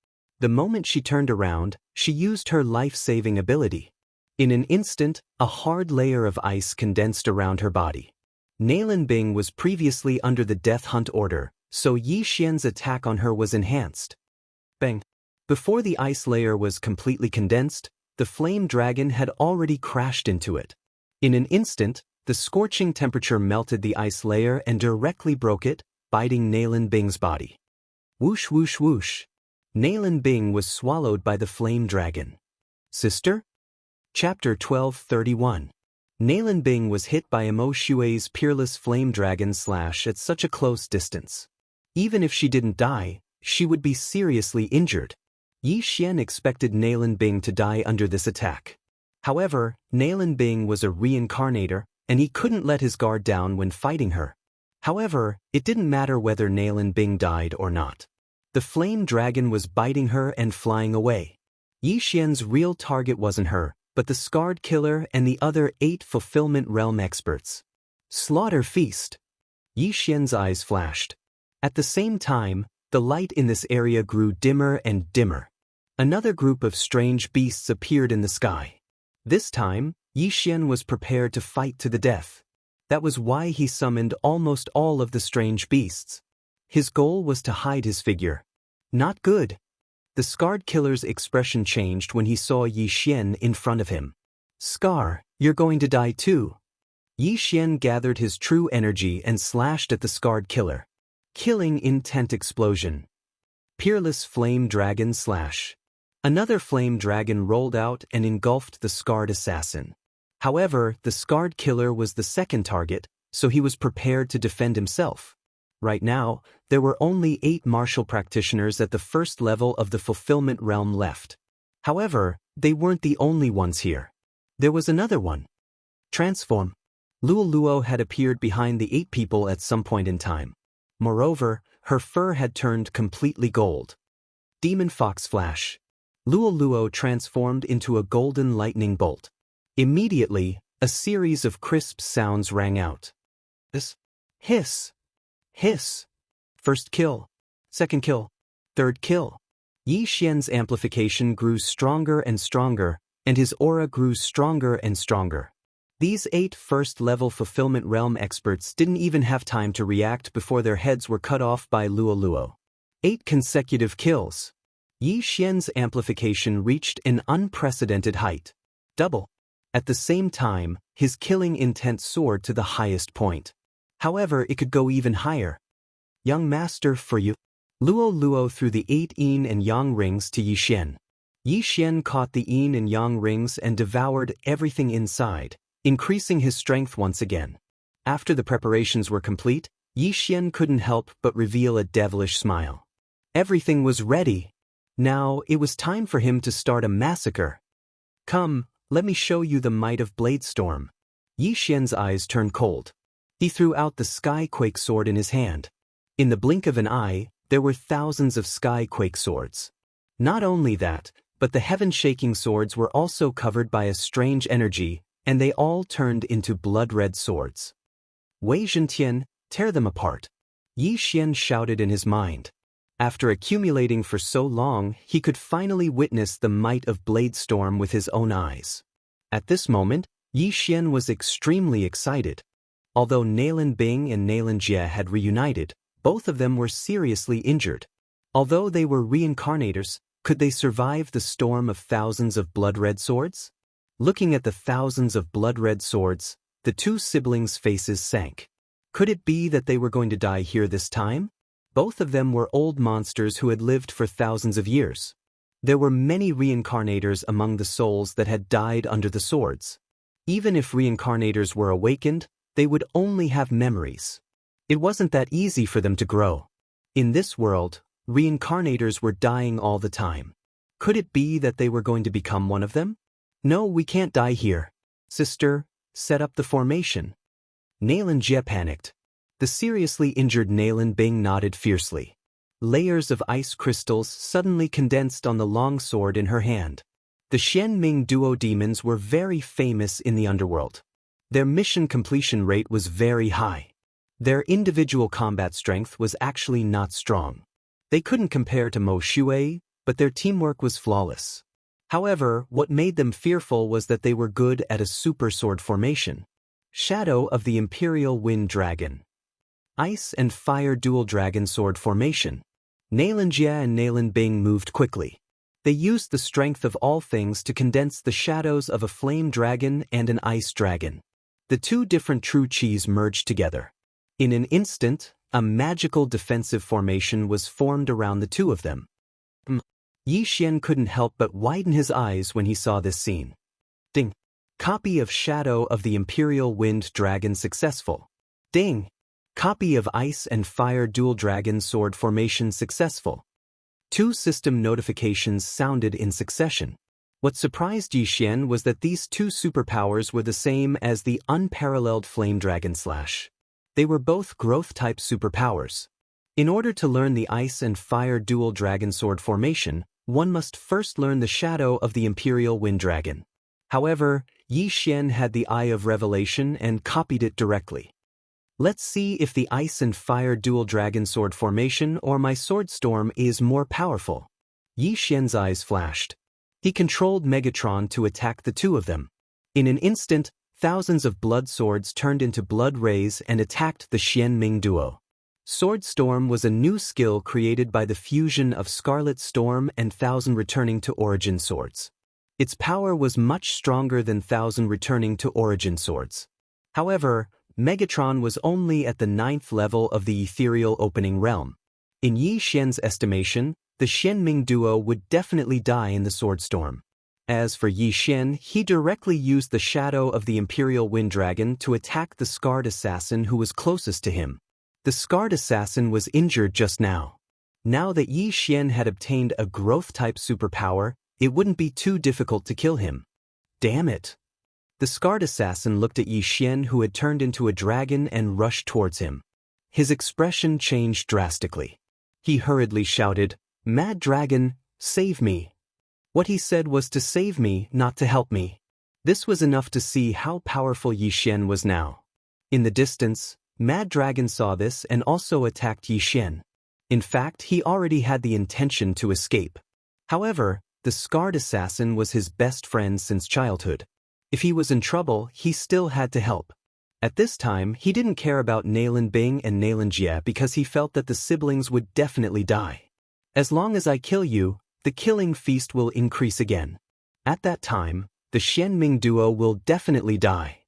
The moment she turned around, she used her life-saving ability. In an instant, a hard layer of ice condensed around her body. Nalan Bing was previously under the Death Hunt order, so Yi Xian's attack on her was enhanced. Bang! Before the ice layer was completely condensed, the flame dragon had already crashed into it. In an instant, the scorching temperature melted the ice layer and directly broke it, biting Nalan Bing's body. Whoosh whoosh whoosh. Nalan Bing was swallowed by the flame dragon. Sister? Chapter 1231. Nalan Bing was hit by Mo Xue's peerless flame dragon slash at such a close distance. Even if she didn't die, she would be seriously injured. Yi Xian expected Nalan Bing to die under this attack. However, Nalan Bing was a reincarnator, and he couldn't let his guard down when fighting her. However, it didn't matter whether Nalan Bing died or not. The flame dragon was biting her and flying away. Yi Xian's real target wasn't her, but the Scarred Killer and the other 8 Fulfillment Realm experts. Slaughter Feast. Yi Xian's eyes flashed. At the same time, the light in this area grew dimmer and dimmer. Another group of strange beasts appeared in the sky. This time, Yi Xian was prepared to fight to the death. That was why he summoned almost all of the strange beasts. His goal was to hide his figure. Not good. The Scarred Killer's expression changed when he saw Yi Xian in front of him. Scar, you're going to die too. Yi Xian gathered his true energy and slashed at the Scarred Killer. Killing Intent Explosion. Peerless Flame Dragon Slash. Another flame dragon rolled out and engulfed the Scarred Assassin. However, the Scarred Killer was the second target, so he was prepared to defend himself. Right now, there were only 8 martial practitioners at the first level of the Fulfillment Realm left. However, they weren't the only ones here. There was another one. Transform. Luo Luo had appeared behind the 8 people at some point in time. Moreover, her fur had turned completely gold. Demon Fox Flash. Luo Luo transformed into a golden lightning bolt. Immediately, a series of crisp sounds rang out. Hiss. Hiss. Hiss. First kill. Second kill. Third kill. Yi Xian's amplification grew stronger and stronger, and his aura grew stronger and stronger. These 8 first-level Fulfillment Realm experts didn't even have time to react before their heads were cut off by Luo Luo. 8 consecutive kills. Yi Xian's amplification reached an unprecedented height. Double. At the same time, his killing intent soared to the highest point. However, it could go even higher. Young master, for you. Luo Luo threw the 8 yin and yang rings to Yi Xian. Yi Xian caught the yin and yang rings and devoured everything inside, increasing his strength once again. After the preparations were complete, Yi Xian couldn't help but reveal a devilish smile. Everything was ready. Now, it was time for him to start a massacre. Come, let me show you the might of Bladestorm. Yi Xian's eyes turned cold. He threw out the Skyquake sword in his hand. In the blink of an eye, there were thousands of Skyquake swords. Not only that, but the heaven-shaking swords were also covered by a strange energy, and they all turned into blood-red swords. Wei Zhentian, tear them apart. Yi Xian shouted in his mind. After accumulating for so long, he could finally witness the might of Bladestorm with his own eyes. At this moment, Yi Xian was extremely excited. Although Nalan Bing and Xianxia had reunited, both of them were seriously injured. Although they were reincarnators, Could they survive the storm of thousands of blood-red swords? Looking at the thousands of blood-red swords, the two siblings' faces sank. Could it be that they were going to die here this time? Both of them were old monsters who had lived for thousands of years. There were many reincarnators among the souls that had died under the swords. Even if reincarnators were awakened, they would only have memories. It wasn't that easy for them to grow. In this world, reincarnators were dying all the time. Could it be that they were going to become one of them? No, we can't die here. Sister, set up the formation. Xianxia panicked. The seriously injured Nalan Bing nodded fiercely. Layers of ice crystals suddenly condensed on the long sword in her hand. The Xianming duo demons were very famous in the underworld. Their mission completion rate was very high. Their individual combat strength was actually not strong. They couldn't compare to Mo Shui, but their teamwork was flawless. However, what made them fearful was that they were good at a super sword formation. Shadow of the Imperial Wind Dragon. Ice and Fire Dual Dragon Sword Formation. Xianxia and Nalan Bing moved quickly. They used the strength of all things to condense the shadows of a flame dragon and an ice dragon. The two different true qis merged together. In an instant, a magical defensive formation was formed around the two of them. Yi Xian couldn't help but widen his eyes when he saw this scene. Ding! Copy of Shadow of the Imperial Wind Dragon successful. Ding! Copy of Ice and Fire Dual Dragon Sword Formation successful. Two system notifications sounded in succession. What surprised Yi Xian was that these two superpowers were the same as the unparalleled Flame Dragon Slash. They were both growth-type superpowers. In order to learn the Ice and Fire Dual Dragon Sword Formation, one must first learn the Shadow of the Imperial Wind Dragon. However, Yi Xian had the Eye of Revelation and copied it directly. Let's see if the Ice and Fire Dual Dragon Sword Formation or my Sword Storm is more powerful. Yi Xian's eyes flashed. He controlled Megatron to attack the two of them. In an instant, thousands of blood swords turned into blood rays and attacked the Xianming duo. Sword Storm was a new skill created by the fusion of Scarlet Storm and Thousand Returning to Origin Swords. Its power was much stronger than Thousand Returning to Origin Swords. However, Megatron was only at the 9th level of the Ethereal Opening Realm. In Yi Xian's estimation, the Xianming duo would definitely die in the Sword Storm. As for Yi Xian, he directly used the Shadow of the Imperial Wind Dragon to attack the Scarred Assassin who was closest to him. The Scarred Assassin was injured just now. Now that Yi Xian had obtained a growth-type superpower, it wouldn't be too difficult to kill him. Damn it! The Scarred Assassin looked at Yi Xian who had turned into a dragon and rushed towards him. His expression changed drastically. He hurriedly shouted, "Mad Dragon, save me!" What he said was to save me, not to help me. This was enough to see how powerful Yi Xian was now. In the distance, Mad Dragon saw this and also attacked Yi Xian. In fact, he already had the intention to escape. However, the Scarred Assassin was his best friend since childhood. If he was in trouble, he still had to help. At this time, he didn't care about Nalan Bing and Xianxia because he felt that the siblings would definitely die. As long as I kill you, the killing feast will increase again. At that time, the Xianming duo will definitely die.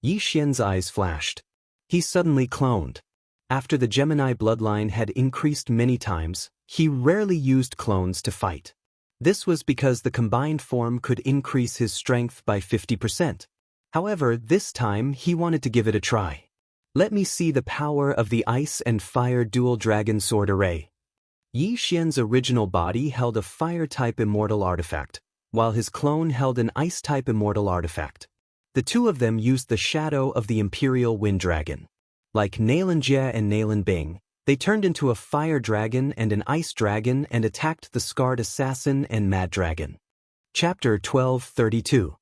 Yi Xian's eyes flashed. He suddenly cloned. After the Gemini bloodline had increased many times, he rarely used clones to fight. This was because the combined form could increase his strength by 50%. However, this time he wanted to give it a try. Let me see the power of the Ice and Fire Dual Dragon Sword Array. Yi Xian's original body held a Fire-type immortal artifact, while his clone held an Ice-type immortal artifact. The two of them used the Shadow of the Imperial Wind Dragon. Like Xianxia and Nalan Bing, they turned into a Fire Dragon and an Ice Dragon and attacked the Scarred Assassin and Mad Dragon. Chapter 1232.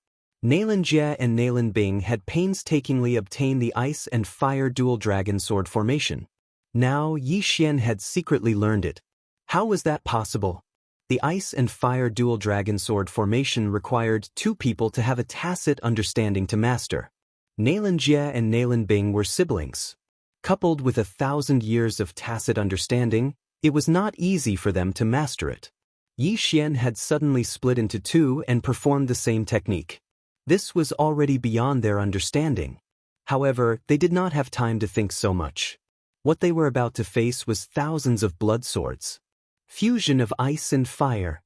Xianxia and Nalan Bing had painstakingly obtained the Ice and Fire Dual Dragon Sword Formation. Now Yi Xian had secretly learned it. How was that possible? The Ice and Fire Dual Dragon Sword Formation required two people to have a tacit understanding to master. Xianxia and Nalan Bing were siblings. Coupled with 1,000 years of tacit understanding, it was not easy for them to master it. Yi Xian had suddenly split into two and performed the same technique. This was already beyond their understanding. However, they did not have time to think so much. What they were about to face was thousands of blood swords. Fusion of ice and fire.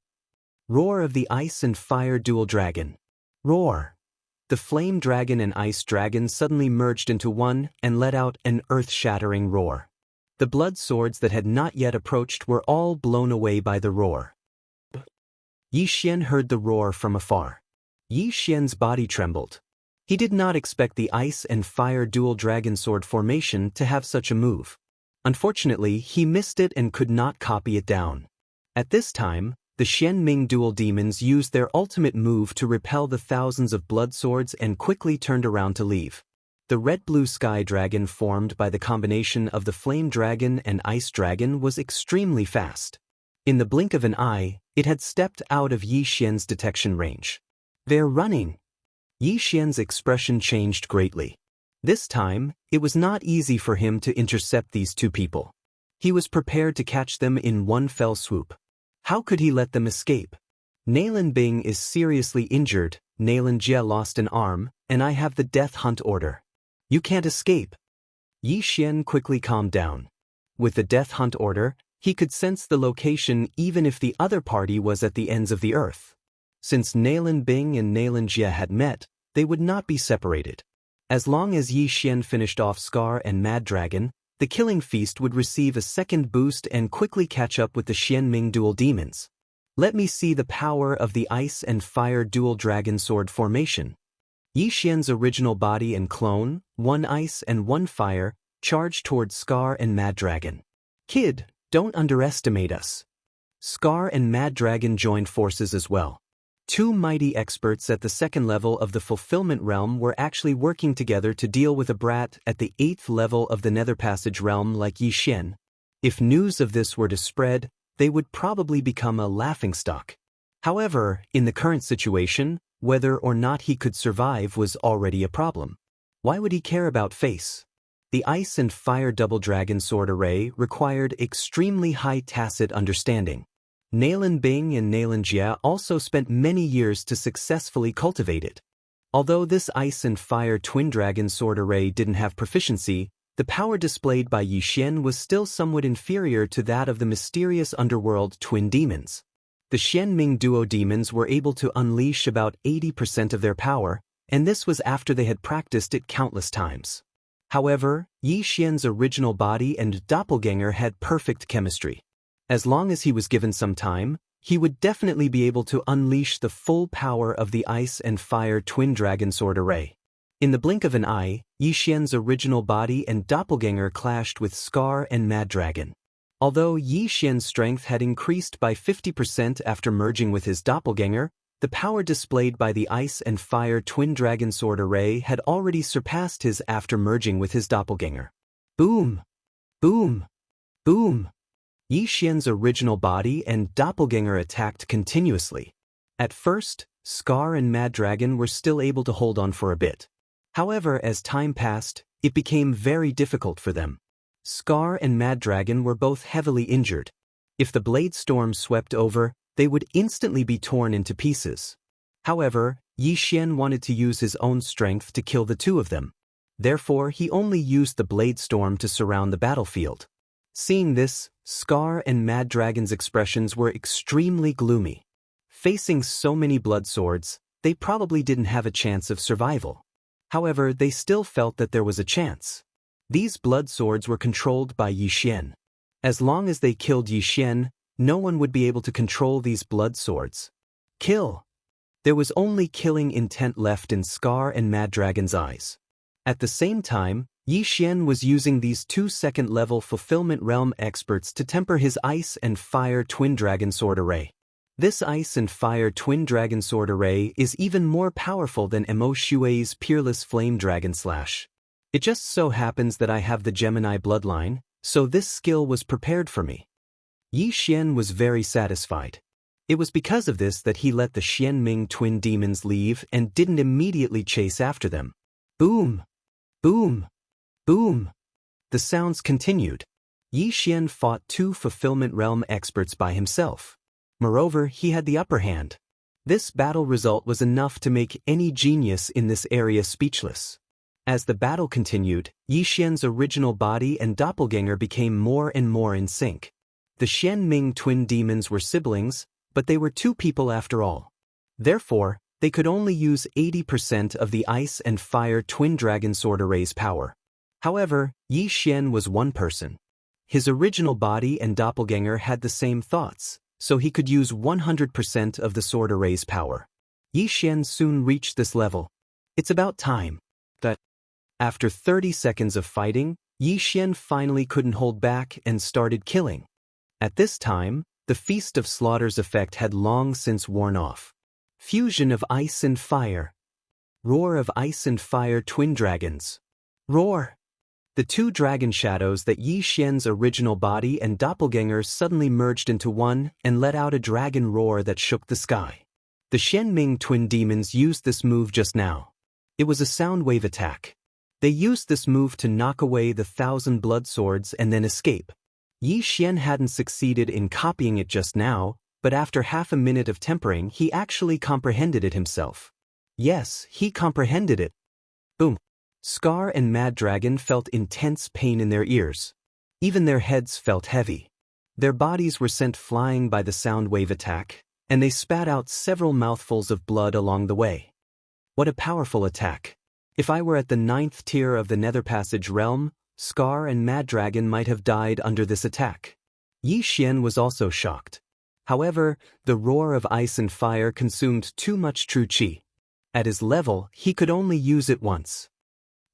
Roar of the ice and fire dual dragon. Roar. The flame dragon and ice dragon suddenly merged into one and let out an earth-shattering roar. The blood swords that had not yet approached were all blown away by the roar. Yi Xian heard the roar from afar. Yi Xian's body trembled. He did not expect the ice and fire dual dragon sword formation to have such a move. Unfortunately, he missed it and could not copy it down. At this time, the Xianming dual demons used their ultimate move to repel the thousands of blood swords and quickly turned around to leave. The red-blue sky dragon formed by the combination of the flame dragon and ice dragon was extremely fast. In the blink of an eye, it had stepped out of Yi Xian's detection range. They're running. Yi Xian's expression changed greatly. This time, it was not easy for him to intercept these two people. He was prepared to catch them in one fell swoop. How could he let them escape? Nailin Bing is seriously injured, Nailin Jie lost an arm, and I have the death hunt order. You can't escape. Yi Xian quickly calmed down. With the death hunt order, he could sense the location even if the other party was at the ends of the earth. Since Nailin Bing and Nailin Jie had met, they would not be separated. As long as Yi Xian finished off Scar and Mad Dragon, the killing feast would receive a second boost and quickly catch up with the Xianming dual demons. Let me see the power of the ice and fire dual dragon sword formation. Yi Xian's original body and clone, one ice and one fire, charged towards Scar and Mad Dragon. Kid, don't underestimate us. Scar and Mad Dragon joined forces as well. Two mighty experts at the second level of the Fulfillment Realm were actually working together to deal with a brat at the 8th level of the Nether Passage Realm like Yi Xian. If news of this were to spread, they would probably become a laughingstock. However, in the current situation, whether or not he could survive was already a problem. Why would he care about face? The Ice and Fire Double Dragon Sword Array required extremely high tacit understanding. Nailin Bing and Nailin Jie also spent many years to successfully cultivate it. Although this Ice and Fire Twin Dragon Sword Array didn't have proficiency, the power displayed by Yi Xian was still somewhat inferior to that of the mysterious underworld twin demons. The Xianming duo demons were able to unleash about 80% of their power, and this was after they had practiced it countless times. However, Yi Xian's original body and doppelganger had perfect chemistry. As long as he was given some time, he would definitely be able to unleash the full power of the Ice and Fire Twin Dragon Sword Array. In the blink of an eye, Yi Xian's original body and doppelganger clashed with Scar and Mad Dragon. Although Yi Xian's strength had increased by 50% after merging with his doppelganger, the power displayed by the Ice and Fire Twin Dragon Sword Array had already surpassed his after merging with his doppelganger. Boom! Boom! Boom! Yi Xian's original body and doppelganger attacked continuously. At first, Scar and Mad Dragon were still able to hold on for a bit. However, as time passed, it became very difficult for them. Scar and Mad Dragon were both heavily injured. If the blade storm swept over, they would instantly be torn into pieces. However, Yi Xian wanted to use his own strength to kill the two of them. Therefore, he only used the blade storm to surround the battlefield. Seeing this, Scar and Mad Dragon's expressions were extremely gloomy. Facing so many blood swords, they probably didn't have a chance of survival. However, they still felt that there was a chance. These blood swords were controlled by Yi Xian. As long as they killed Yi Xian, no one would be able to control these blood swords. Kill! There was only killing intent left in Scar and Mad Dragon's eyes. At the same time, Yi Xian was using these two second-level Fulfillment Realm experts to temper his Ice and Fire Twin Dragon Sword Array. This Ice and Fire Twin Dragon Sword Array is even more powerful than Mo Shui's Peerless Flame Dragon Slash. It just so happens that I have the Gemini bloodline, so this skill was prepared for me. Yi Xian was very satisfied. It was because of this that he let the Xianming twin demons leave and didn't immediately chase after them. Boom! Boom! Boom! The sounds continued. Yi Xian fought two Fulfillment Realm experts by himself. Moreover, he had the upper hand. This battle result was enough to make any genius in this area speechless. As the battle continued, Yi Xian's original body and doppelganger became more and more in sync. The Xianming twin demons were siblings, but they were two people after all. Therefore, they could only use 80% of the ice and fire twin dragon sword array's power. However, Yi Xian was one person. His original body and doppelganger had the same thoughts, so he could use 100% of the sword array's power. Yi Xian soon reached this level. It's about time. After 30 seconds of fighting, Yi Xian finally couldn't hold back and started killing. At this time, the Feast of Slaughter's effect had long since worn off. Fusion of ice and fire. Roar of ice and fire twin dragons. Roar! The two dragon shadows that Yi Xian's original body and doppelganger suddenly merged into one and let out a dragon roar that shook the sky. The Xianming twin demons used this move just now. It was a sound wave attack. They used this move to knock away the 1,000 blood swords and then escape. Yi Xian hadn't succeeded in copying it just now, but after half a minute of tempering he actually comprehended it himself. Yes, he comprehended it. Boom. Scar and Mad Dragon felt intense pain in their ears. Even their heads felt heavy. Their bodies were sent flying by the sound wave attack, and they spat out several mouthfuls of blood along the way. What a powerful attack. If I were at the 9th tier of the Nether Passage realm, Scar and Mad Dragon might have died under this attack. Yi Xian was also shocked. However, the roar of ice and fire consumed too much true qi. At his level, he could only use it once.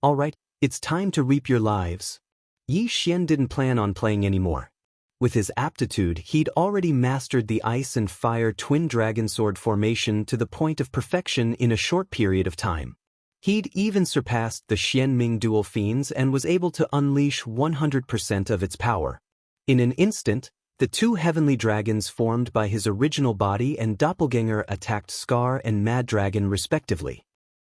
Alright, it's time to reap your lives. Yi Xian didn't plan on playing anymore. With his aptitude, he'd already mastered the ice and fire twin dragon sword formation to the point of perfection in a short period of time. He'd even surpassed the Xianming dual fiends and was able to unleash 100% of its power. In an instant, the two heavenly dragons formed by his original body and doppelganger attacked Scar and Mad Dragon respectively.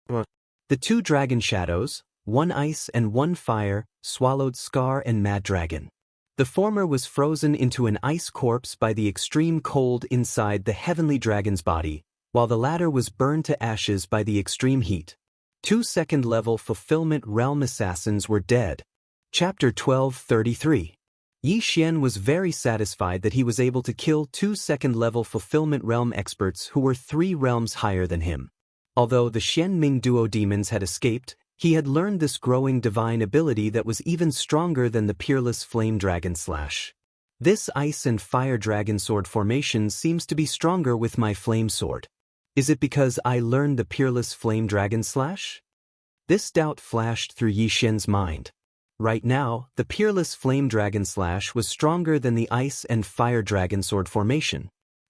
The two dragon shadows, one ice and one fire, swallowed Scar and Mad Dragon. The former was frozen into an ice corpse by the extreme cold inside the heavenly dragon's body, while the latter was burned to ashes by the extreme heat. 2 second-level Fulfillment Realm assassins were dead. Chapter 1233. Yi Xian was very satisfied that he was able to kill 2 second-level Fulfillment Realm experts who were 3 realms higher than him. Although the Xianming duo demons had escaped, he had learned this growing divine ability that was even stronger than the peerless Flame Dragon Slash. This ice and fire dragon sword formation seems to be stronger with my flame sword. Is it because I learned the peerless Flame Dragon Slash? This doubt flashed through Yi Xian's mind. Right now, the peerless Flame Dragon Slash was stronger than the ice and fire dragon sword formation.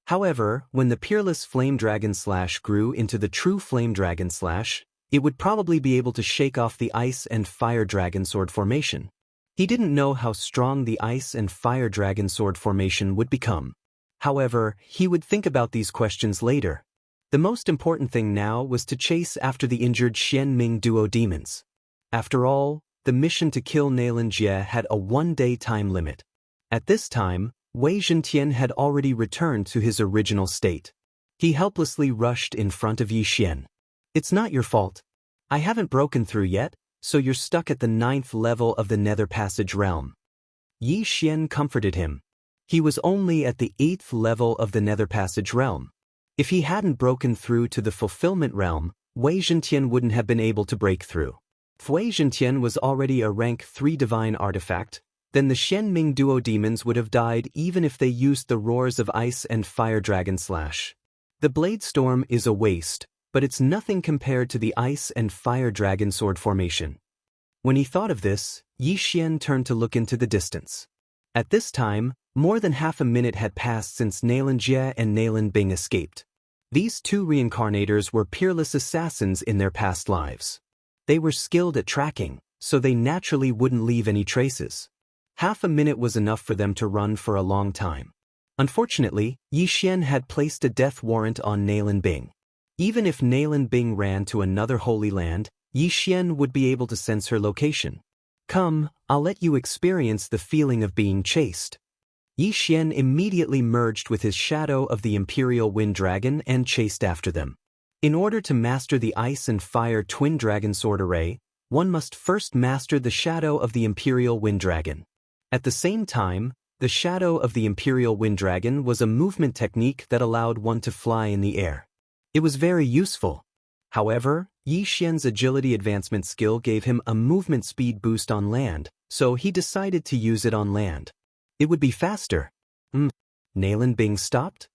However, when the peerless Flame Dragon Slash grew into the true Flame Dragon Slash, it would probably be able to shake off the ice and fire dragon sword formation. He didn't know how strong the ice and fire dragon sword formation would become. However, he would think about these questions later. The most important thing now was to chase after the injured Xianming duo demons. After all, the mission to kill Xianxia had a 1-day time limit. At this time, Wei Zhentian had already returned to his original state. He helplessly rushed in front of Yi Xian. It's not your fault. I haven't broken through yet, so you're stuck at the 9th level of the Nether Passage realm. Yi Xian comforted him. He was only at the 8th level of the Nether Passage realm. If he hadn't broken through to the Fulfillment realm, Wei Zhentian wouldn't have been able to break through. If Wei Zhentian was already a rank 3 divine artifact, then the Xianming duo demons would have died even if they used the roars of ice and fire dragon slash. The blade storm is a waste, but it's nothing compared to the ice and fire dragon sword formation. When he thought of this, Yi Xian turned to look into the distance. At this time, more than half a minute had passed since Xianxia and Bing escaped. These two reincarnators were peerless assassins in their past lives. They were skilled at tracking, so they naturally wouldn't leave any traces. Half a minute was enough for them to run for a long time. Unfortunately, Yi Xian had placed a death warrant on Bing. Even if Bing ran to another holy land, Yi Xian would be able to sense her location. Come, I'll let you experience the feeling of being chased. Yi Xian immediately merged with his shadow of the Imperial Wind Dragon and chased after them. In order to master the Ice and Fire Twin Dragon Sword Array, one must first master the shadow of the Imperial Wind Dragon. At the same time, the shadow of the Imperial Wind Dragon was a movement technique that allowed one to fly in the air. It was very useful. However, Yi Xian's agility advancement skill gave him a movement speed boost on land, so he decided to use it on land. It would be faster. Nalan Bing stopped?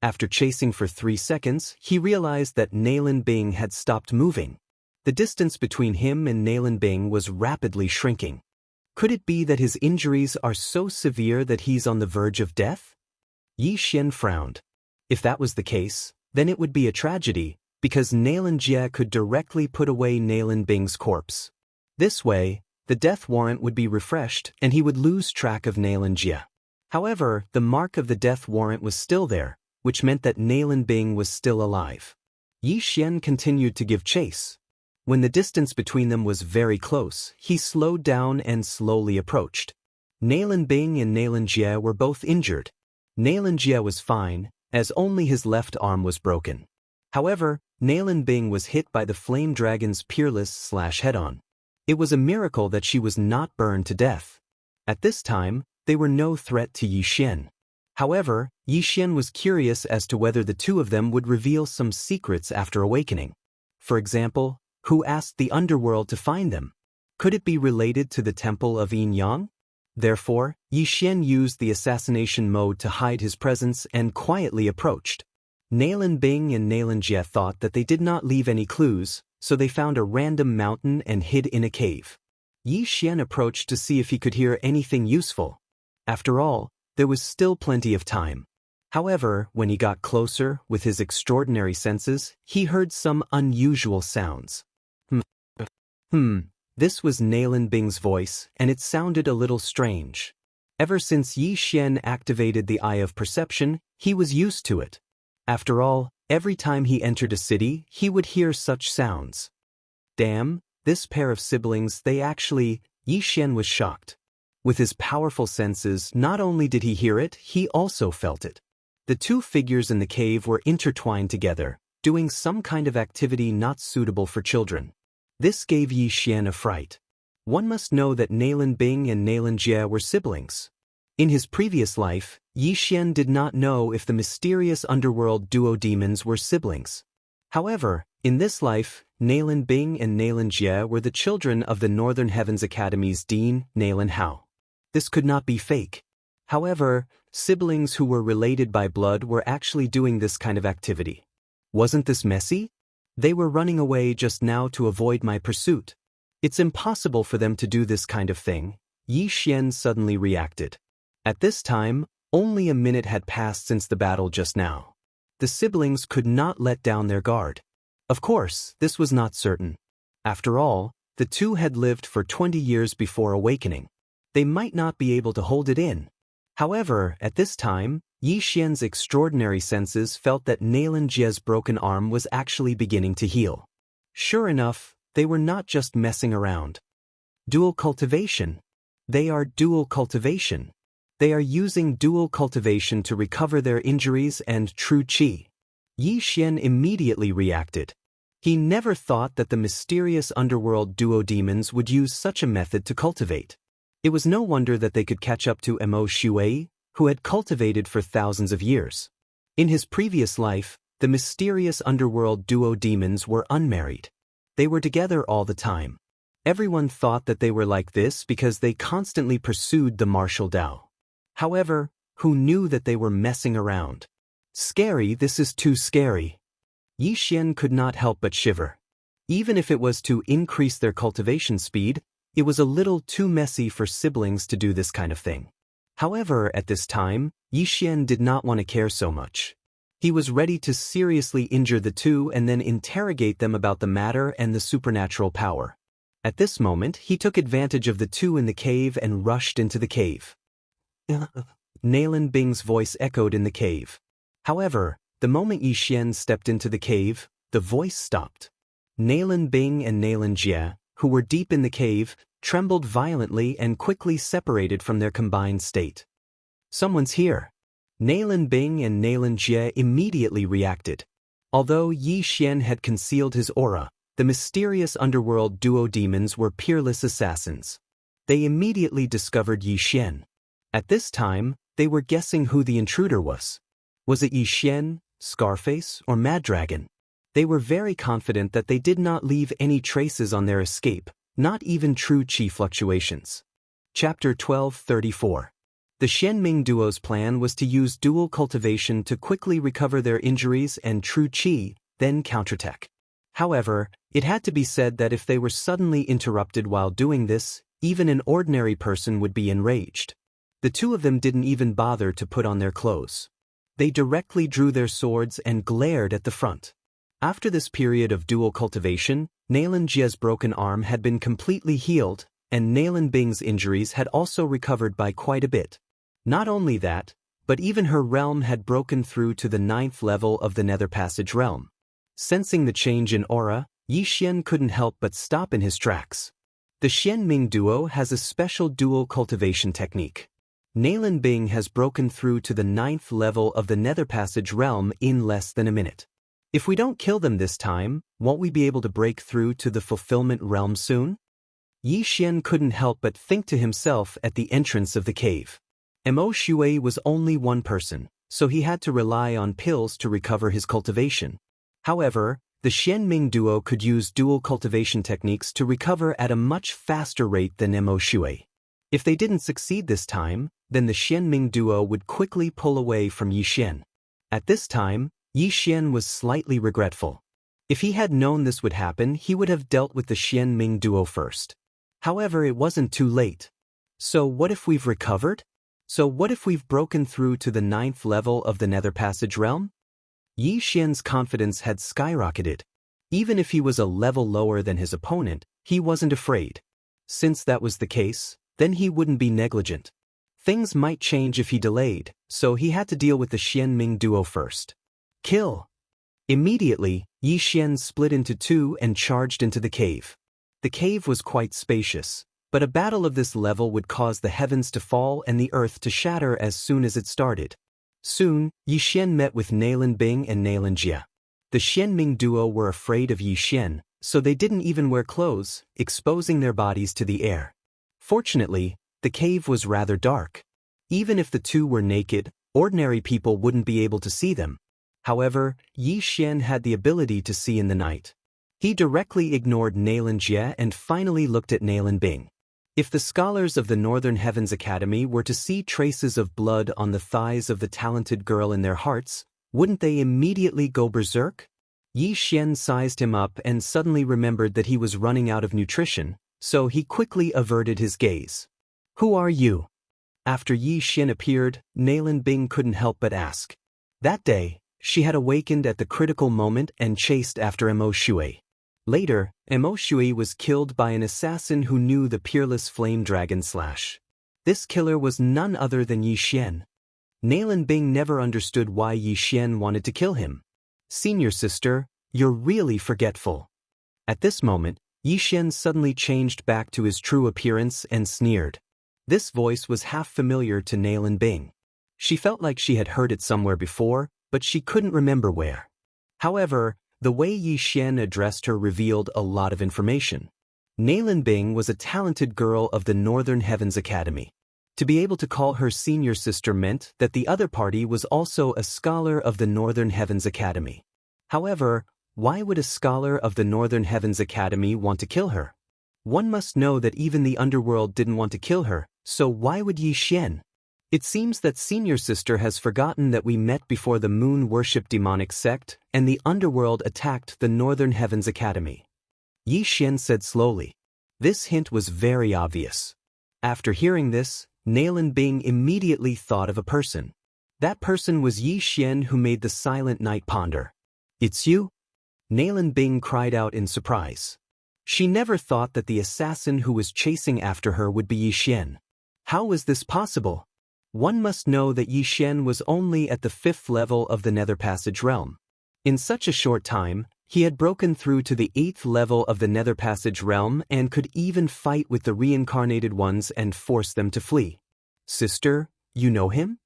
After chasing for 3 seconds, he realized that Nalan Bing had stopped moving. The distance between him and Nalan Bing was rapidly shrinking. Could it be that his injuries are so severe that he's on the verge of death? Yi Xian frowned. If that was the case, then it would be a tragedy, because Nalan Jie could directly put away Nalan Bing's corpse. This way, the death warrant would be refreshed and he would lose track of Nalan Jie. However, the mark of the death warrant was still there, which meant that Nalan Bing was still alive. Yi Xian continued to give chase. When the distance between them was very close, he slowed down and slowly approached. Nalan Bing and Nalan Jie were both injured. Nalan Jie was fine, as only his left arm was broken. However, Nalan Bing was hit by the Flame Dragon's Peerless/head-on. It was a miracle that she was not burned to death. At this time, they were no threat to Yi Xian. However, Yi Xian was curious as to whether the two of them would reveal some secrets after awakening. For example, who asked the underworld to find them? Could it be related to the Temple of Yin Yang? Therefore, Yi Xian used the assassination mode to hide his presence and quietly approached. Nalan Bing and Nalan Jie thought that they did not leave any clues, so they found a random mountain and hid in a cave. Yi Xian approached to see if he could hear anything useful. After all, there was still plenty of time. However, when he got closer, with his extraordinary senses, he heard some unusual sounds. This was Nalan Bing's voice, and it sounded a little strange. Ever since Yi Xian activated the Eye of Perception, he was used to it. After all, every time he entered a city, he would hear such sounds. Damn, this pair of siblings, Yi Xian was shocked. With his powerful senses, not only did he hear it, he also felt it. The two figures in the cave were intertwined together, doing some kind of activity not suitable for children. This gave Yi Xian a fright. One must know that Nalan Bing and Nalan Jie were siblings. In his previous life, Yi Xian did not know if the mysterious underworld duo demons were siblings. However, in this life, Nalan Bing and Nalan Jie were the children of the Northern Heavens Academy's dean, Nalan Hao. This could not be fake. However, siblings who were related by blood were actually doing this kind of activity. Wasn't this messy? They were running away just now to avoid my pursuit. It's impossible for them to do this kind of thing. Yi Xian suddenly reacted. At this time, only a minute had passed since the battle just now. The siblings could not let down their guard. Of course, this was not certain. After all, the two had lived for 20 years before awakening. They might not be able to hold it in. However, at this time, Yi Xian's extraordinary senses felt that Nalan Jie's broken arm was actually beginning to heal. Sure enough, they were not just messing around. Dual cultivation. They are dual cultivation. They are using dual cultivation to recover their injuries and true qi. Yi Xian immediately reacted. He never thought that the mysterious underworld duo demons would use such a method to cultivate. It was no wonder that they could catch up to Mo Shui, who had cultivated for thousands of years. In his previous life, the mysterious underworld duo demons were unmarried. They were together all the time. Everyone thought that they were like this because they constantly pursued the martial Dao. However, who knew that they were messing around? Scary, this is too scary. Yi Xian could not help but shiver. Even if it was to increase their cultivation speed, it was a little too messy for siblings to do this kind of thing. However, at this time, Yi Xian did not want to care so much. He was ready to seriously injure the two and then interrogate them about the matter and the supernatural power. At this moment, he took advantage of the two in the cave and rushed into the cave. Nalan Bing's voice echoed in the cave. However, the moment Yi Xian stepped into the cave, the voice stopped. Nalan Bing and Nalan Jie, who were deep in the cave, trembled violently and quickly separated from their combined state. Someone's here. Nailin Bing and Nailin Jie immediately reacted. Although Yi Xian had concealed his aura, the mysterious underworld duo demons were peerless assassins. They immediately discovered Yi Xian. At this time, they were guessing who the intruder was. Was it Yi Xian, Scarface, or Mad Dragon? They were very confident that they did not leave any traces on their escape, not even true qi fluctuations. Chapter 12:34. The Xianming duo's plan was to use dual cultivation to quickly recover their injuries and true qi, then counterattack. However, it had to be said that if they were suddenly interrupted while doing this, even an ordinary person would be enraged. The two of them didn't even bother to put on their clothes. They directly drew their swords and glared at the front. After this period of dual cultivation, Nailin Jie's broken arm had been completely healed, and Nailin Bing's injuries had also recovered by quite a bit. Not only that, but even her realm had broken through to the 9th level of the Nether Passage realm. Sensing the change in aura, Yi Xian couldn't help but stop in his tracks. The Xianming duo has a special dual cultivation technique. Nailin Bing has broken through to the 9th level of the Nether Passage realm in less than a minute. If we don't kill them this time, won't we be able to break through to the fulfillment realm soon? Yi Xian couldn't help but think to himself at the entrance of the cave. Mo Shui was only one person, so he had to rely on pills to recover his cultivation. However, the Xianming duo could use dual cultivation techniques to recover at a much faster rate than Mo Shui. If they didn't succeed this time, then the Xianming duo would quickly pull away from Yi Xian. At this time, Yi Xian was slightly regretful. If he had known this would happen, he would have dealt with the Xianming duo first. However, it wasn't too late. So what if we've recovered? So what if we've broken through to the 9th level of the Nether Passage realm? Yi Xian's confidence had skyrocketed. Even if he was a level lower than his opponent, he wasn't afraid. Since that was the case, then he wouldn't be negligent. Things might change if he delayed, so he had to deal with the Xianming duo first. Kill! Immediately, Yi Xian split into two and charged into the cave. The cave was quite spacious, but a battle of this level would cause the heavens to fall and the earth to shatter as soon as it started. Soon, Yi Xian met with Nailin Bing and Nailin Jie. The Xianming duo were afraid of Yi Xian, so they didn't even wear clothes, exposing their bodies to the air. Fortunately, the cave was rather dark. Even if the two were naked, ordinary people wouldn't be able to see them. However, Yi Xian had the ability to see in the night. He directly ignored Nailin Jie and finally looked at Nailin Bing. If the scholars of the Northern Heavens Academy were to see traces of blood on the thighs of the talented girl in their hearts, wouldn't they immediately go berserk? Yi Xian sized him up and suddenly remembered that he was running out of nutrition, so he quickly averted his gaze. Who are you? After Yi Xian appeared, Nailin Bing couldn't help but ask. That day, she had awakened at the critical moment and chased after Mo Shui. Later, Mo Shui was killed by an assassin who knew the peerless flame dragon slash. This killer was none other than Yi Xian. Nailin Bing never understood why Yi Xian wanted to kill him. Senior sister, you're really forgetful. At this moment, Yi Xian suddenly changed back to his true appearance and sneered. This voice was half familiar to Nailin Bing. She felt like she had heard it somewhere before, but she couldn't remember where. However, the way Yi Xian addressed her revealed a lot of information. Nailin Bing was a talented girl of the Northern Heavens Academy. To be able to call her senior sister meant that the other party was also a scholar of the Northern Heavens Academy. However, why would a scholar of the Northern Heavens Academy want to kill her? One must know that even the underworld didn't want to kill her, so why would Yi Xian? It seems that senior sister has forgotten that we met before the moon worship demonic sect and the underworld attacked the Northern Heavens Academy. Yi Xian said slowly. This hint was very obvious. After hearing this, Nailin Bing immediately thought of a person. That person was Yi Xian, who made the silent night ponder. It's you? Nailin Bing cried out in surprise. She never thought that the assassin who was chasing after her would be Yi Xian. How was this possible? One must know that Yi Xian was only at the 5th level of the Nether Passage realm. In such a short time, he had broken through to the 8th level of the Nether Passage realm and could even fight with the reincarnated ones and force them to flee. Sister, you know him?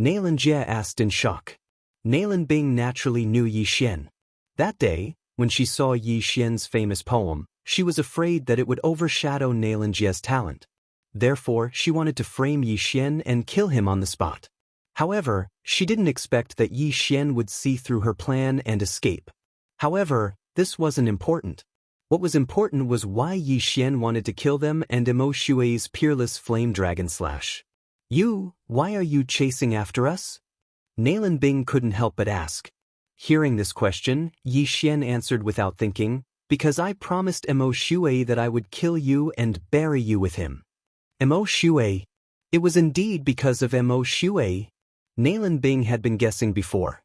Xianxia asked in shock. Nalan Bing naturally knew Yi Xian. That day, when she saw Yi Xian's famous poem, she was afraid that it would overshadow Xia's talent. Therefore, she wanted to frame Yi Xian and kill him on the spot. However, she didn't expect that Yi Xian would see through her plan and escape. However, this wasn't important. What was important was why Yi Xian wanted to kill them and Emo Shui's peerless flame dragon slash. "You, why are you chasing after us?" Nalan Bing couldn't help but ask. Hearing this question, Yi Xian answered without thinking, "Because I promised Emo Shui that I would kill you and bury you with him." Emo Shui. It was indeed because of Emo Shui. Nalan Bing had been guessing before.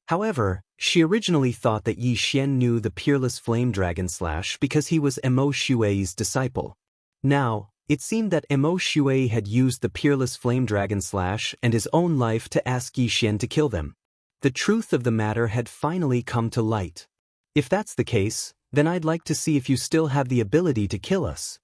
However, she originally thought that Yi Xian knew the peerless flame dragon slash because he was Emo Shui's disciple. Now, it seemed that Emo Shui had used the peerless flame dragon slash and his own life to ask Yi Xian to kill them. The truth of the matter had finally come to light. "If that's the case, then I'd like to see if you still have the ability to kill us."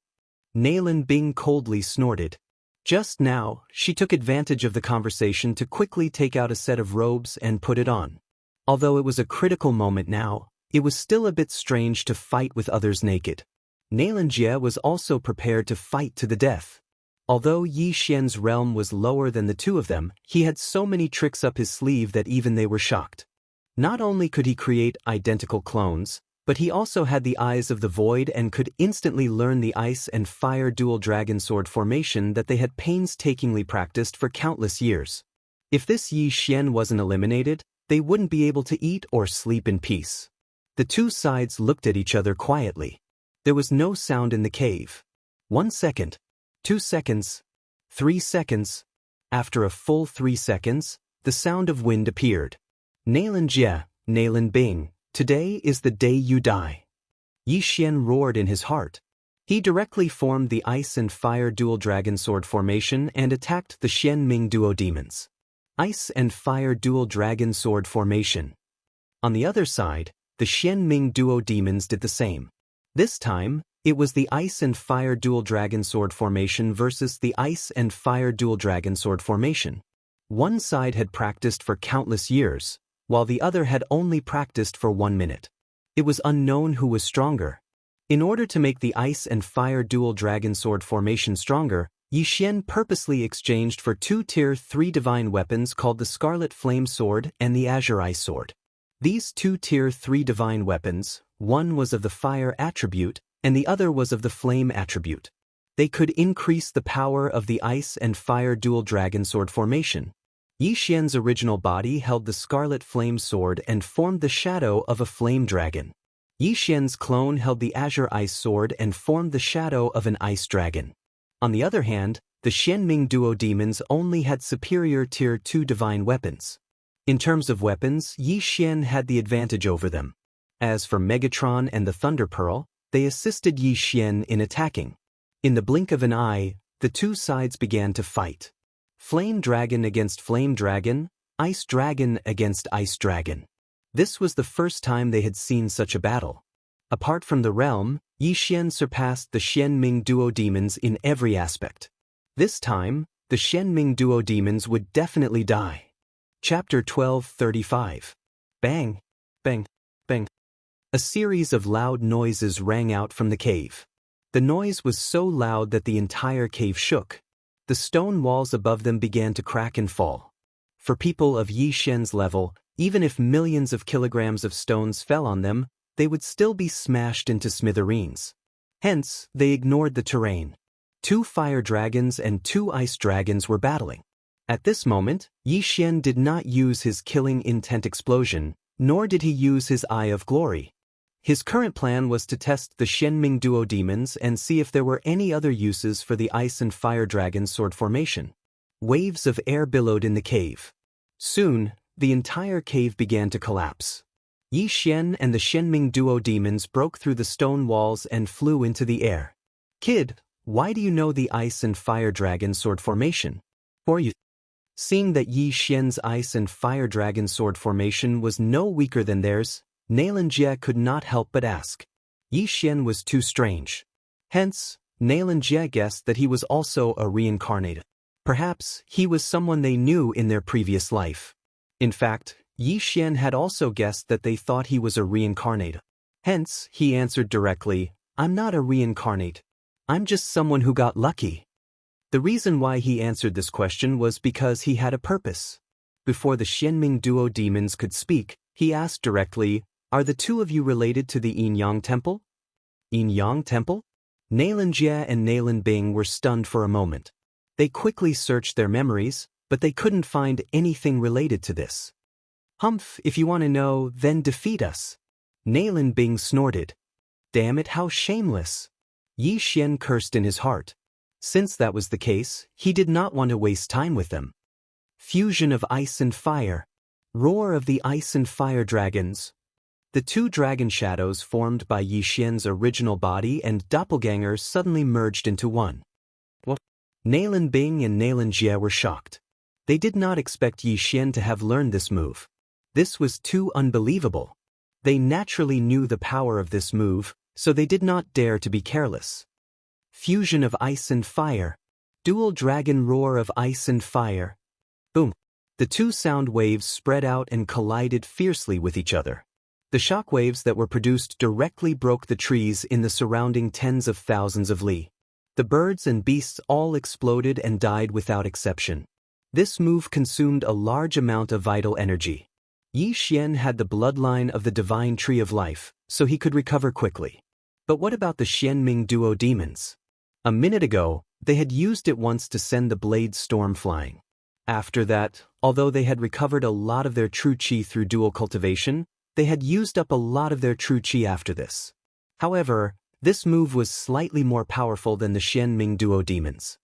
Nalan Bing coldly snorted. Just now, she took advantage of the conversation to quickly take out a set of robes and put it on. Although it was a critical moment now, it was still a bit strange to fight with others naked. Xianxia was also prepared to fight to the death. Although Yi Xian's realm was lower than the two of them, he had so many tricks up his sleeve that even they were shocked. Not only could he create identical clones, but he also had the eyes of the void and could instantly learn the ice and fire dual dragon sword formation that they had painstakingly practiced for countless years. If this Yi Xian wasn't eliminated, they wouldn't be able to eat or sleep in peace. The two sides looked at each other quietly. There was no sound in the cave. 1 second. 2 seconds. 3 seconds. After a full 3 seconds, the sound of wind appeared. "Xianxia, Nalan Bing, today is the day you die." Yi Xian roared in his heart. He directly formed the ice and fire dual dragon sword formation and attacked the Xianming duo demons. Ice and fire dual dragon sword formation. On the other side, the Xianming duo demons did the same. This time, it was the ice and fire dual dragon sword formation versus the ice and fire dual dragon sword formation. One side had practiced for countless years, while the other had only practiced for 1 minute. It was unknown who was stronger. In order to make the ice and fire dual dragon sword formation stronger, Yi Xian purposely exchanged for 2 Tier 3 divine weapons called the Scarlet Flame Sword and the Azure Ice Sword. These 2 Tier 3 divine weapons, one was of the fire attribute, and the other was of the flame attribute. They could increase the power of the ice and fire dual dragon sword formation. Yi Xian's original body held the Scarlet Flame Sword and formed the shadow of a flame dragon. Yi Xian's clone held the Azure Ice Sword and formed the shadow of an ice dragon. On the other hand, the Xianming duo demons only had superior Tier 2 divine weapons. In terms of weapons, Yi Xian had the advantage over them. As for Megatron and the Thunder Pearl, they assisted Yi Xian in attacking. In the blink of an eye, the two sides began to fight. Flame Dragon against Flame Dragon, Ice Dragon against Ice Dragon. This was the first time they had seen such a battle. Apart from the realm, Yi Xian surpassed the Xianming duo demons in every aspect. This time, the Xianming duo demons would definitely die. Chapter 12:35. Bang, bang, bang. A series of loud noises rang out from the cave. The noise was so loud that the entire cave shook. The stone walls above them began to crack and fall. For people of Yi Xian's level, even if millions of kilograms of stones fell on them, they would still be smashed into smithereens. Hence, they ignored the terrain. 2 fire dragons and 2 ice dragons were battling. At this moment, Yi Xian did not use his killing intent explosion, nor did he use his Eye of Glory. His current plan was to test the Xianming duo demons and see if there were any other uses for the ice and fire dragon sword formation. Waves of air billowed in the cave. Soon, the entire cave began to collapse. Yi Xian and the Xianming duo demons broke through the stone walls and flew into the air. "Kid, why do you know the ice and fire dragon sword formation?" "For you." Seeing that Yi Xian's ice and fire dragon sword formation was no weaker than theirs, Xianxia could not help but ask. Yi Xian was too strange. Hence, Xianxia guessed that he was also a reincarnated. Perhaps he was someone they knew in their previous life. In fact, Yi Xian had also guessed that they thought he was a reincarnate. Hence, he answered directly, "I'm not a reincarnate. I'm just someone who got lucky." The reason why he answered this question was because he had a purpose. Before the Xianming duo demons could speak, he asked directly, "Are the two of you related to the Yin Yang Temple?" Yin Yang Temple? Nailan Jie and Nailan Bing were stunned for a moment. They quickly searched their memories, but they couldn't find anything related to this. "Humph, if you want to know, then defeat us." Nailan Bing snorted. "Damn it, how shameless." Yi Xian cursed in his heart. Since that was the case, he did not want to waste time with them. Fusion of ice and fire. Roar of the ice and fire dragons. The two dragon shadows formed by Yi Xian's original body and doppelganger suddenly merged into one. What? Nailan Bing and Nailan Jie were shocked. They did not expect Yi Xian to have learned this move. This was too unbelievable. They naturally knew the power of this move, so they did not dare to be careless. Fusion of ice and fire. Dual dragon roar of ice and fire. Boom. The two sound waves spread out and collided fiercely with each other. The shock waves that were produced directly broke the trees in the surrounding tens of thousands of li. The birds and beasts all exploded and died without exception. This move consumed a large amount of vital energy. Yi Xian had the bloodline of the divine tree of life, so he could recover quickly. But what about the Xianming duo demons? A minute ago, they had used it once to send the blade storm flying. After that, although they had recovered a lot of their true qi through dual cultivation, they had used up a lot of their true qi after this. However, this move was slightly more powerful than the Xianming duo demons.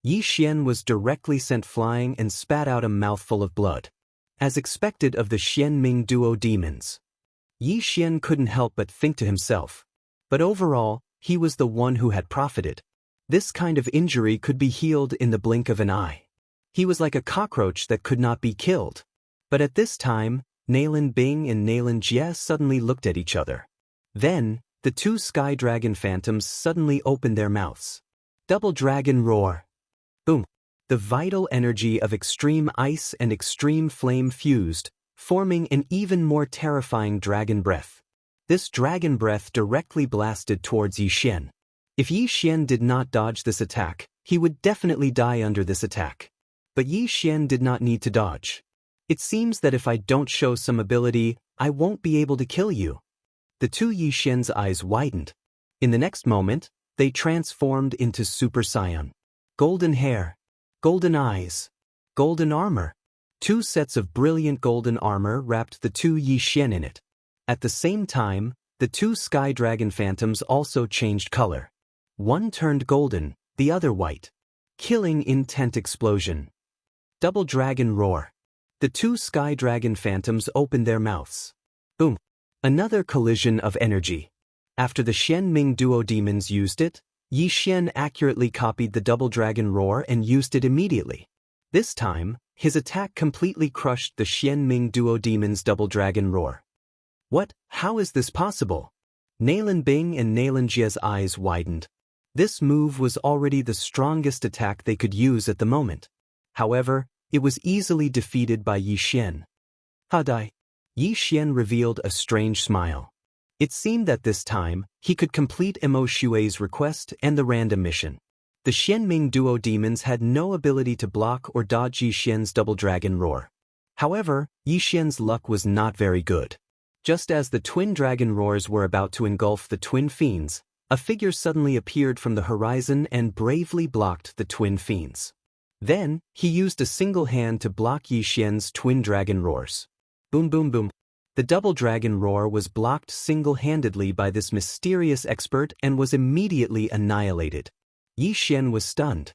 Yi Xian was directly sent flying and spat out a mouthful of blood. As expected of the Xianming duo demons. Yi Xian couldn't help but think to himself. But overall, he was the one who had profited. This kind of injury could be healed in the blink of an eye. He was like a cockroach that could not be killed. But at this time, Nailan Bing and Nailan Jie suddenly looked at each other. Then, the two sky dragon phantoms suddenly opened their mouths. Double dragon roar. Boom. The vital energy of extreme ice and extreme flame fused, forming an even more terrifying dragon breath. This dragon breath directly blasted towards Yi Xian. If Yi Xian did not dodge this attack, he would definitely die under this attack. But Yi Xian did not need to dodge. "It seems that if I don't show some ability, I won't be able to kill you." The two Yi Xian's eyes widened. In the next moment, they transformed into Super Saiyan. Golden hair. Golden eyes. Golden armor. Two sets of brilliant golden armor wrapped the two Yi Xian in it. At the same time, the two sky dragon phantoms also changed color. One turned golden, the other white. Killing intent explosion. Double dragon roar. The two sky dragon phantoms opened their mouths. Boom. Another collision of energy. After the Xianming duo demons used it, Yi Xian accurately copied the double dragon roar and used it immediately. This time, his attack completely crushed the Xianming duo demons' double dragon roar. What? How is this possible? Nailan Bing and Nailan Jie's eyes widened. This move was already the strongest attack they could use at the moment. However, it was easily defeated by Yi Xian. Hadai. Yi Xian revealed a strange smile. It seemed that this time, he could complete Mo Xue's request and the random mission. The Xianming duo demons had no ability to block or dodge Yi Xian's double dragon roar. However, Yi Xian's luck was not very good. Just as the twin dragon roars were about to engulf the twin fiends, a figure suddenly appeared from the horizon and bravely blocked the twin fiends. Then, he used a single hand to block Yi Xian's twin dragon roars. Boom boom boom. The double dragon roar was blocked single-handedly by this mysterious expert and was immediately annihilated. Yi Xian was stunned.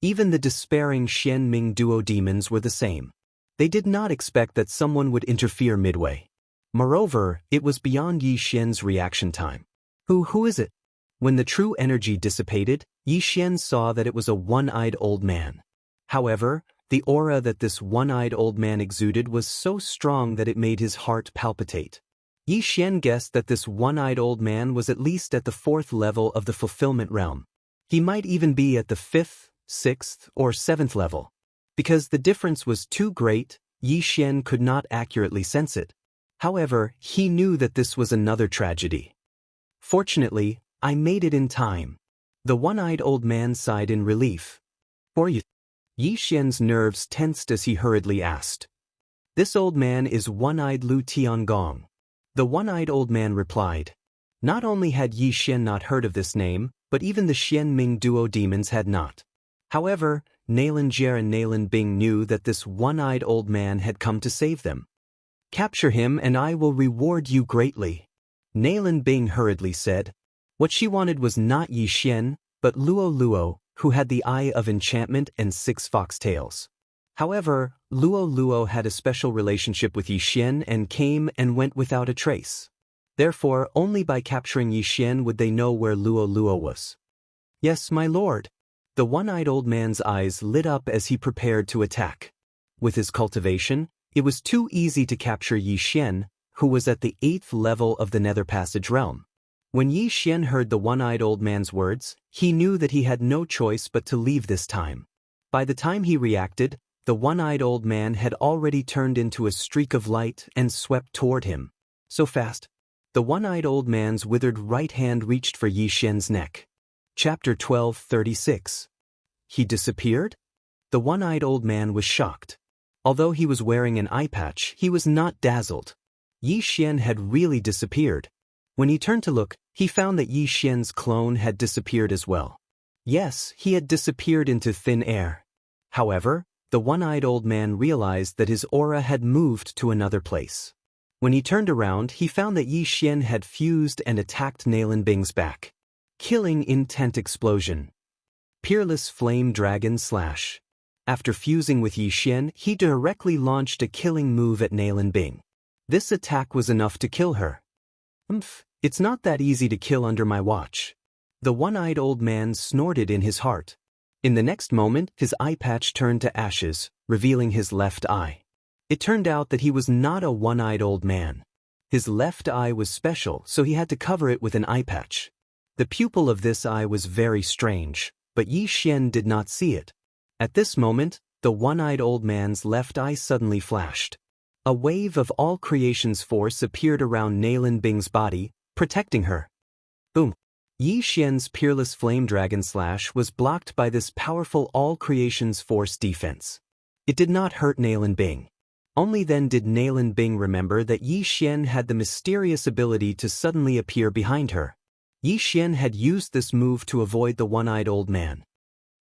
Even the despairing Xianming duo demons were the same. They did not expect that someone would interfere midway. Moreover, it was beyond Yi Xian's reaction time. Who is it? When the true energy dissipated, Yi Xian saw that it was a one-eyed old man. However, the aura that this one-eyed old man exuded was so strong that it made his heart palpitate. Yi Xian guessed that this one-eyed old man was at least at the 4th level of the fulfillment realm. He might even be at the 5th, 6th, or 7th level. Because the difference was too great, Yi Xian could not accurately sense it. However, he knew that this was another tragedy. Fortunately, I made it in time. The one-eyed old man sighed in relief. Or you? Yi Xian's nerves tensed as he hurriedly asked. This old man is one-eyed Lu Tiangong. The one-eyed old man replied. Not only had Yi Xian not heard of this name, but even the Xianming duo demons had not. However, Nayland Jie and Nayland Bing knew that this one-eyed old man had come to save them. Capture him and I will reward you greatly. Nayland Bing hurriedly said. What she wanted was not Yi Xian, but Luo Luo, who had the Eye of Enchantment and 6 foxtails. However, Luo had a special relationship with Yi Xian and came and went without a trace. Therefore, only by capturing Yi Xian would they know where Luo was. Yes, my lord. The one-eyed old man's eyes lit up as he prepared to attack. With his cultivation, it was too easy to capture Yi Xian, who was at the 8th level of the Nether Passage realm. When Yi Xian heard the one-eyed old man's words, he knew that he had no choice but to leave this time. By the time he reacted, the one-eyed old man had already turned into a streak of light and swept toward him. So fast. The one-eyed old man's withered right hand reached for Yi Xian's neck. Chapter 1236. He disappeared? The one-eyed old man was shocked. Although he was wearing an eye patch, he was not dazzled. Yi Xian had really disappeared. When he turned to look, he found that Yi Xian's clone had disappeared as well. Yes, he had disappeared into thin air. However, the one-eyed old man realized that his aura had moved to another place. When he turned around, he found that Yi Xian had fused and attacked Nayland Bing's back. Killing intent explosion. Peerless flame dragon slash. After fusing with Yi Xian, he directly launched a killing move at Nayland Bing. This attack was enough to kill her. It's not that easy to kill under my watch. The one-eyed old man snorted in his heart. In the next moment, his eye patch turned to ashes, revealing his left eye. It turned out that he was not a one-eyed old man. His left eye was special, so he had to cover it with an eye patch. The pupil of this eye was very strange, but Yi Xian did not see it. At this moment, the one-eyed old man's left eye suddenly flashed. A wave of all creation's force appeared around Nayland Bing's body, protecting her. Boom! Yi Xian's peerless flame dragon slash was blocked by this powerful all creation's force defense. It did not hurt Nayland Bing. Only then did Nayland Bing remember that Yi Xian had the mysterious ability to suddenly appear behind her. Yi Xian had used this move to avoid the one-eyed old man.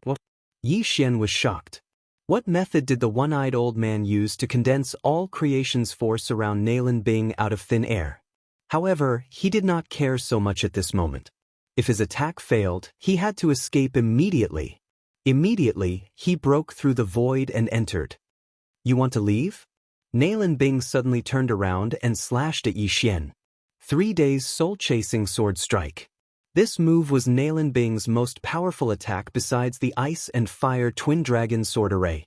What? Yi Xian was shocked. What method did the one-eyed old man use to condense all creation's force around Nayland Bing out of thin air? However, he did not care so much at this moment. If his attack failed, he had to escape immediately. Immediately, he broke through the void and entered. You want to leave? Nayland Bing suddenly turned around and slashed at Yi Xian. 3 days soul-chasing sword strike. This move was Nayland Bing's most powerful attack besides the ice and fire twin dragon sword array.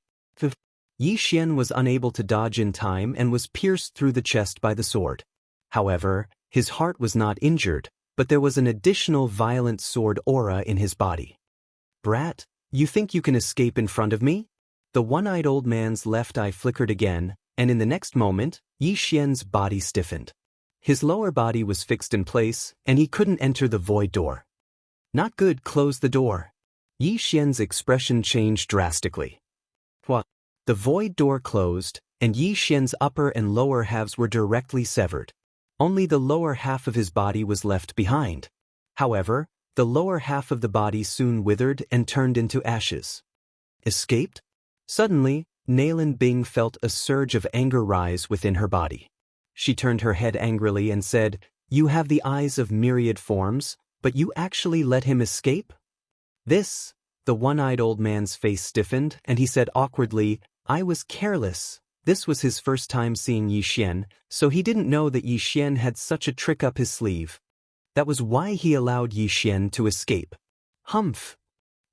Yi Xian was unable to dodge in time and was pierced through the chest by the sword. However, his heart was not injured, but there was an additional violent sword aura in his body. Brat, you think you can escape in front of me? The one-eyed old man's left eye flickered again, and in the next moment, Yi Xian's body stiffened. His lower body was fixed in place, and he couldn't enter the void door. Not good, close the door. Yi Xian's expression changed drastically. What? The void door closed, and Yi Xian's upper and lower halves were directly severed. Only the lower half of his body was left behind. However, the lower half of the body soon withered and turned into ashes. Escaped? Suddenly, Nayland Bing felt a surge of anger rise within her body. She turned her head angrily and said, You have the eyes of myriad forms, but you actually let him escape? This, the one-eyed old man's face stiffened, and he said awkwardly, I was careless. This was his first time seeing Yi Xian, so he didn't know that Yi Xian had such a trick up his sleeve. That was why he allowed Yi Xian to escape. Humph!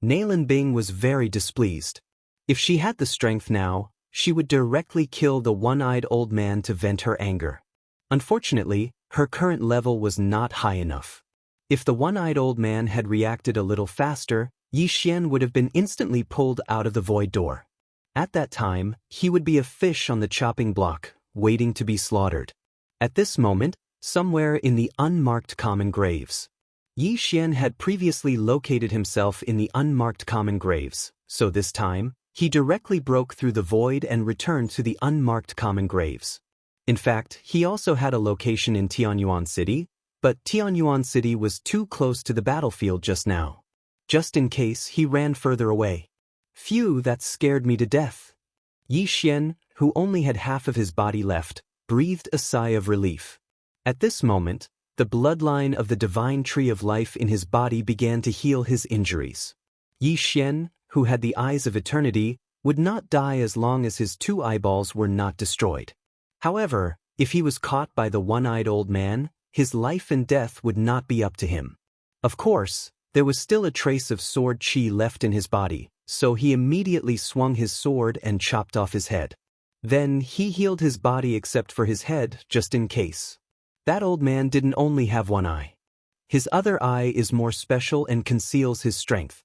Nayland Bing was very displeased. If she had the strength now, she would directly kill the one-eyed old man to vent her anger. Unfortunately, her current level was not high enough. If the one-eyed old man had reacted a little faster, Yi Xian would have been instantly pulled out of the void door. At that time, he would be a fish on the chopping block, waiting to be slaughtered. At this moment, somewhere in the unmarked common graves. Yi Xian had previously located himself in the unmarked common graves, so this time, he directly broke through the void and returned to the unmarked common graves. In fact, he also had a location in Tianyuan City, but Tianyuan City was too close to the battlefield just now. Just in case, he ran further away. Phew, that scared me to death. Yi Xian, who only had half of his body left, breathed a sigh of relief. At this moment, the bloodline of the divine tree of life in his body began to heal his injuries. Yi Xian, who had the eyes of eternity, would not die as long as his 2 eyeballs were not destroyed. However, if he was caught by the one-eyed old man, his life and death would not be up to him. Of course, there was still a trace of sword chi left in his body, so he immediately swung his sword and chopped off his head. Then he healed his body except for his head, just in case. That old man didn't only have one eye. His other eye is more special and conceals his strength.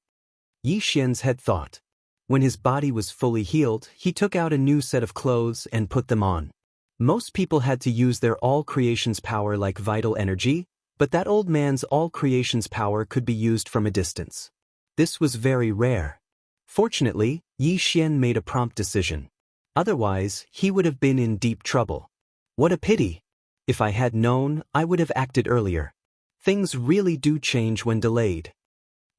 Yi Xian's head thought. When his body was fully healed, he took out a new set of clothes and put them on. Most people had to use their all creation's power like vital energy, but that old man's all creation's power could be used from a distance. This was very rare. Fortunately, Yi Xian made a prompt decision. Otherwise, he would have been in deep trouble. What a pity! If I had known, I would have acted earlier. Things really do change when delayed.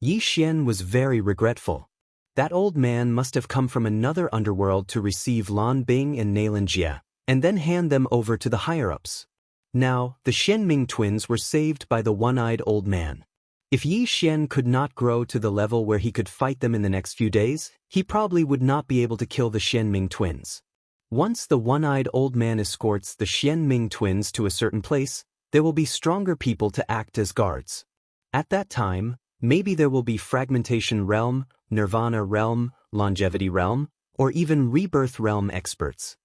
Yi Xian was very regretful. That old man must have come from another underworld to receive Lan Bing and Xianxia, and then hand them over to the higher-ups. Now, the Xianming twins were saved by the one-eyed old man. If Yi Xian could not grow to the level where he could fight them in the next few days, he probably would not be able to kill the Xianming twins. Once the one-eyed old man escorts the Xianming twins to a certain place, there will be stronger people to act as guards. At that time, maybe there will be Fragmentation Realm, Nirvana Realm, Longevity Realm, or even Rebirth Realm experts.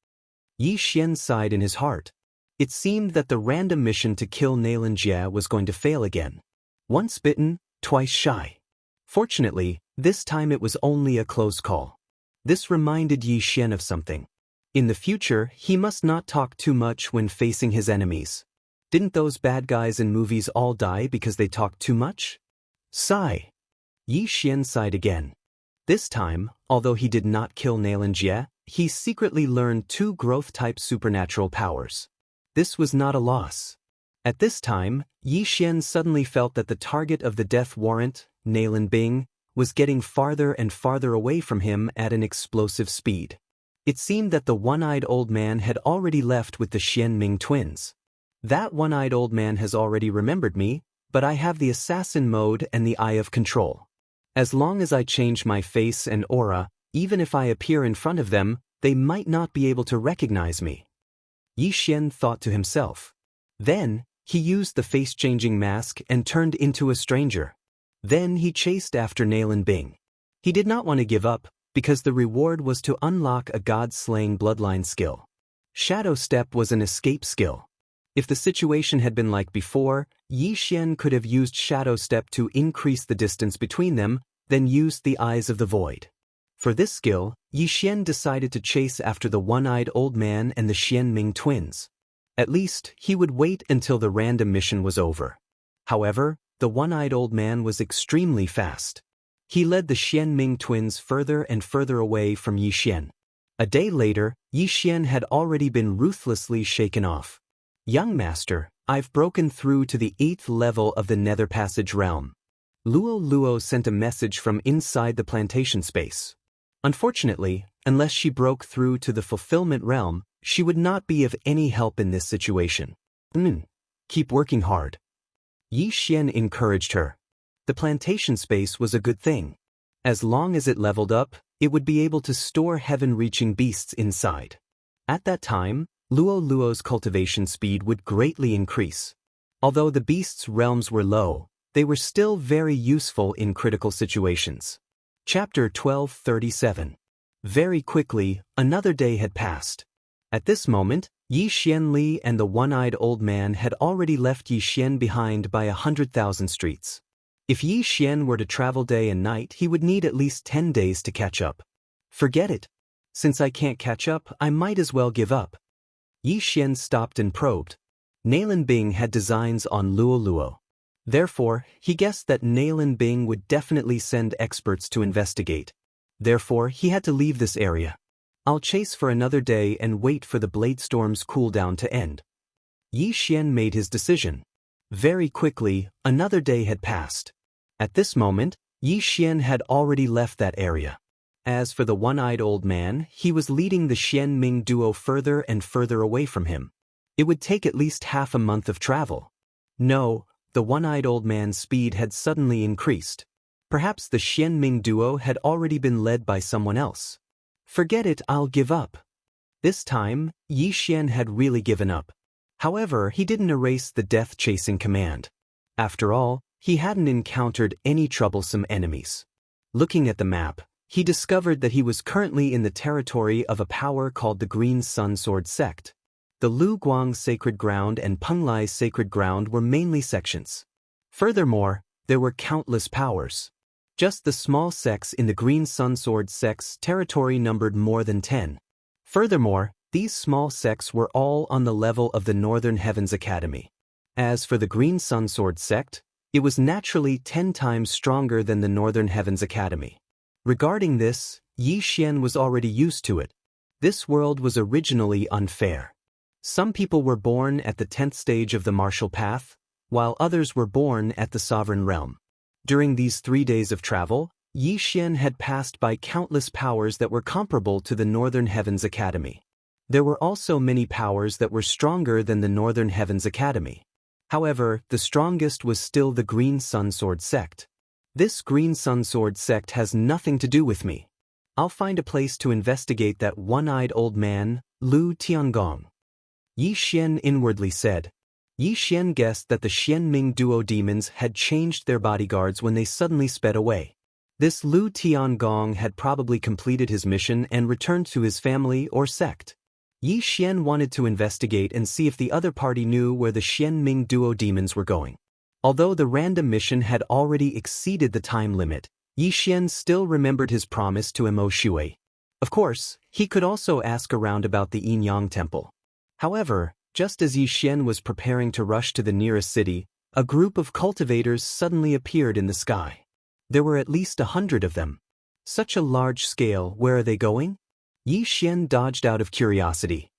Yi Xian sighed in his heart. It seemed that the random mission to kill Xianxia was going to fail again. Once bitten, twice shy. Fortunately, this time it was only a close call. This reminded Yi Xian of something. In the future, he must not talk too much when facing his enemies. Didn't those bad guys in movies all die because they talked too much? Sigh. Yi Xian sighed again. This time, although he did not kill Xianxia, he secretly learned 2 growth-type supernatural powers. This was not a loss. At this time, Yi Xian suddenly felt that the target of the death warrant, Lan Bing, was getting farther and farther away from him at an explosive speed. It seemed that the one-eyed old man had already left with the Xianming twins. That one-eyed old man has already remembered me, but I have the assassin mode and the eye of control. As long as I change my face and aura, even if I appear in front of them, they might not be able to recognize me. Yi Xian thought to himself. Then, he used the face-changing mask and turned into a stranger. Then he chased after Lan Bing. He did not want to give up, because the reward was to unlock a god-slaying bloodline skill. Shadow Step was an escape skill. If the situation had been like before, Yi Xian could have used Shadow Step to increase the distance between them, then used the Eyes of the Void. For this skill, Yi Xian decided to chase after the one-eyed old man and the Xianming twins. At least, he would wait until the random mission was over. However, the one-eyed old man was extremely fast. He led the Xianming twins further and further away from Yi Xian. A day later, Yi Xian had already been ruthlessly shaken off. Young master, I've broken through to the 8th level of the Nether Passage realm. Luo sent a message from inside the plantation space. Unfortunately, unless she broke through to the fulfillment realm, she would not be of any help in this situation. Keep working hard. Yi Xian encouraged her. The plantation space was a good thing. As long as it leveled up, it would be able to store heaven-reaching beasts inside. At that time, Luo's cultivation speed would greatly increase. Although the beasts' realms were low, they were still very useful in critical situations. Chapter 1237. Very quickly, another day had passed. At this moment, Yi Xianli and the one-eyed old man had already left Yi Xian behind by 100,000 streets. If Yi Xian were to travel day and night, he would need at least 10 days to catch up. Forget it. Since I can't catch up, I might as well give up. Yi Xian stopped and probed. Nalan Bing had designs on Luo Luo. Therefore, he guessed that Nalan Bing would definitely send experts to investigate. Therefore, he had to leave this area. I'll chase for another day and wait for the blade storm's cooldown to end. Yi Xian made his decision. Very quickly, another day had passed. At this moment, Yi Xian had already left that area. As for the one-eyed old man, he was leading the Xian Ming duo further and further away from him. It would take at least half a month of travel. No, the one-eyed old man's speed had suddenly increased. Perhaps the Xian Ming duo had already been led by someone else. Forget it, I'll give up. This time, Yi Xian had really given up. However, he didn't erase the death-chasing command. After all, he hadn't encountered any troublesome enemies. Looking at the map, he discovered that he was currently in the territory of a power called the Green Sun Sword Sect. The Lu Guang Sacred Ground and Penglai Sacred Ground were mainly sections. Furthermore, there were countless powers. Just the small sects in the Green Sun Sword Sect's territory numbered more than 10. Furthermore, these small sects were all on the level of the Northern Heavens Academy. As for the Green Sun Sword Sect, it was naturally 10 times stronger than the Northern Heavens Academy. Regarding this, Yi Xian was already used to it. This world was originally unfair. Some people were born at the 10th stage of the martial path, while others were born at the sovereign realm. During these 3 days of travel, Yi Xian had passed by countless powers that were comparable to the Northern Heavens Academy. There were also many powers that were stronger than the Northern Heavens Academy. However, the strongest was still the Green Sun Sword Sect. This Green Sun Sword Sect has nothing to do with me. I'll find a place to investigate that one-eyed old man, Lu Tiangong. Yi Xian inwardly said. Yi Xian guessed that the Xianming duo demons had changed their bodyguards when they suddenly sped away. This Lu Tiangong had probably completed his mission and returned to his family or sect. Yi Xian wanted to investigate and see if the other party knew where the Xianming duo demons were going. Although the random mission had already exceeded the time limit, Yi Xian still remembered his promise to Mo Shui. Of course, he could also ask around about the Yin Yang Temple. However, just as Yi Xian was preparing to rush to the nearest city, a group of cultivators suddenly appeared in the sky. There were at least 100 of them. Such a large scale, where are they going? Yi Xian dodged out of curiosity.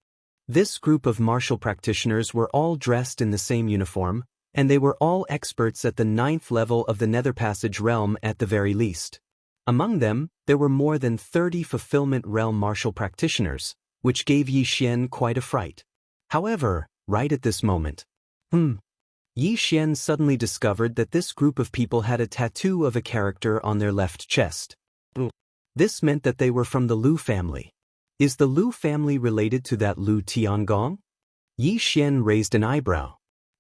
This group of martial practitioners were all dressed in the same uniform, and they were all experts at the 9th level of the Nether Passage realm at the very least. Among them, there were more than 30 Fulfillment Realm martial practitioners, which gave Yi Xian quite a fright. However, right at this moment, Yi Xian suddenly discovered that this group of people had a tattoo of a character on their left chest. This meant that they were from the Lu family. Is the Lu family related to that Lu Tiangong? Yi Xian raised an eyebrow.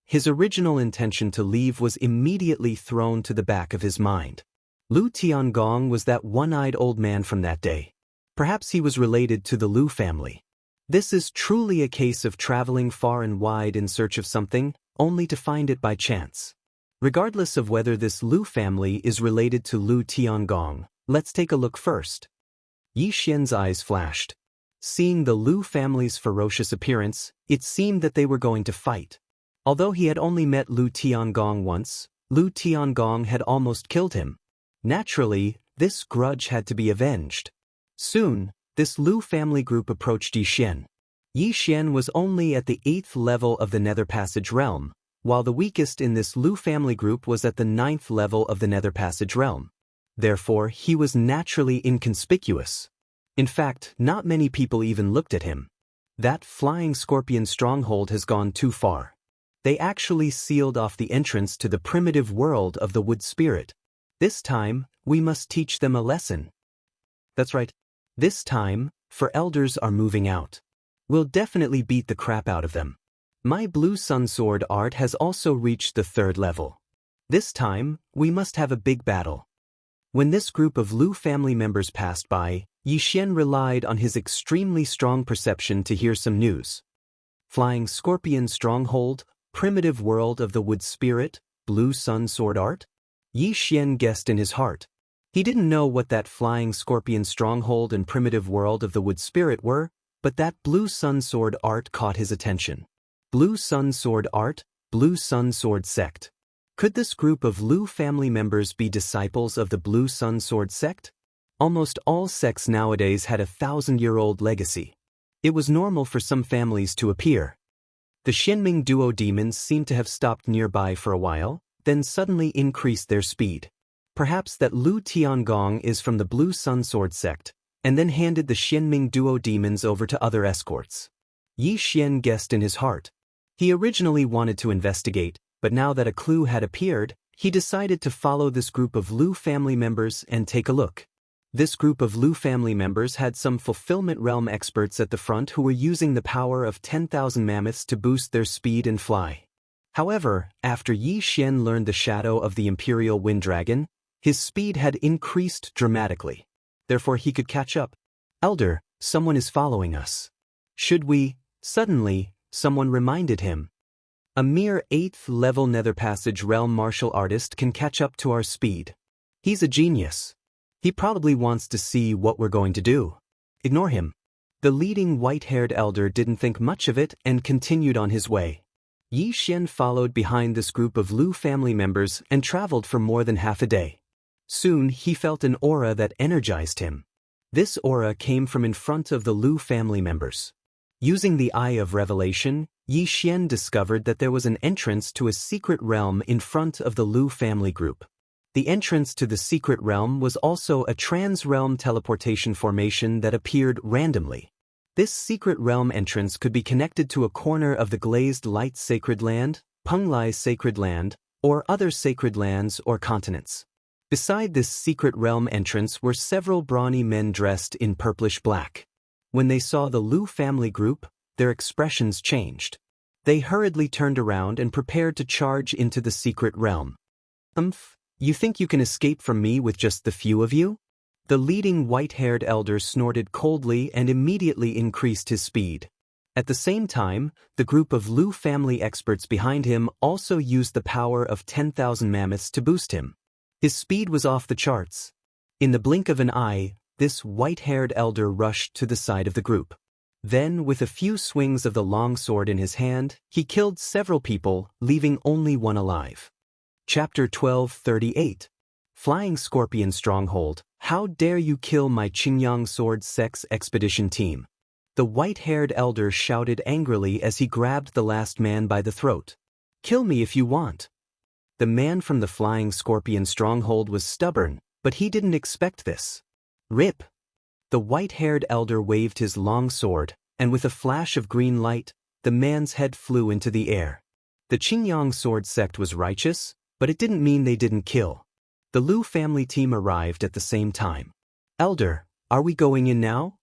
His original intention to leave was immediately thrown to the back of his mind. Lu Tiangong was that one-eyed old man from that day. Perhaps he was related to the Lu family. This is truly a case of traveling far and wide in search of something, only to find it by chance. Regardless of whether this Lu family is related to Lu Tiangong, let's take a look first. Yi Xian's eyes flashed. Seeing the Lu family's ferocious appearance, it seemed that they were going to fight. Although he had only met Lu Tiangong once, Lu Tiangong had almost killed him. Naturally, this grudge had to be avenged. Soon, this Lu family group approached Yi Xian. Yi Xian was only at the 8th level of the Nether Passage realm, while the weakest in this Lu family group was at the 9th level of the Nether Passage realm. Therefore, he was naturally inconspicuous. In fact, not many people even looked at him. That flying scorpion stronghold has gone too far. They actually sealed off the entrance to the primitive world of the wood spirit. This time, we must teach them a lesson. That's right. This time, for elders are moving out. We'll definitely beat the crap out of them. My blue sun sword art has also reached the 3rd level. This time, we must have a big battle. When this group of Lu family members passed by, Yi Xian relied on his extremely strong perception to hear some news. Flying scorpion stronghold, primitive world of the wood spirit, blue sun sword art? Yi Xian guessed in his heart. He didn't know what that flying scorpion stronghold and primitive world of the wood spirit were, but that blue sun sword art caught his attention. Blue sun sword art, blue sun sword sect. Could this group of Lu family members be disciples of the blue sun sword sect? Almost all sects nowadays had a 1,000-year-old legacy. It was normal for some families to appear. The Xianming duo demons seemed to have stopped nearby for a while, then suddenly increased their speed. Perhaps that Lu Tiangong is from the Blue Sun Sword sect, and then handed the Xianming duo demons over to other escorts. Yi Xian guessed in his heart. He originally wanted to investigate, but now that a clue had appeared, he decided to follow this group of Lu family members and take a look. This group of Lu family members had some fulfillment realm experts at the front who were using the power of 10,000 mammoths to boost their speed and fly. However, after Yi Xian learned the shadow of the Imperial Wind Dragon, his speed had increased dramatically. Therefore he could catch up. "Elder, someone is following us. Should we?" Suddenly, someone reminded him. "A mere 8th level Nether Passage realm martial artist can catch up to our speed. He's a genius. He probably wants to see what we're going to do. Ignore him." The leading white-haired elder didn't think much of it and continued on his way. Yi Xian followed behind this group of Lu family members and traveled for more than half a day. Soon he felt an aura that energized him. This aura came from in front of the Lu family members. Using the Eye of Revelation, Yi Xian discovered that there was an entrance to a secret realm in front of the Lu family group. The entrance to the secret realm was also a trans-realm teleportation formation that appeared randomly. This secret realm entrance could be connected to a corner of the Glazed Light Sacred Land, Penglai Sacred Land, or other sacred lands or continents. Beside this secret realm entrance were several brawny men dressed in purplish black. When they saw the Lu family group, their expressions changed. They hurriedly turned around and prepared to charge into the secret realm. You think you can escape from me with just the few of you?" The leading white-haired elder snorted coldly and immediately increased his speed. At the same time, the group of Lu family experts behind him also used the power of 10,000 mammoths to boost him. His speed was off the charts. In the blink of an eye, this white-haired elder rushed to the side of the group. Then, with a few swings of the long sword in his hand, he killed several people, leaving only one alive. Chapter 12:38. Flying Scorpion Stronghold. How dare you kill my Qingyang Sword Sects expedition team? The white-haired elder shouted angrily as he grabbed the last man by the throat. "Kill me if you want." The man from the Flying Scorpion Stronghold was stubborn, but he didn't expect this. "Rip!" The white-haired elder waved his long sword, and with a flash of green light, the man's head flew into the air. The Qingyang Sword Sect was righteous, but it didn't mean they didn't kill. The Lu family team arrived at the same time. "Elder, are we going in now?"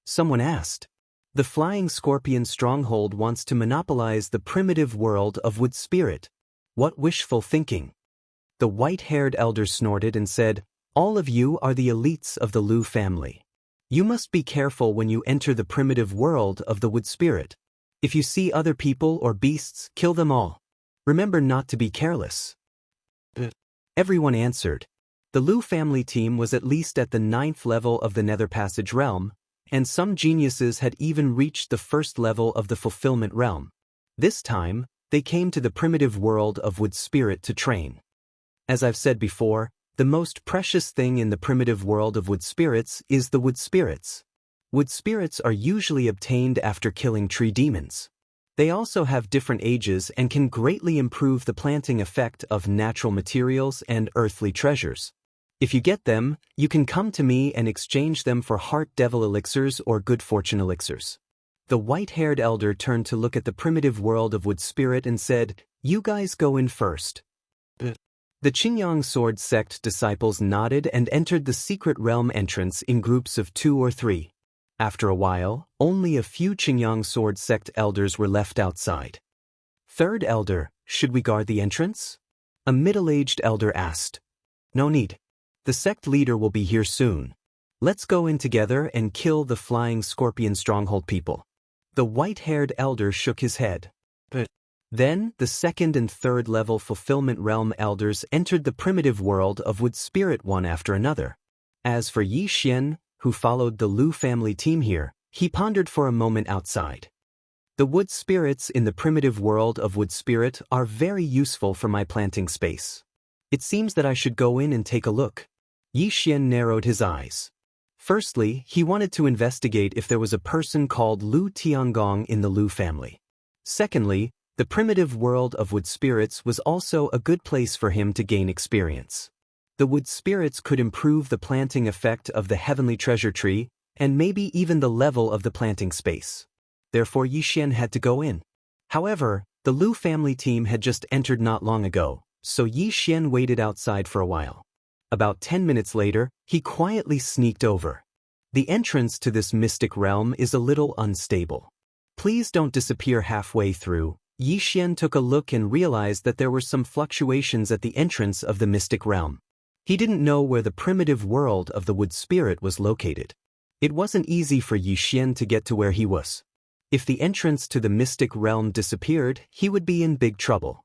someone asked. The Flying Scorpion Stronghold wants to monopolize the primitive world of wood spirit. What wishful thinking. The white-haired elder snorted and said, "All of you are the elites of the Lu family. You must be careful when you enter the primitive world of the wood spirit. If you see other people or beasts, kill them all. Remember not to be careless." Everyone answered. The Lu family team was at least at the 9th level of the Nether Passage realm, and some geniuses had even reached the 1st level of the Fulfillment realm. This time, they came to the primitive world of wood spirit to train. As I've said before, the most precious thing in the primitive world of wood spirits is the wood spirits. Wood spirits are usually obtained after killing tree demons. They also have different ages and can greatly improve the planting effect of natural materials and earthly treasures. If you get them, you can come to me and exchange them for heart devil elixirs or good fortune elixirs. The white-haired elder turned to look at the primitive world of wood spirit and said, "You guys go in first." The Qingyang Sword Sect disciples nodded and entered the secret realm entrance in groups of 2 or 3. After a while, only a few Qingyang Sword Sect elders were left outside. "Third elder, should we guard the entrance?" a middle-aged elder asked. "No need. The sect leader will be here soon. Let's go in together and kill the Flying Scorpion Stronghold people." The white-haired elder shook his head. Then, the second and third level Fulfillment Realm elders entered the primitive world of Wood Spirit one after another. As for Yi Xian, who followed the Lu family team here, he pondered for a moment outside. The wood spirits in the primitive world of Wood Spirit are very useful for my planting space. It seems that I should go in and take a look. Yi Xian narrowed his eyes. Firstly, he wanted to investigate if there was a person called Lu Tiangong in the Lu family. Secondly, the primitive world of wood spirits was also a good place for him to gain experience. The wood spirits could improve the planting effect of the heavenly treasure tree, and maybe even the level of the planting space. Therefore Yi Xian had to go in. However, the Lu family team had just entered not long ago, so Yi Xian waited outside for a while. About 10 minutes later, he quietly sneaked over. The entrance to this mystic realm is a little unstable. Please don't disappear halfway through. Yi Xian took a look and realized that there were some fluctuations at the entrance of the mystic realm. He didn't know where the primitive world of the wood spirit was located. It wasn't easy for Yi Xian to get to where he was. If the entrance to the mystic realm disappeared, he would be in big trouble.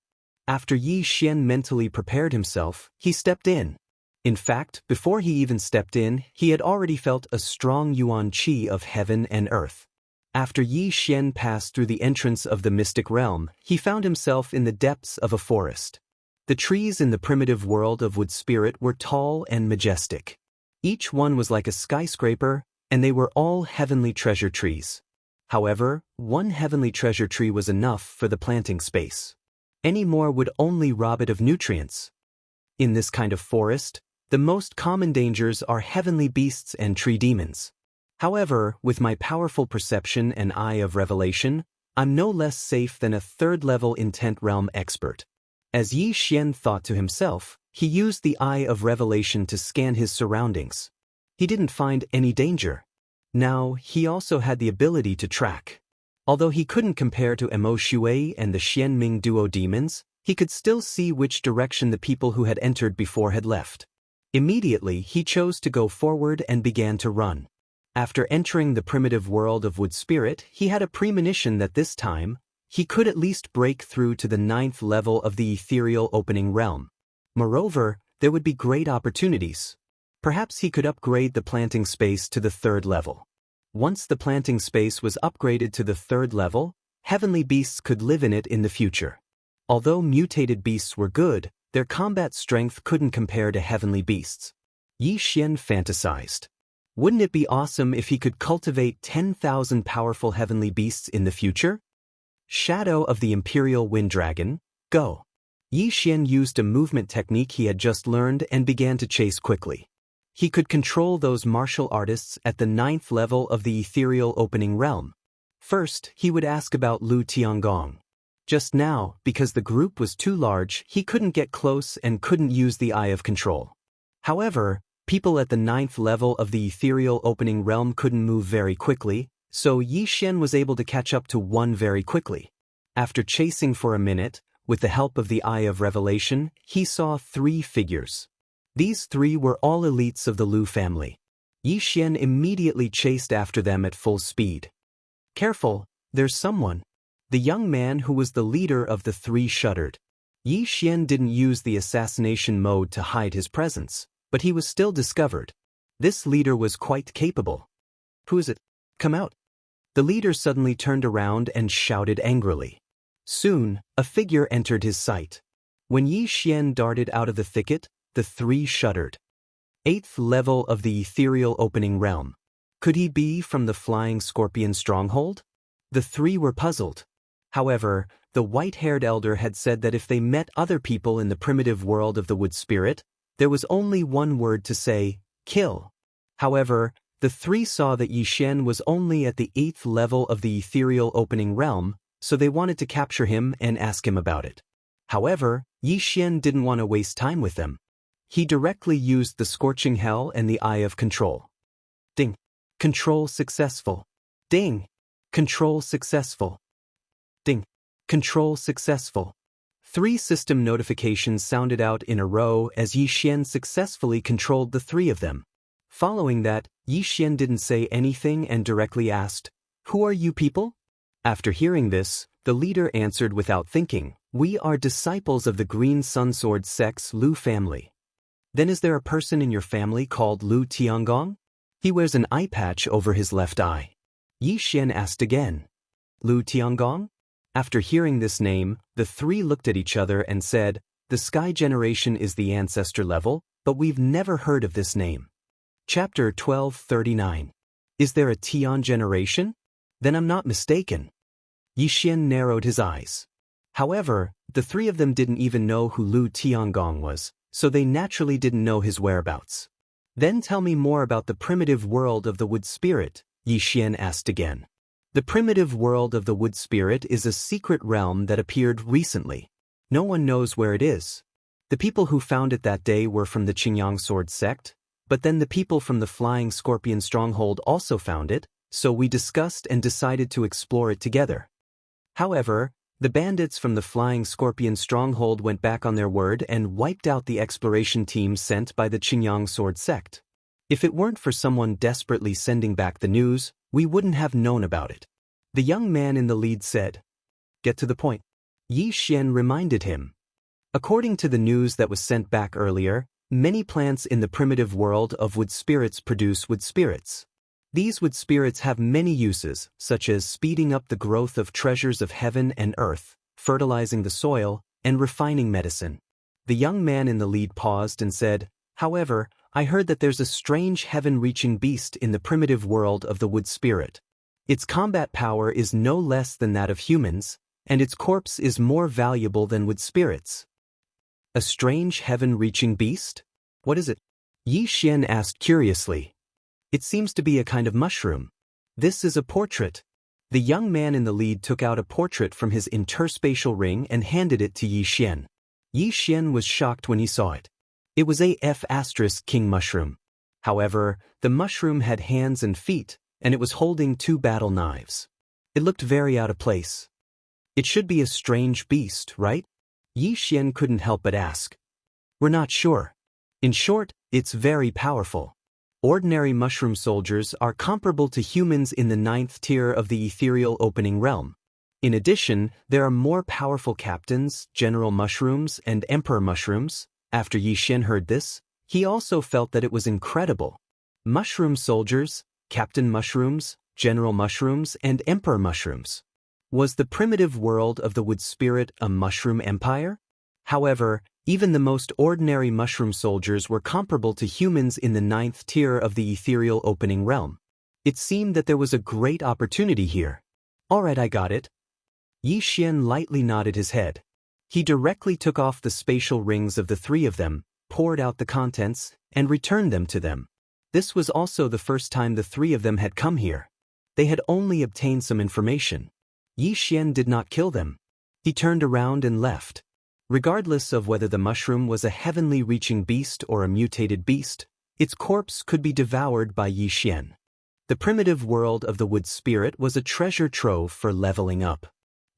After Yi Xian mentally prepared himself, he stepped in. In fact, before he even stepped in, he had already felt a strong yuan qi of heaven and earth. After Yi Xian passed through the entrance of the mystic realm, he found himself in the depths of a forest. The trees in the primitive world of wood spirit were tall and majestic. Each one was like a skyscraper, and they were all heavenly treasure trees. However, one heavenly treasure tree was enough for the planting space. Any more would only rob it of nutrients. In this kind of forest, the most common dangers are heavenly beasts and tree demons. However, with my powerful perception and eye of revelation, I'm no less safe than a third-level intent realm expert. As Yi Xian thought to himself, he used the eye of revelation to scan his surroundings. He didn't find any danger. Now, he also had the ability to track. Although he couldn't compare to Mo Shui and the Xianming duo demons, he could still see which direction the people who had entered before had left. Immediately, he chose to go forward and began to run. After entering the primitive world of wood spirit, he had a premonition that this time, he could at least break through to the 9th level of the ethereal opening realm. Moreover, there would be great opportunities. Perhaps he could upgrade the planting space to the 3rd level. Once the planting space was upgraded to the 3rd level, heavenly beasts could live in it in the future. Although mutated beasts were good, their combat strength couldn't compare to heavenly beasts. Yi Xian fantasized. Wouldn't it be awesome if he could cultivate 10,000 powerful heavenly beasts in the future? Shadow of the Imperial Wind Dragon, go. Yi Xian used a movement technique he had just learned and began to chase quickly. He could control those martial artists at the 9th level of the ethereal opening realm. First, he would ask about Lu Tiangong. Just now, because the group was too large, he couldn't get close and couldn't use the eye of control. However, people at the 9th level of the ethereal opening realm couldn't move very quickly, so Yi Xian was able to catch up to one very quickly. After chasing for a minute, with the help of the Eye of Revelation, he saw 3 figures. These 3 were all elites of the Lu family. Yi Xian immediately chased after them at full speed. Careful, there's someone. The young man who was the leader of the 3 shuddered. Yi Xian didn't use the assassination mode to hide his presence, but he was still discovered. This leader was quite capable. Who is it? Come out. The leader suddenly turned around and shouted angrily. Soon, a figure entered his sight. When Yi Xian darted out of the thicket, the 3 shuddered. 8th level of the ethereal opening realm. Could he be from the Flying Scorpion stronghold? The 3 were puzzled. However, the white-haired elder had said that if they met other people in the primitive world of the wood spirit, there was only one word to say, kill. However, the 3 saw that Yi Xian was only at the 8th level of the ethereal opening realm, so they wanted to capture him and ask him about it. However, Yi Xian didn't want to waste time with them. He directly used the Scorching Hell and the Eye of Control. Ding. Control successful. Ding. Control successful. Ding. Control successful. 3 system notifications sounded out in a row as Yi Xian successfully controlled the 3 of them. Following that, Yi Xian didn't say anything and directly asked, "Who are you people?" After hearing this, The leader answered without thinking, "We are disciples of the Green Sunsword sect's Lu family." "Then is there a person in your family called Lu Tiangong? He wears an eye patch over his left eye." Yi Xian asked again. "Lu Tiangong?" After hearing this name, the three looked at each other and said, "The Sky generation is the ancestor level, but we've never heard of this name." Chapter 1239. Is there a Tian generation? Then I'm not mistaken. Yi Xian narrowed his eyes. However, the three of them didn't even know who Lu Tiangong was, so they naturally didn't know his whereabouts. "Then tell me more about the primitive world of the Wood Spirit," Yi Xian asked again. The primitive world of the Wood Spirit is a secret realm that appeared recently. No one knows where it is. The people who found it that day were from the Qingyang Sword sect, but then the people from the Flying Scorpion Stronghold also found it, so we discussed and decided to explore it together. However, the bandits from the Flying Scorpion Stronghold went back on their word and wiped out the exploration team sent by the Qingyang Sword sect. If it weren't for someone desperately sending back the news, we wouldn't have known about it. The young man in the lead said. "Get to the point." Yi Xian reminded him. According to the news that was sent back earlier, many plants in the primitive world of wood spirits produce wood spirits. These wood spirits have many uses, such as speeding up the growth of treasures of heaven and earth, fertilizing the soil, and refining medicine. The young man in the lead paused and said, "However, I heard that there's a strange heaven-reaching beast in the primitive world of the wood spirit. Its combat power is no less than that of humans, and its corpse is more valuable than wood spirits." "A strange heaven-reaching beast? What is it?" Yi Xian asked curiously. "It seems to be a kind of mushroom." "This is a portrait." The young man in the lead took out a portrait from his interspatial ring and handed it to Yi Xian. Yi Xian was shocked when he saw it. It was a King mushroom. However, the mushroom had hands and feet, and it was holding two battle knives. It looked very out of place. "It should be a strange beast, right?" Yi Xian couldn't help but ask. "We're not sure. In short, it's very powerful. Ordinary mushroom soldiers are comparable to humans in the 9th tier of the ethereal opening realm. In addition, there are more powerful captains, general mushrooms, and emperor mushrooms." After Yi Xian heard this, he also felt that it was incredible. Mushroom soldiers, captain mushrooms, general mushrooms, and emperor mushrooms. Was the primitive world of the wood spirit a mushroom empire? However, even the most ordinary mushroom soldiers were comparable to humans in the 9th tier of the ethereal opening realm. It seemed that there was a great opportunity here. "Alright, I got it." Yi Xian lightly nodded his head. He directly took off the spatial rings of the three of them, poured out the contents, and returned them to them. This was also the first time the three of them had come here. They had only obtained some information. Yi Xian did not kill them. He turned around and left. Regardless of whether the mushroom was a heavenly reaching beast or a mutated beast, its corpse could be devoured by Yi Xian. The primitive world of the wood spirit was a treasure trove for leveling up.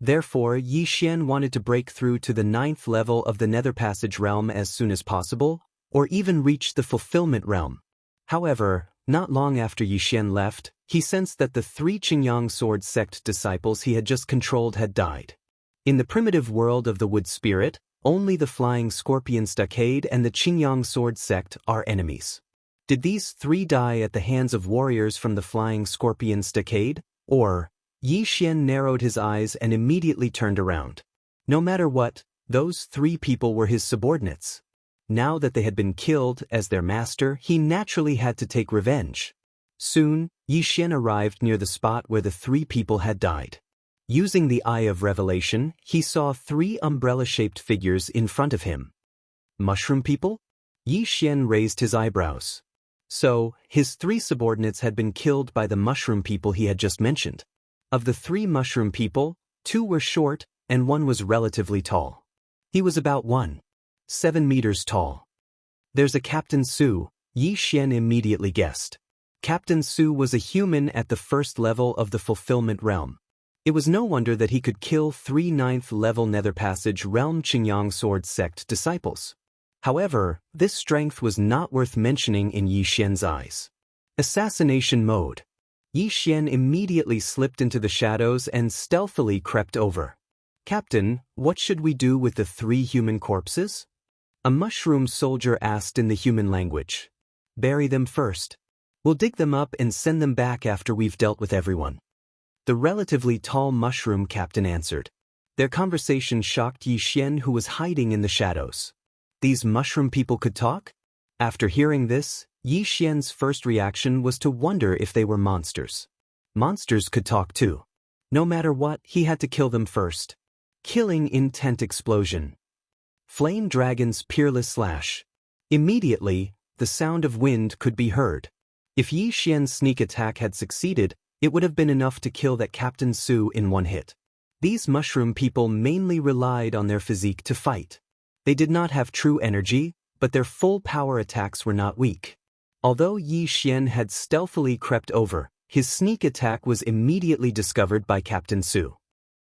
Therefore, Yi Xian wanted to break through to the 9th level of the Nether Passage realm as soon as possible, or even reach the Fulfillment realm. However, not long after Yi Xian left, he sensed that the 3 Qingyang Sword sect disciples he had just controlled had died. In the primitive world of the wood spirit, only the Flying Scorpion Stockade and the Qingyang Sword sect are enemies. Did these 3 die at the hands of warriors from the Flying Scorpion Stockade, or... Yi Xian narrowed his eyes and immediately turned around. No matter what, those 3 people were his subordinates. Now that they had been killed as their master, he naturally had to take revenge. Soon, Yi Xian arrived near the spot where the 3 people had died. Using the Eye of Revelation, he saw 3 umbrella-shaped figures in front of him. Mushroom people? Yi Xian raised his eyebrows. So, his 3 subordinates had been killed by the mushroom people he had just mentioned. Of the 3 mushroom people, 2 were short, and 1 was relatively tall. He was about 1.7 meters tall. "There's a Captain Su," Yi Xian immediately guessed. Captain Su was a human at the 1st level of the Fulfillment realm. It was no wonder that he could kill 3 9th-level Nether Passage realm Qingyang Sword sect disciples. However, this strength was not worth mentioning in Yi Xian's eyes. Assassination mode. Yi Xian immediately slipped into the shadows and stealthily crept over. "Captain, what should we do with the 3 human corpses?" A mushroom soldier asked in the human language. "Bury them first. We'll dig them up and send them back after we've dealt with everyone." The relatively tall mushroom captain answered. Their conversation shocked Yi Xian, who was hiding in the shadows. These mushroom people could talk? After hearing this, Yi Xian's first reaction was to wonder if they were monsters. Monsters could talk too. No matter what, he had to kill them first. Killing intent explosion. Flame Dragon's Peerless Slash. Immediately, the sound of wind could be heard. If Yi Xian's sneak attack had succeeded, it would have been enough to kill that Captain Su in one hit. These mushroom people mainly relied on their physique to fight. They did not have true energy, but their full power attacks were not weak. Although Yi Xian had stealthily crept over, his sneak attack was immediately discovered by Captain Su.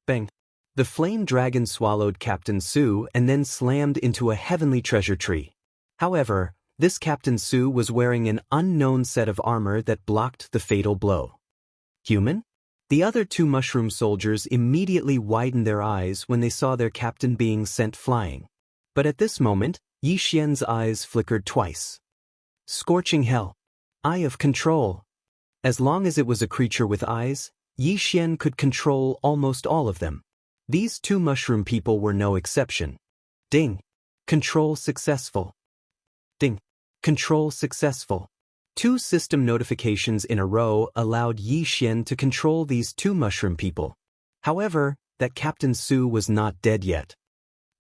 Bang! The flame dragon swallowed Captain Su and then slammed into a heavenly treasure tree. However, this Captain Su was wearing an unknown set of armor that blocked the fatal blow. Human? The other 2 mushroom soldiers immediately widened their eyes when they saw their captain being sent flying. But at this moment, Yi Xian's eyes flickered twice. Scorching hell. Eye of control. As long as it was a creature with eyes, Yi Xian could control almost all of them. These 2 mushroom people were no exception. Ding. Control successful. Ding. Control successful. 2 system notifications in a row allowed Yi Xian to control these 2 mushroom people. However, that Captain Su was not dead yet.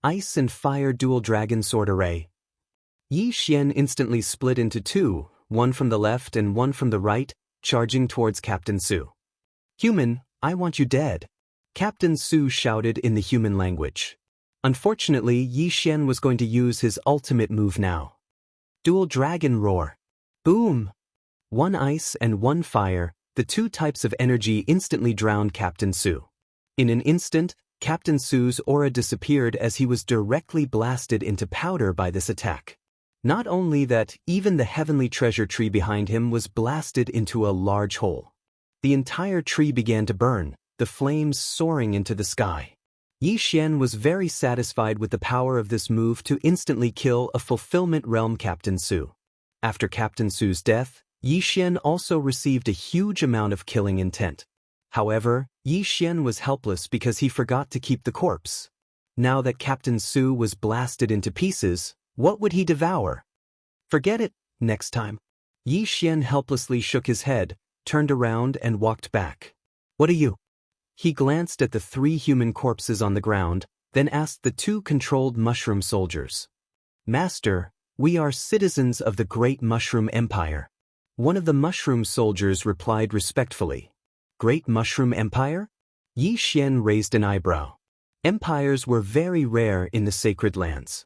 Ice and Fire Dual Dragon Sword Array. Yi Xian instantly split into 2, one from the left and one from the right, charging towards Captain Su. "Human, I want you dead," Captain Su shouted in the human language. Unfortunately, Yi Xian was going to use his ultimate move now. Dual Dragon Roar. Boom! 1 ice and 1 fire, the 2 types of energy instantly drowned Captain Su. In an instant, Captain Su's aura disappeared as he was directly blasted into powder by this attack. Not only that, even the heavenly treasure tree behind him was blasted into a large hole. The entire tree began to burn, the flames soaring into the sky. Yi Xian was very satisfied with the power of this move to instantly kill a Fulfillment Realm Captain Su. After Captain Su's death, Yi Xian also received a huge amount of killing intent. However, Yi Xian was helpless because he forgot to keep the corpse. Now that Captain Su was blasted into pieces, what would he devour? Forget it, next time. Yi Xian helplessly shook his head, turned around and walked back. "What are you?" He glanced at the 3 human corpses on the ground, then asked the 2 controlled mushroom soldiers. "Master, we are citizens of the Great Mushroom Empire." One of the mushroom soldiers replied respectfully. "Great Mushroom Empire?" Yi Xian raised an eyebrow. Empires were very rare in the sacred lands.